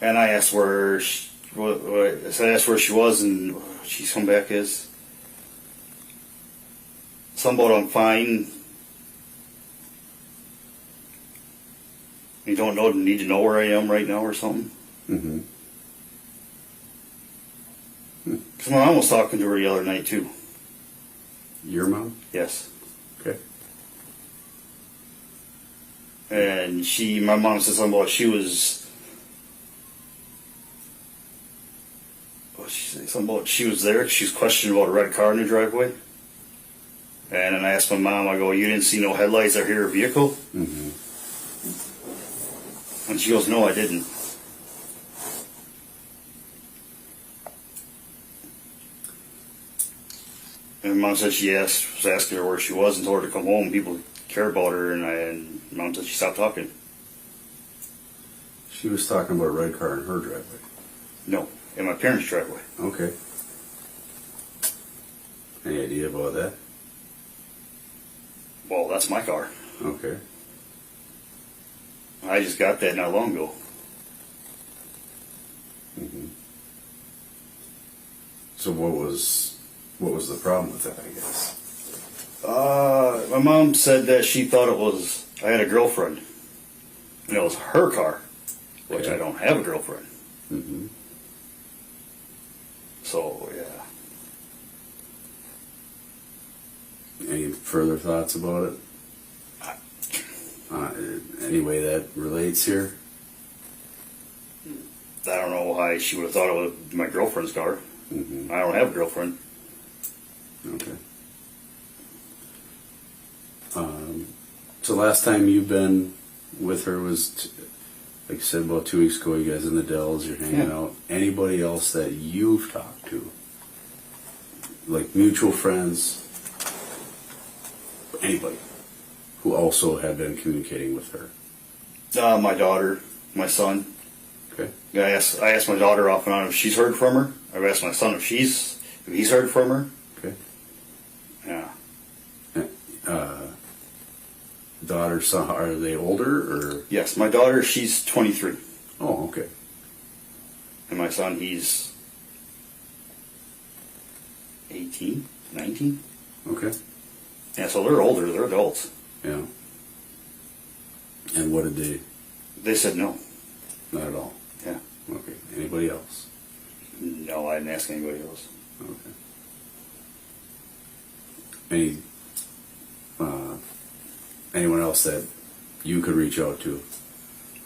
And I asked where she was, and she's come back as something about I'm fine. You don't need to know where I am right now or something. Mm-hmm. Because my mom was talking to her the other night too. Your mom? Yes. Okay. And my mom said something about she was there 'cause she was questioning about a red car in the driveway. And then I asked my mom, I go, you didn't see no headlights or hear a vehicle? Mm-hmm. And she goes, no, I didn't. And mom said was asking her where she was and told her to come home. People care about her, and mom said she stopped talking. She was talking about a red car in her driveway. No, in my parents' driveway. Okay. Any idea about that? Well, that's my car. Okay. I just got that not long ago. So what was the problem with that, I guess? My mom said that she thought I had a girlfriend, and it was her car, which Okay. I don't have a girlfriend. Mm-hmm. So yeah. Any further thoughts about it? Any way that relates here? I don't know why she would have thought it was my girlfriend's car. Mm-hmm. I don't have a girlfriend. Okay. So last time you've been with her was, like you said, about 2 weeks ago. You guys in the Dells, you're hanging out. Anybody else that you've talked to, like mutual friends, anybody who also have been communicating with her? My daughter, my son. Okay. Yeah, I asked my daughter off and on if she's heard from her. I've asked my son if he's heard from her. Okay. Yeah. Daughter, son, are they older or? Yes, my daughter, she's 23. Oh, okay. And my son, he's 18, 19. Okay. Yeah, so they're older. They're adults. Yeah. And what did they? They said no. Not at all. Yeah. Okay. Anybody else? No, I didn't ask anybody else. Okay. Any anyone else that you could reach out to,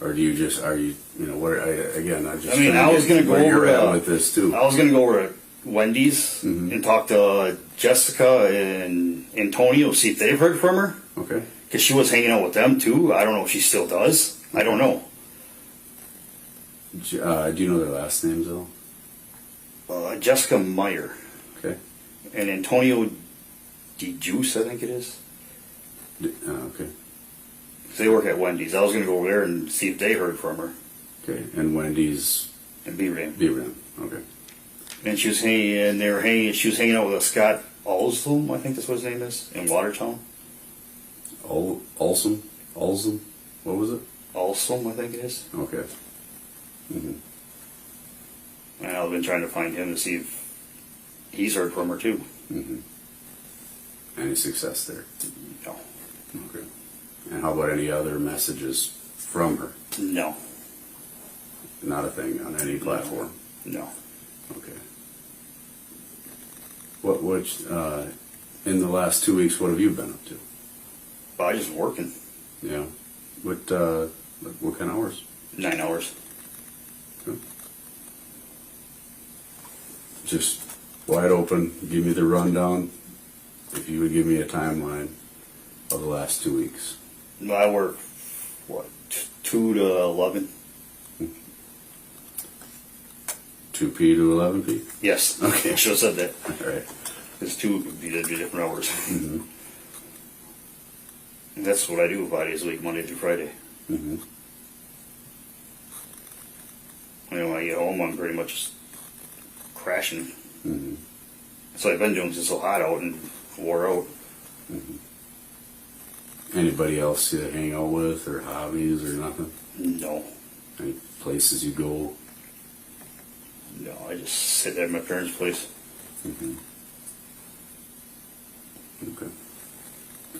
or do you just are you where I just I mean, I was gonna going to go where you're over at with this too. I was going to go over to Wendy's Mhm. and talk to Jessica and Antonio, see if they've heard from her. Okay. Because she was hanging out with them too. I don't know if she still does. I don't know. Do you know their last names though? Jessica Meyer. Okay. And Antonio DeJuice, I think it is. Okay. They work at Wendy's. I was going to go over there and see if they heard from her. Okay. And Wendy's. And Beaverham. Beaverham. Okay. And she was hanging, and they were hanging. She was hanging out with a Scott Alsum, I think that's what his name is, in Watertown. Alsum. What was it? Alsum, I think it is. Okay. Mm-hmm. And I've been trying to find him to see if he's heard from her too. Mm-hmm. Any success there? No. Okay. And how about any other messages from her? No. Not a thing on any platform? No. Okay. What in the last 2 weeks, what have you been up to? Well, I just working. Yeah. What kind of hours? 9 hours. Okay. Just wide open, give me the rundown. If you would give me a timeline of the last 2 weeks. No, I work, 2 to 11? 2 p to 11 p? Yes. Okay. I should have said that. All right. Because 2 would be different hours. Mm-hmm. And that's what I do 5 days a week, Monday through Friday. Mm-hmm. When I get home, I'm pretty much crashing. Mm-hmm. That's what I've been doing since it's so hot out and wore out. Mm-hmm. Anybody else you hang out with or hobbies or nothing? No. Any places you go? No, I just sit at my parents' place. Mm-hmm. Okay.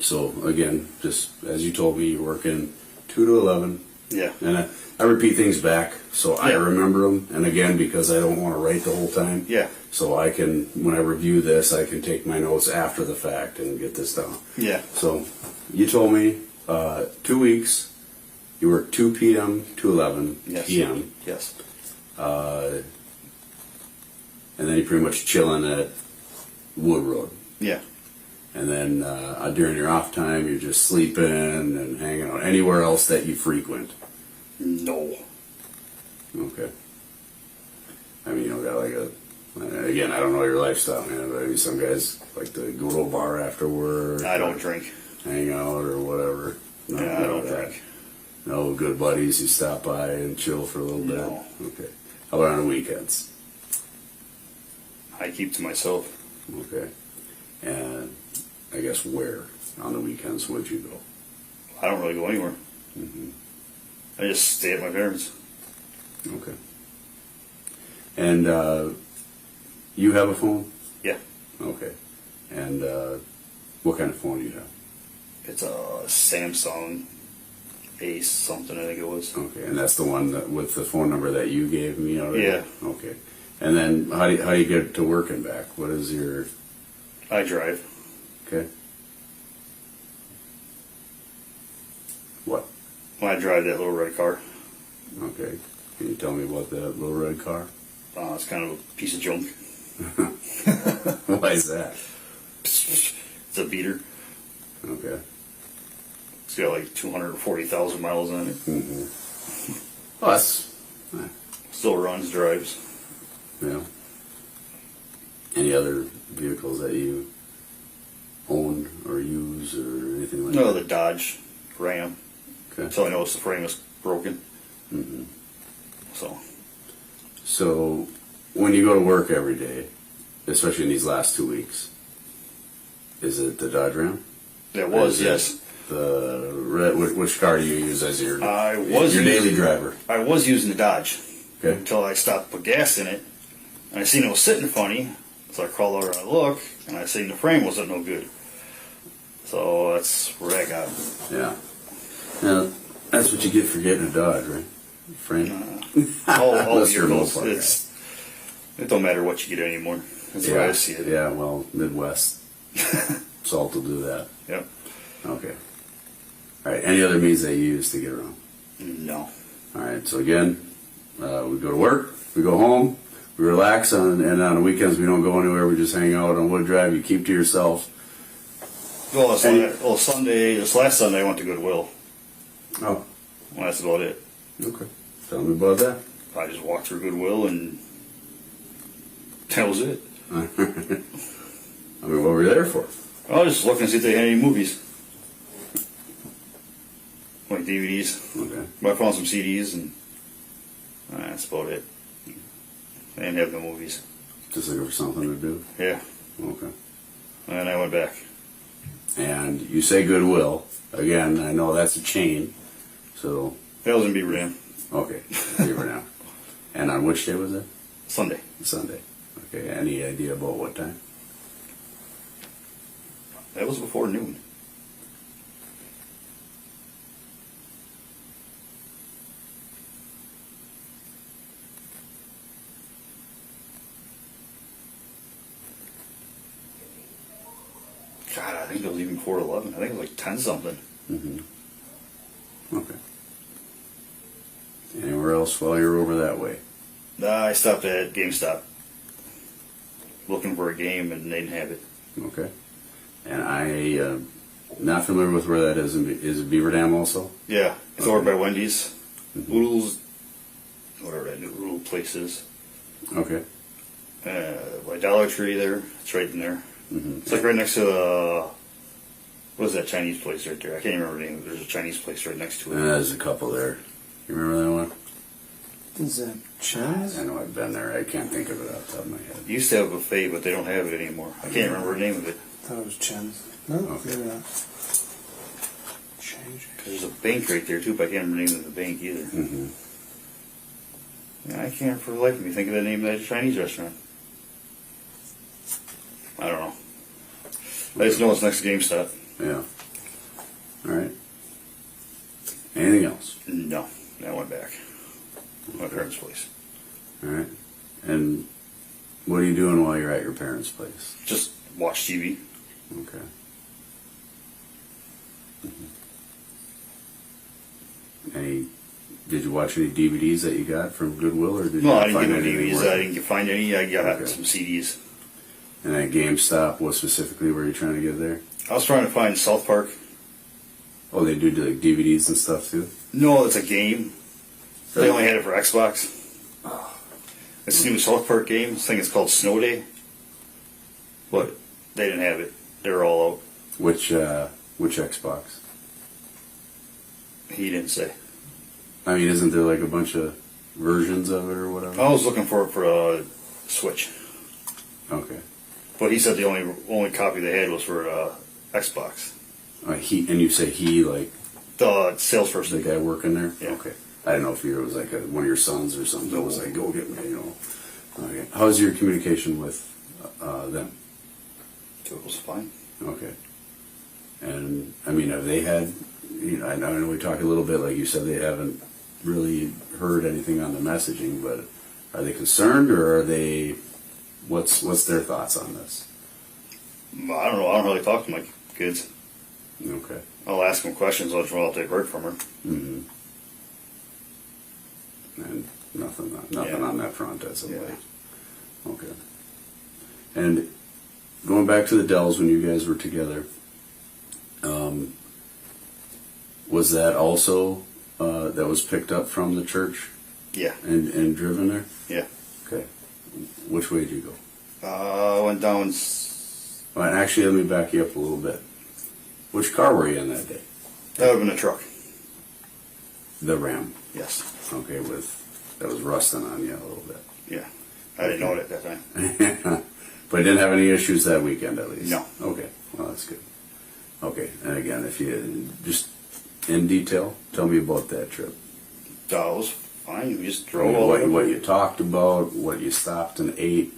So again, just as you told me, you're working 2 to 11. Yeah. And I repeat things back so I Yeah. remember them. And again, because I don't want to write the whole time. Yeah. So I can, when I review this, I can take my notes after the fact and get this down. Yeah. So you told me 2 weeks, you work 2 p.m. to 11 Yes. p.m. Yes. And then you're pretty much chilling at Wood Road. Yeah. And then during your off time, you're just sleeping and hanging out. Anywhere else that you frequent? No. Okay. I mean, you don't got like again, I don't know your lifestyle, man, but I mean, some guys like to go to a bar after work. I don't drink. Hang out or whatever. No, Yeah, I don't drink. No good buddies you stop by and chill for a little bit? No. Okay. How about on the weekends? I keep to myself. Okay. And I guess where on the weekends would you go? I don't really go anywhere. Mm-hmm. I just stay at my parents'. Okay. And You have a phone? Yeah. Okay. And what kind of phone do you have? It's a Samsung Ace something, I think it was. Okay, and that's the one that, with the phone number that you gave me already? Yeah. Okay. And then how do you get to work and back? What is your, I drive. okay? What? When I drive that little red car, Okay. Can you tell me about that little red car? it's kind of a piece of junk. Why is that? It's a beater. Okay. It's got like 240,000 miles on it. Mm-hmm. Well, that's, Still runs, drives. yeah. Any other vehicles that you own or use or anything like No, that? the Dodge Ram. Okay. Until I noticed the frame was broken. Mm-hmm. So, So, when you go to work every day, especially in these last 2 weeks, is it the Dodge Ram? that was, Is it yes. The red, which car do you use as your Your daily driver? I was using the Dodge. Okay. Until I stopped to put gas in it. And I seen it was sitting funny. So I crawled over and I look. And I seen the frame wasn't no good. So that's where that got. Yeah. Now, that's what you get for getting a Dodge, right? Frame. All Unless you're a vehicles. moped It don't matter what you get anymore. That's the yeah. way I see it. Yeah, well, Midwest. Salt will do that. Yep. Okay. All right. Any other means that you use to get around? No. All right. So again, we go to work, we go home, we relax, and on the weekends we don't go anywhere. We just hang out on Wood Drive. You keep to yourself. Well, this last Sunday I went to Goodwill. Oh. Well, that's about it. Okay. Tell me about that. I just walked through Goodwill and that was it. I mean, what were you there for? I was just looking to see if they had any movies. Like DVDs. Okay. But I found some CDs and that's about it. They didn't have no movies. Just looking for something to do. Yeah. Okay. And then I went back. And you say Goodwill. Again, I know that's a chain. So. That was in Beaver Dam. Okay. Beaver now. And on which day was it? Sunday. Sunday. Okay. Any idea about what time? That was before noon. God, I think it was even before 11. I think it was like 10 something. Mm-hmm. Okay. Anywhere else while you're over that way? I stopped at GameStop looking for a game and they didn't have it. Okay. And I not familiar with where that is. Is it Beaver Dam also? Yeah, it's over by Wendy's. Mm-hmm. Oodles, whatever that new little place is. Okay. By Dollar Tree there. It's right in there. Mm-hmm. It's like right next to the, what is that Chinese place right there? I can't remember the name. There's a Chinese place right next to it. There's a couple there. You remember that one? Is that Chinese? I know I've been there. I can't think of it off the top of my head. It used to have a buffet, but they don't have it anymore. I can't remember the name of it. I thought it was Chinese. No, Okay. maybe not. Change. There's a bank right there too, but I can't remember the name of the bank either. Mm-hmm. Yeah, I can't for the life of me think of the name of that Chinese restaurant. I don't know. I just know it's next to GameStop. Yeah. All right. Anything else? No, I went back. My parents' place. All right. And what are you doing while you're at your parents' place? Just watch TV. Okay. Mm-hmm. Did you watch any DVDs that you got from Goodwill, or did you No, I didn't find get no anything DVDs. worth I it? didn't find any. I got Okay. some CDs. And at GameStop, what specifically were you trying to get there? I was trying to find South Park. Oh, they do like DVDs and stuff too? No, it's a game. They only had it for Xbox. It's a new South Park game. This thing is called Snow Day. But they didn't have it. They were all out. Which Xbox? He didn't say. I mean, isn't there like a bunch of versions of it or whatever? I was looking for it for a Switch. Okay. But he said the only copy they had was for Xbox. And you say he, like The salesperson. the guy working there? Yeah. Okay. I didn't know if it was like one of your sons or something that was like, go get me, Okay. How's your communication with them? It was fine. Okay. And, I mean, have they had, I know we talked a little bit, like you said, they haven't really heard anything on the messaging, but are they concerned, or are they, what's their thoughts on this? I don't know. I don't really talk to my kids. Okay. I'll ask them questions once in a while if they've heard from her. Mm-hmm. And nothing Yeah. on that front as of Yeah. late. Okay. And going back to the Dells when you guys were together, was that also that was picked up from the church Yeah. and driven there? Yeah. Okay. Which way did you go? I went down. Well, actually, let me back you up a little bit. Which car were you in that day? That would have been a truck. The Ram. Yes. Okay, that was rusting on you a little bit. Yeah. I didn't know it at that time. But you didn't have any issues that weekend, at least? No. Okay, well, that's good. Okay, and again, if you, just in detail, tell me about that trip. That was fine. We just drove all the way. What you talked about, what you stopped and ate,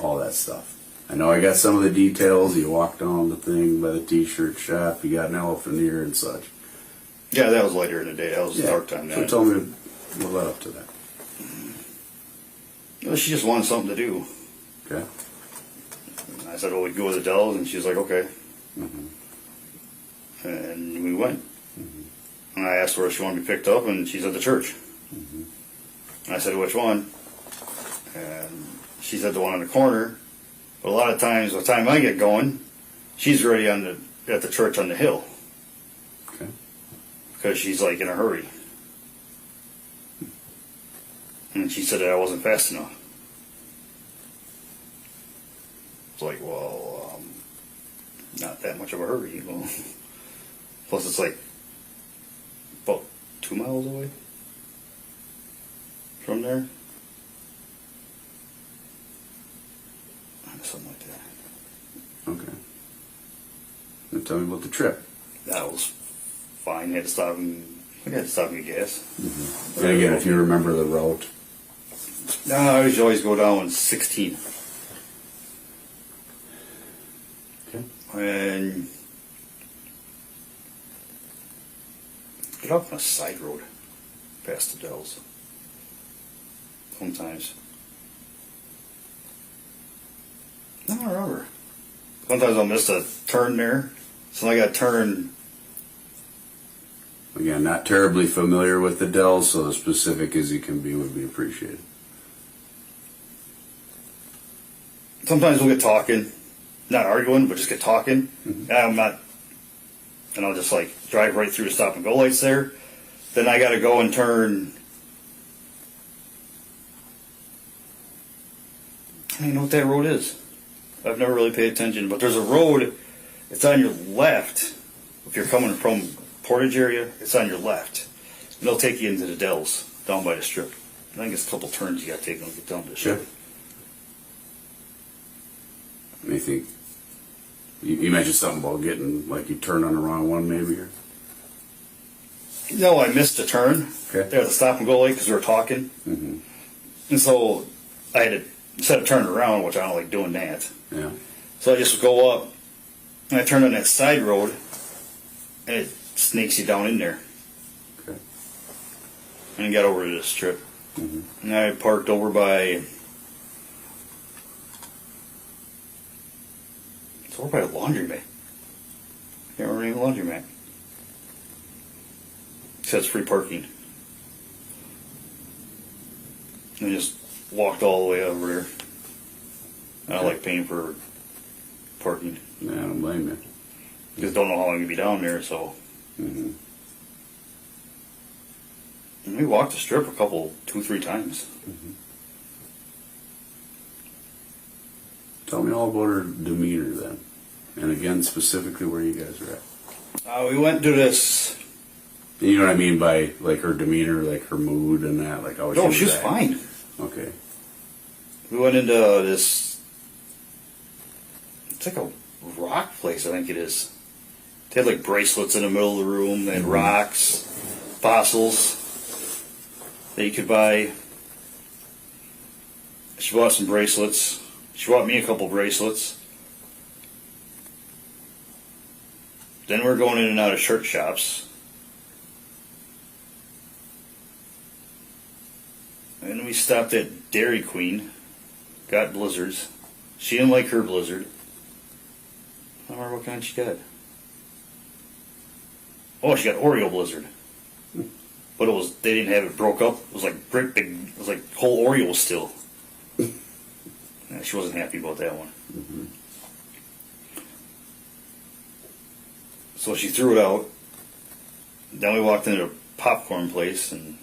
all that stuff. I know I got some of the details. You walked on the thing by the t-shirt shop, you got an elephant ear and such. Yeah, that was later in the day. That was dark time. So Then. tell me what led up to that. Well, she just wanted something to do. Okay. And I said, well, we'd go to the Dells, and she was like, okay. Mm-hmm. And we went. Mm-hmm. And I asked her where she wanted to be picked up, and she said the church. Mm-hmm. And I said, which one? And she said the one in the corner. But a lot of times, by the time I get going, she's already at the church on the hill. Okay. Because she's like in a hurry. And she said that I wasn't fast enough. It's like, well, not that much of a hurry, you know. Plus, it's like about 2 miles away from there. Something like that. Okay. And tell me about the trip. That was fine. I had to stop and get gas. Mm-hmm. And again, if you remember the route. No, I used to always go down 16. Okay. And get off on a side road past the Dells. Sometimes. I don't remember. Sometimes I'll miss a turn there. So I got turned. Again, not terribly familiar with the Dells, so as specific as you can be would be appreciated. Sometimes we'll get talking, not arguing, but just get talking. Mm-hmm. And I'll just like drive right through the stop and go lights there. Then I got to go and turn. I don't even know what that road is. I've never really paid attention, but there's a road. It's on your left. If you're coming from Portage area, it's on your left. And they'll take you into the Dells down by the strip. I think it's a couple turns you got to take and get down to the strip. Anything? You mentioned something about getting, like you turned on the wrong one maybe? Or? No, I missed a turn. Okay. There at the stop and go light because we were talking. Mm-hmm. And so I had to, instead of turning around, which I don't like doing that. Yeah. So I just go up and I turn on that side road and it sneaks you down in there. Okay. And got over to the strip. Mm-hmm. And I parked over by, it's over by the laundromat. Can't remember the name of the laundromat. It says free parking. And I just walked all the way over there. I don't like paying for parking. Yeah, I don't blame you. Because don't know how long you'll be down there, so. Mm-hmm. And we walked the strip 2-3 times. Mm-hmm. Tell me all about her demeanor then. And again, specifically where you guys are at. We went to this. You know what I mean by like her demeanor, like her mood and that? Like how No, she was fine. Okay. We went into this. It's like a rock place, I think it is. They had like bracelets in the middle of the room. They had rocks, fossils that you could buy. She bought some bracelets. She bought me a couple bracelets. Then we're going in and out of shirt shops. And we stopped at Dairy Queen. Got blizzards. She didn't like her blizzard. I don't remember what kind she got. Oh, she got Oreo blizzard. But they didn't have it broke up. It was like brick big. It was like whole Oreo was still. Yeah, she wasn't happy about that one. Mm-hmm. So she threw it out. Then we walked into a popcorn place, and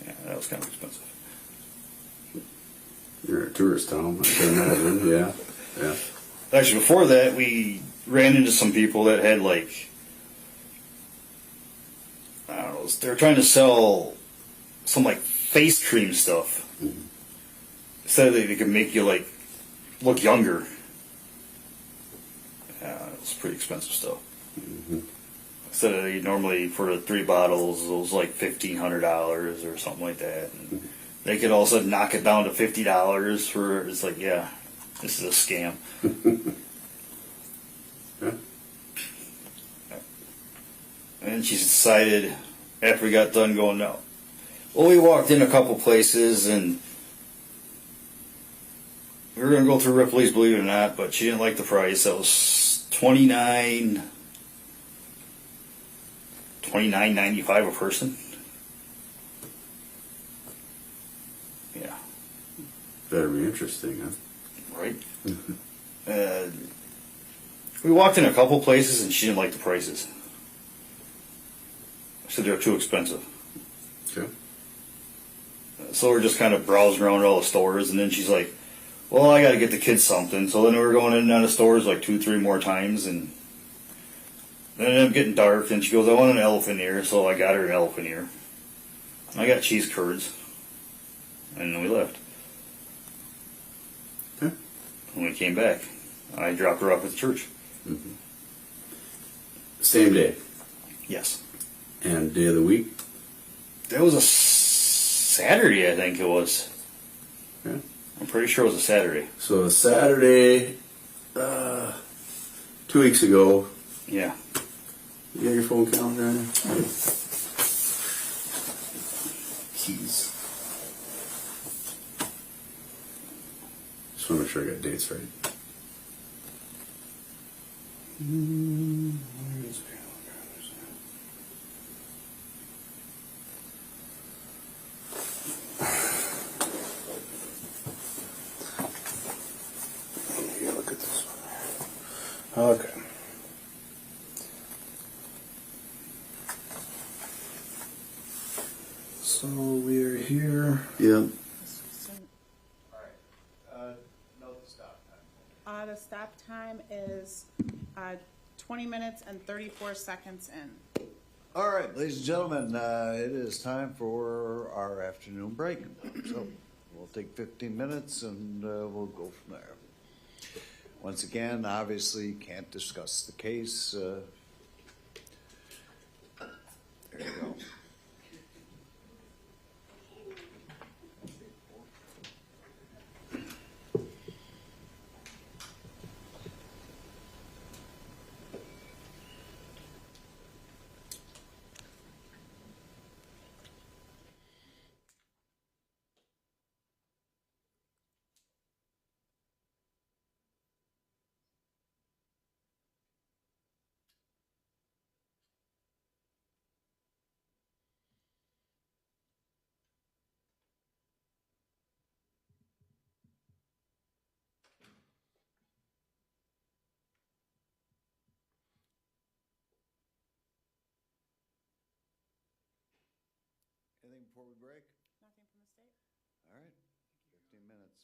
yeah, that was kind of expensive. You're a tourist town, I can imagine. Yeah, yeah. Actually, before that, we ran into some people that had like, I don't know, they were trying to sell some like face cream stuff. Mm-hmm. Said that they could make you like look younger. It was pretty expensive stuff. Mm-hmm. Instead of normally for the 3 bottles, it was like $1,500 or something like that. And they could all of a sudden knock it down to $50 for. It's like, yeah, this is a scam. Yeah. And she decided after we got done going, no. Well, we walked in a couple places and we were going to go through Ripley's, believe it or not, but she didn't like the price. That was $29.95 a person. Yeah. Better be interesting, huh? Right. We walked in a couple places and she didn't like the prices. She said they're too expensive. Okay. So we're just kind of browsing around all the stores, and then she's like, well, I got to get the kids something. So then we were going in and out of stores like 2-3 more times, and then it ended up getting dark, and she goes, I want an elephant ear, so I got her an elephant ear. I got cheese curds, and then we left. Okay. When we came back, I dropped her off at the church. Mm-hmm. Same day. Yes. And day of the week? That was a Saturday, I think it was. Yeah. I'm pretty sure it was a Saturday. So Saturday, 2 weeks ago. Yeah. You got your phone calendar on there? Keys. Just want to make sure I got dates right. Where is it? Yeah, look at this one. Okay. So we are here. Yeah. Note the stop time. The stop time is 20 minutes and 34 seconds in. All right, ladies and gentlemen, it is time for our afternoon break. So we'll take 15 minutes and we'll go from there. Once again, obviously, can't discuss the case. There you go. Anything before we break? Nothing from the state? All right, 15 minutes.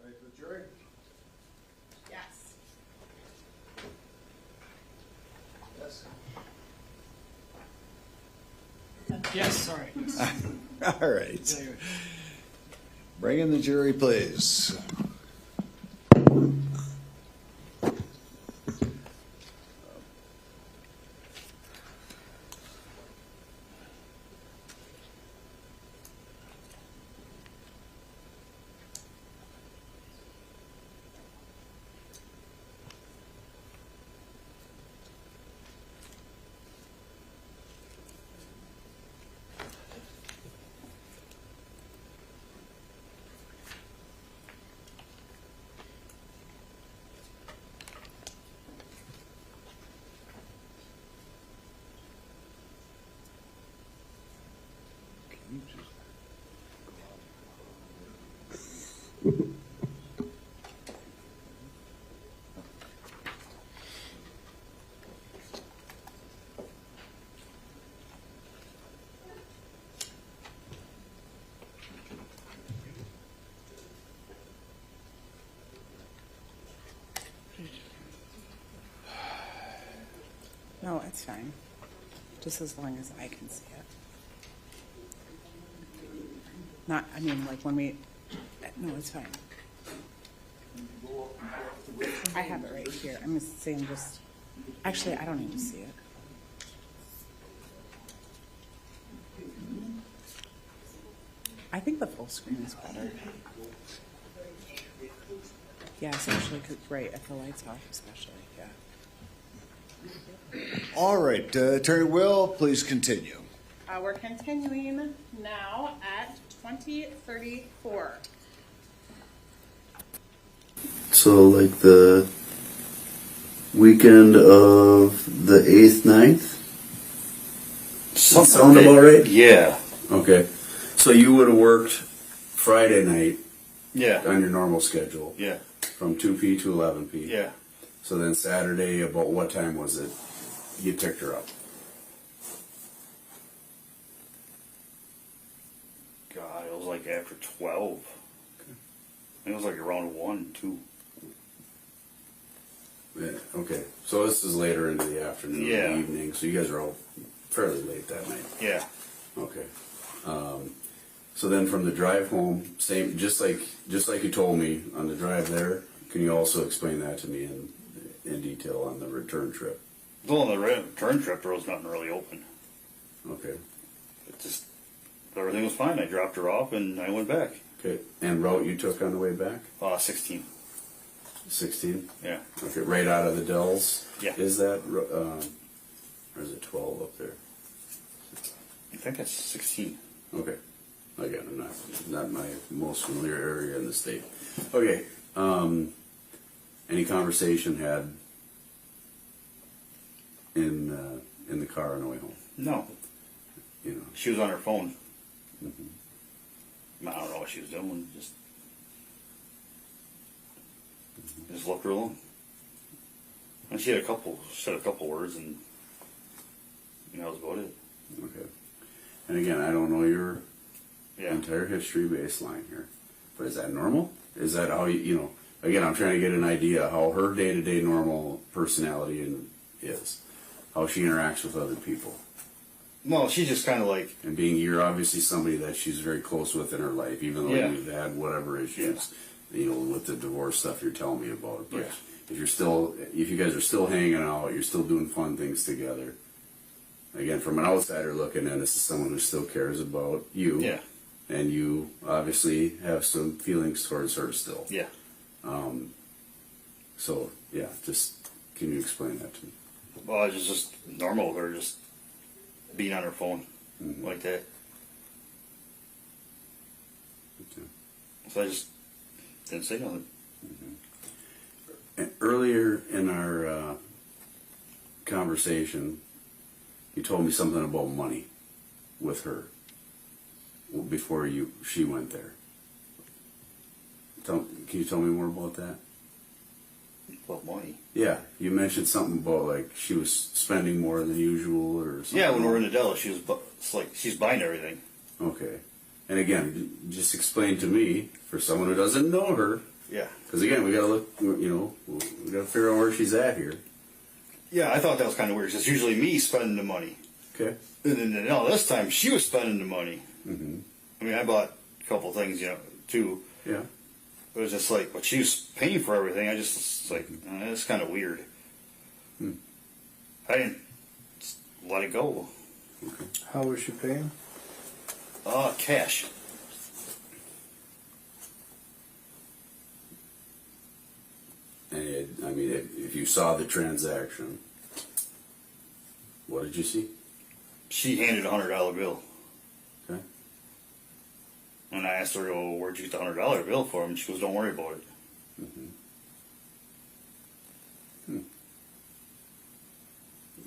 Ready for the jury? Yes. Yes. Yes, sorry. All right. Bring in the jury, please. No, it's fine. Just as long as I can see it. Not, I mean, like when we, no, it's fine. I have it right here. I'm just saying just, actually, I don't need to see it. I think the full screen is better. Yeah, especially, 'cause, right, if the light's off especially, yeah. All right, Attorney Will, please continue. We're continuing now at 2034. So like the weekend of the 8th, 9th? Sound about right? Yeah. Okay, so you would have worked Friday night Yeah. on your normal schedule Yeah. from 2P to 11P. Yeah. So then Saturday, about what time was it? You picked her up. God, it was like after 12. It was like around 1, 2. Yeah, okay, so this is later into the afternoon, Yeah. evening, so you guys are all fairly late that night. Yeah. Okay. So then from the drive home, same, just like you told me on the drive there, can you also explain that to me in detail on the return trip? Well, on the return trip, there was nothing really open. Okay. It just, everything was fine. I dropped her off and I went back. Okay, and route you took on the way back? 16. 16? Yeah. Okay, right out of the Dells? Yeah. Is that, or is it 12 up there? I think it's 16. Okay. Again, I'm not my most familiar area in the state. Okay. Any conversation had in the car on the way home? No. You know. She was on her phone. Mm-hmm. I don't know what she was doing. Just left her alone. And she had said a couple words, and that was about it. Okay. And again, I don't know your Yeah. entire history baseline here, but is that normal? Is that how you know? Again, I'm trying to get an idea how her day-to-day normal personality is, how she interacts with other people. Well, she's just kind of like, And being you're obviously somebody that she's very close with in her life, even though Yeah. you've had whatever issues, you know, with the divorce stuff you're telling me about. But Yeah. if you guys are still hanging out, you're still doing fun things together. Again, from an outsider looking in, this is someone who still cares about you. yeah, And you obviously have some feelings towards her still. yeah. So, yeah, just, can you explain that to me? Well, it was just normal, her just being on her phone Mhm. like that. Okay. So I just didn't say nothing. And earlier in our conversation, you told me something about money with her before she went there. Can you tell me more about that? About money. Yeah, you mentioned something about like she was spending more than usual or something. Yeah, when we were in the Dallas, it's like she's buying everything. Okay. And again, just explain to me, for someone who doesn't know her, Yeah. Because again, we gotta look, we gotta figure out where she's at here. Yeah, I thought that was kind of weird. 'Cause it's usually me spending the money. Okay. And then no, this time she was spending the money. Mm-hmm. I mean, I bought a couple things, too. Yeah. It was just like, but she was paying for everything. I just was like, that's kind of weird. Hmm. I didn't just let it go. Okay. How was she paying? Cash. And I mean, if you saw the transaction, what did you see? She handed a $100 bill. Okay. And I asked her, well, where'd you get the $100 bill from? She goes, don't worry about it. Mm-hmm.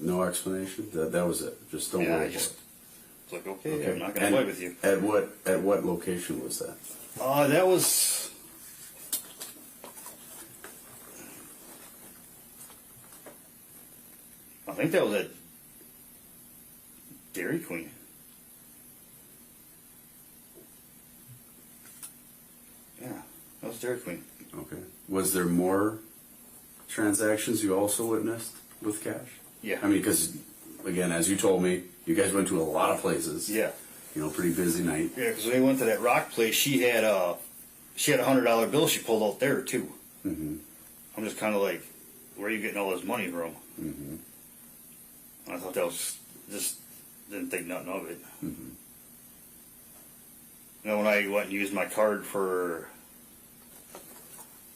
No explanation. That was it. Just don't worry about it. It's like, okay, I'm not going to fight with you. At what location was that? That was. I think that was at Dairy Queen. Yeah, that was Dairy Queen. Okay. Was there more transactions you also witnessed with cash? Yeah. I mean, because again, as you told me, you guys went to a lot of places. Yeah. Pretty busy night. Yeah, because when we went to that rock place, she had a $100 bill she pulled out there too. Mm-hmm. I'm just kind of like, where are you getting all this money from? Mm-hmm. I thought that was just didn't think nothing of it. Mm-hmm. When I went and used my card for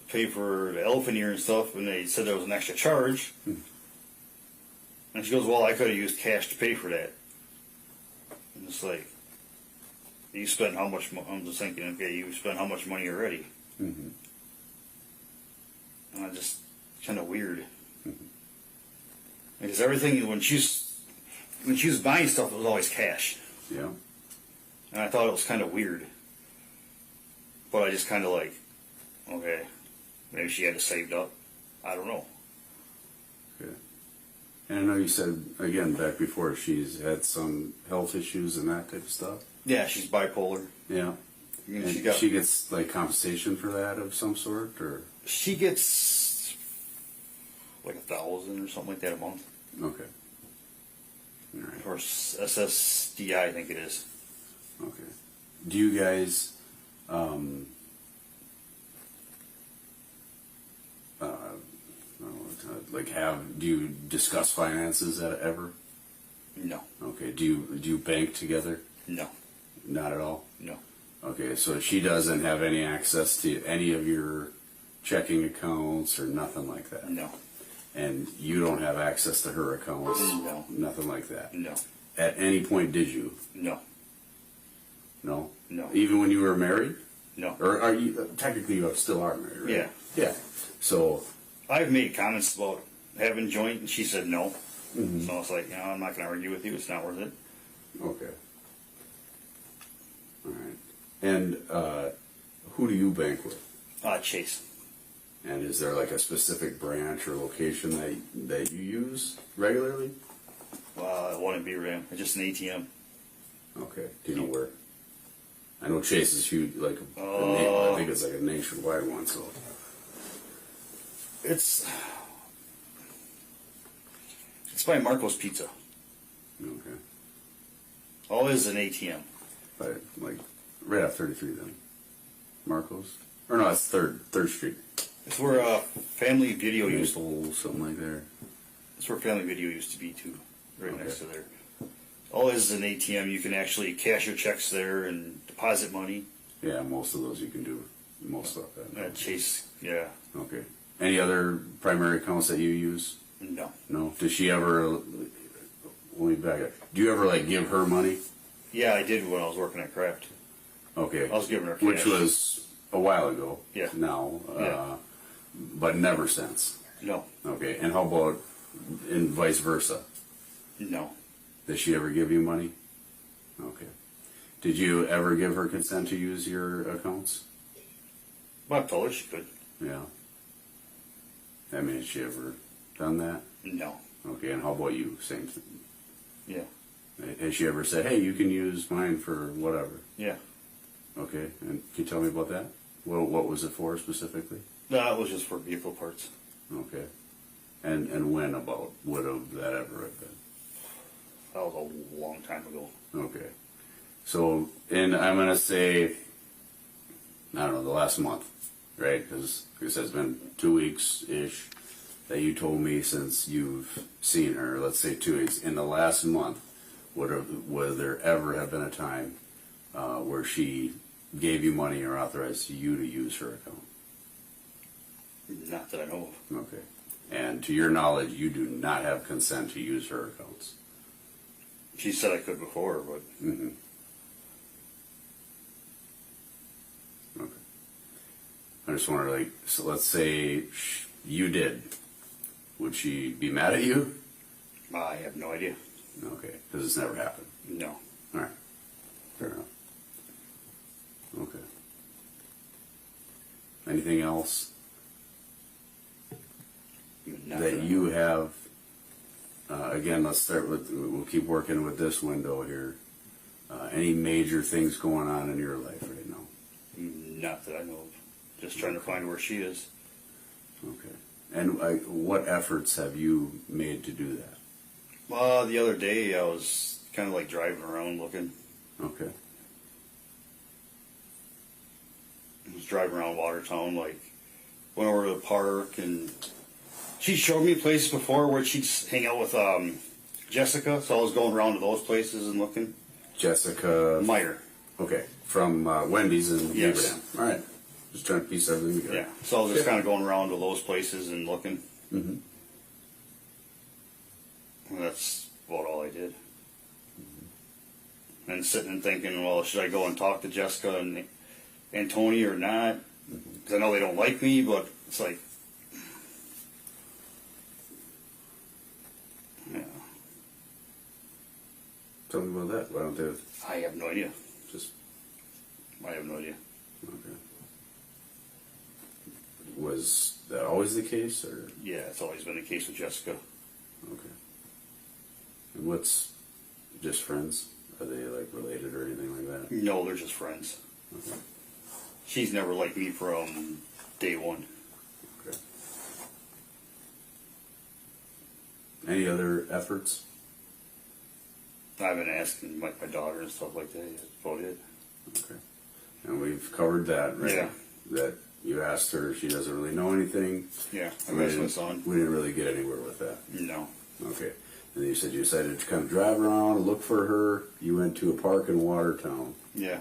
pay for the elephant ear and stuff, and they said there was an extra charge, and she goes, "Well, I could have used cash to pay for that." And it's like, you spent how much? I'm just thinking, okay, you spent how much money already? Mm-hmm. And I just kind of weird. Mm-hmm. Because everything when she was buying stuff, it was always cash. Yeah. And I thought it was kind of weird. But I just kind of like, okay, maybe she had it saved up. I don't know. Okay. And I know you said again back before she's had some health issues and that type of stuff. Yeah, she's bipolar. Yeah. I mean, And she gets like compensation for that of some sort, or she gets like $1,000 or something like that a month. okay. All right. Or SSDI, I think it is. Okay. Do you guys, do you discuss finances ever? No. Okay. Do you bank together? No. Not at all? No. Okay. So she doesn't have any access to any of your checking accounts or nothing like that? No. And you don't have access to her accounts? No. Nothing like that? No. At any point did you? No. No? No. Even when you were married? No. Or are you, technically you still are married, right? Yeah. Yeah. So. I've made comments about having joint, and she said no. Mm-hmm. So I was like, I'm not going to argue with you. It's not worth it. Okay. All right. And who do you bank with? Chase. And is there like a specific branch or location that you use regularly? One in Beaver It's just an ATM. Okay. Do you know where? I know Chase is huge. Like I think it's like a nationwide one. So it's by Marco's Pizza. okay. All it is an ATM. But like right off 33 then. Marcos? Or no, it's Third Street. It's where Family Video used to. Maple, something like there. It's where Family Video used to be too, right Okay. next to there. All it is an ATM. You can actually cash your checks there and deposit money. Yeah, most of those you can do most stuff at. Chase, yeah. Okay. Any other primary accounts that you use? No. No. Does she ever? Let me back up. Do you ever like give her money? Yeah, I did when I was working at Kraft. Okay. I was giving her cash. Which was a while ago. Yeah. Now. Yeah. But never since. No. Okay. And how about in vice versa? No. Does she ever give you money? Okay. Did you ever give her consent to use your accounts? Well, I told her she could. Yeah. I mean, has she ever done that? No. Okay, and how about you? Same thing. Yeah. Has she ever said, hey, you can use mine for whatever? Yeah. Okay, and can you tell me about that? Well, what was it for specifically? No, it was just for vehicle parts. Okay. And when about would have that ever have been? That was a long time ago. Okay. So, and I'm going to say, I don't know, the last month, right? Because it's been 2 weeks-ish that you told me since you've seen her, let's say 2 weeks. In the last month, would there ever have been a time where she gave you money or authorized you to use her account? Not that I know of. Okay. And to your knowledge, you do not have consent to use her accounts? She said I could before, but Mm-hmm. Okay. I just wonder, like, so let's say you did. Would she be mad at you? I have no idea. Okay, because it's never happened. No. All right. Fair enough. Okay. Anything else Not that I you know of. have? Again, let's start with, we'll keep working with this window here. Any major things going on in your life right now? Not that I know of. Just trying to find where she is. Okay. And what efforts have you made to do that? The other day I was kind of like driving around looking. Okay. I was driving around Watertown, like went over to the park, and she showed me places before where she'd hang out with Jessica. So I was going around to those places and looking. Jessica Meyer. Okay, from Wendy's in Yes. Abraham. All right. Just trying to piece everything together. Yeah. So I was just kind of going around to those places and looking. Mm-hmm. And that's about all I did. And sitting and thinking, well, should I go and talk to Jessica and Tony or not? Because I know they don't like me, but it's like, yeah, Tell me about that. Why don't they I have no idea. just, I have no idea. okay. Was that always the case, or? Yeah, it's always been the case with Jessica. Okay. And what's, just friends? Are they like related or anything like that? No, they're just friends. Okay. She's never liked me from day one. Okay. Any other efforts? I've been asking my daughter and stuff like that. That's about it. Okay. And we've covered that, right? Yeah. That you asked her, she doesn't really know anything. Yeah, I We asked my didn't- son. We didn't really get anywhere with that. No. Okay. And you said you decided to kind of drive around, look for her. You went to a park in Watertown. Yeah.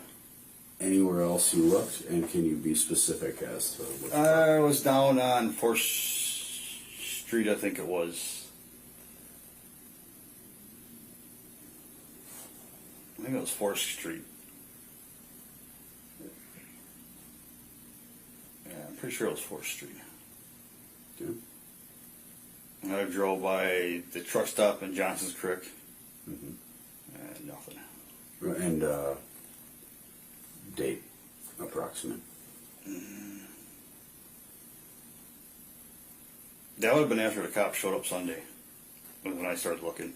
Anywhere else you looked? And can you be specific as to what? I was down on 4th Street, I think it was. I think it was 4th Street. Yeah, I'm pretty sure it was 4th Street. Okay. And I drove by the truck stop in Johnson's Creek. Mhm. And nothing. And date, approximate. That would have been after the cops showed up Sunday, when I started looking.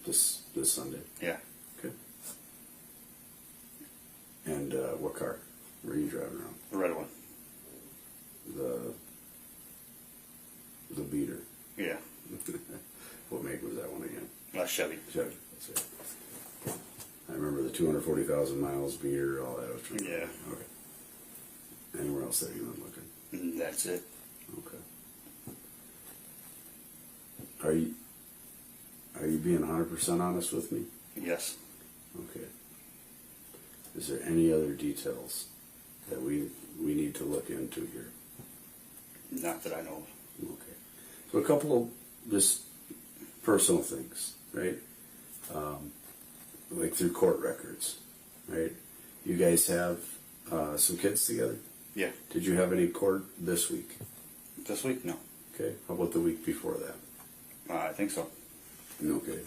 This Sunday. Yeah. Okay. And what car were you driving around? The red one. The beater. Yeah. What make was that one again? Chevy. Chevy. That's it. I remember the 240,000 miles beater, all that. I was trying to- Yeah. Okay. Anywhere else that you went looking? And that's it. Okay. Are you being 100% honest with me? Yes. Okay. Is there any other details that we need to look into here? Not that I know of. Okay. So a couple of just personal things, right? Like through court records, right? You guys have some kids together? Yeah. Did you have any court this week? This week? No. Okay. How about the week before that? I think so. Okay.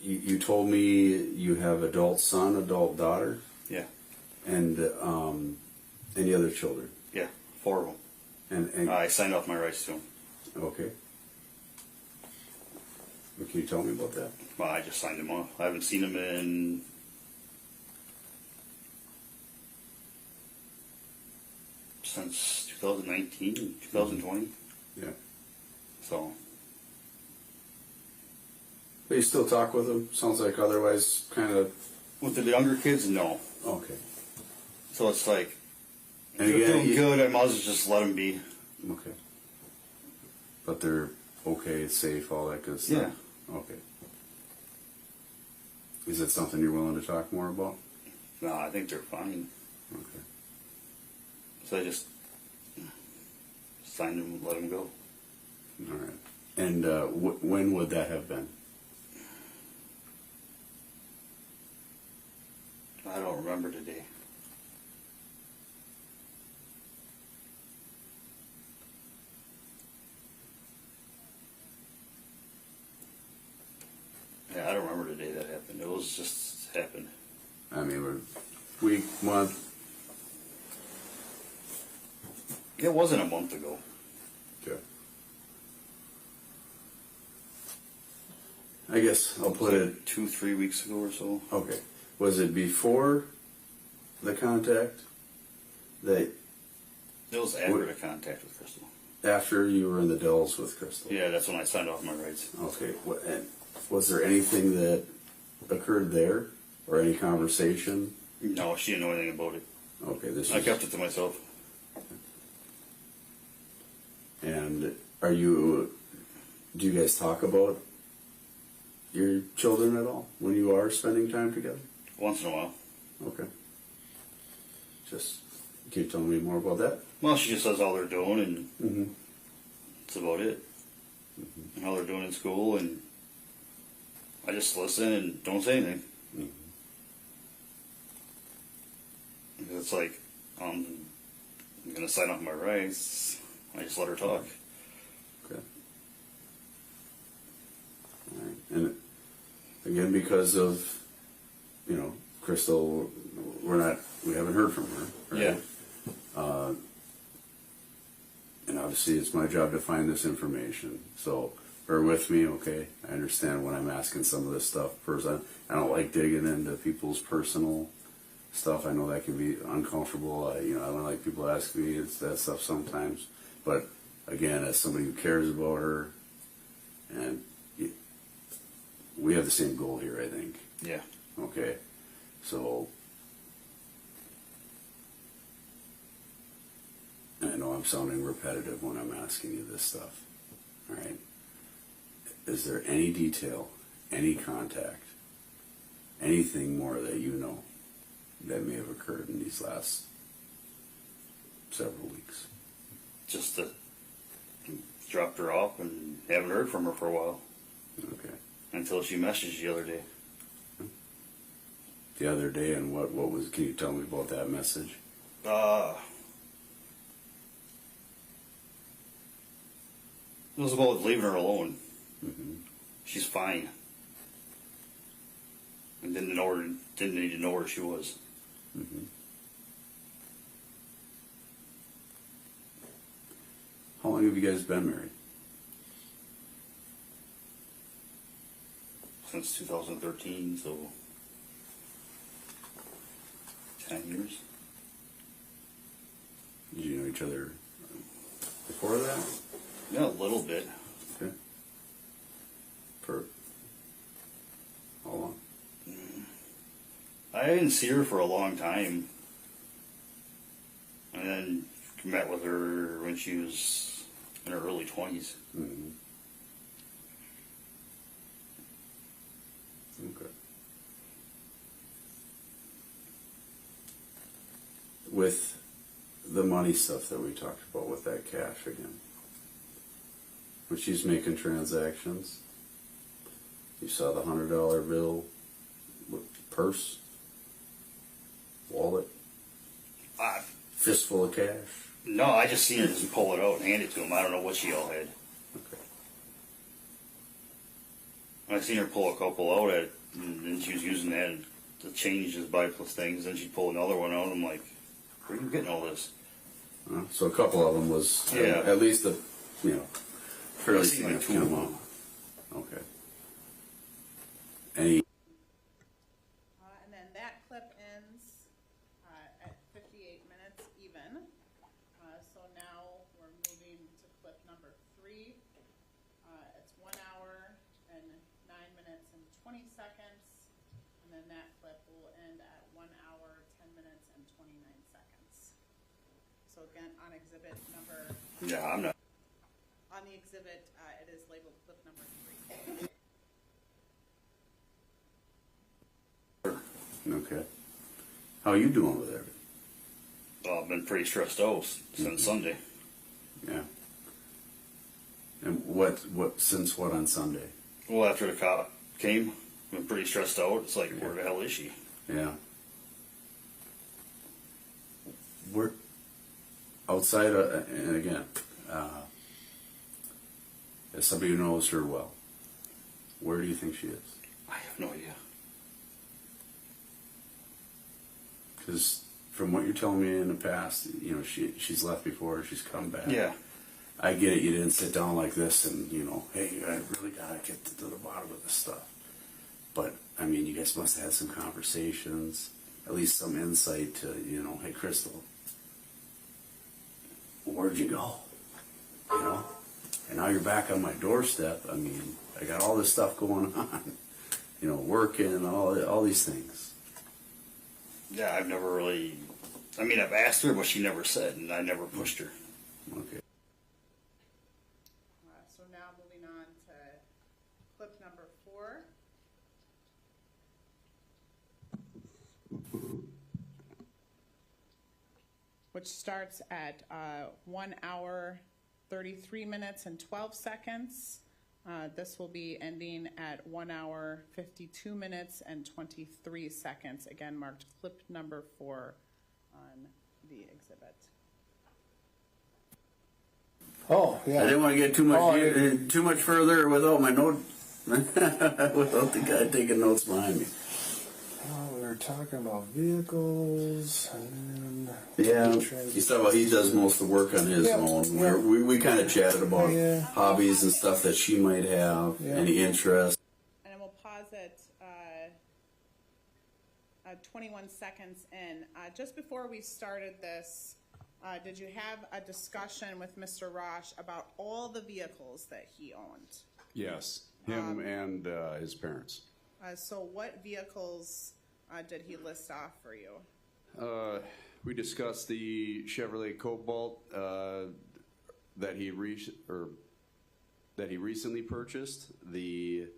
You told me you have adult son, adult daughter, Yeah. and any other children? Yeah. 4 of them. And I signed off my rights to them. okay. What can you tell me about that? Well, I just signed them off. I haven't seen them in since 2019, 2020. Yeah. So, But you still talk with them? Sounds like otherwise kind of. with the younger kids, no. Okay. So it's like, And if they're again, doing good, I might as well just let them be. Okay. But they're okay, safe, all that good stuff? Yeah. Okay. Is it something you're willing to talk more about? No, I think they're fine. Okay. So I just signed them and let them go. All right. And when would that have been? I don't remember today. Yeah, I don't remember the day that happened. It was just happened. I mean, week, month? It wasn't a month ago. Okay. I guess I'll put it. 2-3 weeks ago or so. Okay. Was it before the contact? That It was after the contact with Crystal. after you were in the Dells with Crystal? Yeah, that's when I signed off my rights. Okay. And was there anything that occurred there, or any conversation? No, she didn't know anything about it. Okay. This. I kept it to myself. And do you guys talk about your children at all when you are spending time together? Once in a while. Okay. Just, can you tell me more about that? Well, she just says all they're doing, and Mm-hmm. that's about it. And how they're doing in school, and I just listen and don't say anything. Because it's like, I'm going to sign off my rights. I just let her talk. Okay. All right. And again, because of, Crystal, we haven't heard from her. Right? Yeah. And obviously it's my job to find this information. So bear with me, okay? I understand when I'm asking some of this stuff. First, I don't like digging into people's personal stuff. I know that can be uncomfortable. I don't like people ask me that stuff sometimes. But again, as somebody who cares about her, and we have the same goal here, I think. Yeah. Okay. So, I know I'm sounding repetitive when I'm asking you this stuff. All right. Is there any detail, any contact, anything more that you know that may have occurred in these last several weeks? Just dropped her off and haven't heard from her for a while. Okay. Until she messaged the other day. The other day, and what was? Can you tell me about that message? It was about leaving her alone. Mm-hmm. She's fine. And didn't need to know where she was. Mm-hmm. How long have you guys been married? Since 2013, so 10 years. Did you know each other before that? Yeah, a little bit. Okay. For how long? I didn't see her for a long time. And then met with her when she was in her early 20s. Mm-hmm. Okay. With the money stuff that we talked about with that cash again, when she's making transactions, you saw the $100 bill, purse, wallet, fistful of cash. No, I just seen her just pull it out and hand it to him. I don't know what she all had. Okay. I seen her pull a couple out at it, and then she was using that to change his buy plus things. Then she'd pull another one out. I'm like, where are you getting all this? So a couple of them was Yeah. at least a fairly I seen like significant two. amount. Okay. Any And then that clip ends at 58 minutes even. 33. It's 1 hour and 9 minutes and 20 seconds. And then that clip will end at 1 hour, 10 minutes and 29 seconds. So again, on exhibit number, Yeah, I'm not. on the exhibit, it is labeled clip number 3. Okay. How are you doing with everything? Well, I've been pretty stressed out since Sunday. Yeah. And since what on Sunday? Well, after the cop came, I've been pretty stressed out. It's like, where the hell is she? Yeah. We're outside, and again, as somebody who knows her well, where do you think she is? I have no idea. Because from what you're telling me in the past, you know, she's left before, she's come back. Yeah. I get it, you didn't sit down like this and, you know, hey, I really gotta get to the bottom of this stuff. But, I mean, you guys must have had some conversations, at least some insight to, you know, hey, Crystal, where'd you go? You know? And now you're back on my doorstep. I mean, I got all this stuff going on, you know, working and all these things. Yeah, I've never really. I mean, I've asked her, but she never said, and I never pushed her. Okay. So now moving on to clip number 4. Which starts at 1 hour, 33 minutes and 12 seconds. This will be ending at 1 hour, 52 minutes and 23 seconds. Again, marked clip number 4 on the exhibit. Oh, yeah. I didn't want to get too much further without my note, without the guy taking notes behind me. Oh, we were talking about vehicles and then Yeah, he's talking about he does most of the work on his own. Yeah. We kind of chatted about Yeah. hobbies and stuff that she might have, any interest. And we'll pause it 21 seconds in. Just before we started this, did you have a discussion with Mr. Rasch about all the vehicles that he owned? Yes, him and his parents. So what vehicles did he list off for you? We discussed the Chevrolet Cobalt that he recently purchased, the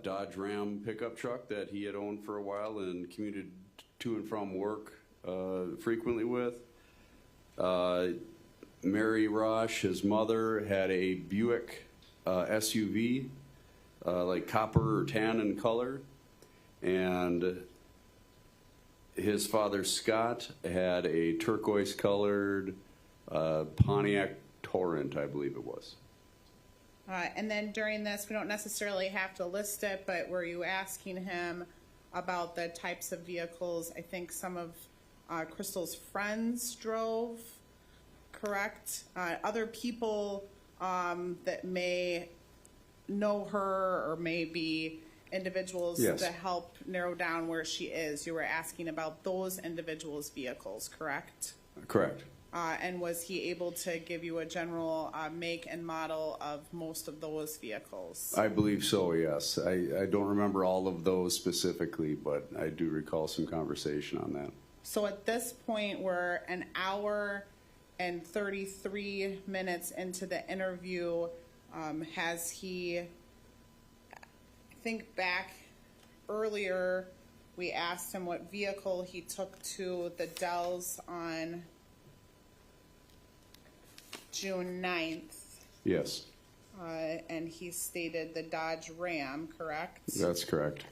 Dodge Ram pickup truck that he had owned for a while and commuted to and from work frequently with. Mary Rasch, his mother, had a Buick SUV, like copper or tan in color, and his father Scott had a turquoise-colored Pontiac Torrent, I believe it was. And then during this, we don't necessarily have to list it, but were you asking him about the types of vehicles? I think some of Crystal's friends drove, correct? Other people that may know her or may be individuals to help narrow down where she is. You were asking about those individuals' vehicles, correct? Correct. And was he able to give you a general make and model of most of those vehicles? I believe so, yes. I don't remember all of those specifically, but I do recall some conversation on that. So at this point, we're an hour and 33 minutes into the interview. Has he, I think back earlier, we asked him what vehicle he took to the Dells on June 9th. Yes, And he stated the Dodge Ram, correct? that's correct.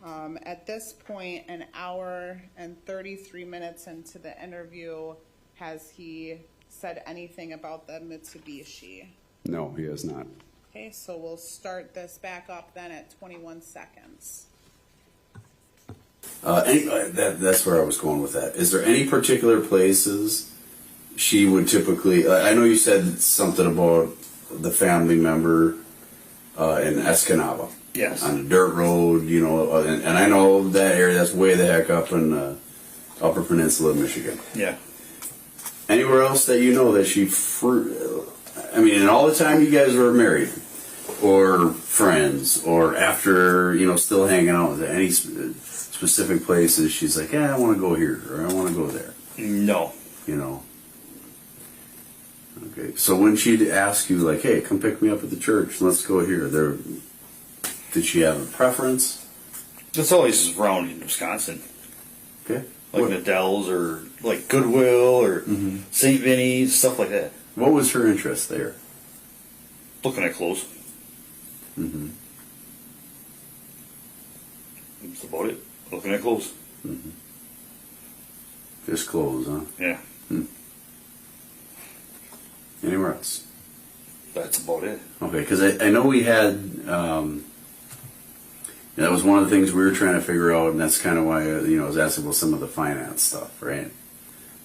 At this point, an hour and 33 minutes into the interview, has he said anything about the Mitsubishi? No, he has not. Okay, so we'll start this back up then at 21 seconds. That's where I was going with that. Is there any particular places she would typically, I know you said something about the family member in Escanaba. Yes. On a dirt road, you know, and I know that area, that's way the heck up in Upper Peninsula of Michigan. Yeah. Anywhere else that you know that she, I mean, and all the time you guys were married, or friends, or after, you know, still hanging out with any specific places, she's like, yeah, I want to go here, or I want to go there. No. You know. Okay, so when she'd ask you, like, hey, come pick me up at the church, let's go here, did she have a preference? It's always around in Wisconsin. Okay. Like What- Nadell's or like Goodwill or St. Vinny's, stuff like that. What was her interest there? Looking at clothes. Mm-hmm. That's about it. Looking at clothes. Mm-hmm. Just clothes, huh? Yeah. Anywhere else? That's about it. Okay, because I know we had, that was one of the things we were trying to figure out, and that's kind of why, you know, I was asking about some of the finance stuff, right?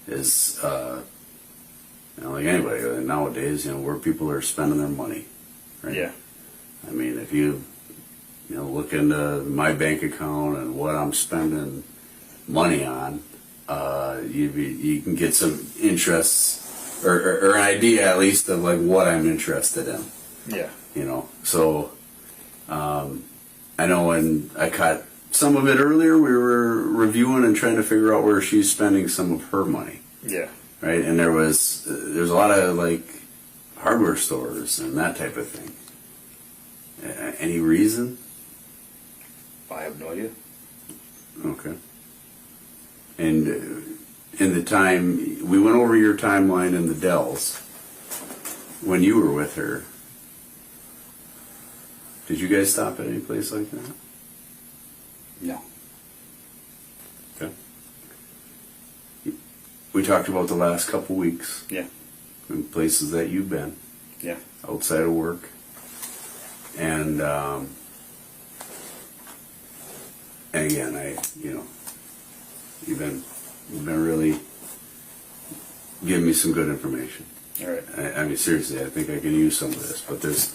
Is, you know, like anybody, nowadays, you know, where people are spending their money, right? Yeah. I mean, if you know, look into my bank account and what I'm spending money on, you can get some interests or an idea at least of like what I'm interested in. Yeah. You know, so I know when I caught some of it earlier, we were reviewing and trying to figure out where she's spending some of her money. Yeah. Right, and there's a lot of like hardware stores and that type of thing. Any reason? I have no idea. Okay. And in the time, we went over your timeline in the Dells when you were with her. Did you guys stop at any place like that? No. Okay. We talked about the last couple weeks. Yeah. And places that you've been. Yeah. Outside of work. And again, you've been really giving me some good information. All right. I mean, seriously, I think I can use some of this, but there's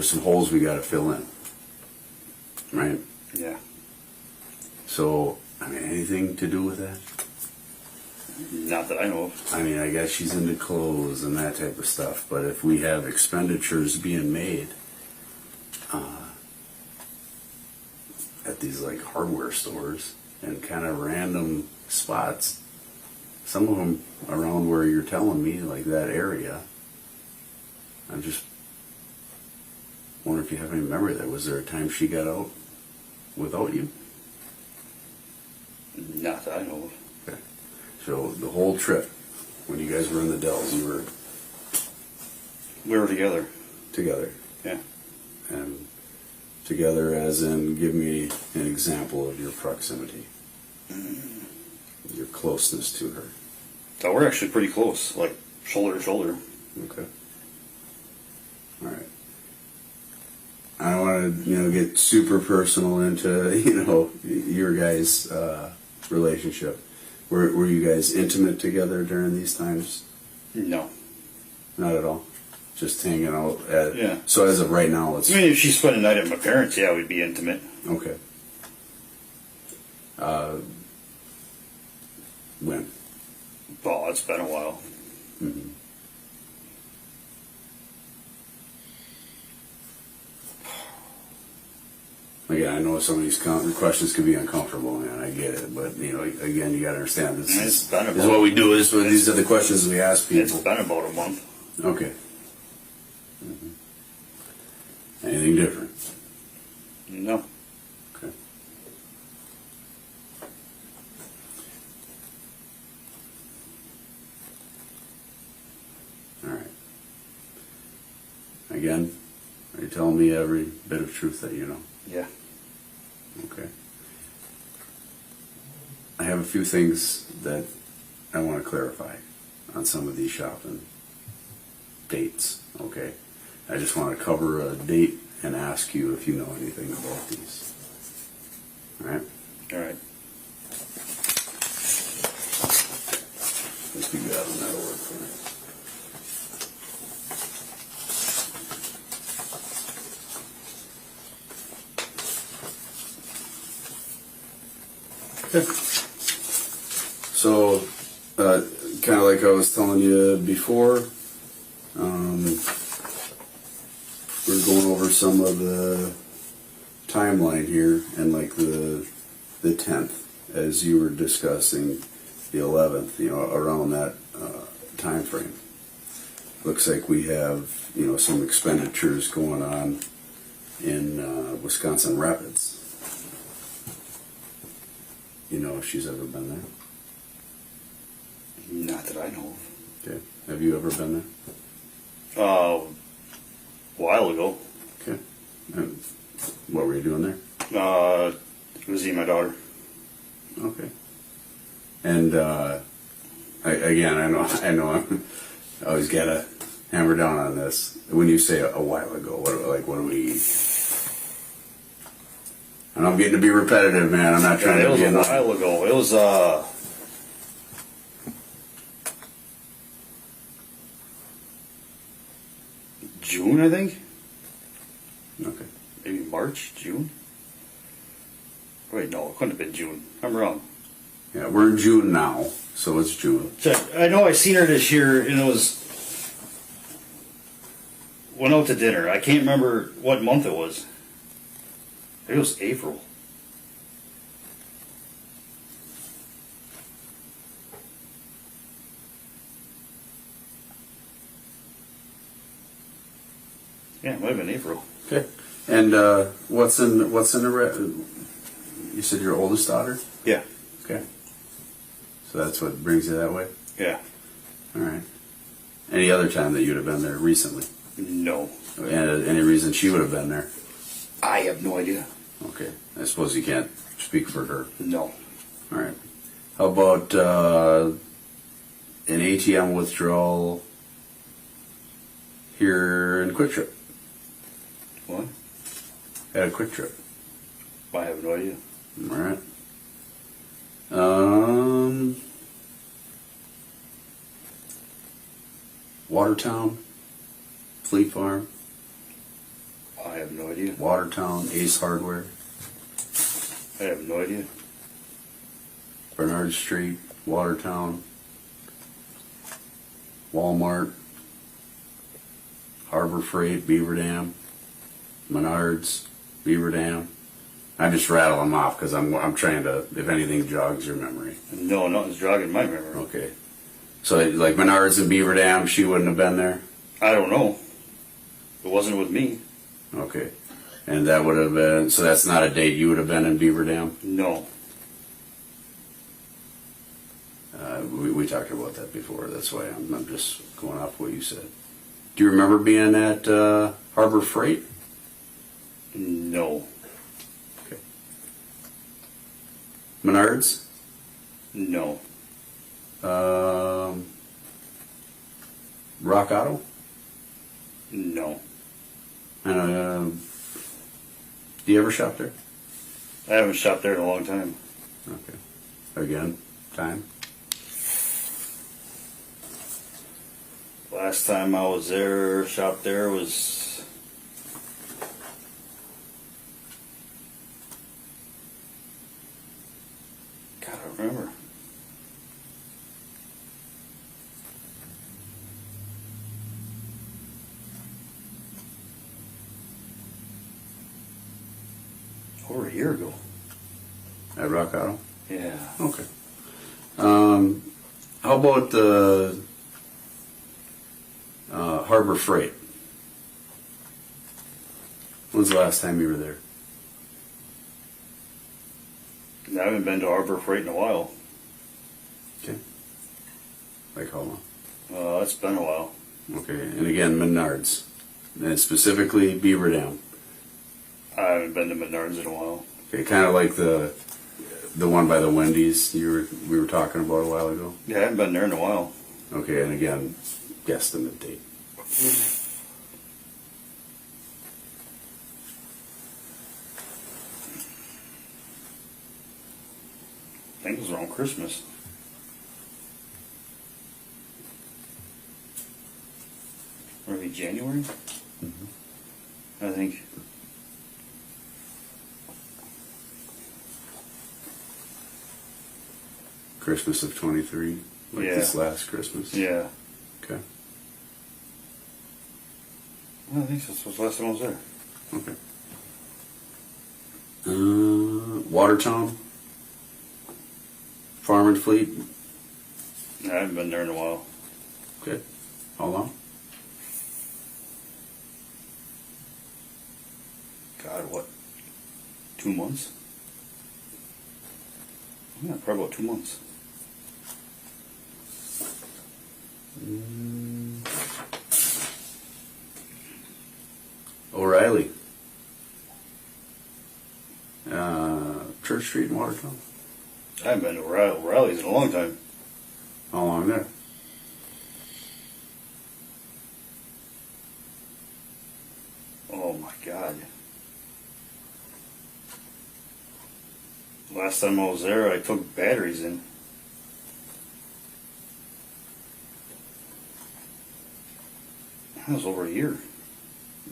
some holes we got to fill in, right? Yeah. So, I mean, anything to do with that? Not that I know of. I mean, I guess she's into clothes and that type of stuff, but if we have expenditures being made at these like hardware stores and kind of random spots, some of them around where you're telling me, like that area, I'm just wonder if you have any memory of that. Was there a time she got out without you? Not that I know of. Okay. So the whole trip, when you guys were in the Dells, you were We were together. together. Yeah. And together as in, give me an example of your proximity, your closeness to her. So we're actually pretty close, like shoulder to shoulder. Okay. All right. I don't want to, get super personal into, your guys' relationship. Were you guys intimate together during these times? No. Not at all? Just hanging out Yeah. So as of right now, it's... I mean, if she spent a night at my parents', yeah, we'd be intimate. Okay. When? Oh, it's been a while. Mm-hmm. Again, I know some of these questions could be uncomfortable, man. I get it, but again, you got to understand this It's been is about- what we do. These are the questions we ask It's people. been about a month. Okay. Mm-hmm. Anything different? No. Okay. All right. Again, are you telling me every bit of truth that you know? Yeah. Okay. I have a few things that I want to clarify on some of these shopping dates, okay? I just want to cover a date and ask you if you know anything about these. All right? All right. If you got them, that'll work for me. So, kind of like I was telling you before, going over some of the timeline here, and like the 10th, as you were discussing the 11th, around that time frame. Looks like we have, some expenditures going on in Wisconsin Rapids. You know if she's ever been there? Not that I know Okay. Have you ever been there? of. A while ago, Okay. And what were you doing there? visiting my daughter. Okay. And again, I know I always gotta hammer down on this. When you say a while ago, what do we? And I'm getting to be repetitive, man. I'm not trying It to was be a annoying. while ago. It was June, I think. Okay. Maybe March, June. Wait, no, it couldn't have been June. I'm wrong. Yeah, we're in June now, so it's June. I know I seen her this year, and it was went out to dinner. I can't remember what month it was. It was April. Yeah, it might have been April. Okay. And what's in the you said your oldest daughter? Yeah. Okay. So that's what brings you that way? Yeah. All right. Any other time that you'd have been there recently? No. And any reason she would have been there? I have no idea. Okay. I suppose you can't speak for her. No. All right. How about an ATM withdrawal here in Quick Trip? What? At a Quick Trip. I have no idea. All right. Watertown, Fleet Farm, I have no idea. Watertown, Ace Hardware, I have no idea. Bernard Street, Watertown, Walmart, Harbor Freight, Beaver Dam, Menards, Beaver Dam. I just rattle them off because I'm trying to, if anything jogs your memory. No, nothing's jogging my memory. Okay. So like Menards and Beaver Dam, she wouldn't have been there? I don't know. It wasn't with me. Okay. And that would have been, so that's not a date you would have been in Beaver Dam? No. We talked about that before. That's why I'm just going off what you said. Do you remember being at Harbor Freight? No. Okay. Menards? No. Rock Auto? No. And do you ever shop there? I haven't shopped there in a long time. Okay. Again, time? Last time I was there, shopped there was God, I don't remember. Over a year ago. At Rock Auto? Yeah. Okay. How about the Harbor Freight? When's the last time you were there? I haven't been to Harbor Freight in a while. Okay. Like how long? It's been a while. Okay. And again, Menards. And specifically Beaver Dam. I haven't been to Menards in a while. Okay, kind of like the one by the Wendy's we were talking about a while ago. Yeah, I haven't been there in a while. Okay, and again, guesstimate date. I think it was around Christmas. Maybe January? I think. Christmas of 23, like Yeah. this last Christmas. Yeah. Okay. I think this was the last time I was there. Okay. Watertown? Farm and Fleet? I haven't been there in a while. Okay. How long? God, what? 2 months? Yeah, probably about 2 months. O'Reilly. Church Street in Watertown? I haven't been to O'Reilly's in a long time. How long there? Oh my God. Last time I was there, I took batteries in. That was over a year.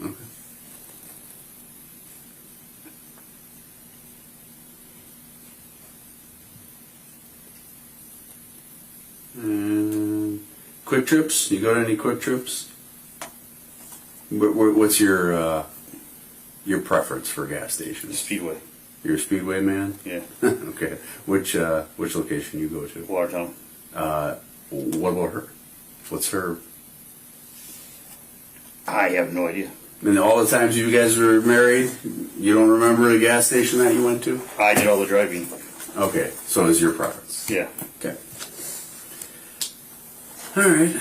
Okay. Quick Trips? You go to any Quick Trips? What's your preference for gas stations? Speedway. You're a Speedway man? Yeah. Okay. Which location you go to? Watertown. What about her? What's her? I have no idea. And all the times you guys were married, you don't remember a gas station that you went to? I did all the driving. Okay, so it's your preference. Yeah. Okay. All right.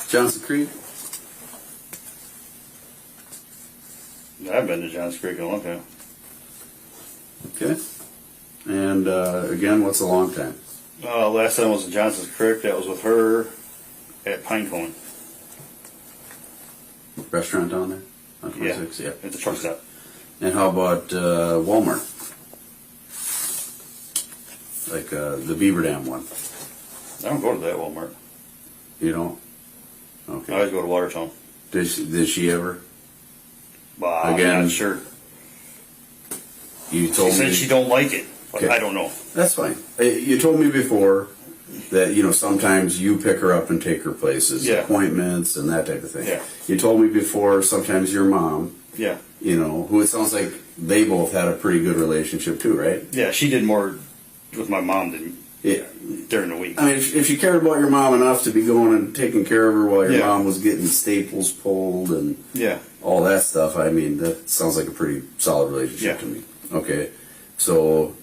Johnson Creek. I've been to Johns Creek in a long time. Okay. And again, what's a long time? Last time I was in Johnson's Creek. That was with her at Pinecone. Restaurant down there on 26. Yeah. At the truck stop. And how about Walmart? Like the Beaver Dam one. I don't go to that Walmart. You don't? Okay. I always go to Watertown. Did she ever? Well, I'm Again, not sure. You told She said me she don't like it, but Okay. I don't know. That's fine. You told me before that sometimes you pick her up and take her places, Yeah. appointments and that type of thing. Yeah. You told me before sometimes your mom, Yeah. who it sounds like they both had a pretty good relationship too, right? Yeah, she did more with my mom than Yeah. during the week. I mean, if you cared about your mom enough to be going and taking care of her while your Yeah. mom was getting staples pulled and Yeah. all that stuff, I mean, that sounds like a pretty solid relationship Yeah. to me. Okay, so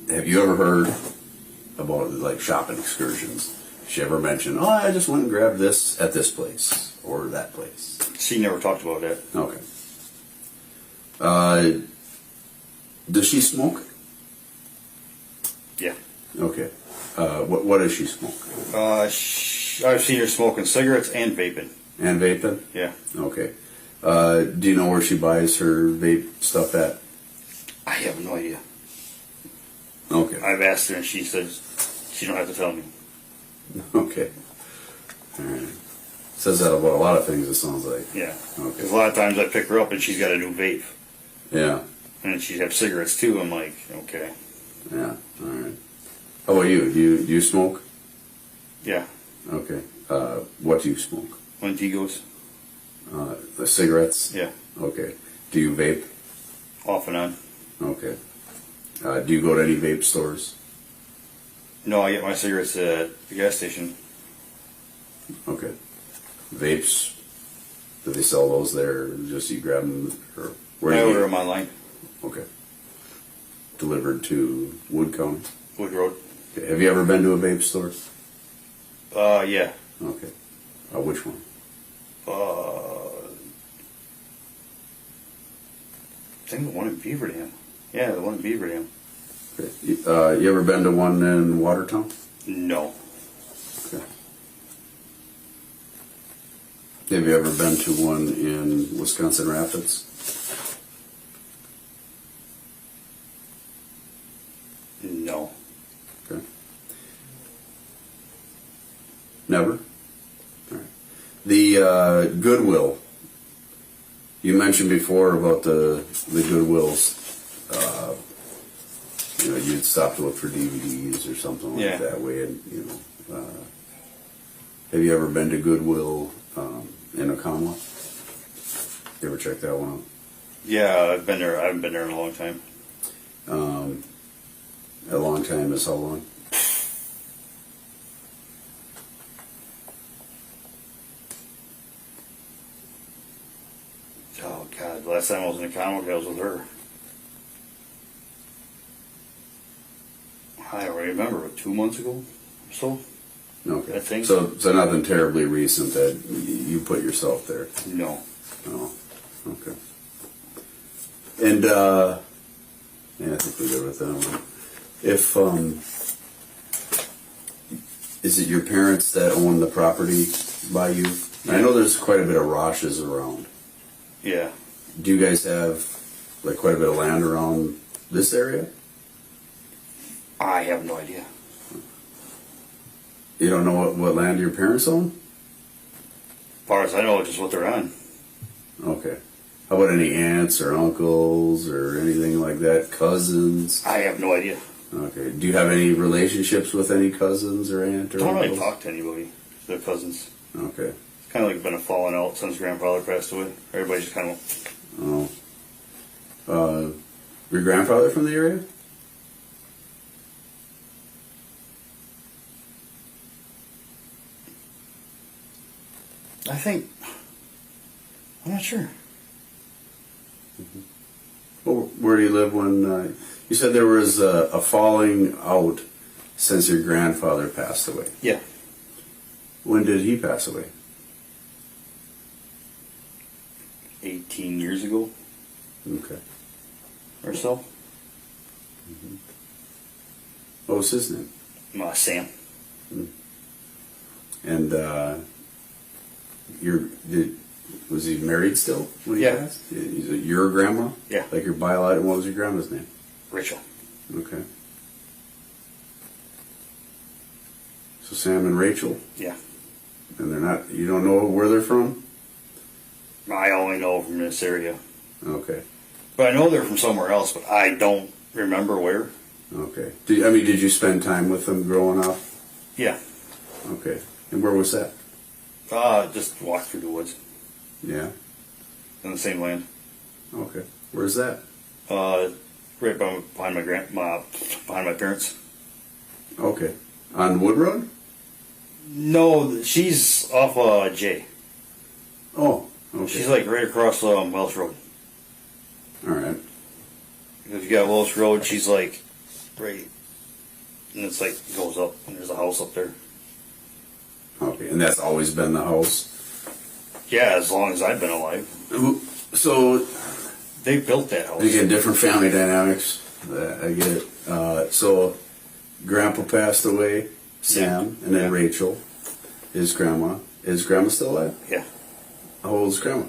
have you ever heard about like shopping excursions? She ever mentioned, oh, I just went and grabbed this at this place or that place? She never talked about that. Okay. Does she smoke? Yeah. Okay. What does she smoke? I've seen her smoking cigarettes and vaping. And vaping? Yeah. Okay. Do you know where she buys her vape stuff at? I have no idea. Okay. I've asked her and she says she don't have to tell me. Okay. All right. Says that about a lot of things, it sounds like. Yeah. Okay. Because a lot of times I pick her up and she's got a new vape. Yeah. And she'd have cigarettes too. I'm like, okay. Yeah. All right. How about you? Do you smoke? Yeah. Okay. What do you smoke? Montigos. The cigarettes? Yeah. Okay. Do you vape? Off and on. Okay. Do you go to any vape stores? No, I get my cigarettes at the gas station. Okay. Vapes? Do they sell those there? Just you grab them? Or where I do you order them online. Okay. Delivered to Wood County? Wood Road. Okay. Have you ever been to a vape store? Yeah. Okay. Which one? I think the one in Beaver Dam. Yeah, the one in Beaver Dam. Okay. You ever been to one in Watertown? No. Okay. Have you ever been to one in Wisconsin Rapids? No. Okay. Never? All right. The Goodwill. You mentioned before about the Goodwills. You'd stop to look for DVDs or something like Yeah. that way, and Have you ever been to Goodwill in Okamwa? You ever check that one out? Yeah, I've been there. I haven't been there in a long time. A long time is how long? Oh God, the last time I was in a comic, I was with her. I don't remember, 2 months ago or so. Okay. I think so. So nothing terribly recent that you put yourself there. No. Oh. Okay. And yeah, I think we're good with that one. If is it your parents that own the property by you? I know there's quite a bit of Rasches around. Yeah. Do you guys have like quite a bit of land around this area? I have no idea. You don't know what land your parents own? As far as I know, just what they're on. Okay. How about any aunts or uncles or anything like that? Cousins? I have no idea. Okay. Do you have any relationships with any cousins or aunt or Don't uncles? really talk to anybody. Their cousins. Okay. It's kind of like been a falling out since grandfather passed away. Everybody's just kind of. Oh. Your grandfather from the area? I think. I'm not sure. Well, where do you live when you said there was a falling out since your grandfather passed away? Yeah. When did he pass away? 18 years ago Okay. or so. What was his name? Sam. And was he married still when he Yeah. passed? Is it your grandma? Yeah. Like your biological, what was your grandma's name? Rachel. Okay. So Sam and Rachel? Yeah. And they're not, you don't know where they're from? I only know from this area. Okay. But I know they're from somewhere else, but I don't remember where. Okay. Did you spend time with them growing up? Yeah. Okay. And where was that? Just walk through the woods Yeah. in the same land. Okay. Where's that? Right behind my parents. Okay. On Wood Road? No, she's off J. Oh, okay. She's like right across Wells Road. All right. If you got Wells Road, she's like right, and it's like goes up, and there's a house up there. Okay. And that's always been the house? Yeah, as long as I've been alive. So They built that house. again, different family dynamics. I get it. So Grandpa passed away, Sam, and then Rachel, his grandma. Is Grandma still alive? Yeah. How old is Grandma?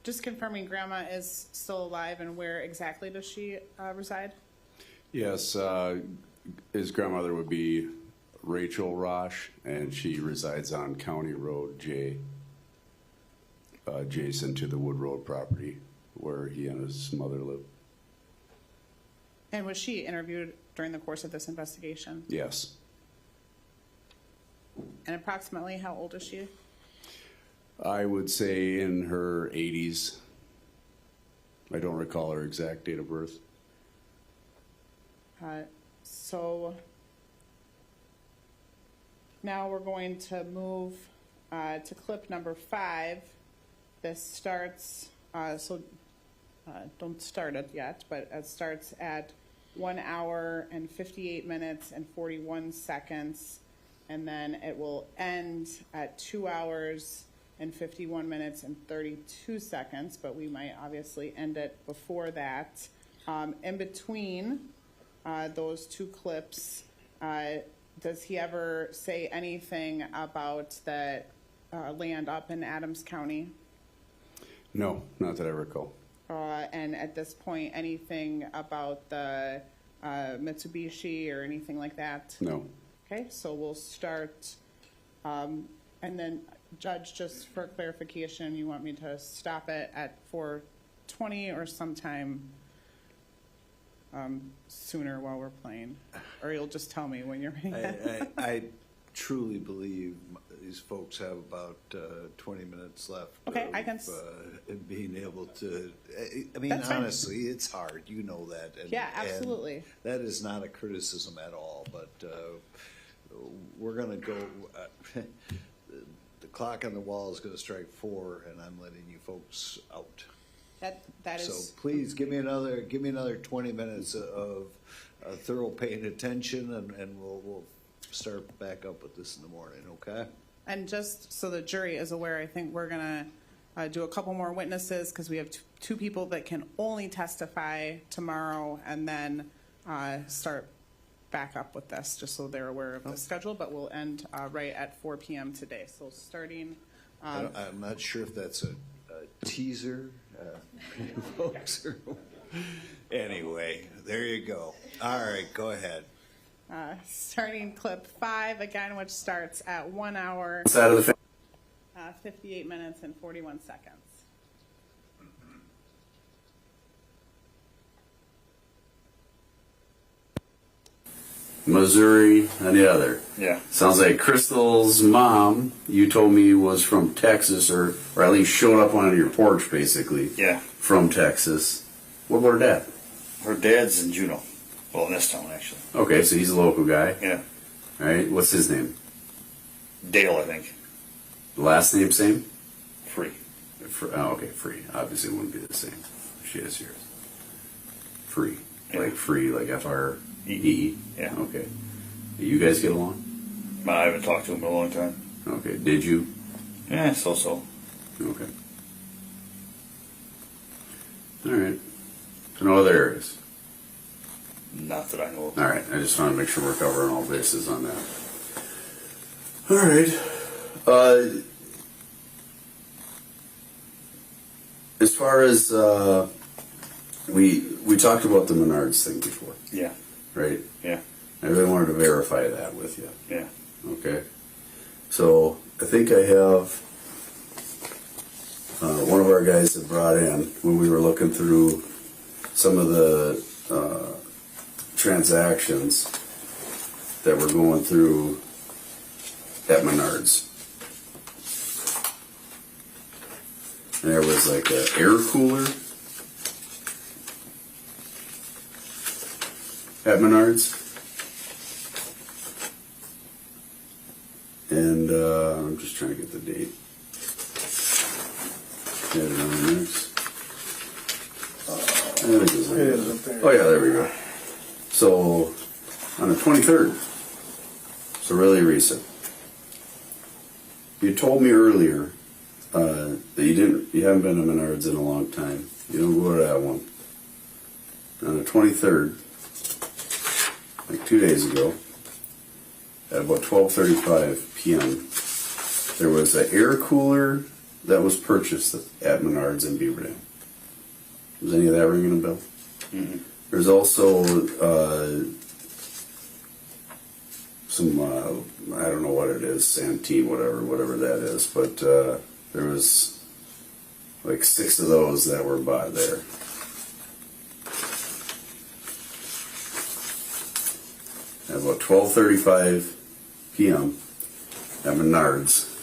Just confirming Grandma is still alive, and where exactly does she reside? Yes, his grandmother would be Rachel Rasch, and she resides on County Road J, adjacent to the Wood Road property where he and his mother live. And was she interviewed during the course of this investigation? Yes. And approximately how old is she? I would say in her 80s. I don't recall her exact date of birth. So now we're going to move to clip number 5. This starts, don't start it yet, but it starts at 1 hour and 58 minutes and 41 seconds, and then it will end at 2 hours and 51 minutes and 32 seconds, but we might obviously end it before that. In between those two clips, does he ever say anything about the land up in Adams County? No, not that I recall. And at this point, anything about the Mitsubishi or anything like that? No. Okay, so we'll start And then, Judge, just for clarification, you want me to stop it at 4:20 or sometime sooner while we're playing? Or you'll just tell me when you're ready? I truly believe these folks have about 20 minutes left. Okay, I can of being able to, I mean, That's fine. honestly, it's hard, you know that. Yeah, absolutely. And that is not a criticism at all, but we're gonna go, the clock on the wall is gonna strike 4, and I'm letting you folks out. That is. So please, give me another 20 minutes of thorough paying attention, and we'll start back up with this in the morning, okay? And just so the jury is aware, I think we're gonna do a couple more witnesses because we have two people that can only testify tomorrow, and then start back up with this, just so they're aware of the schedule. But we'll end right at 4 p.m. today. So starting. I'm not sure if that's a teaser, folks. Anyway, there you go. All right, go ahead. Starting clip 5 again, which starts at 1 hour, 58 minutes and 41 seconds. Missouri and the other. Yeah. Sounds like Crystal's mom, you told me, was from Texas, or at least showed up on your porch, basically. Yeah. From Texas. What about her dad? Her dad's in Juneau. Well, in this town, actually. Okay, so he's a local guy. Yeah. All right, what's his name? Dale, I think. The last name same? Free. Oh, okay, Free. Obviously, it wouldn't be the same. She is yours. Free. Yeah. Like free, like F-R-E-E? Yeah. Okay. You guys get along? I haven't talked to him in a long time. Okay. Did you? Yeah, so-so. Okay. All right. So no other areas? Not that I know of. All right. I just want to make sure we're covering all bases on that. All right. As far as we talked about the Menards thing before, Yeah. right? Yeah. I really wanted to verify that with you. Yeah. Okay. So I think I have one of our guys that brought in when we were looking through some of the transactions that were going through at Menards. And there was like an air cooler at Menards. And I'm just trying to get the date. Get it on the mix. I think it's like that. Oh yeah, there we go. So on the 23rd, so really recent. You told me earlier that you haven't been to Menards in a long time. You don't go to that one. On the 23rd, like 2 days ago, at about 12:35 p.m., there was an air cooler that was purchased at Menards in Beaver Dam. Was any of that ringing a bell? Mm-hmm. There's also some, I don't know what it is, Santeen, whatever that is, but there was like 6 of those that were bought there. At about 12:35 p.m. at Menards.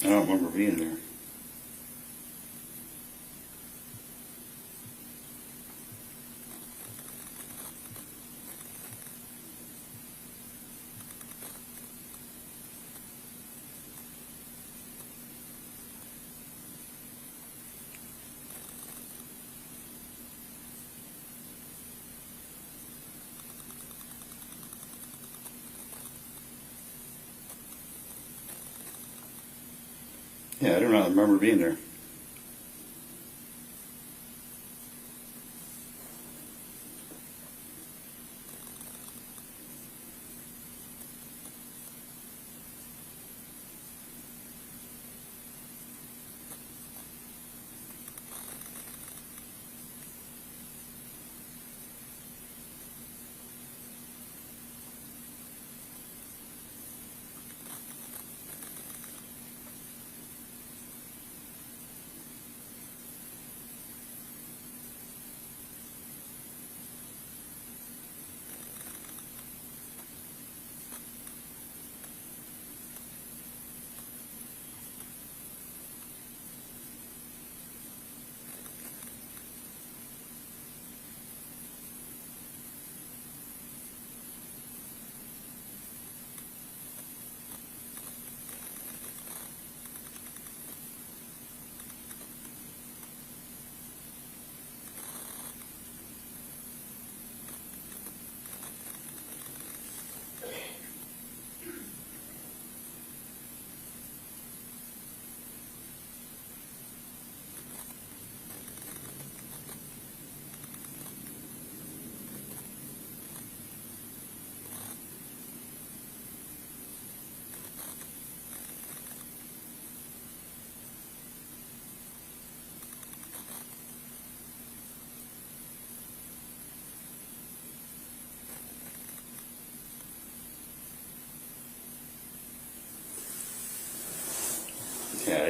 I don't remember being there. Yeah, I do not remember being there.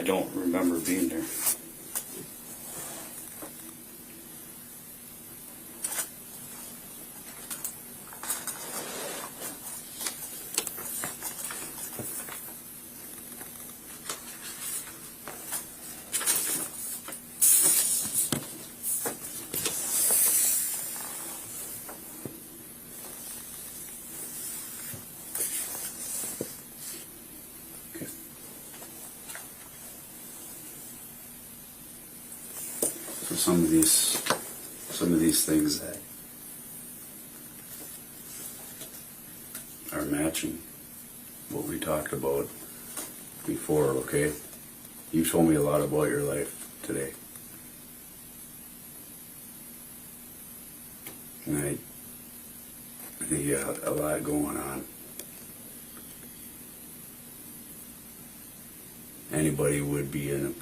don't remember being there. So some of these things that are matching what we talked about before, okay? You told me a lot about your life today. And I think you have a lot going on. Anybody would be in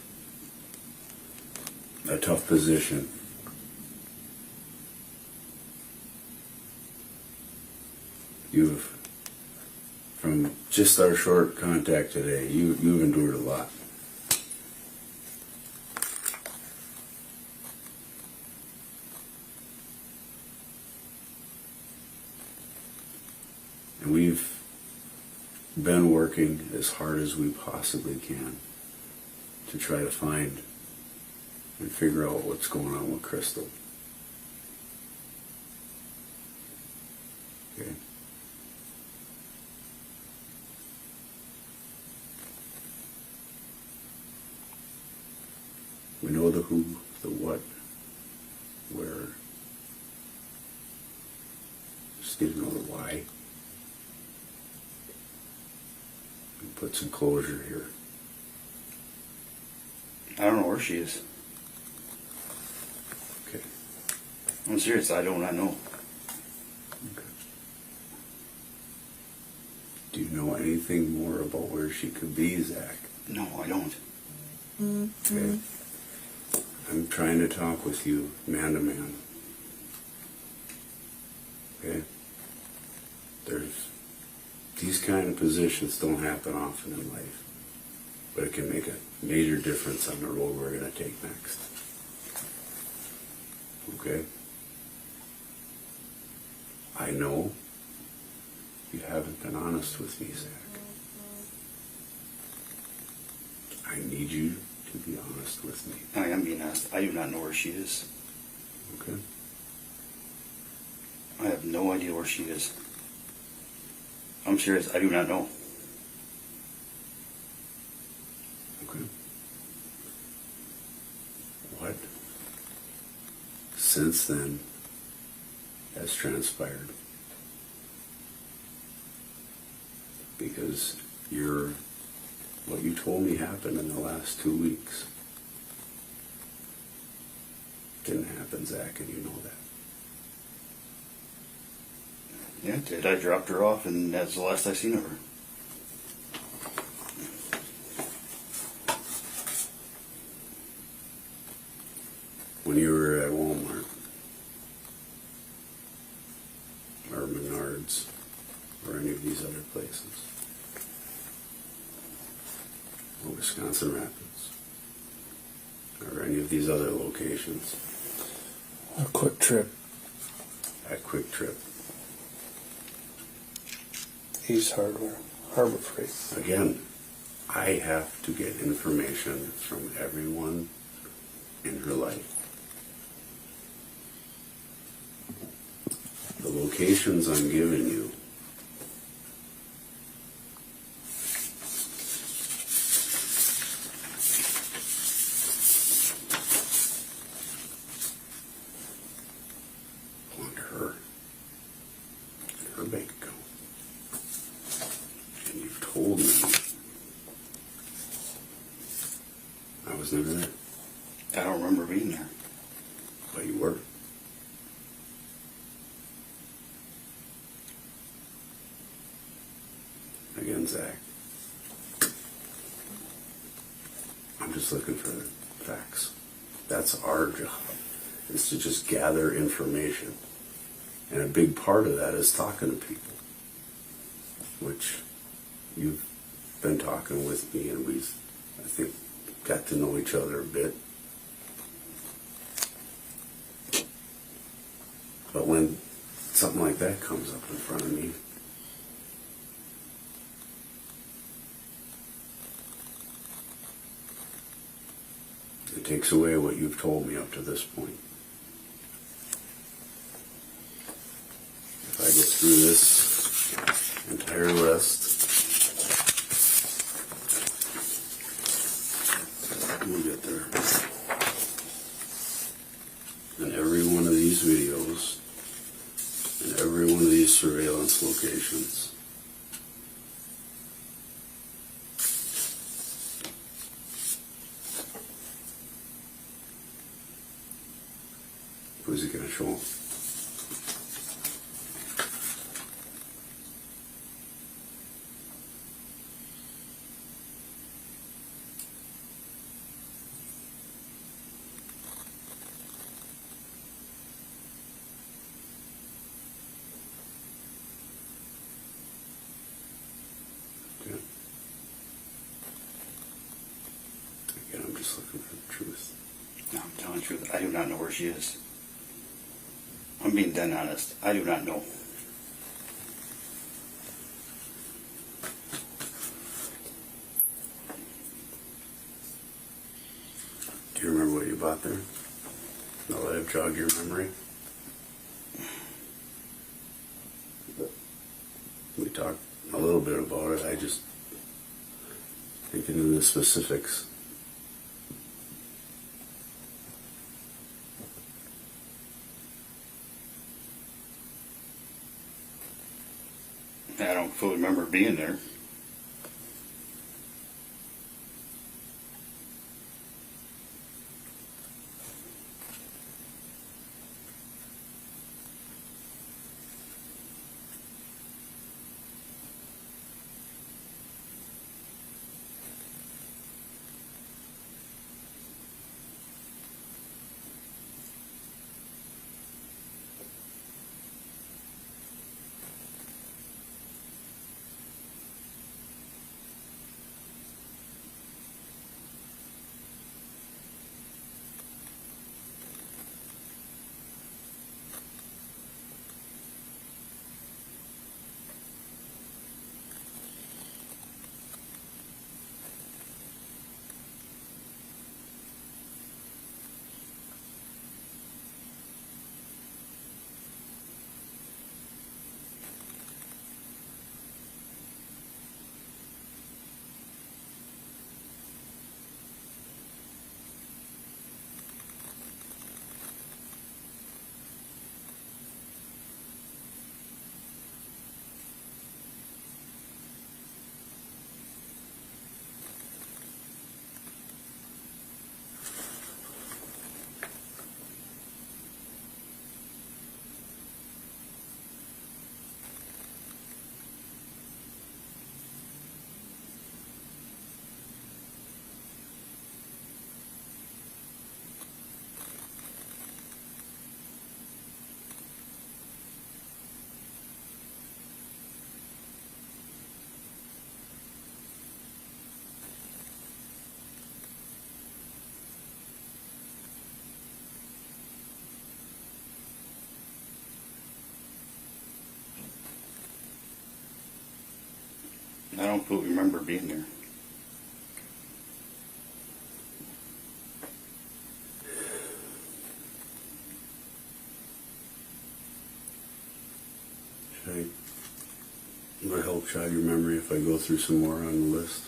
a tough position. You've, from just our short contact today, you've endured a lot. And we've been working as hard as we possibly can to try to find and figure out what's going on with Crystal. Okay. We know the who, the what, where. Just need to know the why. And put some closure here. I don't know where she is. Okay. I'm serious, I do not know. Okay. Do you know anything more about where she could be, Zach? No, I don't. Okay. I'm trying to talk with you man to man. Okay? These kind of positions don't happen often in life, but it can make a major difference on the road we're going to take next. Okay? I know you haven't been honest with me, Zach. I need you to be honest with me. I am being honest. I do not know where she is. Okay? I have no idea where she is. I'm serious, I do not know. Okay. What since then has transpired? Because what you told me happened in the last 2 weeks didn't happen, Zach, and you know that. Yeah, it did. I dropped her off, and that's the last I seen of her. When you were at Walmart or Menards or any of these other places, or Wisconsin Rapids or any of these other locations. A Quick Trip. At Quick Trip. East Hardware. Harbor Freight. Again, I have to get information from everyone in her life. The locations I'm giving you belong to her and her bank account. And you've told me I was never there. I don't remember being there. But you were. Again, Zach, I'm just looking for the facts. That's our job, is to just gather information. And a big part of that is talking to people, which you've been talking with me, and we've, I think, got to know each other a bit. But when something like that comes up in front of me, it takes away what you've told me up to this point. If I go through this entire list, we'll get there. And every one of these videos, and every one of these surveillance locations, who's it going to show them? Okay. Again, I'm just looking for the truth. No, I'm telling the truth. I do not know where she is. I'm being dead honest. I do not know. Do you remember what you bought there? No, I've jogged your memory. We talked a little bit about it. I just thinking of the specifics. I don't fully remember being there. I don't fully remember being there. Would it help jog your memory if I go through some more on the list?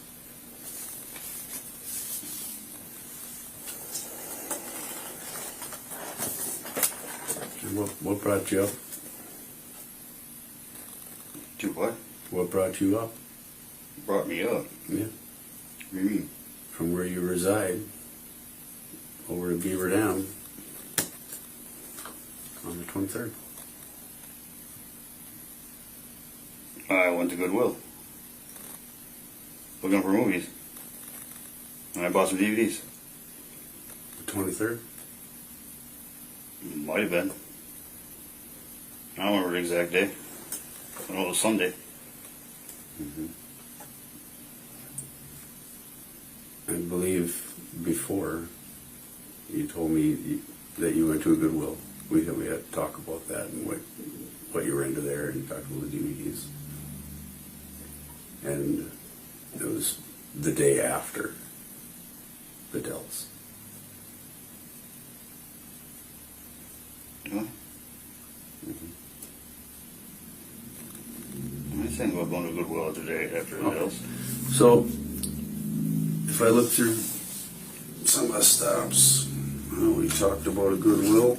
And what brought you up? Do what? What brought you up? Brought me up? Yeah. What do you mean? From where you reside over to Beaver Dam on the 23rd. I went to Goodwill. Looking for movies. And I bought some DVDs. The 23rd? Might have been. I don't remember the exact day. I know it was Sunday. Mm-hmm. I believe before you told me that you went to a Goodwill. We had to talk about that and what you were into there, and talked about the DVDs. And it was the day after the Dells. Huh? I think we're going to Goodwill today after the Dells. So, if I look through some of the stops, we talked about a Goodwill.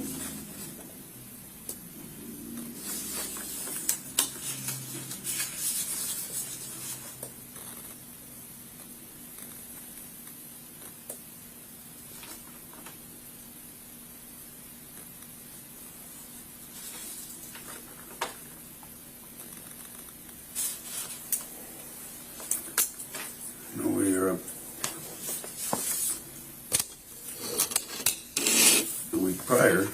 The week prior,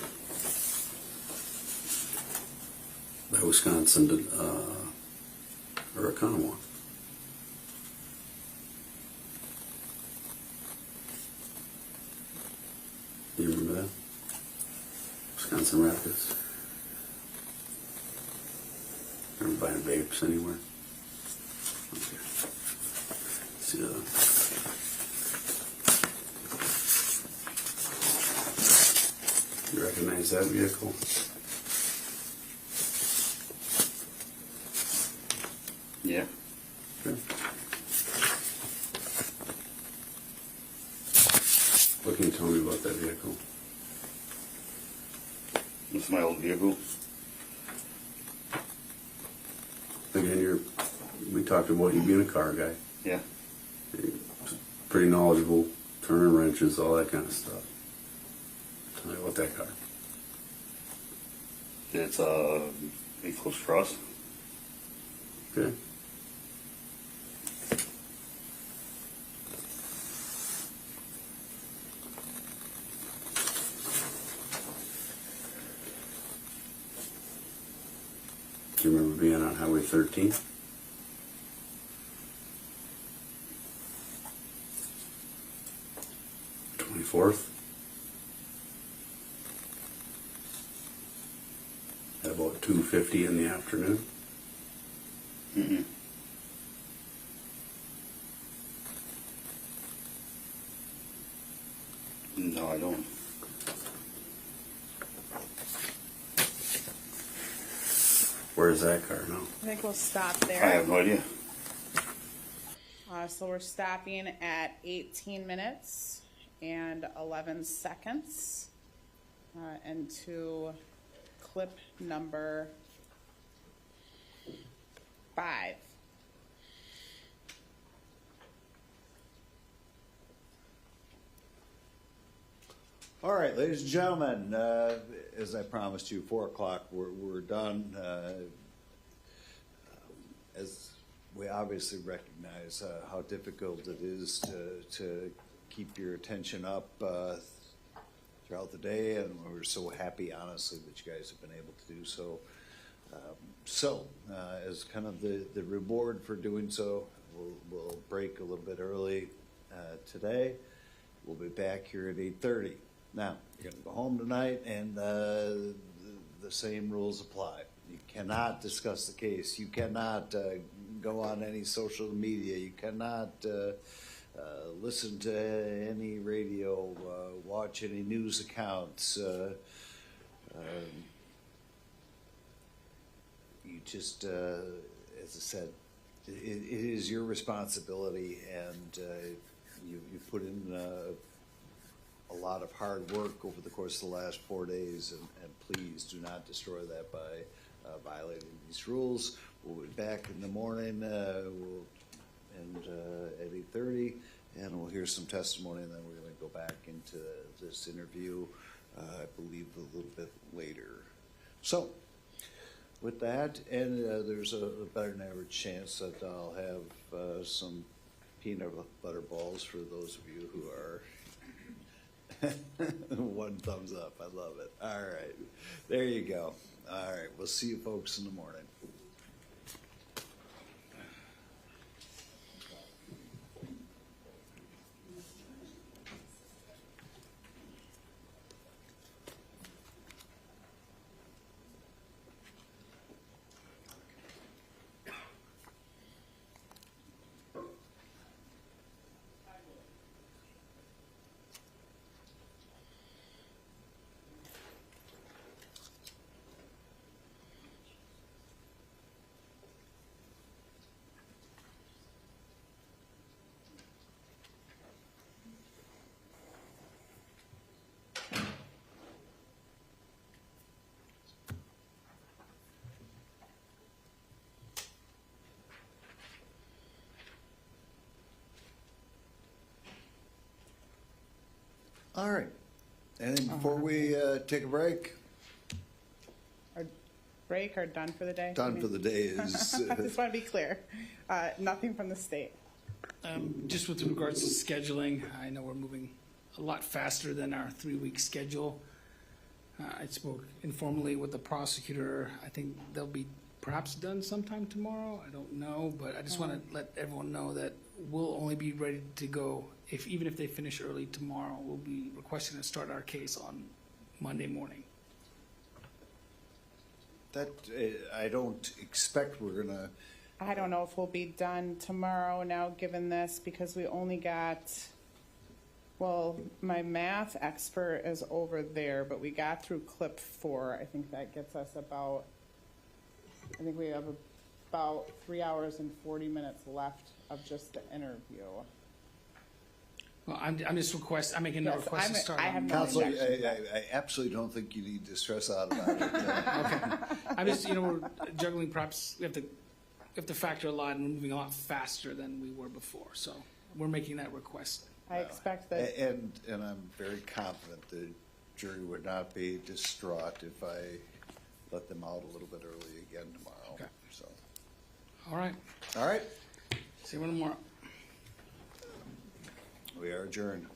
by Wisconsin to Oconomowoc. You remember that? Wisconsin Rapids. Ever buying vapes anywhere? Okay. See you recognize that vehicle? Yeah. Okay. What can you tell me about that vehicle? It's my old vehicle. Again, we talked about you being a car guy. Yeah. You're pretty knowledgeable, turning wrenches, all that kind of stuff. Tell me about that car. It's a close cross. Okay. Do you remember being on Highway 13? At about 2:50 in the afternoon. Mm-mm. No, I don't. Where's that car now? I think we'll stop there. I have no idea. So we're stopping at 18 minutes and 11 seconds. And to clip number 5. All right, ladies and gentlemen, as I promised you, 4 o'clock, we're done. As we obviously recognize how difficult it is to keep your attention up throughout the day, and we're so happy, honestly, that you guys have been able to do so. As kind of the reward for doing so, we'll break a little bit early today. We'll be back here at 8:30. Now, you're going to go home tonight, and the same rules apply. You cannot discuss the case. You cannot go on any social media. You cannot listen to any radio, watch any news accounts. You just, as I said, it is your responsibility, and you put in a lot of hard work over the course of the last 4 days, and please do not destroy that by violating these rules. We'll be back in the morning at 8:30, and we'll hear some testimony, and then we're going to go back into this interview, I believe, a little bit later. So, with that, and there's a better than average chance that I'll have some peanut butter balls for those of you who are one thumbs up. I love it. All right. There you go. All right. We'll see you folks in the morning. All right. Anything before we take a break? Or break or done for the day? Done for the day is. I just want to be clear. Nothing from the state. Just with regards to scheduling, I know we're moving a lot faster than our 3-week schedule. I spoke informally with the prosecutor. I think they'll be perhaps done sometime tomorrow. I don't know, but I just want to let everyone know that we'll only be ready to go even if they finish early tomorrow. We'll be requesting to start our case on Monday morning. That, I don't expect we're gonna, I don't know if we'll be done tomorrow now, given this, because we only got, well, my math expert is over there, but we got through clip 4. I think that gets us about, I think we have about 3 hours and 40 minutes left of just the interview. Well, I'm just I'm making a Yes, request to start. I have no Counselor, objection. I absolutely don't think you need to stress out about it. Okay. I'm just, we're juggling, perhaps we have to factor a lot, and we're moving a lot faster than we were before. So we're making that request. I expect that. And I'm very confident the jury would not be distraught if I let them out a little bit early again tomorrow. Okay. So, All right. all right, See you tomorrow. we are adjourned.